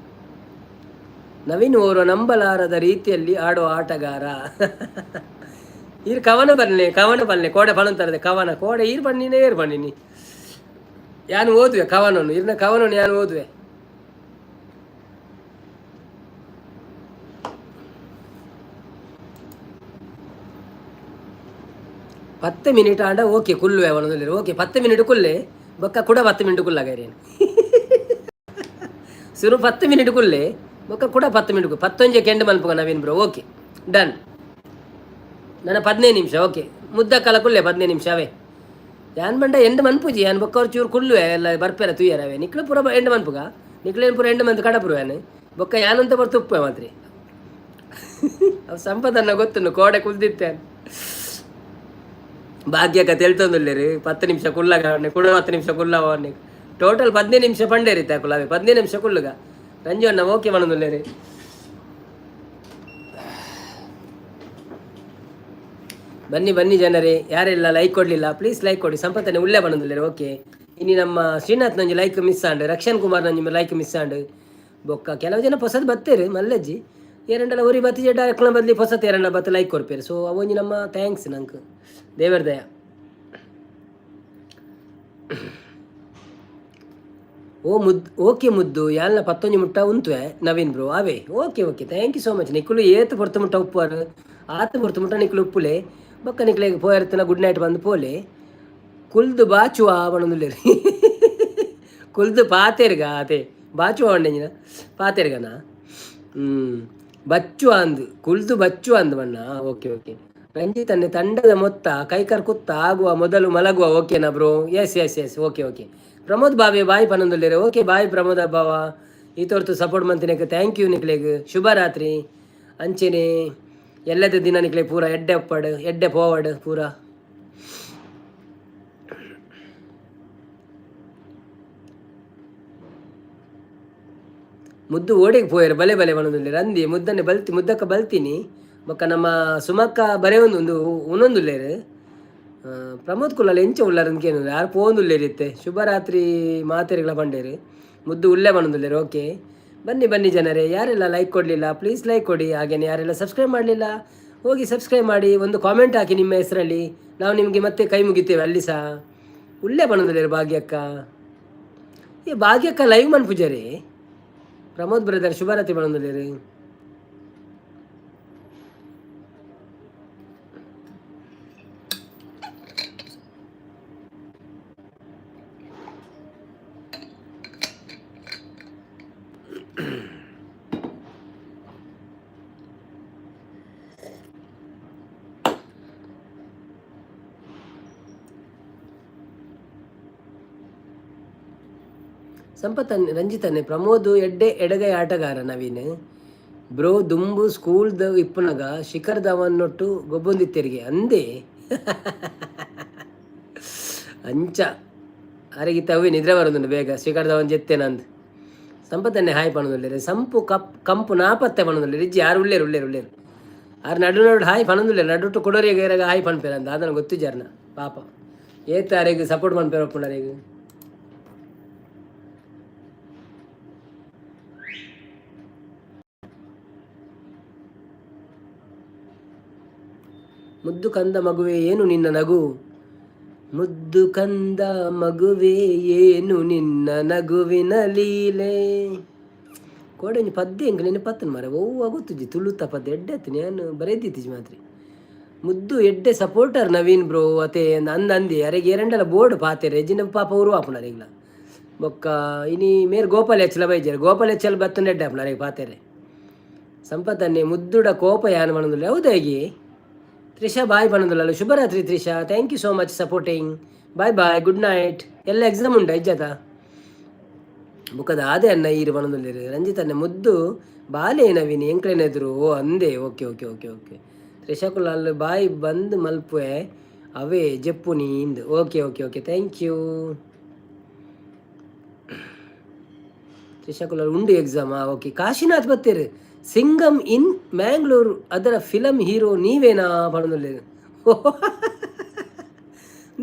ನವೀನ್ ಓರ್ವ ನಂಬಲಾರದ ರೀತಿಯಲ್ಲಿ ಆಡೋ ಆಟಗಾರ. ಈರ್ ಕವನ ಬನ್ನೆ ಕೋಡೆ ಪಣಂತರದೆ ಕವನ ಕೋಡೆ ಈರ್ ಬಣ್ಣಿನೇ ಏರ್ ಬಣ್ಣಿನಿ ಯಾನು ಓದುವೆ ಕವನನು ಇರ್ನ ಕವನನು ಯಾನು ಓದುವೆ. 10 ಮಿನಿಟ್ ಆಂಡ ಓಕೆ ಕುಲ್ಲುವೆ ಅವನದಲ್ಲಿ ಓಕೆ 10 ಮಿನಿಟ್ ಕುಲ್ಲೆ ಬೊಕ್ಕ ಕೂಡ 10 ಮಿನಿಟ್ ಕುಲ್ಲಾಗೇರೇನು ಸುರು 10 ಮಿನಿಟ್ ಕುಲ್ಲೆ ಬೊಕ್ಕ ಕೂಡ 10 ಮಿನಿಟ್ 11 ಕೆಂಡು ಮಲ್ಪಗ ನವೀನ್ ಬ್ರೋ ಓಕೆ ಡನ್. ನನ್ನ 15 ನಿಮಿಷ ಓಕೆ ಮುದ್ದ ಕಾಲ ಕುಲ್ಲೆ 15 ನಿಮಿಷ ಅವೇ ಯಾನ್ ಬಂಡ ಎಂಡು ಮನ್ಪುಜಿ ಯಾನ್ ಬೊಕ್ಕ ಅವ್ರು ಚೂರು ಕುಲ್ಲುವೆ ಎಲ್ಲ ಬರ್ಪೇರ ತುಯ್ಯರವೆ ನಿಕ್ಳು ಪೂರ ಎಂಡು ಮನ್ಪುಗ ನಿಕ್ಲೇನು ಪೂರ ಎಂಡು ಮಂತ್ ಕಡಪುರು ಯಾನು ಬೊಕ್ಕ ಯಾನಂತ ಬರ್ತು ಉಪ್ಪೆ ಮಾತ್ರಿ ಅವು ಸಂಪದನ್ನ ಗೊತ್ತುಂಡು ಕೋಡೆ ಕುಲ್ದಿತ್ತೆ ಭಾಗ್ಯಕ್ಕ ತೆಳ್ತೊಂದುಲ್ಲೇರಿ 10 ನಿಮಿಷ ಕುಲ್ಲಾಗ ಕೂಡ 10 ನಿಮಿಷ ಕುಲ್ಲವ ಟೋಟಲ್ 15 ನಿಮಿಷ ಪಂಡೇರಿತ್ತೆ ಕುಲ್ಲವೆ 15 ನಿಮಿಷ ಕುಲ್ಲುಗ ರಂಜು ಅಣ್ಣ ಓಕೆ ಮನೊಂದುಲ್ಲೇರಿ ಬನ್ನಿ ಬನ್ನಿ ಜನರೇ, ಯಾರೆಲ್ಲ ಲೈಕ್ ಕೊಡಲಿಲ್ಲ ಪ್ಲೀಸ್ ಲೈಕ್ ಕೊಡಿ. ಸಂಪತ್ತನೆ ಉಳ್ಳೆ ಬಣ್ಣದಿಲ್ಲ. ಓಕೆ, ಇನ್ನು ನಮ್ಮ ಶ್ರೀನಾಥ್ ನಂಜಿ ಲೈಕ್ ಮಿಸ್ ಆಂಡ್, ರಕ್ಷಣ್ ಕುಮಾರ್ ನಂಜಿ ಲೈಕ್ ಮಿಸ್ ಆಂಡ್ ಬೊಕ್ಕ ಕೆಲವು ಜನ ಹೊಸದು ಬತ್ತೇರು ಮಲ್ಲಜ್ಜಿ ಎರಡೆಲ್ಲ ಒರಿ ಬತ್ತಿ ಡೈರೆಕ್ಟ್ನ ಬದಲಿ ಹೊಸತು ಎರಡ ಬತ್ತು ಲೈಕ್ ಕೊಡ್ಪೇರು. ಸೊ ಅವೊಂಜಿ ನಮ್ಮ ಥ್ಯಾಂಕ್ಸ್ ನಂಗೆ ದೇವರ ದಯ. ಓಕೆ ಮುದ್ದು ಯಾಲ್ನ 11 ಮುಟ್ಟ ಉಂತುವೆ ನವೀನ್ ಬ್ರೋ ಅವೇ. Okay okay thank you so much. ನಿಕ್ಕಲು ಏತು ಪೊರ್ತು ಮುಟ್ಟ ಉಪ್ಪುವಾರು ಆತು ಪೊರ್ತು ಮುಟ್ಟ ನಿಕ್ಕಲು ಉಪ್ಪುಲೆ ಬೊಕ್ಕ ನಿಕ್ಲೆಗೆ ಪೋಯರ್ತಿನ ಗುಡ್ ನೈಟ್ ಬಂದು ಪೋಲೆ ಕುಲ್ದು ಬಾಚುವ ಬಣದುಲ್ಲೇರಿ ಕುಲ್ದು ಪಾತೇರ್ಗ ಅದೇ ಬಾಚುವ ಅಂಡೆಂಜಿನ ಪಾತೇರ್ಗನ ಬಚ್ಚು ಅಂದು ಕುಲ್ದು ಬಚ್ಚು ಅಂದು ಬಣ್ಣ. ಓಕೆ ಓಕೆ ರಂಜಿತನ್ನೇ ತಂಡದ ಮೊತ್ತ ಕೈಕರ್ ಕುತ್ತ ಆಗುವ ಮೊದಲು ಮಲಗುವ. ಓಕೆನಾ bro? Yes yes yes okay okay. Pramod ಬಾವಿ ಬಾಯಿ ಪನ್ನೊಂದುಲ್ಲೇರೆ. ಓಕೆ ಬಾಯ್ ಪ್ರಮೋದ್ ಬಾವ ಈ ತೋರ್ತು ಸಪೋರ್ಟ್ ಮಂತಿನಕ್ಕೆ ಥ್ಯಾಂಕ್ ಯು ನಿಕ್ಲೆಗ್. ಶುಭ ರಾತ್ರಿ ಅಂಚೆನೆ ಎಲ್ಲದ ದಿನ ನಿಕ್ಲೆ ಪೂರ ಎಡ್ಡೆ ಒಪ್ಪಡ್ ಎಡ್ಡೆ ಪೋವಡ್ ಪೂರ. ಮುದ್ದು ಓಡಿಗೆ ಪೋಯರು ಬಲೆ ಬಲೆ ಬಣ್ಣದುಲ್ಲೇರು ಅಂದಿ ಮುದ್ದನ್ನೇ ಮುದ್ದಕ್ಕ ಬಲ್ತೀನಿ ಬೊಕ್ಕ ನಮ್ಮ ಸುಮಕ್ಕ ಬರೇ ಒಂದು ಉನ್ನೊಂದುಲ್ಲೇರು. ಪ್ರಮೋದ್ ಕುಲ್ಲಲ್ಲ ಎಂಚ ಉಳ್ಳಾರಂದ್ಕೇನು ಯಾರು ಪೋಂದುಲ್ಲೇರಿತ್ತೆ. ಶುಭರಾತ್ರಿ ಮಾತೇರಿಗಳ ಬಂಡೇರು ಮುದ್ದು ಉಳ್ಳೆ ಬಣ್ಣದುಲ್ಲೇರು. ಓಕೆ ಬನ್ನಿ ಬನ್ನಿ ಜನರೇ, ಯಾರೆಲ್ಲ ಲೈಕ್ ಕೊಡಲಿಲ್ಲ ಪ್ಲೀಸ್ ಲೈಕ್ ಕೊಡಿ. ಹಾಗೆಯೇ ಯಾರೆಲ್ಲ ಸಬ್ಸ್ಕ್ರೈಬ್ ಮಾಡಲಿಲ್ಲ ಹೋಗಿ ಸಬ್ಸ್ಕ್ರೈಬ್ ಮಾಡಿ, ಒಂದು ಕಾಮೆಂಟ್ ಹಾಕಿ ನಿಮ್ಮ ಹೆಸರಲ್ಲಿ, ನಾವು ನಿಮಗೆ ಮತ್ತೆ ಕೈ ಮುಗಿತೇವೆ ಅಲ್ಲಿ ಸಹ. ಉಳ್ಳೆ ಬಣ್ಣದುಲ್ಲೇರು ಭಾಗ್ಯಕ್ಕ. ಈ ಭಾಗ್ಯಕ್ಕ ಲೈವ್ ಮನ್ ಪೂಜಾರಿ ಪ್ರಮೋದ್ ಬ್ರದರ್ ಶುಭರಾತ್ರಿ ಬಣ್ಣದುಲ್ಲೇರು. ಸಂಪತ್ತನ್ನೇ ರಂಜಿತನ್ನೇ ಪ್ರಮೋದ್ ಎಡ್ಡೆ ಎಡಗೈ ಆಟಗಾರ ನವೀನ್ ಬ್ರೋ ದುಂಬು ಸ್ಕೂಲ್ದ ಇಪ್ಪುನಗ ಶಿಖರ್ ಧವನ್ ನೊಟ್ಟು ಗೊಬ್ಬೊಂದಿತ್ತೆರಿಗೆ ಅಂದೇ ಅಂಚ ಅರೆಗಿತ್ತ ಅವೇ ನಿದ್ರೆ ಬರೋದುಂಡು ಬೇಗ ಶಿಖರ್ ಧವನ್ ಜೆತ್ತೇನಂದ್. ಸಂಪತ್ತನ್ನೇ ಹಾಯ್ ಪಣದುಲ್ಲೇರು. ಸಂಪು ಕಂಪು ನಾಪತ್ತೆ ಪಣದುಲ್ಲೇರು ಇಜ್ಜಿ ಯಾರು ಉಳ್ಳೇರು ಉಳ್ಳೇರು ಉಳ್ಳೇರು ಆರು ನಡು ನಡು ಹಾಯ್ ಪಣದುಲ್ಲೇರು ನಡುಟ್ಟು ಕೊಡೋರಿಗೆ ಹಾಯ್ ಪಣ್ಪೇರ ಅಂತ ಅದನ್ನು ಗೊತ್ತಿಜಾರ್ನ ಪಾಪ ಏತ ಅರೆಗೆ ಸಪೋರ್ಟ್ ಪಣ್ಪೇರ ಒಪ್ಪುಣರಿಗೆ. ಮುದ್ದು ಕಂದ ಮಗುವೆ ಏನು ನಿನ್ನ ನಗು, ಮುದ್ದು ಕಂದ ಮಗುವೆ ಏನು ನಿನ್ನ ನಗುವಿನ ಲೀಲೆ. ಕೋಡಂಜಿ ಪದ್ಯ ಹೆಂಗೆ ನೆನೆ ಪತ್ತನ ಮಾರ ಓ ಗೊತ್ತಿಜ್ಜಿ ತುಳುತ್ತ ಪದ್ಯ ಎಡ್ಡೆ ಆಯ್ತು ನಾನು ಬರೆದಿತ್ತೀಜಿ ಮಾತ್ರಿ. ಮುದ್ದು ಎಡ್ಡೆ ಸಪೋರ್ಟರ್ ನವೀನ್ ಬ್ರೋ ಅತೆ ಅಂದಿ ಅರೆಗೆ ಎರಡೆಲ್ಲ ಬೋರ್ಡ್ ಪಾತೇರೆ ಎಜ್ಜಿನ ಪಾಪ ಅವರು ಆಪುಣರಿಗ್ಲ ಬೊಕ್ಕ ಇನಿ ಮೇರ್ ಗೋಪಾಲ್ ಹೆಚ್ಚಲ ಬೈಜಾರೆ ಗೋಪಾಲ್ ಹೆಚ್ಚಲ್ ಬತ್ತನ ಎಡ್ಡೆ ಆಪುಣರಿಗೆ ಪಾತೇರೆ. ಸಂಪತ್ತನ್ನೇ ಮುದ್ದುಡ ಕೋಪ ಯಾನು ಮಾಡೋದಿಲ್ಲ ಹೌದಾಗಿ. ತ್ರಿಷಾ ಬಾಯ್ ಪಣದುಲ್ಲ. ಶುಭರಾತ್ರಿ Trisha, thank you so much supporting. Bye bye good night. ಎಲ್ಲ ಎಕ್ಸಾಮ್ ಉಂಟು ಇಜ್ಜತ ಬುಕ್ಕದ ಆದೆ ಅನ್ನ ಈರು ಪಣದುಲ್ಲಿರು. ರಂಜಿತನ್ನೇ ಮುದ್ದು ಬಾಲೆ ನವೀನ್ ಎಂಕ್ಲೇನೆದ್ರು ಓ ಅಂದೆ. Okay okay okay okay Trisha Kulal bye ಬಂದು ಮಲ್ಪುವೆ ಅವೇ ಜಪ್ಪು ನೀಂದು. Okay okay okay thank you. Trisha Kulal ಉಂಡು ಎಕ್ಸಾಮಾ? ಓಕೆ ಕಾಶಿನಾಥ್ ಬತ್ತೇರು ಸಿಂಗಮ್ ಇನ್ ಮ್ಯಾಂಗ್ಳೂರು ಅದರ ಫಿಲಮ್ ಹೀರೋ ನೀವೇನಾ ಪಣದುಲ್ಲೇರು.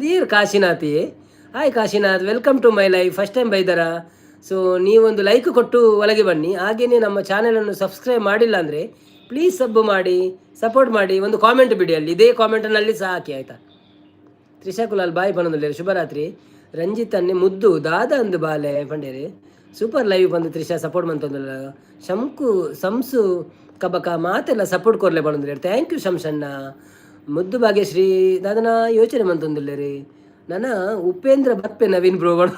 ನೀರು ಕಾಶಿನಾಥಿಯೇ. Hi Kashinath welcome to my life first time ಬೈದರ. ಸೊ ನೀವೊಂದು ಲೈಕ್ ಕೊಟ್ಟು ಒಳಗೆ ಬನ್ನಿ. ಹಾಗೆಯೇ ನಮ್ಮ ಚಾನಲನ್ನು ಸಬ್ಸ್ಕ್ರೈಬ್ ಮಾಡಿಲ್ಲ ಅಂದರೆ ಪ್ಲೀಸ್ ಸಬ್ಬು ಮಾಡಿ ಸಪೋರ್ಟ್ ಮಾಡಿ, ಒಂದು ಕಾಮೆಂಟ್ ಬಿಡಿ ಅಲ್ಲಿ ಇದೇ ಕಾಮೆಂಟನಲ್ಲಿ ಸಹ ಹಾಕಿ ಆಯಿತಾ. ತ್ರಿಷಾ ಕುಲಾಲ್ ಬಾಯ್ ಪಣದುಲ್ಲೇರು ಶುಭರಾತ್ರಿ. ರಂಜಿತನ್ನೇ ಮುದ್ದು ದಾದ ಅಂದು ಬಾಲೆ ಪಂಡೇರಿ ಸೂಪರ್ ಲೈವ್ ಬಂದು ತ್ರಿಷಾ ಸಪೋರ್ಟ್ ಮಂತಂದಿಲ್ಲ. ಸಂಸು ಕಬಕ ಮಾತೆಲ್ಲ ಸಪೋರ್ಟ್ ಕೊರ್ಲೆ ಬಂದಿಲ್ಲ. ಥ್ಯಾಂಕ್ ಯು ಶಂಸಣ್ಣ. ಮುದ್ದು ಭಾಗ್ಯಶ್ರೀ ದಾದನ ಯೋಚನೆ ಮಂತಂದಿಲ್ಲ ರೀ ನನ್ನ ಉಪೇಂದ್ರ ಬಪ್ಪೆ ನವೀನ್ ಬ್ರೋಗಳು.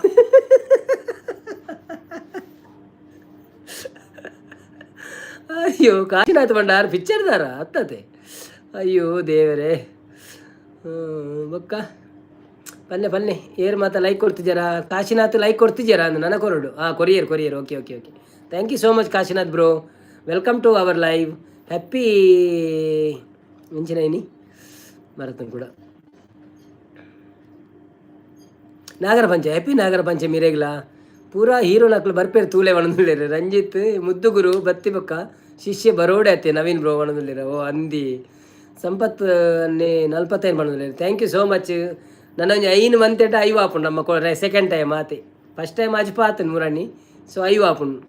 ಅಯ್ಯೋ ಕಾಶಿನಾಥ್ ಬಂಡಾರ ಪಿಕ್ಚರ್ದಾರ ಹತ್ತತೆ. ಅಯ್ಯೋ ದೇವರೇ ಬೊಕ್ಕ ಪಲ್ಲೆ ಪಲ್ಲೆ ಏರ್ ಮಾತ ಲೈಕ್ ಕೊಡ್ತಿದ್ದಾರಾ? ಕಾಶಿನಾಥ್ ಲೈಕ್ ಕೊಡ್ತಿದ್ದಾರಾ ಅಂದು ನನ್ನ ಕೊರಡು courier courier. Okay okay okay thank you so much Kashinath bro. Welcome to our live. Happy ಇಂಚಿನೈನಿ ಮರತನ್ ಕೂಡ ನಾಗರ ಪಂಚ ಹ್ಯಾಪಿ ನಾಗರ ಪಂಚಮಿ ರೇಗ್ಲಾ ಪೂರಾ ಹೀರೋ ನಕ್ಲು ಬರ್ಪೇರು ತೂಲೆ ಒಣದುಳ್ಳೇರು. ರಂಜಿತ್ ಮುದ್ದು ಗುರು ಬತ್ತಿ ಬೊಕ್ಕ ಶಿಷ್ಯ ಬರೋಡೆ ಅತ್ತೆ ನವೀನ್ ಬ್ರೋ ಒಣದುಳ್ಳೇರ ಓ ಅಂದಿ. ಸಂಪತ್ ಅನ್ನೇ 45 ಬಂದಿಲ್ಲ. Thank you so much. ನನಗೆ ಐನು ಮಂತೆಟ ಐವು ಆಪುಂಡು ನಮ್ಮ ಸೆಕೆಂಡ್ ಟೈಮ್ ಮಾತೆ. ಫಸ್ಟ್ ಟೈಮ್ ಅಜ್ಪ ಆತನು ಮುರಾಣಿ. ಸೊ ಐವು ಆಪುಂಡು.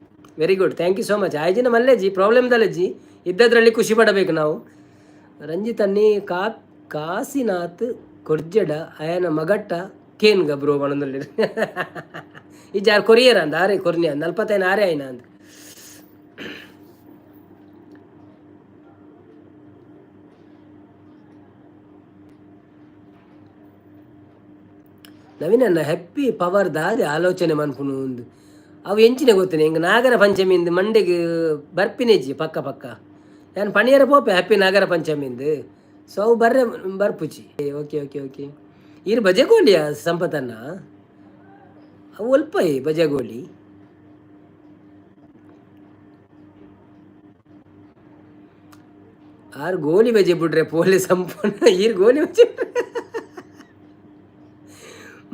Very good, thank you so much. ಆಯ್ಜಿನ ಮಲ್ಲೆಜ್ಜಿ ಪ್ರಾಬ್ಲಮ್ದಲ್ಲಜ್ಜಿ ಇದ್ದದ್ರಲ್ಲಿ ಖುಷಿ ಪಡಬೇಕು ನಾವು. ರಂಜಿತ್ ಅನ್ನಿ ಕಾಸಿನಾಥ್ ಕೊರ್ಜಡ ಅಯನ ಮಗಟ್ಟ ಕೇನ್ಗ ಬ್ರೋ ಬಣದಲ್ಲಿ ಇದು ಯಾರು ಕೊರಿಯರ್ ಅಂದ ಆರೆ ಕೊರ್ನಿ ಅಂದ 45 ಆರೆ ಆಯ್ನ ಅಂದ. ನವೀನನ್ನ ಹ್ಯಾಪಿ ಪವರ್ ದಾದೆ ಆಲೋಚನೆ ಮನ್ಪುನು ಒಂದು ಅವು ಎಂಚಿನ ಗೊತ್ತೇನೆ ಹಿಂಗೆ ನಾಗರ ಪಂಚಮಿಂದು ಮಂಡೆಗೆ ಬರ್ಪಿನೇಜಿ ಪಕ್ಕ ಪಕ್ಕ ನಾನು ಪಣಿಯರ ಪೋಪೆ ಹ್ಯಾಪಿ ನಾಗರ ಪಂಚಮಿಂದು. ಸೊ ಅವು ಬರ್ಪುಚಿ. Okay okay okay. ಇರು ಬಜೆಗೋಲಿಯ ಸಂಪತ್ತನ್ನ ಅವು ಅಲ್ಪ ಬಜೆಗೋಲಿ ಆರು ಗೋಲಿ ಬಜೆ ಬಿಡ್ರೆ ಪೋಲಿ ಸಂಪೂರ್ಣ ಈರು ಗೋಲಿ ಬಜೆ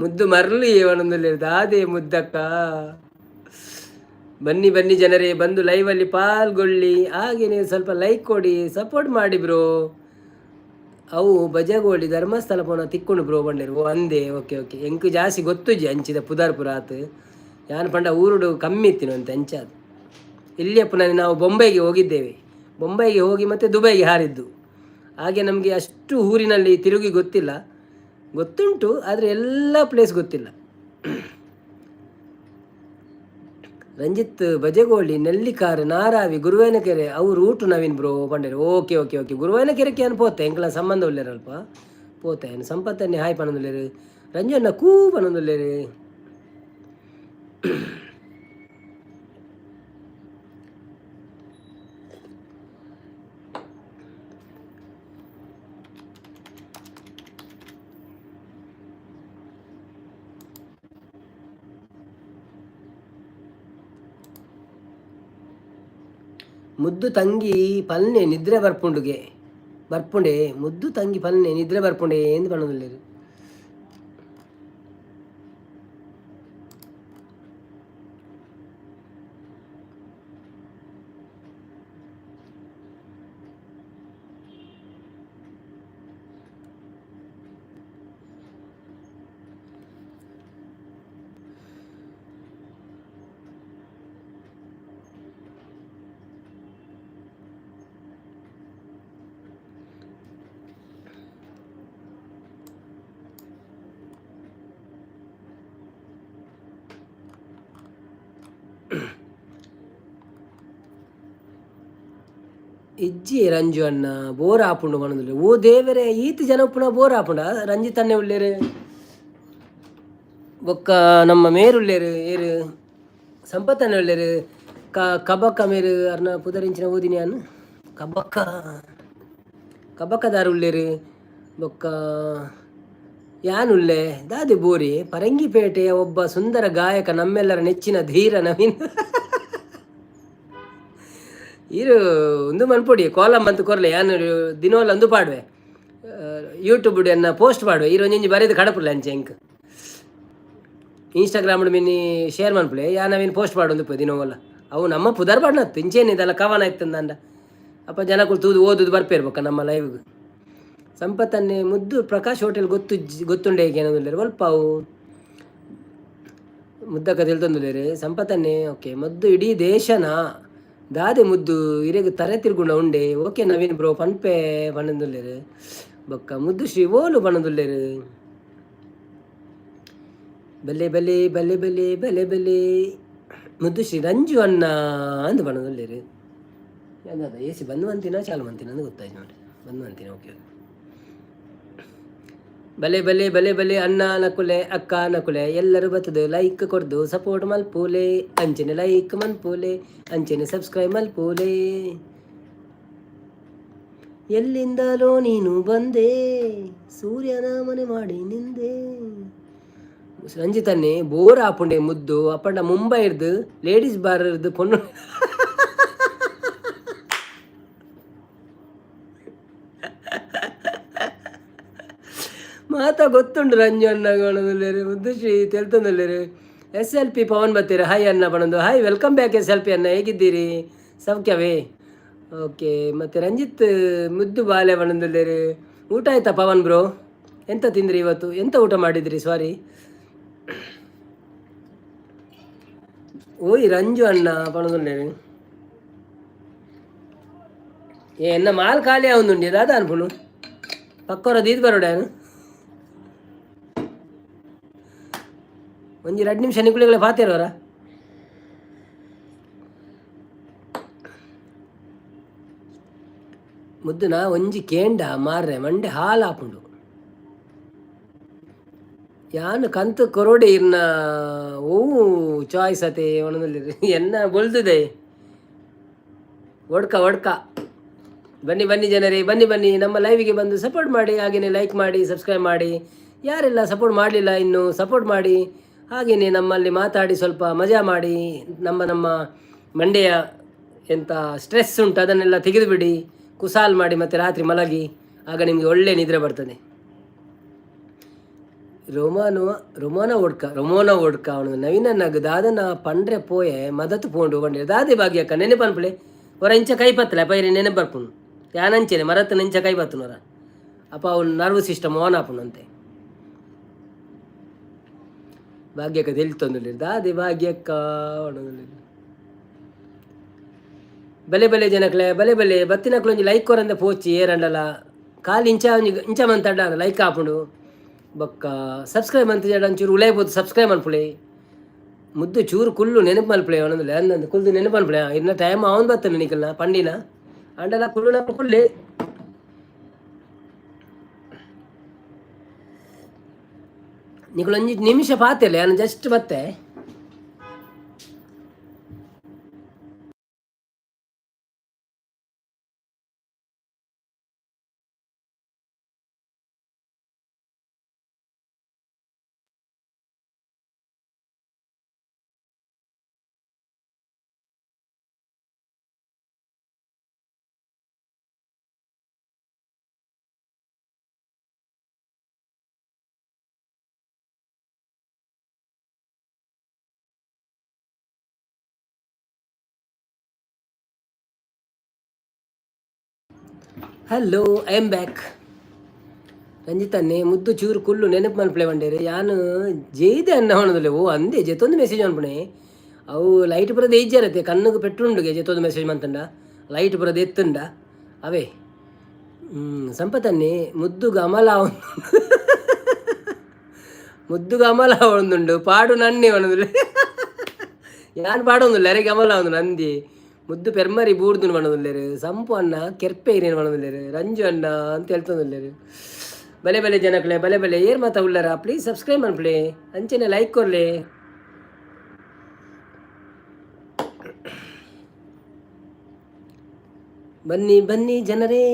ಮುದ್ದು ಮರಳು ಒಂದೊಂದಲ್ಲಿ ದಾದೆ ಮುದ್ದಕ್ಕ. ಬನ್ನಿ ಬನ್ನಿ ಜನರೇ, ಬಂದು ಲೈವಲ್ಲಿ ಪಾಲ್ಗೊಳ್ಳಿ, ಹಾಗೆ ನೀವು ಸ್ವಲ್ಪ ಲೈಕ್ ಕೊಡಿ, ಸಪೋರ್ಟ್ ಮಾಡಿ ಬ್ರೋ. ಅವು ಬಜಗೋಳಿ ಧರ್ಮಸ್ಥಳ ಪೋನ ತಿಕ್ಕೊಂಡು ಬ್ರೋ ಬಂಡಿರು ಅಂದೆ. Okay okay. ಎಂಕು ಜಾಸ್ತಿ ಗೊತ್ತುಜಿ ಹಂಚಿದ ಪುದಾರ್ಪುರಾತ್ ಯಾನ್ ಪಂಡ ಊರುಡು ಕಮ್ಮಿ ಇತ್ತಿನ ಅಂತ ಹಂಚಾದು. ಇಲ್ಲಿಯಪ್ಪ ನಾವು ಬೊಂಬೈಗೆ ಹೋಗಿದ್ದೇವೆ. ಬೊಂಬೈಗೆ ಹೋಗಿ ಮತ್ತು ದುಬೈಗೆ ಹಾರಿದ್ದು. ಹಾಗೆ ನಮಗೆ ಅಷ್ಟು ಊರಿನಲ್ಲಿ ತಿರುಗಿ ಗೊತ್ತಿಲ್ಲ, ಗೊತ್ತುಂಟು ಆದರೆ ಎಲ್ಲ ಪ್ಲೇಸ್ ಗೊತ್ತಿಲ್ಲ. ರಂಜಿತ್ ಬಜೆಗೋಳಿ ನೆಲ್ಲಿಕಾರ್ ನಾರಾವಿ ಗುರುವಾಯನಕೆರೆ ಅವು ರೂಟು ನವೀನ್ ಬ್ರೋ ಬಂಡೇರು. Okay okay okay. ಗುರುವಾಯನಕೆರೆಗೆ ಏನು ಪೋತೆ ಎಂಕ್ಲ ಸಂಬಂಧ ಒಳ್ಳೆರಲ್ಪ ಪೋತೆ ಏನು ಸಂಪತ್ತನ್ನೇ ಹಾಯ್ ಪಣದಲ್ಲೇರು ರಂಜನ್ನ ಕೂ ಪಣದಲ್ಲೇರು. ಮುದ್ದು ತಂಗಿ ಪಲ್ನೆ ನಿದ್ರೆ ಬರ್ಪುಂಡೆ ಮುದ್ದು ತಂಗಿ ಪಲ್ನೆ ನಿದ್ರೆ ಬರ್ಪುಂಡೆ ಎಂದು ಬಣ್ಣದಲ್ಲಿರು. ಇಜ್ಜಿ ರಂಜು ಅಣ್ಣ ಬೋರ್ ಆಪುಂಡು ಮನದಲ್ಲಿ. ಓ ದೇವರೇ ಈತಿ ಜನ ಪುನಃ ಬೋರ್ ಆಪುಂಡ ರಂಜಿತನ್ನೇ ಉಳ್ಳೇರು ಬೊಕ್ಕ ನಮ್ಮ ಮೇರುಳ್ಳೇರು ಏರು ಸಂಪತ್ತನ್ನೇ ಉಳ್ಳೇರು ಕಬಕ್ಕ ಮೇರು ಅರ್ನ ಪುದರಿಂಚಿನ ಓದಿನಿ ಅನ್ನು ಕಬಕ್ಕದಾರು ಉಳ್ಳೇರು ಬೊಕ್ಕ ಯಾನುಳ್ಳೆ ದಾದಿ ಬೋರಿ ಪರಂಗಿಪೇಟೆಯ ಒಬ್ಬ ಸುಂದರ ಗಾಯಕ ನಮ್ಮೆಲ್ಲರ ನೆಚ್ಚಿನ ಧೀರ ನವೀನ್ ಇರು ಒಂದು ಮನ್ಪೊಡಿ ಕಾಲಮ್ ಅಂತ ಕೊರ್ಲೆ ಯಾನು ದಿನವಲ್ಲ ಒಂದು ಪಾಡುವೆ ಯೂಟ್ಯೂಬ್ ಅನ್ನ ಪೋಸ್ಟ್ ಮಾಡುವೆ ಇರೋ ಒಂಜಿ ಬರೆದು ಕಡಪುಲ್ಲ ಅಂಚೆ ಇಂಕ್ ಇನ್ಸ್ಟಾಗ್ರಾಮ್ ಮಿನಿ ಶೇರ್ ಮನ್ಪುಲೆ ಯಾನವೇನು ಪೋಸ್ಟ್ ಪಾಡೊಂದು ದಿನವಲ್ಲ ಅವು ನಮ್ಮ ಪುದರ್ ಪಾಡ್ನತ್ತು ಇಂಚೇನಿದೆಲ್ಲ ಕವನ ಇತ್ತಂದ ಅಪ್ಪ ಜನಗಳು ತೂದು ಓದುದು ಬರ್ಪೇರ್ಬೇಕ ನಮ್ಮ ಲೈವ್ಗೆ. ಸಂಪತ್ತನ್ನೇ ಮುದ್ದು ಪ್ರಕಾಶ್ ಹೋಟೆಲ್ ಗೊತ್ತುಂಡೆ ಹೇಗೆ ಅನ್ನೋದಿಲ್ಲ ಸ್ವಲ್ಪ ಅವು ಮುದ್ದಕ್ಕ ತಿಳ್ತಂದುಲೇರಿ ಸಂಪತ್ತನ್ನೇ. ಓಕೆ ಮದ್ದು ಇಡೀ ದೇಶನ ದಾದೆ ಮುದ್ದು ಇರೆಗ್ ತರೆ ತಿರ್ಗುಂಡ ಉಂಡೆ. ಓಕೆ ನವೀನ್ ಬ್ರೋ ಪನ್ಪೆ ಬಣ್ಣದುಲ್ಲೇರು ಬೊಕ್ಕ ಮುದ್ದು ಶ್ರೀ ಓಲು ಬಣ್ಣದುಲ್ಲೇರು ಬಲ್ಲೆ ಬಲ್ಲೆ ಬಲ್ಲೆ ಬಲ್ಲೆ ಬಲ್ಲೆ ಬಲ್ಲೆ ಮುದ್ದು ಶ್ರೀ ರಂಜು ಅಣ್ಣ ಅಂದು ಬಣ್ಣದುಲ್ಲೇರು. ಯಾವ್ದು ಎ ಸಿ ಬಂದು ಅಂತಿನ ಚಾಲು ಅಂತಿನ ಅಂದು ಗೊತ್ತಾಯ್ತು ನೋಡಿ ಬಂದು ಅಂತಿನ. ಓಕೆ ಬಲೆ ಬಲೆ ಬಲೆ ಬಲೆ ಅಣ್ಣ ನಕುಲೆ ಅಕ್ಕ ನಕುಲೆ ಎಲ್ಲರೂ ಬರ್ತದೆ ಲೈಕ್ ಕೊಡ್ದು ಸಪೋರ್ಟ್ ಮಲ್ಪೂಲೆ ಅಂಚೆನೆ ಲೈಕ್ ಮನ್ಪೂಲೆ ಅಂಚೆನೆ ಸಬ್ಸ್ಕ್ರೈಬ್ ಮಲ್ಪೂಲೆ. ಎಲ್ಲಿಂದಲೋ ನೀನು ಬಂದೆ ಸೂರ್ಯನ ಮನೆ ಮಾಡಿ ನಿಂದೆ. ರಂಜಿತನ್ನೇ ಬೋರ್ ಆಪುಂಡೆ ಮುದ್ದು ಅಪ್ಪಂಡ ಮುಂಬೈ ಇರ್ದು ಲೇಡೀಸ್ ಬಾರ್ ಇರ್ದು ಪೊನ್ನು ಮಾತಾ ಗೊತ್ತುಂಡು ರಂಜು ಅಣ್ಣ ಬಣದಲ್ಲೇರಿ ಮುದ್ದು ಶ್ರೀ ತೆಲ್ತಂದಲ್ಲೇರಿ. SLP ಪವನ್ ಬತ್ತೀರ ಹಾಯ್ ಅಣ್ಣ ಬಣದು ಹಾಯ್ ವೆಲ್ಕಮ್ ಬ್ಯಾಕ್ SLP ಅಣ್ಣ ಹೇಗಿದ್ದೀರಿ ಸೌಖ್ಯವೇ. ಓಕೆ, ಮತ್ತು ರಂಜಿತ್ ಮುದ್ದು ಬಾಲ್ಯ ಬಣ್ಣದಲ್ಲಿ ಊಟ ಆಯ್ತಾ ಪವನ್ ಬ್ರೋ? ಎಂತ ತಿಂದ್ರಿ ಇವತ್ತು? ಎಂತ ಊಟ ಮಾಡಿದ್ರಿ? ಸಾರಿ. ಓಯ್ ರಂಜು ಅಣ್ಣ ಪಣದಲ್ಲಿ ఏ ఎన్న మాల్ ఖాళీ అవుందండి దాదా అనుకును పక్కన దీది బరోడాను ಒಂಜಿ 2 ನಿಮಿಷ ನಿಕುಳಿಗಳ ಪಾತಿರೋರ ಮುದ್ದುನ ಒಂಜಿ ಕೇಂಡ ಮಾರ್ರೆ ಮಂಡೆ ಹಾಲು ಹಾಪುಂಡು ಯಾನು ಕಂತು ಕೊರೋಡೆ ಇರ್ನ ಓವು ಚಾಯ್ಸ್ ಅತೆ ಒಣದಲ್ಲಿ ಎನ್ನ ಬೊಲ್ದಿದೆ ಒಡ್ಕ ಒಡ್ಕ ಬನ್ನಿ ಬನ್ನಿ ಜನರೇ, ಬನ್ನಿ ಬನ್ನಿ ನಮ್ಮ ಲೈವಿಗೆ ಬಂದು ಸಪೋರ್ಟ್ ಮಾಡಿ. ಹಾಗೆಯೇ ಲೈಕ್ ಮಾಡಿ, ಸಬ್ಸ್ಕ್ರೈಬ್ ಮಾಡಿ. ಯಾರೆಲ್ಲ ಸಪೋರ್ಟ್ ಮಾಡಲಿಲ್ಲ ಇನ್ನು ಸಪೋರ್ಟ್ ಮಾಡಿ. ಹಾಗೆಯೇ ನಮ್ಮಲ್ಲಿ ಮಾತಾಡಿ ಸ್ವಲ್ಪ ಮಜಾ ಮಾಡಿ. ನಮ್ಮ ಮಂಡೆಯ ಎಂಥ ಸ್ಟ್ರೆಸ್ ಉಂಟು ಅದನ್ನೆಲ್ಲ ತೆಗೆದುಬಿಡಿ, ಕುಸಾಲ್ ಮಾಡಿ ಮತ್ತು ರಾತ್ರಿ ಮಲಗಿ. ಆಗ ನಿಮಗೆ ಒಳ್ಳೆ ನಿದ್ರೆ ಬರ್ತದೆ. ರೊಮೋನ ಒಡ್ಕ ಅವನು ನವೀನ ನಗು ದಾದನ ಪಂಡ್ರೆ ಪೋಯೆ ಮದತ್ತು ಪೋಂಡು ಬಂಡೆ ದಾದೆ ಭಾಗ್ಯಕ್ಕ ನೆನೆಪನ್ಪುಳೆ ಒರ ಇಂಚ ಕೈ ಪತ್ತಲೆ ಪೈರಿ ನೆನೆ ಬರ್ಪುನು ಯಾನಂಚೆನೆ ಮರತ್ತು ನೆಂಚ ಕೈ ಬತ್ತುನರ ಅಪ್ಪ ಅವ್ನು ನರ್ವ್ ಸಿಸ್ಟಮ್ ಆನ್ ಆಪುನಂತೆ ಭಾಗ್ಯಕ್ಕ ತಿಳಿತೊಂದು ದಾದೆ ಭಾಗ್ಯಕ್ಕ ಬಲೆ ಬಲೆ ಜನಕ್ಲೆ ಬಲೆ ಬಲೆ ಬತ್ತಿನಕ್ಲೊಂಜಿ ಲೈಕ್ ಕೊರಂದೆ ಪೋಚಿ ಏರಂಡಲ ಕಾಲು ಇಂಚ ಮಂತಡ್ಡ ಲೈಕ್ ಆಪುಂಡು ಬೊಕ್ಕ ಸಬ್ಸ್ಕ್ರೈಬ್ ಅಂತ ಒಂಚೂರು ಉಳೈಬೋದು ಸಬ್ಸ್ಕ್ರೈಬ್ ಅನ್ಪುಳೆ ಮುದ್ದು ಚೂರು ಕುಲ್ಲು ನೆನಪು ಮಲ್ಪಳೆ ಅವನಂದ್ರೆ ಅಂದಂದು ಕುಲ್ದು ನೆನಪು ಅನ್ಪಳೆ ಇನ್ನ ಟೈಮ್ ಅವನು ಬರ್ತಾನೆ ನಿಕಲ್ನ ಪಂಡಿನ ಅಂಡಲ ಕುಳ್ಳು ನಮ್ಮ ಕುಲ್ಲೆ ನಿಕಲೊಂಜಿ ನಿಮಿಷ ಪಾತಿಲ್ಲ ನಾನು ಜಸ್ಟ್ ಬತ್ತೆ ಹಲೋ ಐ ಆಮ್ ಬ್ಯಾಕ್ ರಂಜಿತನ್ನೇ ಮುದ್ದು ಚೂರು ಕುಲ್ಲು ನೆನಪು ಮನ್ಪಳೆ ಬಂಡೇರಿ ಯಾನು ಜೈದೆ ಅನ್ನ ಹೊಣದಲ್ಲೇ ಓ ಅಂದೆ ಜೆತ್ತೊಂದು ಮೆಸೇಜ್ ಅನ್ಪಣೆ ಅವು ಲೈಟ್ ಬರೋದು ಇಜ್ಜರತ್ತೆ ಕಣ್ಣಿಗೆ ಪೆಟ್ರುಂಡುಗೆ ಜೆತ್ತೊಂದು ಮೆಸೇಜ್ ಮಂತಂಡ ಲೈಟ್ ಬರೋದು ಎತ್ತುಂಡ ಅವೇ ಸಂಪತ್ತನ್ನೇ ಮುದ್ದುಗ ಅಮಲ ಮುದ್ದುಗ ಅಮಲ ಒಂದುಂಡು ಪಾಡು ನನ್ನೇ ಒಣದಲ್ಲಿ ಯಾನು ಪಾಡೊಂದಿಲ್ಲ ಅರೆಗೆ ಅಮಲ ಒಂದು ನಂದಿ ಮುದ್ದು ಪೆರ್ಮರಿ ಬೂರ್ದು ಬಣ್ಣದಲ್ಲೇರು ಸಂಪು ಅಣ್ಣ ಕೆರ್ಪೆ ಇರೇನು ಬಣ್ಣದಲ್ಲೇರು ರಂಜು ಅಣ್ಣ ಅಂತ ಹೇಳ್ತಂದಲ್ಲೇರು ಬಲೆ ಬಲೆ ಜನಕ್ಲೆ ಬಲೆ ಬಲೆ ಏರ್ ಮಾತಾ ಉಳ್ಳಾರ ಪ್ಲೀಸ್ ಸಬ್ಸ್ಕ್ರೈಬ್ ಮಾಡ್ಬಿಡಿ ಅಂಚೆನೆ ಲೈಕ್ ಕೊರ್ಲಿ ಬನ್ನಿ ಬನ್ನಿ ಜನರೇ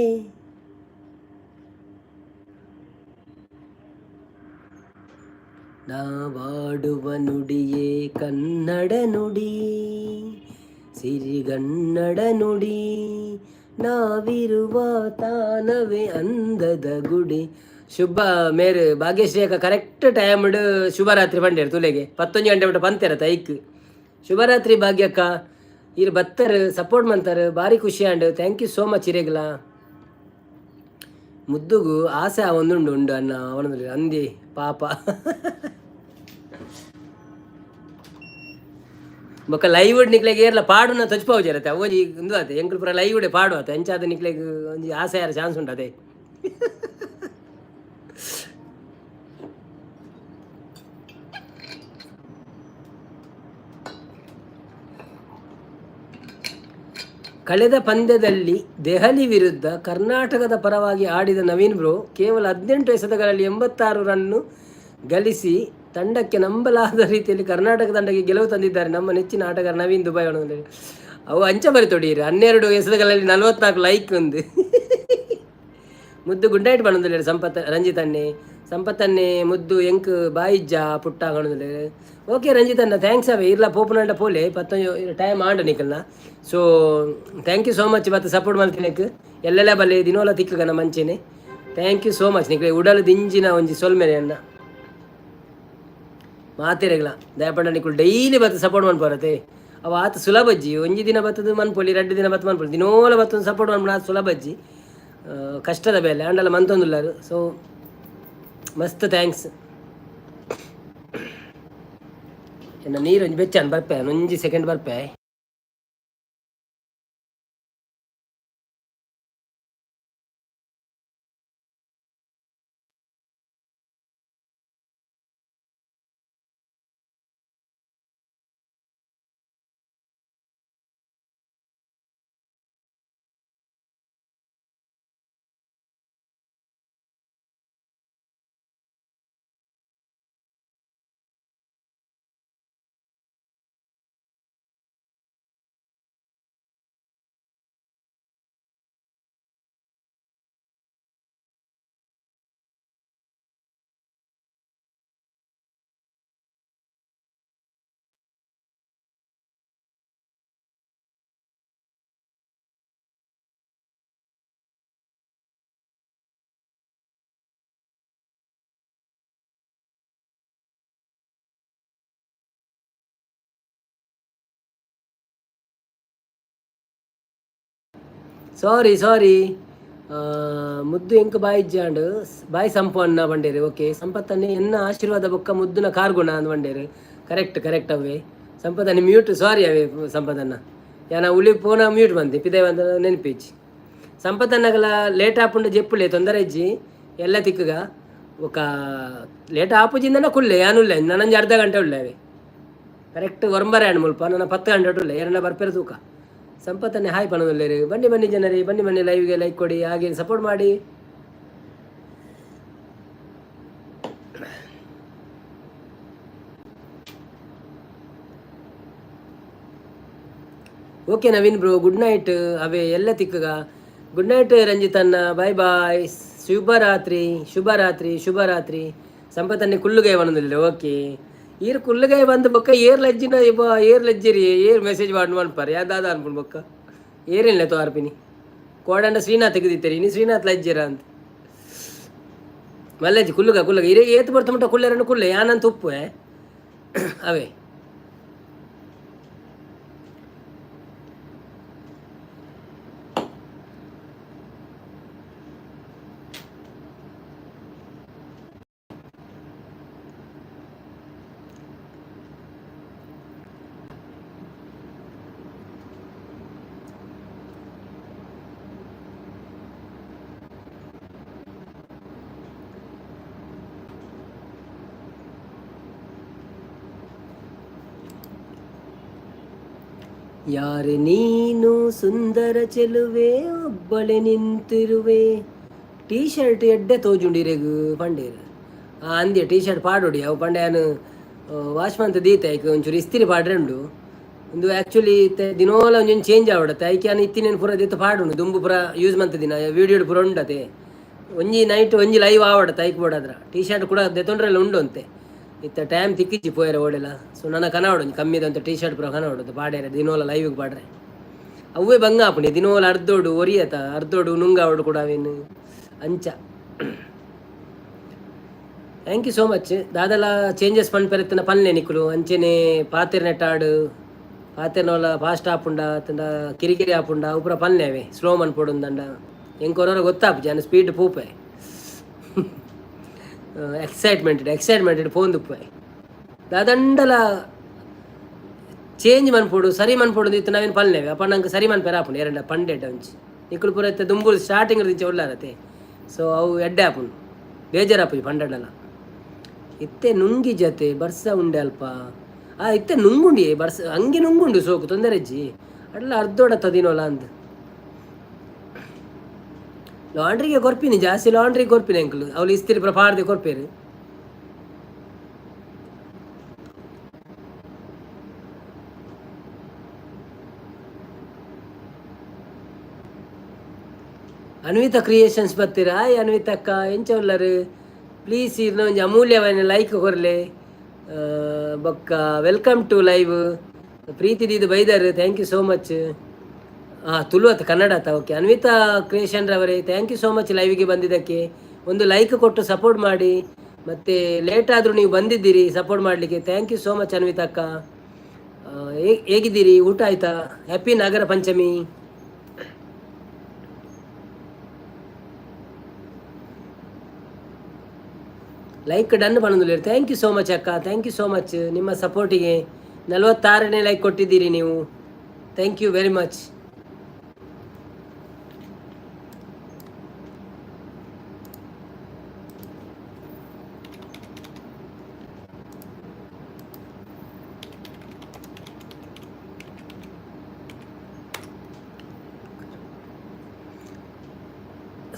ನಾವಾಡುವ ನುಡಿಯೇ ಕನ್ನಡ ನುಡಿ ಸಿರಿಗನ್ನಡ ನುಡಿ ನಾವಿರುವ ತಾನವೇ ಅಂದದ ಗುಡಿ ಶುಭ ಮೇರು ಭಾಗ್ಯಶ್ರೀ ಅಕ್ಕ ಕರೆಕ್ಟ್ ಟೈಮ್ಡ್ ಶುಭರಾತ್ರಿ ಬಂಡೇರು ತುಲೆಗೆ 11 ಗಂಟೆ ಬಿಟ್ಟು ಪಂತೇರ ತೈಕ್ ಶುಭರಾತ್ರಿ ಭಾಗ್ಯಕ್ಕ ಇರು ಬತ್ತರು ಸಪೋರ್ಟ್ ಮಾಡ್ತಾರೆ ಭಾರಿ ಖುಷಿ and thank you so much ಇರೇಗ್ಲ ಮುದ್ದುಗು ಆಸೆ ಒಂದುಂಡು ಉಂಡು ಅಣ್ಣ ಅವನದಲ್ಲಿ ಅಂದಿ ಪಾಪ ಬೊಕ್ಕ ಲೈವ್ ನಿಕ್ಲೆಗೆ ಏರ್ಲ ಪಾಡುನ ತಚ್ಪಾವು ಜರತ್ತೆ ಅವಜಿ ಒಂದು ಆತ ಎಂಕಲ್ ಪುರ ಲೈವ್ ಪಾಡು ಆತ ಎಂಚಾದ ನಿಕ್ಲೆಗೆ ಒಂಜಿ ಆಸೆ ಯಾರ ಚಾನ್ಸ್ ಉಂಟು ಅದೇ ಕಳೆದ ಪಂದ್ಯದಲ್ಲಿ ದೆಹಲಿ ವಿರುದ್ಧ ಕರ್ನಾಟಕದ ಪರವಾಗಿ ಆಡಿದ ನವೀನ್ ಬ್ರೋ ಕೇವಲ 18 ಎಸೆತಗಳಲ್ಲಿ 86 ರನ್ನು ಗಳಿಸಿ ತಂಡಕ್ಕೆ ನಂಬಲಾದ ರೀತಿಯಲ್ಲಿ ಕರ್ನಾಟಕ ತಂಡಕ್ಕೆ ಗೆಲುವು ತಂದಿದ್ದಾರೆ ನಮ್ಮ ನೆಚ್ಚಿನ ಆಟಗಾರ ನವೀನ್ ದುಬೈ ಅವನಲ್ಲಿ ಅವು ಅಂಚ ಬರಿತೊಡೀರಿ 12 ಎಸೆತಗಳಲ್ಲಿ 44 ಲೈಕ್ ಒಂದು ಮುದ್ದು ಗುಂಡಾಯ್ಟ್ ಬಣ್ಣದಲ್ಲಿ ಸಂಪತ್ತನ್ನೇ ಮುದ್ದು ಎಂಕ್ ಬಾಯಿಜ್ಜ ಪುಟ್ಟ ಕಾಣೋದಿಲ್ಲ ಓಕೆ ರಂಜಿತಣ್ಣ ಥ್ಯಾಂಕ್ಸ್ ಅವೇ ಇರ್ಲ ಪೋಪುನಂಡ ಪೋಲೆ 11 ಟೈಮ್ ಆಂಡ ನಿಕಲ್ನ so thank you so much ಮತ್ತೆ ಸಪೋರ್ಟ್ ಮಾಡ್ತೀನಿ ಎಲ್ಲೆಲ್ಲ ಬಲ್ಲೆ ದಿನೋಲ ತಿಕ್ಕಗನ ಮಂಚೆನೆ ಥ್ಯಾಂಕ್ ಯು ಸೋ ಮಚ್ ನಿಕ್ಲೆ ಉಡಲು ದಿಂಜಿನ ಒಂಜಿ ಸೊಲ್ಮೆನೆ ಅಣ್ಣ ಮಾತಿರಗಲ ದಯಪಂಡ ನಿಕ್ಕಳು ಡೈಲಿ ಬತ್ತು ಸಪೋರ್ಟ್ ಮಾಡ್ಬಾರತ್ತೆ ಅವ ಆತ ಸುಲಭಜ್ಜಿ ಒಂಜಿ ದಿನ ಬತ್ತದು ಮನ್ಪೊಲಿ 2 ದಿನ ಬತ್ತು ಮನ್ಪೊಲಿ ದಿನೋಲ ಬತ್ತೊಂದು ಸಪೋರ್ಟ್ ಮನ್ಪೊಲಿ ಆತ ಸುಲಭಜ್ಜಿ ಕಷ್ಟದ ಬೇಲೆ ಅಂಡಲ್ಲ ಮಂತೊಂದುಲ್ಲಾರು ಸೊ ಮಸ್ತ್ ಥ್ಯಾಂಕ್ಸ್. ಎನ್ನ ನೀರು ಒಂಜಿ ಬೆಚ್ಚಾನು ಬರ್ಪೆ ಒಂಜಿ ಸೆಕೆಂಡ್ ಬರ್ಪೆ. ಸಾರಿ ಮುದ್ದು ಎಂಕ್ ಬಾಯಿ ಇಜ್ಜಾಂಡು ಬಾಯಿ ಸಂಪು ಅನ್ನ ಬಂಡೇರು. ಓಕೆ ಸಂಪತ್ತನ್ನೇ ಎನ್ನ ಆಶೀರ್ವಾದ ಬೊಕ್ಕ ಮುದ್ದುನ ಕಾರ್ಗುಣ ಅಂದ್ ಬಂಡೇರು. ಕರೆಕ್ಟ್ ಅವೇ ಸಂಪತ್ತನ್ನ ಮ್ಯೂಟ್ ಸಾರಿ ಅವೇ ಸಂಪತ್ತನ್ನ ಯಾನ ಉಳಿ ಪೋನ ಮ್ಯೂಟ್ ಬಂದೆ ಪಿದೆ ಬಂದ ನೆನಪಿಜ್ಜಿ ಸಂಪತ್ತನ್ನಗಲ ಲೇಟ್ ಆಪುಂಡು ಜೆಪ್ಪುಲೆ ತೊಂದರೆ ಇಜ್ಜಿ ಎಲ್ಲ ತಿಕ್ಕಗ ఒక ಲೇಟ್ ಆಪುಜಿಂದನ ಕುಲ್ಲೆ ಯಾನುಲ್ಲೆ ನನಂಜಿ ಅರ್ಧ ಗಂಟೆ ಉಳ್ಳೆ ಅವೇ ಕರೆಕ್ಟ್ ಒರಂಬರೆ ಹಣ್ಣು ಮುಲ್ಪ ನನ್ನ 10 ಗಂಟೆ ಉಳ್ಳೆ ಎರಡ ಬರ್ಪೇರು ತೂಕ. ಸಂಪತ್ತನ್ನೇ ಹಾಯ್ ಪಣದಲ್ಲೇರಿ ಬನ್ನಿ ಜನರಿ ಬನ್ನಿ ಲೈವ್ಗೆ ಲೈಕ್ ಕೊಡಿ ಹಾಗೆ ಸಪೋರ್ಟ್ ಮಾಡಿ. Okay Naveen bro good night ಅವೇ ಎಲ್ಲ ತಿಕ್ಕಗ ಗುಡ್ ನೈಟ್ ರಂಜಿತನ್ನ ಬಾಯ್ ಶುಭರಾತ್ರಿ ಸಂಪತ್ತನ್ನೇ ಕುಳ್ಳುಗಾಯ ಬಂದಿಲ್ಲ. ಓಕೆ ಈರ್ ಕುಳ್ಳುಗಾಯ ಬಂದ ಬೊಕ್ಕ ಏರ್ ಲಜ್ಜಿರಿ ಏರ್ ಮೆಸೇಜ್ ಮಾಡಿ ಮನ್ಪಾರ ಯಾವ್ದಾದ ಅನ್ಕೊಂಡು ಬೊಕ್ಕ ಏರಿಲ್ಲ ತೋರ್ಪಿನಿ ಕೋಡಂಡ ಶ್ರೀನಾಥ್ ತೆಗೆದಿತ್ತೀರಿ ನೀ ಶ್ರೀನಾಥ್ ಲಜ್ಜಿರ ಅಂತ ಮಲ್ಲಜ್ಜಿ ಕುಳ್ಳುಗ ಇರೇ ಏತ್ ಬರ್ತ ಮುಟ್ಟ ಕುಳ್ಳೆ ಯಾನಂತ ಉಪ್ಪು ಅವೇ ಯಾರೆ ನೀನು ಸುಂದರ ಚೆಲುವೆ ಒಬ್ಬಳೆ ನಿಂತಿರುವೆ. ಟೀ ಶರ್ಟ್ ಎಡ್ಡೆ ತೋಜುಂಡಿರೆಗು ಪಂಡೇರು ಅಂದ್ಯ ಟೀ ಶರ್ಟ್ ಪಾಡೋಡಿ ಅವು ಪಂಡೆಯನು ವಾಶ್ ಮಂತ್ ದೀತೆ ಐಕೆ ಒಂಚೂರು ಇಸ್ತಿರಿ ಪಾಡ್ರೆ ಉಂಡು ಒಂದು ಆ್ಯಕ್ಚುಲಿ ದಿನೋಲ ಒಂಜೊಂದು ಚೇಂಜ್ ಆವಡತ್ತೆ ಐಕೆ ಅನು ಇತ್ತಿನೇನು ಪೂರ ದಿತ್ತು ಪಾಡುಂಡು ದುಂಬು ಪೂರ ಯೂಸ್ ಮಂತ್ ದಿನ ವೀಡಿಯೋ ಪೂರ ಉಂಡತೆ ಒಂಜಿ ನೈಟ್ ಒಂಜಿ ಲೈವ್ ಆವಡತ್ತೆ ಐಕೆ ಬೋಡಾದ್ರ ಟೀ ಶರ್ಟ್ ಕೂಡ ದೆತೊಂಡ್ರೆಲ್ಲ ಉಂಡು ಅಂತೆ ಇತ್ತ ಟೈಮ್ ತಿಕ್ಕಿಚ್ಚಿ ಪೋಯರ ಓಡೆಲ್ಲ. ಸೊ ನನ್ನ ಕನವಾಡು ಕಮ್ಮಿದಂತ ಟೀ ಶರ್ಟ್ ಪೂರ ಕನವಾಡೋದು ಪಾಡ್ಯಾರ ದಿನೋಲ ಲೈವಿಗೆ ಪಾಡ್ರೆ ಅವೇ ಬಂಗ ಆಪುಣಿ ದಿನೋಲ ಅರ್ಧೋಡು ಒರಿಯತ ಅರ್ಧೋಡು ನುಂಗಾವಡು ಕೂಡ ಅವೇನು ಅಂಚ. ಥ್ಯಾಂಕ್ ಯು ಸೋ ಮಚ್ ದಾದಲ ಚೇಂಜಸ್ ಪನ್ಪೆರತ್ತಿನ ಪನ್ಲೆ ನಿಕ್ಕುಲು ಅಂಚೆನೆ ಪಾತೆರ್ ನೆಟ್ಟಾಡು ಪಾತೆರ್ನೋಲ ಫಾಸ್ಟ್ ಆಪುಂಡ ತಂಡ ಕಿರಿಕಿರಿ ಆಪುಂಡ ಅವು ಪೂರ ಪನ್ಲೆ ಅವೇ ಸ್ಲೋ ಮನ್ಪೊಡುಂದಂಡ ಎಂಕೊರವರ ಗೊತ್ತಾಪು ಜನ ಸ್ಪೀಡ್ ಪೂಪೆ ಎಕ್ಸೈಟ್ಮೆಂಟೆಡ್ ಫೋನ್ ತುಪ್ಪೆ ದಾದಂಡಲ ಚೇಂಜ್ ಮನ್ಪೋಡು ಸರಿ ಮನ್ಪೋಡು ಇತ್ತು ನಾವೇನು ಪಲ್ನೇವೆ ಅಪ್ಪ ನಂಗೆ ಸರಿ ಮನ್ಪೇರ ಆಪುಂಡು ಎರಡ ಪಂಡೆಡ್ ಒಂಚಿ ನಿಕ್ಕುಲು ಪೂರ ಇತ್ತೆ ದುಂಬುಲು ಸ್ಟಾರ್ಟಿಂಗ್ ದಿಂಚೆ ಒಳ್ಳಾರತ್ತೆ. ಸೊ ಅವು ಎಡ್ಡೆ ಆಪುಂಡು ಬೇಜಾರಾಪುಜಿ ಪಂಡೆಡಲ್ಲ ಇತ್ತೆ ನುಂಗಿ ಜತೆ ಬರ್ಸ ಉಂಡೆ ಅಲ್ಪ ಇತ್ತೆ ನುಂಗುಂಡಿ ಬರ್ಸ ಹಂಗೆ ನುಂಗುಂಡು ಸೋಕು ತೊಂದರೆ ಅಜ್ಜಿ ಅಡ್ಲ ಅರ್ಧೋಡತ್ತ ದಿನೋಲ ಅಂದ್ ಲಾಂಡ್ರಿಗೆ ಕೊರ್ಪಿನಿ ಜಾಸ್ತಿ ಲಾಂಡ್ರಿಗೆ ಕೊರ್ಪಿನಿ ಅಂಕಲು ಅವ್ಳು ಇಸ್ತಿರಿ ಪ್ರಪಾರ್ದೆ ಕೊರ್ಪೇರು. ಅನ್ವಿತಾ ಕ್ರಿಯೇಷನ್ಸ್ ಬರ್ತೀರಾ ಅನ್ವಿತಕ್ಕ ಎಂಚ ಉಳ್ಳರು ಪ್ಲೀಸ್ ಇರ್ನ ಒಂಜಿ ಅಮೂಲ್ಯವಾದ ಲೈಕ್ ಕೊರ್ಲೆ ಬೊಕ್ಕ ವೆಲ್ಕಮ್ ಟು ಲೈವ್ ಪ್ರೀತಿ ದೀದು ಬೈದರ್ thank you so much. Tulu ಆತ ಕನ್ನಡ ಆತ ಓಕೆ ಅನ್ವಿತಾ ಕ್ರಿಯೇಷನ್ ರವರೇ ಥ್ಯಾಂಕ್ ಯು ಸೋ ಮಚ್ ಲೈವಿಗೆ ಬಂದಿದ್ದಕ್ಕೆ ಒಂದು ಲೈಕ್ ಕೊಟ್ಟು ಸಪೋರ್ಟ್ ಮಾಡಿ ಮತ್ತು ಲೇಟ್ ಆದರೂ ನೀವು ಬಂದಿದ್ದೀರಿ ಸಪೋರ್ಟ್ ಮಾಡಲಿಕ್ಕೆ thank you so much Anvitha ಅಕ್ಕ. ಹೇಗಿದ್ದೀರಿ? ಊಟ ಆಯ್ತಾ? Happy Nagara Panchami. Like done ಪಣಂದುಲ್ಲೇರು. ಥ್ಯಾಂಕ್ ಯು ಸೋ ಮಚ್ ಅಕ್ಕ, ಥ್ಯಾಂಕ್ ಯು ಸೋ ಮಚ್ ನಿಮ್ಮ ಸಪೋರ್ಟಿಗೆ. 46ನೇ ಲೈಕ್ ಕೊಟ್ಟಿದ್ದೀರಿ ನೀವು, ಥ್ಯಾಂಕ್ ಯು ವೆರಿ ಮಚ್.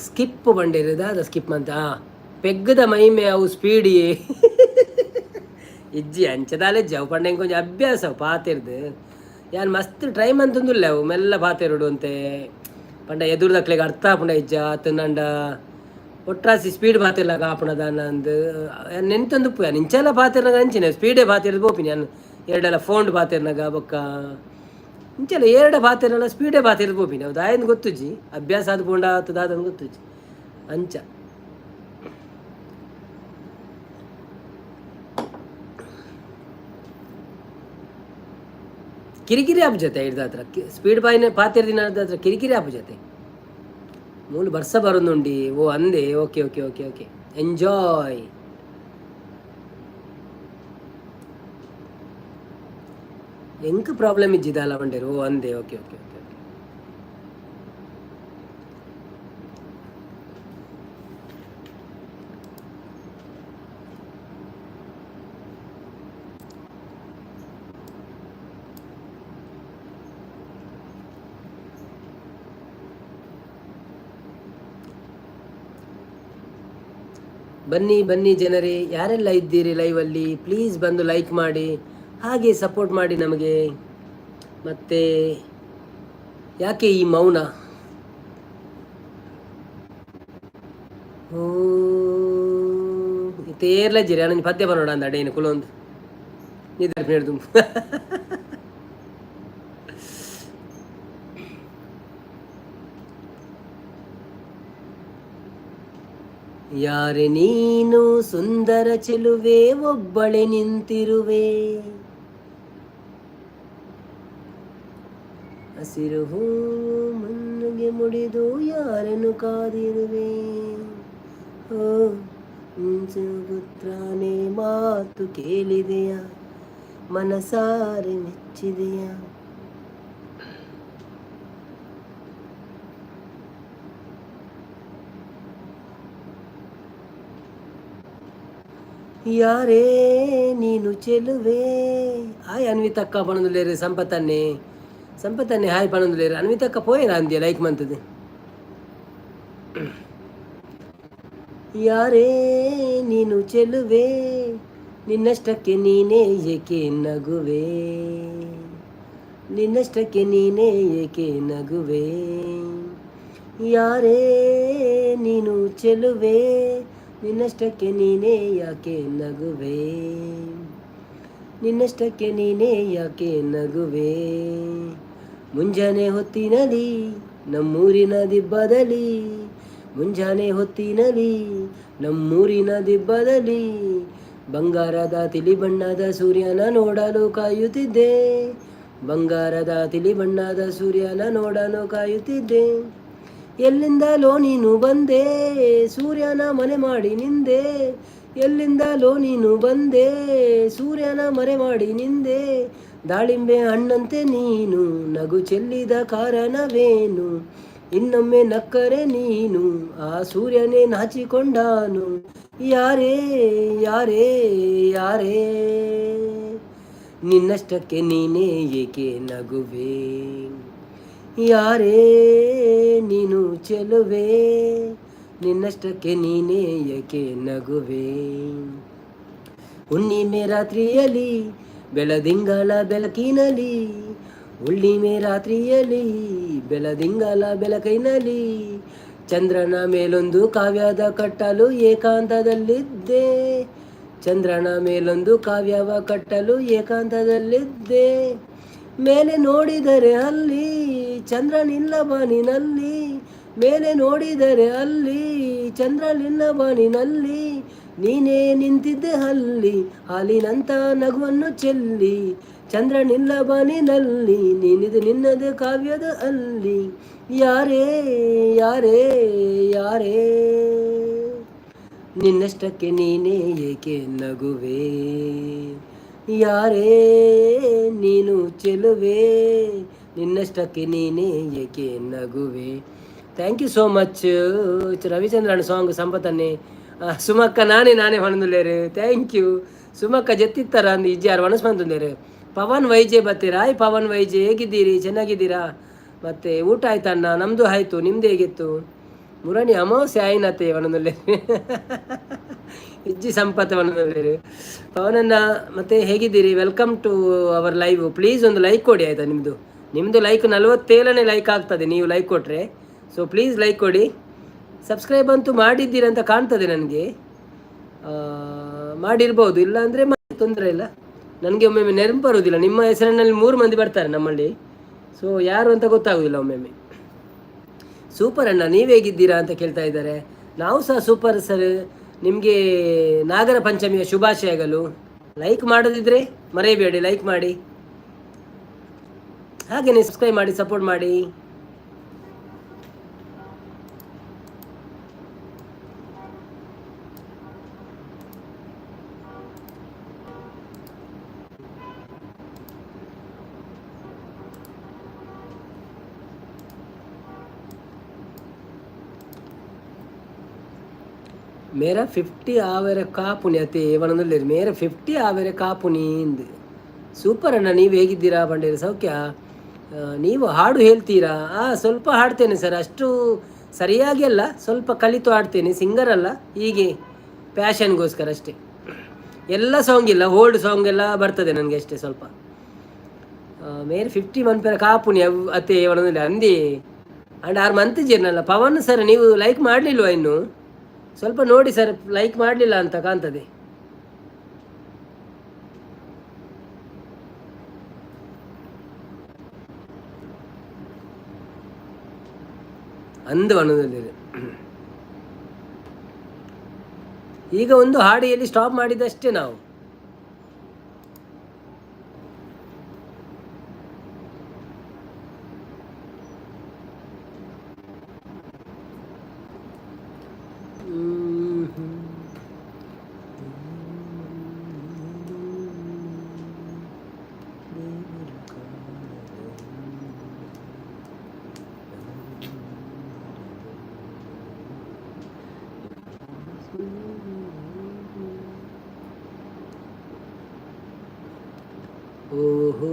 ಸ್ಕಿಪ್ ಬಂಡಿರೋದ ಅದು ಸ್ಕಿಪ್ ಅಂತ ಪೆಗ್ಗದ ಮೈಮೆ ಅವು ಸ್ಪೀಡಿಯೇ ಇಜ್ಜಿ ಅಂಚದಾಲೆ ಜವ್ ಪಂಡೆ ಕೊಂಚ ಅಭ್ಯಾಸ ಪಾತಿರ್ದು ಯಾನ್ ಮಸ್ತ್ ಟ್ರೈ ಮಂತಂದುಲ್ಲ ಅವು ಮೆಲ್ಲ ಪಾತಿರುಡು ಅಂತೆ ಪಂಡ ಎದುರ್ದಕ್ಲೆಗೆ ಅರ್ಥ ಆಪುಂಡ ಇಜ್ಜ ಆತು ನಂಡ ಒಟ್ರಾಸಿ ಸ್ಪೀಡ್ ಪಾತಿರ್ಲ ಕಾಪುಣದ ನಂದು ನೆನ್ತಂದುಪ್ಪು ಯಾನ್ ಇಂಚೆಲ್ಲ ಪಾತಿರ್ನಾಗ ಅಂಚಿನ ಸ್ಪೀಡೇ ಪಾತಿರ್ದು ಬೋಪಿನಿ ಯಾನ್ ಎರಡೆಲ್ಲ ಫೋನ್ ಪಾತಿರ್ನಾಗ ಬೊಕ್ಕ ಇಂಚೆಲ್ಲ ಎರಡು ಪಾತಿರಲ್ಲ ಸ್ಪೀಡೇ ಪಾತಿರ್ದು ಬೋಪಿನಿ ಹೌದು ಆಯ್ದು ಗೊತ್ತುಜ್ಜಿ ಅಭ್ಯಾಸ ಆದ ಪೋಂಡ ಆತದಾದಂದು ಗೊತ್ತುಜ್ಜಿ ಅಂಚ ಕಿರಿಕಿರಿ ಆಪ್ ಜೊತೆ ಹಿಡ್ದ ಹತ್ರ ಸ್ಪೀಡ್ ಪಾತಿರ್ದಿನ ಹತ್ರ ಕಿರಿಕಿರಿ ಆಪ್ ಜೊತೆ ಮೂಲು ಬರ್ಸ ಬರೋದುಂಡಿ ಓ ಅಂದೆ okay okay okay okay enjoy. ಎಂಕ್ ಪ್ರಾಬ್ಲಮ್ ಇಜ್ಜಿದಲ್ಲ ಬಂಡೇರು ಓ ಅಂದೆ ಓಕೆ ಓಕೆ ಓಕೆ ಓಕೆ. ಬನ್ನಿ ಬನ್ನಿ ಜನರೇ, ಯಾರೆಲ್ಲ ಇದ್ದೀರಿ ಲೈವಲ್ಲಿ ಪ್ಲೀಸ್ ಬಂದು ಲೈಕ್ ಮಾಡಿ, ಹಾಗೆ ಸಪೋರ್ಟ್ ಮಾಡಿ ನಮಗೆ. ಮತ್ತೆ ಯಾಕೆ ಈ ಮೌನ? ಓ ತೇರ್ಲ ಜಿರಿ ನನ್ನ ಪದ್ಯ ಬರೋಣ ಅಂದ ಅಡೇನು ಕುಲೊಂದು ನಿಧಾನ ಹೇಳ್ದು ಯಾರೆ ನೀನು ಸುಂದರ ಚೆಲುವೆ ಒಬ್ಬಳೆ ನಿಂತಿರುವೆ, ಹಸಿರು ಹೂ ಮಣ್ಣಿಗೆ ಮುಡಿದು ಯಾರನ್ನು ಕಾದಿರುವೆ. ಓ ಪುತ್ರನೇ ಮಾತು ಕೇಳಿದೆಯ, ಮನಸಾರೆ ಮೆಚ್ಚಿದೆಯ. ಯಾರೇ ನೀನು ಚೆಲುವೆ. ಹಾಯ್ ಅನ್ವಿತಕ್ಕ ಪಣಂದುಲೇರು ಸಂಪತ್ತನ್ನೇ ಸಂಪತ್ತನ್ನೇ ಹಾಯ್ ಪಣಂದುಲೇರು ಅನ್ವಿತಕ್ಕ ಪೋಯೇನ ಅಂದ್ಯ ಲೈಕ್ ಮಂತದ್ದು. ಯಾರೇ ನೀನು ಚೆಲುವೆ, ನಿನ್ನಷ್ಟಕ್ಕೆ ನೀನೇ ಏಕೆ ನಗುವೆ, ನಿನ್ನಷ್ಟಕ್ಕೆ ನೀನೇ ಏಕೆ ನಗುವೆ. ಯಾರೇ ನೀನು ಚೆಲುವೆ, ನಿನ್ನಷ್ಟಕ್ಕೆ ನೀನೇ ಯಾಕೆ ನಗುವೆ, ನಿನ್ನಷ್ಟಕ್ಕೆ ನೀನೇ ಯಾಕೆ ನಗುವೆ. ಮುಂಜಾನೆ ಹೊತ್ತಿನಲ್ಲಿ ನಮ್ಮೂರಿನ ದಿಬ್ಬದಲ್ಲಿ, ಮುಂಜಾನೆ ಹೊತ್ತಿನಲ್ಲಿ ನಮ್ಮೂರಿನ ದಿಬ್ಬದಲ್ಲಿ, ಬಂಗಾರದ ತಿಳಿ ಬಣ್ಣದ ಸೂರ್ಯನ ನೋಡಲು ಕಾಯುತ್ತಿದ್ದೆ, ಬಂಗಾರದ ತಿಳಿ ಬಣ್ಣದ ಸೂರ್ಯನ ನೋಡಲು ಕಾಯುತ್ತಿದ್ದೆ. ಎಲ್ಲಿಂದಲೋ ನೀನು ಬಂದೆ, ಸೂರ್ಯನ ಮನೆ ಮಾಡಿ ನಿಂದೆ, ಎಲ್ಲಿಂದಲೋ ನೀನು ಬಂದೆ, ಸೂರ್ಯನ ಮರೆ ಮಾಡಿ ನಿಂದೆ. ದಾಳಿಂಬೆ ಹಣ್ಣಂತೆ ನೀನು ನಗು ಚೆಲ್ಲಿದ ಕಾರಣವೇನು, ಇನ್ನೊಮ್ಮೆ ನಕ್ಕರೆ ನೀನು ಆ ಸೂರ್ಯನೇ ನಾಚಿಕೊಂಡಾನು. ಯಾರೇ ಯಾರೇ ಯಾರೇ, ನಿನ್ನಷ್ಟಕ್ಕೆ ನೀನೇ ಏಕೆ ನಗುವೆ. ಯಾರೇ ನೀನು ಚೆಲುವೆ, ನಿನ್ನಷ್ಟಕ್ಕೆ ನೀನೇ ಏಕೆ ನಗುವೆ. ಹುಣ್ಣಿಮೆ ರಾತ್ರಿಯಲ್ಲಿ ಬೆಳದಿಂಗಳ ಬೆಳಕಿನಲ್ಲಿ, ಹುಣ್ಣಿಮೆ ರಾತ್ರಿಯಲ್ಲಿ ಬೆಳದಿಂಗಳ ಬೆಳಕಿನಲ್ಲಿ, ಚಂದ್ರನ ಮೇಲೊಂದು ಕಾವ್ಯದ ಕಟ್ಟಲು ಏಕಾಂತದಲ್ಲಿದ್ದೆ, ಚಂದ್ರನ ಮೇಲೊಂದು ಕಾವ್ಯವ ಕಟ್ಟಲು ಏಕಾಂತದಲ್ಲಿದ್ದೆ. ಮೇಲೆ ನೋಡಿದರೆ ಅಲ್ಲಿ ಚಂದ್ರನಿಲ್ಲ ಬಾನಿನಲ್ಲಿ, ಮೇಲೆ ನೋಡಿದರೆ ಅಲ್ಲಿ ಚಂದ್ರನಿಲ್ಲ ಬಾನಿನಲ್ಲಿ, ನೀನೇ ನಿಂತಿದ್ದೆ ಅಲ್ಲಿ ಹಾಲಿನಂತ ನಗುವನ್ನು ಚೆಲ್ಲಿ, ಚಂದ್ರನಿಲ್ಲ ಬಾನಿನಲ್ಲಿ ನೀನಿದು ನಿನ್ನದು ಕಾವ್ಯದ ಅಲ್ಲಿ ಯಾರೇ ಯಾರೇ ಯಾರೇ ನಿನ್ನಷ್ಟಕ್ಕೆ ನೀನೇ ಏಕೆ ನಗುವೆ ಯಾರೇ ನೀನು ಚೆಲುವೆ ನಿನ್ನಷ್ಟಕ್ಕೆ ನೀನೇ ಏಕೆ ನಗುವೆ. Thank you so much Ravichandran song ಸಂಪತ್ತನ್ನೇ ಸುಮಕ್ಕ ನಾನೇ ಹೊಣದುಲ್ಲೇರು. ಥ್ಯಾಂಕ್ ಯು ಸುಮಕ್ಕ ಜತ್ತಿತ್ತಾರ ಅಂದು ಇಜ್ಜಾರು ಮನಸ್ಸು ಪವನ್ ವೈಜೆ ಬರ್ತೀರಾ. ಪವನ್ ವೈಜೆ ಹೇಗಿದ್ದೀರಿ? ಚೆನ್ನಾಗಿದ್ದೀರಾ? ಮತ್ತು ಊಟ ಆಯ್ತಣ್ಣ? ನಮ್ಮದು ಆಯಿತು. ನಿಮ್ಮದು ಹೇಗಿತ್ತು? ಮುರಣಿ ಅಮಾವಾಸ್ಯೆ ಆಯ್ನತ್ತೆ ಒಣದಲ್ಲಿ ಇಜ್ಜಿ ಸಂಪತ್ತು ಒಣದಲ್ಲಿ ಪವನನ್ನ. ಮತ್ತೆ ಹೇಗಿದ್ದೀರಿ? Welcome to our live. Please ಒಂದು ಲೈಕ್ ಕೊಡಿ ಆಯಿತಾ? ನಿಮ್ಮದು ಲೈಕ್ 47ನೇ ಲೈಕ್ ಆಗ್ತದೆ ನೀವು ಲೈಕ್ ಕೊಟ್ಟರೆ. ಸೊ ಪ್ಲೀಸ್ ಲೈಕ್ ಕೊಡಿ. ಸಬ್ಸ್ಕ್ರೈಬ್ ಅಂತೂ ಮಾಡಿದ್ದೀರಂತ ಕಾಣ್ತದೆ ನನಗೆ. ಮಾಡಿರ್ಬೋದು, ಇಲ್ಲ ಅಂದರೆ ತೊಂದರೆ ಇಲ್ಲ. ನನಗೆ ಒಮ್ಮೊಮ್ಮೆ ನೆನಪು ಬರುವುದಿಲ್ಲ. ನಿಮ್ಮ ಹೆಸರಿನಲ್ಲಿ 3 ಮಂದಿ ಬರ್ತಾರೆ ನಮ್ಮಲ್ಲಿ. ಸೊ ಯಾರು ಅಂತ ಗೊತ್ತಾಗೋದಿಲ್ಲ ಒಮ್ಮೊಮ್ಮೆ. ಸೂಪರ್ ಅಣ್ಣ, ನೀವು ಹೇಗಿದ್ದೀರಾ ಅಂತ ಕೇಳ್ತಾ ಇದ್ದಾರೆ. ನಾವು ಸಹ ಸೂಪರ್ ಸರ್. ನಿಮಗೆ ನಾಗರ ಪಂಚಮಿಯ ಶುಭಾಶಯಗಳು. ಲೈಕ್ ಮಾಡೋದಿದ್ರೆ ಮರೆಯಬೇಡಿ, ಲೈಕ್ ಮಾಡಿ. ಹಾಗೆಯೇ ಸಬ್ಸ್ಕ್ರೈಬ್ ಮಾಡಿ, ಸಪೋರ್ಟ್ ಮಾಡಿ. ಮೇರಾ 50 ಆವೇರ ಕಾಪುನಿ ಅತಿ ಏವನೊಂದಿಲ್ಲ. ಮೇರಾ 50 ಆವೇರ ಕಾಪುನಿ ಇಂದು. ಸೂಪರ್ ಅಣ್ಣ, ನೀವು ಹೇಗಿದ್ದೀರಾ? ಬಂಡೇರಿ ಸೌಖ್ಯ. ನೀವು ಹಾಡು ಹೇಳ್ತೀರಾ? ಸ್ವಲ್ಪ ಹಾಡ್ತೇನೆ ಸರ್, ಅಷ್ಟು ಸರಿಯಾಗಿ ಅಲ್ಲ, ಸ್ವಲ್ಪ ಕಲಿತು ಹಾಡ್ತೇನೆ. ಸಿಂಗರ್ ಅಲ್ಲ, ಹೀಗೆ ಪ್ಯಾಷನ್ಗೋಸ್ಕರ ಅಷ್ಟೇ. ಎಲ್ಲ ಸಾಂಗ್ ಇಲ್ಲ, ಓಲ್ಡ್ ಸಾಂಗ್ ಎಲ್ಲ ಬರ್ತದೆ ನನಗೆ ಅಷ್ಟೇ ಸ್ವಲ್ಪ. ಮೇರೆ 50 ಮನ್ಪೇರ ಕಾಪುನಿ ಅತಿ ಏವನೊಂದಿಲ್ಲ ಅಂದಿ ಅಂಡ್ 6 ಮಂತ್ ಜೀರ್ನಲ್ಲ. ಪವನ್ ಸರ್ ನೀವು ಲೈಕ್ ಮಾಡಲಿಲ್ವಾ ಇನ್ನು? ಸ್ವಲ್ಪ ನೋಡಿ ಸರ್, ಲೈಕ್ ಮಾಡಲಿಲ್ಲ ಅಂತ ಕಾಣ್ತದೆ. ಅಂದು ಅನ್ನೋದಲ್ಲಿ ಈಗ ಒಂದು ಹಾಡಿಯಲ್ಲಿ ಸ್ಟಾಪ್ ಮಾಡಿದಷ್ಟೇ ನಾವು. ಓಹೋ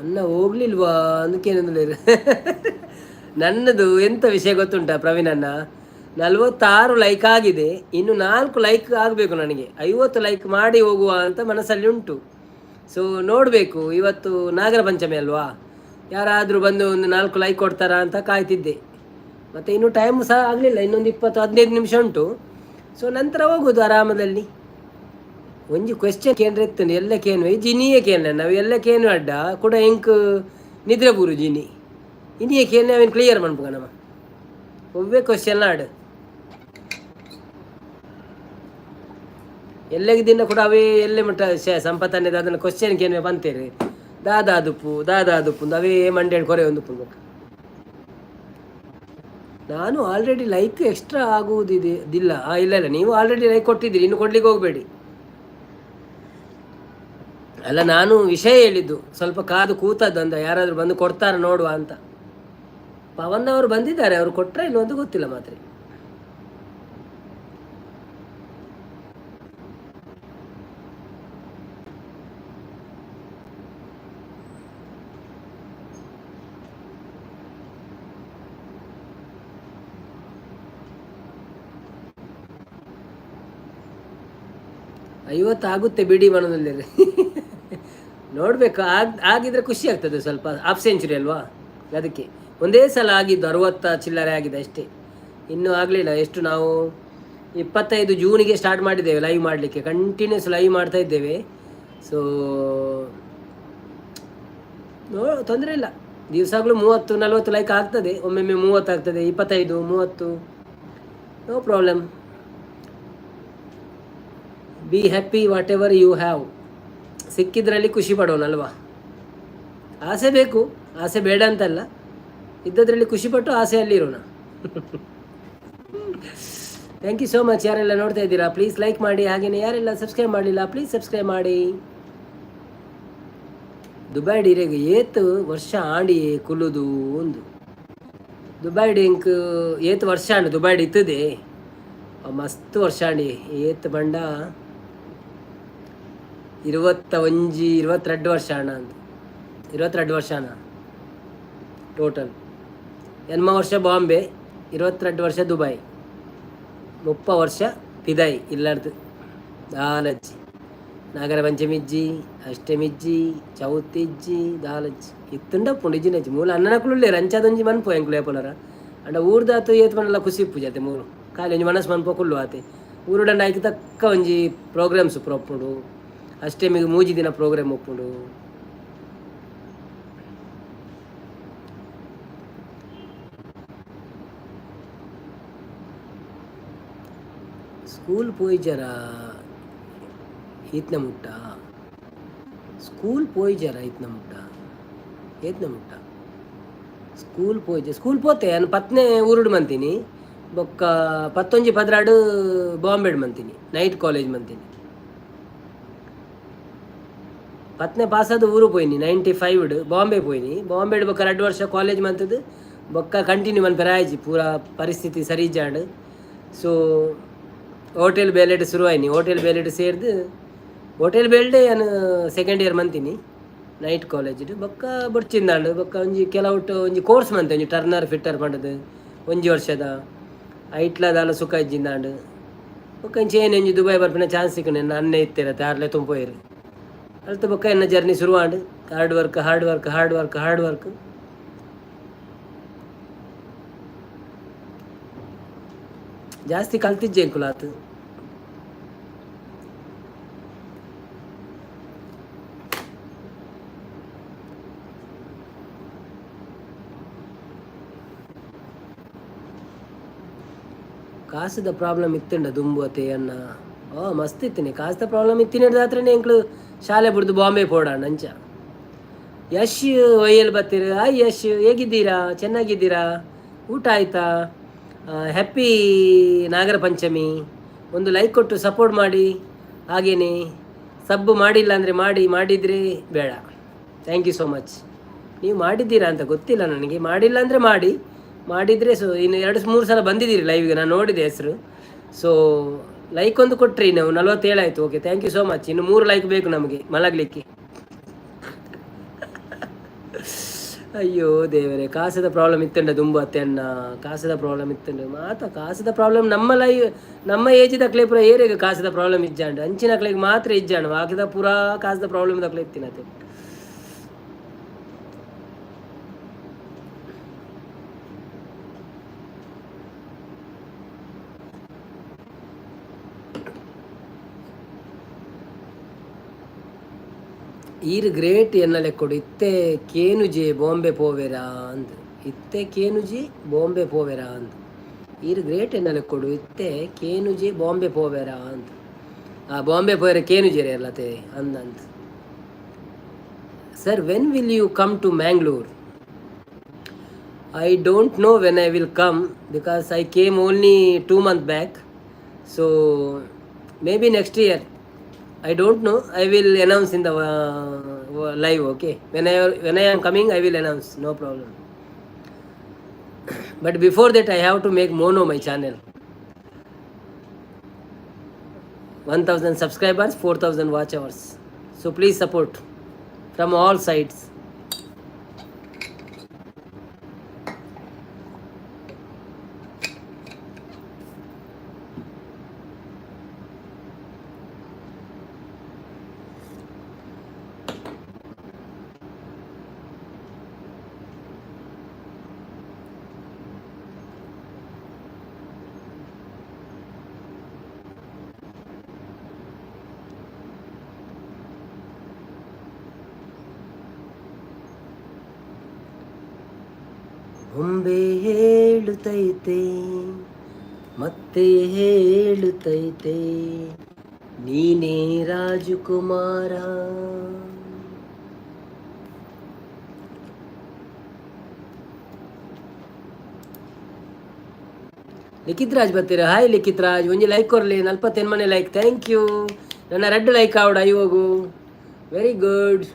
ಅನ್ನ ಹೋಗ್ಲಿಲ್ವಾ ಅದಕ್ಕೇನಂದ್ರೆ ನನ್ನದು ಎಂಥ ವಿಷಯ ಗೊತ್ತುಂಟ ಪ್ರವೀಣ್ ಅಣ್ಣ? 46 ಲೈಕ್ ಆಗಿದೆ, ಇನ್ನು 4 ಲೈಕ್ ಆಗಬೇಕು ನನಗೆ. 50 ಲೈಕ್ ಮಾಡಿ ಹೋಗುವ ಅಂತ ಮನಸ್ಸಲ್ಲಿ ಉಂಟು. ಸೊ ನೋಡಬೇಕು, ಇವತ್ತು ನಾಗರ ಪಂಚಮಿ ಅಲ್ವಾ, ಯಾರಾದರೂ ಬಂದು ಒಂದು 4 ಲೈಕ್ ಕೊಡ್ತಾರಾ ಅಂತ ಕಾಯ್ತಿದ್ದೆ. ಮತ್ತು ಇನ್ನು ಟೈಮು ಸಹ ಆಗಲಿಲ್ಲ, ಇನ್ನೊಂದು 20-15 ನಿಮಿಷ ಉಂಟು. ಸೊ ನಂತರ ಹೋಗೋದು ಆರಾಮದಲ್ಲಿ. ಒಂಜಿ ಕ್ವೆಶ್ಚನ್ ಕೇಂದ್ರ ಎತ್ತಂಡು ಎಲ್ಲ ಕೇನು ಜಿನಿಯೇ ಕೇನ ನಾವು ಎಲ್ಲ ಕೇನು ಅಡ್ಡ ಕೂಡ ಎಂಕ್ ನಿದ್ರೆ ಬೂರು ಜಿನಿ ಇನ್ನಿಯೇ ಕೇನೆ ಅವನು ಕ್ಲಿಯರ್ ಮಾಡ್ಬೇಕ ನಮ್ಮ ಒವ್ವೇ ಕ್ವೆಶ್ಚನ್ ಆಡು ಎಲ್ಲಗಿದ್ದಿಂದ ಕೂಡ ಅವೇ ಎಲ್ಲೇ ಮಟ್ಟ ಸಂಪತ್ತನ್ನೇ ಅದನ್ನು ಕ್ವಶನ್ ಕೇನುವೆ ಬಂತೇರಿ ದಾದಾದುಪ್ಪು ಅವೇ ಮಂಡ್ಯ ಕೊರೆ ಒಂದು ಪುಲ್ಬೇಕು. ನಾನು ಆಲ್ರೆಡಿ ಲೈಕ್ ಎಕ್ಸ್ಟ್ರಾ ಆಗುವುದಿಲ್ಲ. ಇಲ್ಲ ನೀವು ಆಲ್ರೆಡಿ ಲೈಕ್ ಕೊಟ್ಟಿದ್ದೀರಿ, ಇನ್ನು ಕೊಡ್ಲಿಕ್ಕೆ ಹೋಗಬೇಡಿ. ಅಲ್ಲ, ನಾನು ವಿಷಯ ಹೇಳಿದ್ದು ಸ್ವಲ್ಪ ಕಾದು ಕೂತದ್ದು ಅಂತ, ಯಾರಾದರೂ ಬಂದು ಕೊಡ್ತಾರೆ ನೋಡುವ ಅಂತ. ಪವನ್ ಅವರು ಬಂದಿದ್ದಾರೆ, ಅವರು ಕೊಟ್ಟರೆ ಇನ್ನು ಒಂದು ಗೊತ್ತಿಲ್ಲ ಮಾತ್ರ. ಆಗುತ್ತೆ ಬಿಡಿ ಮನದಲ್ಲಿ ನೋಡಬೇಕು. ಆಗಿದ್ರೆ ಖುಷಿ ಆಗ್ತದೆ ಸ್ವಲ್ಪ. ಹಾಫ್ ಸೆಂಚುರಿ ಅಲ್ವಾ, ಅದಕ್ಕೆ ಒಂದೇ ಸಲ ಆಗಿದ್ದು 60 ಚಿಲ್ಲರೆ ಆಗಿದೆ ಅಷ್ಟೇ, ಇನ್ನೂ ಆಗಲಿಲ್ಲ. ಎಷ್ಟು ನಾವು 25 ಜೂನಿಗೆ ಸ್ಟಾರ್ಟ್ ಮಾಡಿದ್ದೇವೆ ಲೈವ್ ಮಾಡಲಿಕ್ಕೆ, ಕಂಟಿನ್ಯೂಸ್ ಲೈವ್ ಮಾಡ್ತಾ ಇದ್ದೇವೆ. ಸೊ ತೊಂದರೆ ಇಲ್ಲ, ದಿವಸಗಳು 30-40 ಲೈಕ್ ಆಗ್ತದೆ, ಒಮ್ಮೊಮ್ಮೆ 30 ಆಗ್ತದೆ, 25-30, no problem. Be happy whatever you have. ಸಿಕ್ಕಿದ್ರಲ್ಲಿ ಖುಷಿ ಪಡೋಣ ಅಲ್ವಾ. ಆಸೆ ಬೇಕು, ಆಸೆ ಬೇಡ ಅಂತಲ್ಲ, ಇದ್ದದ್ರಲ್ಲಿ ಖುಷಿಪಟ್ಟು ಆಸೆಯಲ್ಲಿರೋಣ. Thank you so much. ಯಾರೆಲ್ಲ ನೋಡ್ತಾ ಇದ್ದೀರಾ ಪ್ಲೀಸ್ ಲೈಕ್ ಮಾಡಿ, ಹಾಗೆಯೇ ಯಾರೆಲ್ಲ ಸಬ್ಸ್ಕ್ರೈಬ್ ಮಾಡಲಿಲ್ಲ ಪ್ಲೀಸ್ ಸಬ್ಸ್ಕ್ರೈಬ್ ಮಾಡಿ. ದುಬೈ ಡೀರೆಗೆ ಏತ್ ವರ್ಷ ಆಂಡಿ ಕುಲ್ಲುದು ಒಂದು ದುಬೈ ಡೆಂಕ್ ಏತ್ ವರ್ಷ ಆಂಡು ದುಬೈ ಇತ್ತದೆ ಮಸ್ತ್ ವರ್ಷ ಆಂಡಿ ಏತ್ ಬಂಡ 22 ವರ್ಷ ಅಣ್ಣ ಅಂತ 22 ವರ್ಷ ಅಣ್ಣ ಟೋಟಲ್. 8 ವರ್ಷ ಬಾಂಬೆ, 22 ವರ್ಷ ದುಬೈ, 30 ವರ್ಷ ಪಿದೈ ಇಲ್ಲಾರ್ದು ದಾಲಜ್ಜಿ ನಾಗರ ಪಂಚಮಿಜ್ಜಿ ಅಷ್ಟಮಿಜ್ಜಿ ಚೌತಿಜ್ಜಿ ದಾಲಜ್ಜಿ ಇತ್ತುಂಡ ಪುಂಡಿಜಿನಜ್ಜಿ ಮೂಲ ಅನ್ನನಕ್ಕುಳ್ಳೆ ರಂಚಾದೊಂಜಿ ಮನ್ಪು ಎಂಕ್ಲು ಏಪುಲರ ಅಂಡ ಊರ್ದಾತು ಏತ್ ಮನೆಲ್ಲ ಖುಷಿ ಇಪ್ಪು ಜಾತೆ ಮೂರು ಖಾಲಿ ಒಂಜಿ ಮನಸ್ಸು ಮನ್ಪು ಕುಲ್ಲು ಆತೆ ಊರುಡಂಡ ಆಯ್ಕೆ ತಕ್ಕ ಒಂಜಿ ಪ್ರೋಗ್ರಾಮ್ಸ್ ಪ್ರೊಪ್ಪುಂಡು ಅಷ್ಟಮಿಗೆ ಮೂಜಿ ದಿನ ಪ್ರೋಗ್ರಾಮ್ ಒಪ್ಪುಂಡು. ಸ್ಕೂಲ್ ಪೋಯ್ಜರ ಈತ್ನ ಮುಟ್ಟ ಸ್ಕೂಲ್ ಪೋಯ್ಜರ ಈತ್ನ ಮುಟ್ಟ ಏತ್ನ ಮುಟ್ಟ ಸ್ಕೂಲ್ ಪೋಯ್ಜ ಸ್ಕೂಲ್ ಪೋತೆ ನಾನು ಪತ್ನೆ ಊರುಡು ಮಂತೀನಿ ಬೊಕ್ಕ 11-12 ಬಾಂಬೆಡ್ ಮಂತೀನಿ ನೈಟ್ ಕಾಲೇಜ್ ಮಂತೀನಿ ಪತ್ನೆ ಪಾಸಾದ ಊರು ಪೋಯ್ನಿ 95 ಬಾಂಬೆ ಪೋಯ್ನಿ ಬಾಂಬೆಡ್ ಬೊಕ್ಕ 2 ವರ್ಷ ಕಾಲೇಜ್ ಮಂತದ್ದು ಬೊಕ್ಕ ಕಂಟಿನ್ಯೂ ಮನ್ ಪೆರಾಯ್ಜಿ ಪೂರ ಪರಿಸ್ಥಿತಿ ಸರಿ ಜಾಂಡ್. ಸೊ ಹೋಟೆಲ್ ಬೇಲೆಡ್ ಶುರುವಾಯ್ನಿ, ಹೋಟೆಲ್ ಬೇಲೆಡ್ ಸೇರ್ದು ಹೋಟೆಲ್ ಬೇಲ್ಡೆ ನಾನು ಸೆಕೆಂಡ್ ಇಯರ್ ಮಂತೀನಿ ನೈಟ್ ಕಾಲೇಜ್ ಬೊಕ್ಕ ಬುಡ್ಚಿಂದಾಂಡು ಬೊಕ್ಕ ಒಂಜಿ ಕೆಲವುಟ್ಟು ಒಂಜಿ ಕೋರ್ಸ್ ಮಂತೆ ಒಂಜಿ ಟರ್ನರ್ ಫಿಟ್ಟರ್ ಪಂಡದು 1 ವರ್ಷದ ಐಟ್ಲದಾಲ ಸುಖ ಇಜ್ಜಿಂದಾಂಡು ಬೊಕ್ಕ ಇಂಚೇನು ಒಂಜಿ ದುಬೈ ಬರ್ಪಿನ ಚಾನ್ಸ್ ಸಿಕ್ಕಣೆ ಅನ್ನೇ ಇತ್ತಿರತ್ತೆ ಆರ್ಲೆ ತುಂಬೋಯಿರು ಅಲ್ತು ಬೊಕ್ಕ ಎನ್ನ ಜರ್ನಿ ಶುರುವಾಂಡು ಹಾರ್ಡ್ ವರ್ಕ್ ಜಾಸ್ತಿ ಕಲ್ತಿಜ್ಜೆ ಕುಲಾತು. ಕಾಸದ ಪ್ರಾಬ್ಲಮ್ ಇತ್ತಂಡ ದುಂಬುವತೆ ಅನ್ನ ಮಸ್ತ್ ಇತ್ತೀನಿ ಕಾಸದ ಪ್ರಾಬ್ಲಮ್ ಇತ್ತೀನಿ ಹಿಡ್ದಾತ್ರನೇ ಎಂಕ್ಳು ಶಾಲೆ ಬಿಡ್ದು ಬಾಂಬೆ ಪೋಡಾಣ ಅಂಚ. ಯಶ್ ಒಯ್ಯಲ್ ಬತ್ತೀರ ಯಶ್ ಹೇಗಿದ್ದೀರಾ, ಚೆನ್ನಾಗಿದ್ದೀರಾ, ಊಟ ಆಯ್ತಾ, ಹ್ಯಾಪಿ ನಾಗರ ಪಂಚಮಿ, ಒಂದು ಲೈಕ್ ಕೊಟ್ಟು ಸಪೋರ್ಟ್ ಮಾಡಿ, ಹಾಗೆಯೇ ಸಬ್ ಮಾಡಿಲ್ಲ ಅಂದರೆ ಮಾಡಿದರೆ ಬೇಡ. Thank you so much. ನೀವು ಮಾಡಿದ್ದೀರಾ ಅಂತ ಗೊತ್ತಿಲ್ಲ ನನಗೆ, ಮಾಡಿಲ್ಲ ಅಂದರೆ ಮಾಡಿದರೆ ಸೊ ಇನ್ನು 2-3 ಸಲ ಬಂದಿದ್ದೀರಿ ಲೈವ್ಗೆ, ನಾನು ನೋಡಿದೆ ಹೆಸರು. ಸೊ ಲೈಕ್ ಒಂದು ಕೊಟ್ರಿ, ನಾವು 47 ಆಯಿತು. Okay, thank you so much. ಇನ್ನು 3 ಲೈಕ್ ಬೇಕು ನಮಗೆ ಮಲಗಲಿಕ್ಕೆ. ಅಯ್ಯೋ ದೇವರೇ, ಕಾಸದ ಪ್ರಾಬ್ಲಮ್ ಇತ್ತಂಡ ದುಂಬತ್ತೆ ಅಣ್ಣ, ಕಾಸದ ಪ್ರಾಬ್ಲಮ್ ಇತ್ತಂಡ ಕಾಸದ ಪ್ರಾಬ್ಲಮ್ ನಮ್ಮ ಏಜಿದ ಅಕ್ಲೆ ಪೂರ ಏರಿಯಾಗ ಕಾಸದ ಪ್ರಾಬ್ಲಮ್ ಇಜ್ಜಾಂಡು ಅಂಚಿನ ಅಕ್ಲೆಗೆ ಮಾತ್ರ ಇಜ್ಜಾಂಡು ಆಗಿದ ಪೂರಾ ಕಾಸದ ಪ್ರಾಬ್ಲಮ್ ಅಕ್ಲೆ ಇತ್ತಿನತೆ. ಈರ್ ಗ್ರೇಟ್ ಎನ್ನಲೆ ಕೊಡು ಇತ್ತೆ ಕೇನುಜಿ ಬಾಂಬೆ ಪೋವೆರಾ ಅಂದ್ ಇತ್ತೆ ಕೇನುಜಿ ಬಾಂಬೆ ಪೋವೆರಾ ಅಂದ್ ಈರ್ ಗ್ರೇಟ್ ಎನ್ನಲೆ ಕೊಡು ಇತ್ತೆ ಕೇನುಜಿ ಬಾಂಬೆ ಪೋವೆರಾ ಅಂದ್ ಬಾಂಬೆ ಪೋವೆರ ಕೇನುಜಿರೆ ಅಲ್ಲತೆ ಅಂದಂತ. Sir, when will you come to Mangalore? I don't know when I will come because I came only 2 months back. So maybe next year. I don't know. I will announce in the live. Okay. When I am coming, I will announce. No problem. But before that, I have to make mono my channel. 1000 subscribers, 4000 watch hours. So please support from all sides. ಬೊಂಬೆ ಹೇಳುತ್ತೈತೆ ಮತ್ತೆ ಹೇಳುತ್ತೈತೆ ನೀನೇ ರಾಜಕುಮಾರ. ಲಿಖಿತ್ ರಾಜ್ ಬರ್ತೀರಾ? Hi ಲಿಖಿತ್ ರಾಜ್, ಒಂಜಿ like ಕೊರ್ಲಿ, 40 ಮನೆ like, thank you. ನನ್ನ red like ಆವಡ ಇವಾಗು, ವೆರಿ ಗುಡ್.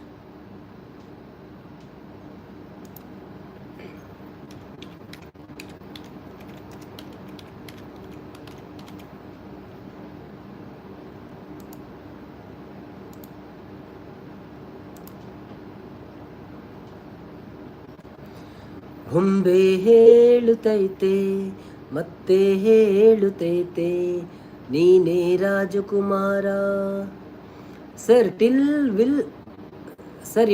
ಬೊಂಬೆ ಹೇಳುತ್ತೈತೆ ಮತ್ತೆ ಹೇಳುತ್ತೈತೆ, ನೀನೇ ರಾಜಕುಮಾರ. Sir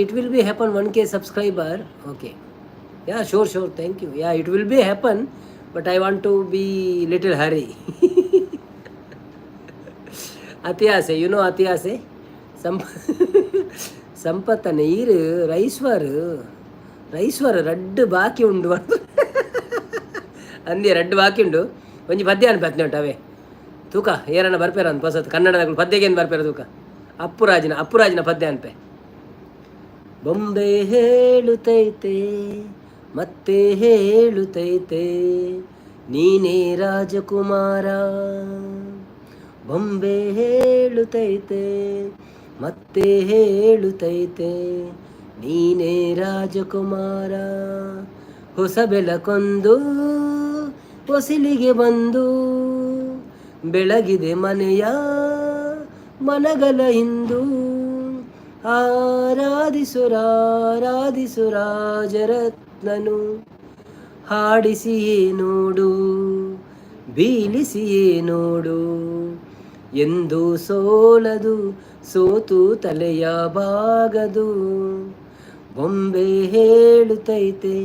it will be happen 1K subscriber. Okay, yeah, sure, thank you. Yeah, it will be happen, but I want to be little hurry. ಅತಿ ಆಸೆ, ಅತಿ ಆಸೆ. ಸಂಪತ್ತನ ಈರು ರೈಸ್ವರ್ ರಡ್ಡು ಬಾಕಿ ಉಂಡು ಅಂದೇ ರಡ್ಡು ಬಾಕಿ ಉಂಡು. ಒಂಜಿ ಪದ್ಯ ಅನ್ಪತ್ನೆ ಉಂಟು ಅವೇ ತೂಕ ಏರನ್ನ ಬರ್ಪೇರ ಅಂತ ಹೊಸತ್ತು ಕನ್ನಡದ ಪದ್ಯಗೇನು ಬರ್ಪೇರ ತೂಕ ಅಪ್ಪುರಾಜಿನ ಪದ್ಯ ಅನ್ಪೆ. ಬೊಂಬೆ ಹೇಳುತ್ತೈತೆ ಮತ್ತೆ ಹೇಳುತ್ತೈತೆ, ನೀನೇ ರಾಜಕುಮಾರ. ಬೊಂಬೆ ಹೇಳುತ್ತೈತೆ ಮತ್ತೆ ಹೇಳುತ್ತೈತೆ, ನೀನೇ ರಾಜಕುಮಾರ. ಹೊಸ ಬೆಳಕೊಂದು ಹೊಸಿಲಿಗೆ ಬಂದು ಬೆಳಗಿದೆ ಮನೆಯ ಮನಗಳ ಇಂದು. ಆರಾಧಿಸುರಾಜರತ್ನನು, ಹಾಡಿಸಿಯೇ ನೋಡು ಬೀಳಿಸಿಯೇ ನೋಡು, ಎಂದು ಸೋಲದು ಸೋತು ತಲೆಯ ಬಾಗದು. ಬೊಂಬೆ ಹೇಳುತ್ತೈತೆ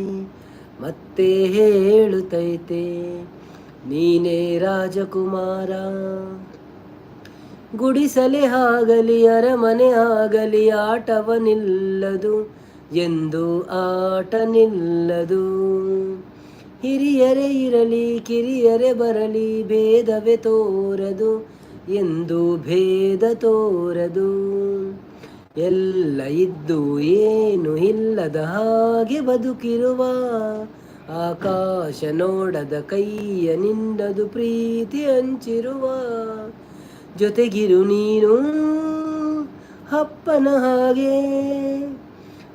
ಮತ್ತೆ ಹೇಳುತ್ತೈತೆ, ನೀನೇ ರಾಜಕುಮಾರ. ಗುಡಿಸಲೇ ಆಗಲಿ ಅರಮನೆ ಆಗಲಿ ಆಟವ ನಿಲ್ಲದು ಎಂದು ಆಟ ನಿಲ್ಲದು. ಹಿರಿಯರೇ ಇರಲಿ ಕಿರಿಯರೇ ಬರಲಿ ಭೇದವೇ ತೋರದು ಎಂದು ಭೇದ ತೋರದು. ಎಲ್ಲ ಇದ್ದು ಏನು ಇಲ್ಲದ ಹಾಗೆ ಬದುಕಿರುವ, ಆಕಾಶ ನೋಡದ ಕೈಯ ನಿಂದದು ಪ್ರೀತಿ ಹಂಚಿರುವ. ಜೊತೆಗಿರು ನೀನು ಅಪ್ಪನ ಹಾಗೆ,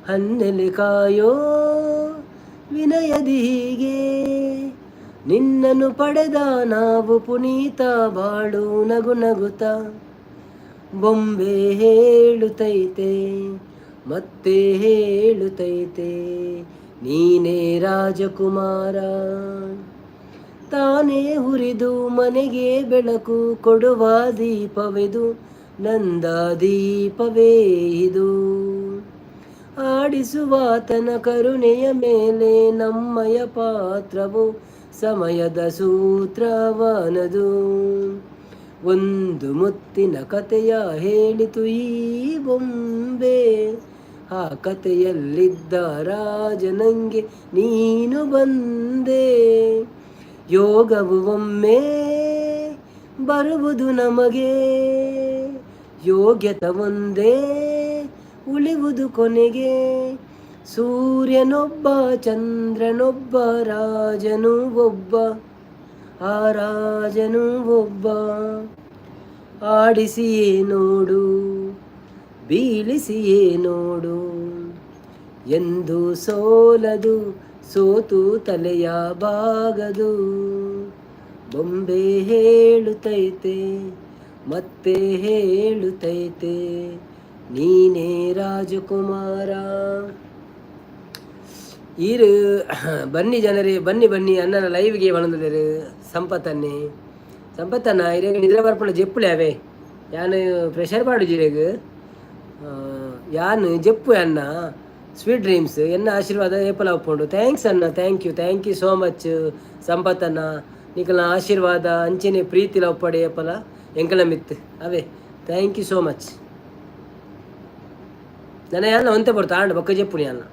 ಹನ್ನೆಲೆ ಕಾಯೋ ವಿನಯದಿ ಹೀಗೆ. ನಿನ್ನನ್ನು ಪಡೆದ ನಾವು ಪುನೀತ ಬಾಳು ನಗು ನಗುತ್ತ. ಬೊಂಬೆ ಹೇಳುತ್ತೈತೆ ಮತ್ತೆ ಹೇಳುತ್ತೈತೆ, ನೀನೇ ರಾಜಕುಮಾರ. ತಾನೇ ಹುರಿದು ಮನೆಗೆ ಬೆಳಕು ಕೊಡುವ ದೀಪವೆದು, ನಂದ ದೀಪವೇ ಇದು. ಆಡಿಸುವಾತನ ಕರುಣೆಯ ಮೇಲೆ ನಮ್ಮಯ ಪಾತ್ರವು, ಸಮಯದ ಸೂತ್ರವನದು. ಒಂದು ಮುತ್ತಿನ ಕಥೆಯ ಹೇಳಿತು ಈ ಬೊಂಬೆ, ಆ ಕಥೆಯಲ್ಲಿದ್ದ ರಾಜನಂಗೆ ನೀನು ಬಂದೆ. ಯೋಗವು ಒಮ್ಮೆ ಬರುವುದು ನಮಗೆ, ಯೋಗ್ಯತೆ ಒಂದೇ ಉಳಿವುದು ಕೊನೆಗೆ. ಸೂರ್ಯನೊಬ್ಬ ಚಂದ್ರನೊಬ್ಬ ರಾಜನು ಒಬ್ಬ, ಆ ರಾಜನು ಒಬ್ಬ. ಆಡಿಸಿಯೇ ನೋಡು ಬೀಳಿಸಿಯೇ ನೋಡು, ಎಂದು ಸೋಲದು ಸೋತು ತಲೆಯ ಬಾಗದು. ಬೊಂಬೆ ಹೇಳುತ್ತೈತೆ ಮತ್ತೆ ಹೇಳುತ್ತೈತೆ, ನೀನೇ ರಾಜಕುಮಾರ. ಈರು ಬನ್ನಿ ಜನರೇ, ಬನ್ನಿ ಅಣ್ಣನ ಲೈವ್ಗೆ ಬಂದಿದ್ದಾರೆ. ಸಂಪತ್ತನ್ನ ಇರೇಗ ನಿದ್ರೆ ಬರ್ಪಣ ಜೆಪ್ಪುಲೆ ಅವೇ ಯಾನು ಪ್ರೆಷರ್ ಪಾಡು ಜಿರೇಗ ಯಾನು ಜೆಪ್ಪು ಅಣ್ಣ. ಸ್ವೀಟ್ ಡ್ರೀಮ್ಸ್ ಎನ್ನ ಆಶೀರ್ವಾದ ಏಪಲ ಒಪ್ಕೊಂಡು. ಥ್ಯಾಂಕ್ಸ್ ಅಣ್ಣ, ಥ್ಯಾಂಕ್ ಯು ಸೋ ಮಚ್ ಸಂಪತ್ತನ್ನ. ನಿಕಲ್ನ ಆಶೀರ್ವಾದ ಅಂಚೆನೆ ಪ್ರೀತಿಲ ಒಪ್ಪಡೆ ಏಪಲ ಎಂಕಲ ಮಿತ್ ಅವೇ. Thank you so much. ನನ್ನ ಯಾನ ಒಂತೆ ಬರ್ತಾ ಆಂಡ ಬೊಕ್ಕ ಜೆಪ್ಪುನಿ ಅಣ್ಣ.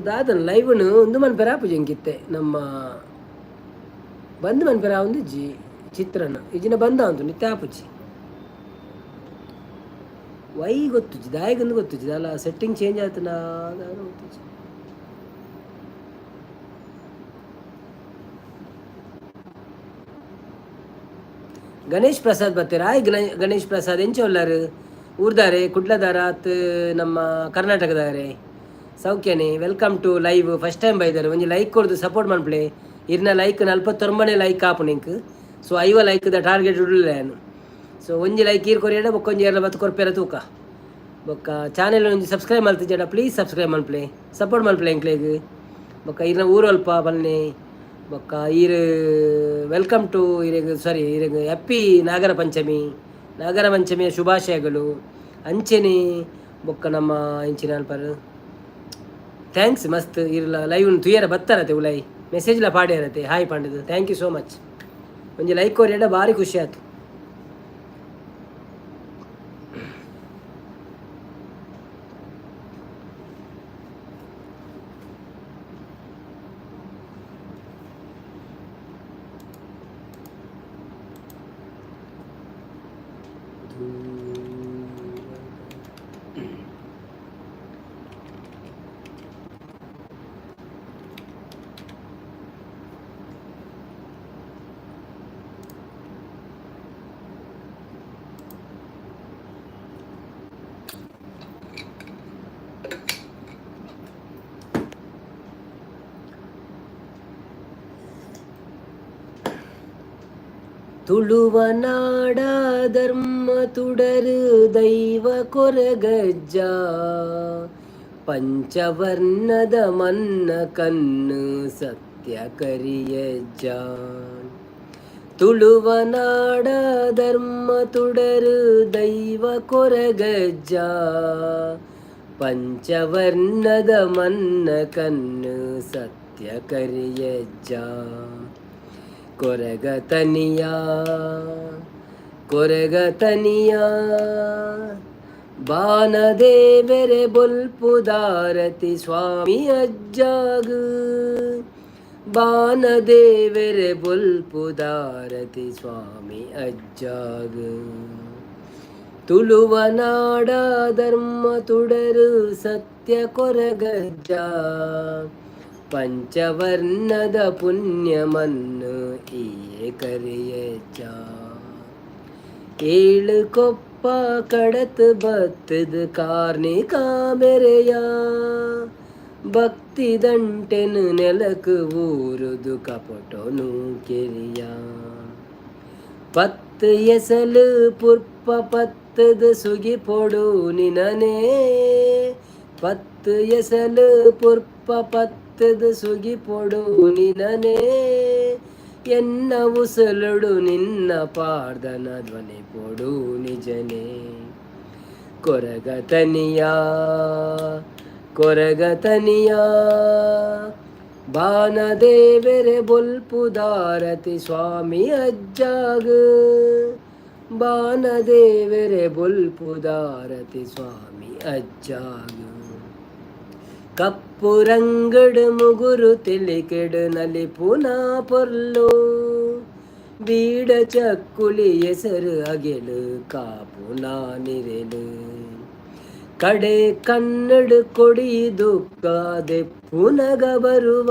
ದಾದನ ಲೈವ್ನು ಒಂದು ಮನ್ಪೆರ ಆಪುಜಿ ಎಂಕಿತ್ತೆ ನಮ್ಮ ಬಂದು ಮನ್ಪೆರ ಒಂದು ಜಿ ಚಿತ್ರನ ಇಜಿನ ಬಂದ ಅಂತು ನಿತ್ಯ ಆಪುಜಿ ವೈ ಗೊತ್ತುಜಿ ದಾಯಿಗೊಂದು ಗೊತ್ತುಜಿ ಅಲ್ಲ ಸೆಟ್ಟಿಂಗ್ ಚೇಂಜ್ ಆಯ್ತನ ಗೊತ್ತುಜಿ ಗಣೇಶ್ ಪ್ರಸಾದ್ ಬರ್ತೀರಾ ಆಯ್ ಗಣೇಶ್ ಪ್ರಸಾದ್ ಎಂಚ ಒಲ್ಲಾರು ಊರ್ದಾರೆ ಕುಡ್ಲದಾರ ಅತ್ ನಮ್ಮ ಕರ್ನಾಟಕದಾರೆ ಸೌಖ್ಯನೇ welcome to live first time ಬೈದಾರೆ ಒಂಜಿ ಲೈಕ್ ಕೊಡ್ದು ಸಪೋರ್ಟ್ ಮನ್ಪ್ಲೆ ಇರ್ನ ಲೈಕ್ 49 ಲೈಕ್ ಆಪು ನಿಂಕ್ ಸೊ 5 ಲೈಕ್ ದ ಟಾರ್ಗೆಟ್ ಉಡ್ಲೇನು ಸೊ ಒಂಜಿ ಲೈಕ್ ಈರ್ ಕೊರಿಯಡ ಬೊಕ್ಕೊಂಜಿ ಏರ್ಲ ಬತ್ತು ಕೊರ್ಪೆರ ತೂಕ ಬೊಕ್ಕ ಚಾನೆಲ್ ಒಂಜಿ ಸಬ್ಸ್ಕ್ರೈಬ್ ಮಲ್ತಿಜಡ ಪ್ಲೀಸ್ ಸಬ್ಸ್ಕ್ರೈಬ್ ಮನ್ಪ್ಲೆ ಸಪೋರ್ಟ್ ಮನ್ಪ್ಲೆ ಎಂಕ್ಲೆಗ್ ಬೊಕ್ಕ ಇರ್ನ ಊರಲ್ಪ ಬನ್ನಿ ಬೊಕ್ಕ ಈರ್ ವೆಲ್ಕಮ್ ಟು ಇರೆಗ್ ಸಾರಿ ಇರೆಗ್ ಹ್ಯಾಪಿ ನಾಗರ ಪಂಚಮಿಯ ಶುಭಾಶಯಗಳು ಅಂಚೆನೆ ಬೊಕ್ಕ ನಮ್ಮ ಇಂಚಿನ ಅಲ್ಪರು ಥ್ಯಾಂಕ್ಸ್ ಮಸ್ತ್ ಇರಲ್ಲ ಲೈವ್ ತುಯ್ಯರ ಬತ್ತಾರತೆ ಉಲೈ ಮೆಸೇಜ್ಲ ಪಾಡ್ಯಾರತೆ ಹಾಯ್ ಪಾಂಡದು ಥ್ಯಾಂಕ್ ಯು ಸೋ ಮಚ್ ಒಂಜಿ ಲೈಕ್ ಕೊರಿಯಡ ಭಾರಿ ಖುಷಿ ಆಯ್ತು ತುಳುವ ನಾಡ ಧರ್ಮ ತುಡರು ದೈವ ಕೊರಗಜ್ಜ ಪಂಚವರ್ಣದ ಮನ್ನ ಕಣ್ಣು ಸತ್ಯ ಕರಿಯಜ್ಜ ತುಳುವ ನಾಡ ಧರ್ಮ ತುಡರು ದೈವ ಕೊರಗಜ್ಜ ಪಂಚವರ್ಣದ ಮನ್ನ ಕಣ್ಣು ಸತ್ಯ ಕರಿಯಜ್ಜ ಕೊರಗತನಿಯ ಬಾನದೇವರೆ ಬೊಲ್ಪುದಾರತಿ ಸ್ವಾಮಿ ಅಜ್ಜಾಗ ಬಾನದೇವರೆ ಬೊಲ್ಪುದಾರತಿ ಸ್ವಾಮಿ ಅಜ್ಜಾಗ ತುಳುವ ನಾಡ ಧರ್ಮ ತುಡರು ಸತ್ಯ ಕೊರಗಜ್ಜ ಪಂಚವರ್ಣದ ಪುಣ್ಯಮನ್ನು ಈಯೆ ಕರಿಯಜ್ಜ ಏಳು ಕೊಪ್ಪ ಕಡತ್ ಬತ್ತದ ಕಾರ್ಣಿಕ ಮೆರೆಯ ಭಕ್ತಿ ದಂಟೆನು ನೆಲಕು ಊರುದು ಕಪಟೊನು ಕೆರಿಯ ಪತ್ತು ಎಸಲು ಪುರ್ಪ ಪತ್ತದ ಸುಗಿ ಪೊಡು ನಿನನೇ ಪತ್ತು ಎಸಲು ಪುರ್ಪ ಪತ್ತದ ಸುಗಿ ಪೊಡು ನಿನನೇ ಎನ್ನ ಉಸಲುಡು ನಿನ್ನ ಪಾರ್ದನ ಧ್ವನಿ ಪೊಡು ನಿಜನೇ ಕೊರಗತನಿಯ ಬಾನದೇವರೆ ಬೊಲ್ಪುದಾರತಿ ಸ್ವಾಮಿ ಅಜ್ಜಾಗ ಬಾನದೇವರೆ ಬೊಲ್ಪುದಾರತಿ ಸ್ವಾಮಿ ಅಜ್ಜಾಗ ಕಪ್ಪು ರಂಗಡು ಮುಗುರು ತಿಳಿಕೆಡು ನಲಿ ಪುನಾ ಪೊರ್ಲು ಬೀಡ ಚಕ್ಕುಲಿ ಹೆಸರು ಅಗೆಲು ಕಾಪು ನಾನಿರೆಲು ಕಡೆ ಕನ್ನಡು ಕೊಡಿ ದುಃಖದೆ ಪುನಗ ಬರುವ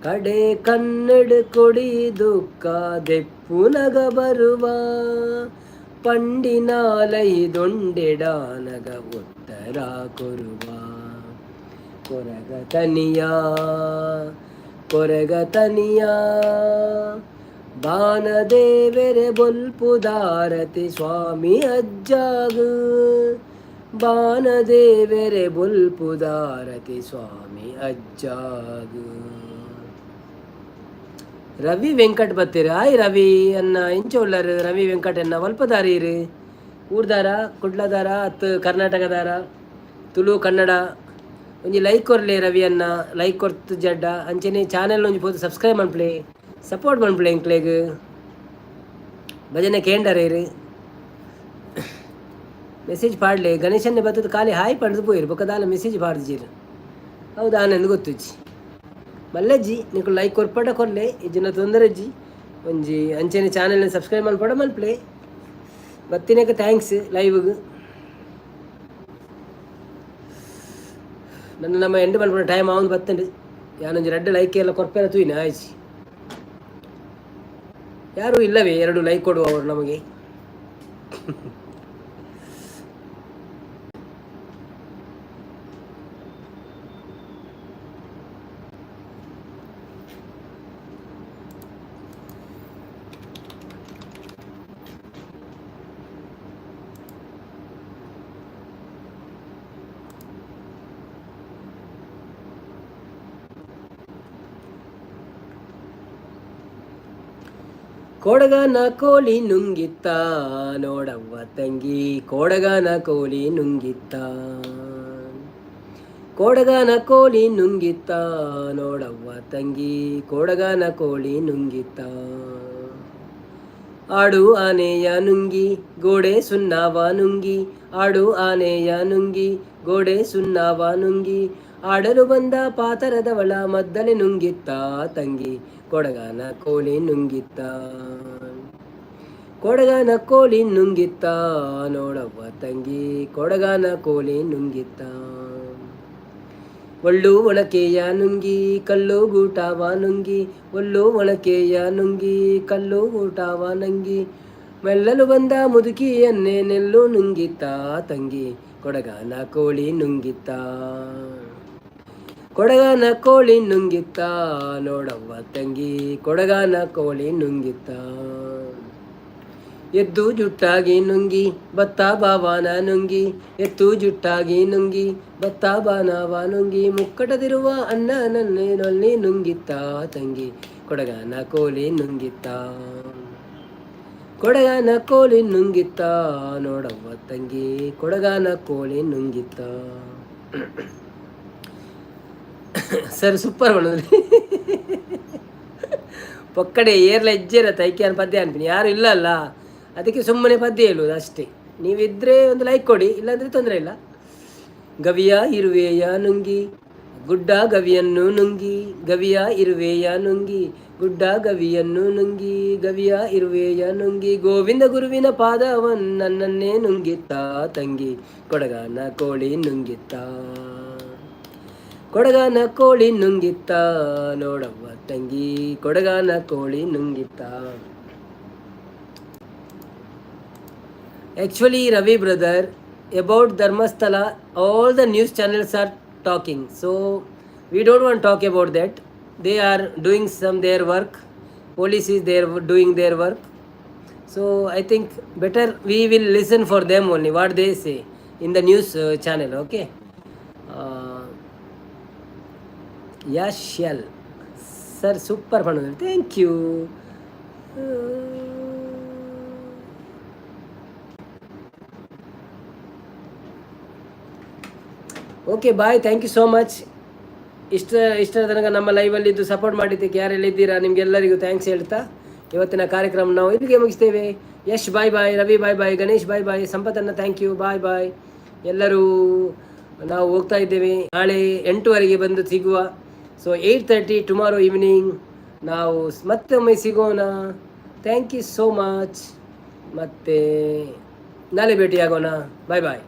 ಕಡೆ ಕನ್ನಡು ಕೊಡಿ ದುಃಖದೆ ಪುನಗ ಬರುವ ಪಂಡಿನಾಲೈ ದೊಂಡೆಡಾನಗ ಉತ್ತರ ಕೊರುವ ಕೊರಗತನಿಯ ಬಾನದೇವರೆ ಬೊಲ್ಪುದಾರತಿ ಸ್ವಾಮಿ ಅಜ್ಜಾಗ ಬಾನದೇವರೆ ಬೊಲ್ಪುದಾರತಿ ಸ್ವಾಮಿ ಅಜ್ಜಾಗ ರವಿ ವೆಂಕಟ್ ಬತ್ತೀರ ಆಯ್ ರವಿ ಅನ್ನ ಇಂಚ ಉಳ್ಳರು ರವಿ ವೆಂಕಟ್ ಅನ್ನ ವಲ್ಪದಾರೀರು ಊರ್ದಾರ ಕುಡ್ಲದಾರ ಅತ್ ಕರ್ನಾಟಕದಾರ ತುಳು ಕನ್ನಡ ಒಂಜಿ ಲೈಕ್ ಕೊರ್ಲೆ ರವಿ ಅನ್ನ ಲೈಕ್ ಕೊರ್ತು ಜಡ್ಡ ಅಂಚನೆ ಚಾನೆಲ್ ಒಂಜಿ ಪೋದು ಸಬ್ಸ್ಕ್ರೈಬ್ ಮನ್ಪ್ಲೆ ಸಪೋರ್ಟ್ ಮನ್ಪ್ಲೆ ಎಂಕ್ಲೆಗ್ ಭಜನೆ ಕೇಂಡರೇರು ಮೆಸೇಜ್ ಪಾಡ್ಲೆ ಗಣೇಶನ್ನೇ ಬತ್ತದ ಖಾಲಿ ಹಾಯ್ ಪಡ್ದು ಪೋಯಿರು ಬೊಕ್ಕದಾಲ ಮೆಸೇಜ್ ಪಾಡ್ದಿರು ಹೌದಾ ಆನಂದ್ ಗೊತ್ತುಜ್ಜಿ ಮಲ್ಲಜ್ಜಿ ನೀವು ಲೈಕ್ ಕೊರ್ಪಡ ಕೊರ್ಲೆ ಇಜ್ಜಿನ ತೊಂದರೆಜ್ಜಿ ಒಂಜಿ ಅಂಚೆನೆ ಚಾನೆಲ್ನ ಸಬ್ಸ್ಕ್ರೈಬ್ ಮಲ್ಪಡ ಮಲ್ಪ್ಲೆ ಬತ್ತಿನಕ ಥ್ಯಾಂಕ್ಸ್ ಲೈವ್ಗೆ ನನ್ನ ನಮ್ಮ ಎಂಡ್ ಮಲ್ಪಡ ಟೈಮ್ ಆವಂದು ಬತ್ತಂಡು ಯಾನೊಂಜಿ ರೆಡ್ ಲೈಕ್ ಎಲ್ಲ ಕೊರ್ಪೆಲ್ಲ ತೂಯಿನ ಆಯ್ಸಿ ಯಾರೂ ಇಲ್ಲವೇ 2 ಲೈಕ್ ಕೊಡುವವರು ನಮಗೆ ಕೋಡಗನ ಕೋಳಿ ನುಂಗಿತ್ತ ನೋಡವ್ವ ತಂಗಿ ಕೋಡಗನ ಕೋಳಿ ನುಂಗಿತ್ತ ಕೋಡಗನ ಕೋಳಿ ನುಂಗಿತ್ತ ನೋಡವ್ವ ತಂಗಿ ಕೋಡಗನ ಕೋಳಿ ನುಂಗಿತ್ತ ಆಡು ಆನೆಯ ನುಂಗಿ ಗೋಡೆ ಸುಣ್ಣವ ನುಂಗಿ ಆಡು ಆನೆಯ ನುಂಗಿ ಗೋಡೆ ಸುಣ್ಣವ ನುಂಗಿ ಆಡಲು ಬಂದ ಪಾತರದವಳ ಮದ್ದಲೆ ನುಂಗಿತ್ತ ತಂಗಿ ಕೊಡಗನ ಕೋಳಿ ನುಂಗಿತ್ತ ಕೊಡಗನ ಕೋಳಿ ನುಂಗಿತ್ತ ನೋಡವ್ವ ತಂಗಿ ಕೊಡಗನ ಕೋಳಿ ನುಂಗಿತ್ತ ಒಳ್ಳು ಒಳಕೆಯ ನುಂಗಿ ಕಲ್ಲು ಗೂಟವ ನುಂಗಿ ಒಳ್ಳು ಒಳಕೆಯ ನುಂಗಿ ಕಲ್ಲು ಗೂಟವ ನಂಗಿ ಮೆಲ್ಲಲು ಬಂದ ಮುದುಕಿಯನ್ನೇ ನೆಲ್ಲು ನುಂಗಿತ್ತ ತಂಗಿ ಕೊಡಗನ ಕೋಳಿ ನುಂಗಿತ್ತ ಕೊಡಗನ ಕೋಳಿ ನುಂಗಿತ್ತ ನೋಡವ್ವ ತಂಗಿ ಕೊಡಗನ ಕೋಳಿ ನುಂಗಿತ್ತ ಎದ್ದು ಜುಟ್ಟಾಗಿ ನುಂಗಿ ಭತ್ತ ಬಾವನ ನುಂಗಿ ಎತ್ತು ಜುಟ್ಟಾಗಿ ನುಂಗಿ ಭತ್ತ ಬಾನವ ನುಂಗಿ ಮುಕ್ಕಟದಿರುವ ಅಣ್ಣನನ್ನೇನೊಲ್ಲಿ ನುಂಗಿತ್ತ ತಂಗಿ ಕೊಡಗನ ಕೋಳಿ ನುಂಗಿತ್ತ ಕೊಡಗನ ಕೋಳಿ ನುಂಗಿತ್ತ ನೋಡವ್ವ ತಂಗಿ ಕೊಡಗನ ಕೋಳಿ ನುಂಗಿತ್ತ ಸರ್ ಸೂಪರ್ ಮಾಡೋದ್ರಿ ಪೊಕ್ಕಡೆ ಏರ್ಲ ಹೆಜ್ಜೆರ ತೈಕ್ಯಾನ ಪದ್ಯ ಅನ್ಪಿನಿ ಯಾರು ಇಲ್ಲ ಅಲ್ಲ ಅದಕ್ಕೆ ಸುಮ್ಮನೆ ಪದ್ಯ ಹೇಳುವುದು ಅಷ್ಟೇ ನೀವಿದ್ದರೆ ಒಂದು ಲೈಕ್ ಕೊಡಿ ಇಲ್ಲಾಂದರೆ ತೊಂದರೆ ಇಲ್ಲ ಗವಿಯ ಇರುವೆಯ ನುಂಗಿ ಗುಡ್ಡ ಗವಿಯನ್ನು ನುಂಗಿ ಗವಿಯ ಇರುವೆಯ ನುಂಗಿ ಗುಡ್ಡ ಗವಿಯನ್ನು ನುಂಗಿ ಗವಿಯ ಇರುವೆಯ ನುಂಗಿ ಗೋವಿಂದ ಗುರುವಿನ ಪಾದವನ್ನನ್ನೇ ನುಂಗಿತ್ತ ತಂಗಿ ಕೊಡಗನ ಕೋಳಿ ನುಂಗಿತ್ತ ಕೊಡಗನ ಕೋಳಿ ನುಂಗಿತ್ತ ನೋಡವ್ವ ತಂಗಿ ಕೊಡಗನ ಕೋಳಿ ನುಂಗಿತ್ತ. Actually, Ravi brother, about Dharmasthala, all the news channels are talking. So we don't want to talk about that. They are doing their work. Police is there doing their work. So I think better we will listen for them only what they say in the news channel. Okay. Yashel sir super panadal thank you okay bye thank you so much ಇಷ್ಟರ ತನಕ ನಮ್ಮ ಲೈವಲ್ಲಿದ್ದು support ಮಾಡಿದ್ದಕ್ಕೆ ಯಾರೆಲ್ಲ ಇದ್ದೀರಾ ನಿಮಗೆಲ್ಲರಿಗೂ thanks ಹೇಳ್ತಾ ಇವತ್ತಿನ ಕಾರ್ಯಕ್ರಮ ನಾವು ಇಲ್ಲಿಗೆ ಮುಗಿಸ್ತೇವೆ. ಯಶ್ ಬಾಯ್ ಬಾಯ್, ರವಿ ಬಾಯ್ ಬಾಯ್, ಗಣೇಶ್ ಬಾಯ್ ಬಾಯ್, ಸಂಪತ್ತನ್ನ ಥ್ಯಾಂಕ್ ಯು ಬಾಯ್ ಬಾಯ್. ಎಲ್ಲರೂ ನಾವು ಹೋಗ್ತಾ ಇದ್ದೇವೆ, ನಾಳೆ 8 ಬಂದು ಸಿಗುವ. ಸೊ 8:30 ಟುಮಾರೋ ಈವ್ನಿಂಗ್ ನಾವು ಮತ್ತೊಮ್ಮೆ ಸಿಗೋಣ. Thank you so much. ಮತ್ತು ನಾಳೆ ಭೇಟಿಯಾಗೋಣ. ಬಾಯ್ ಬಾಯ್.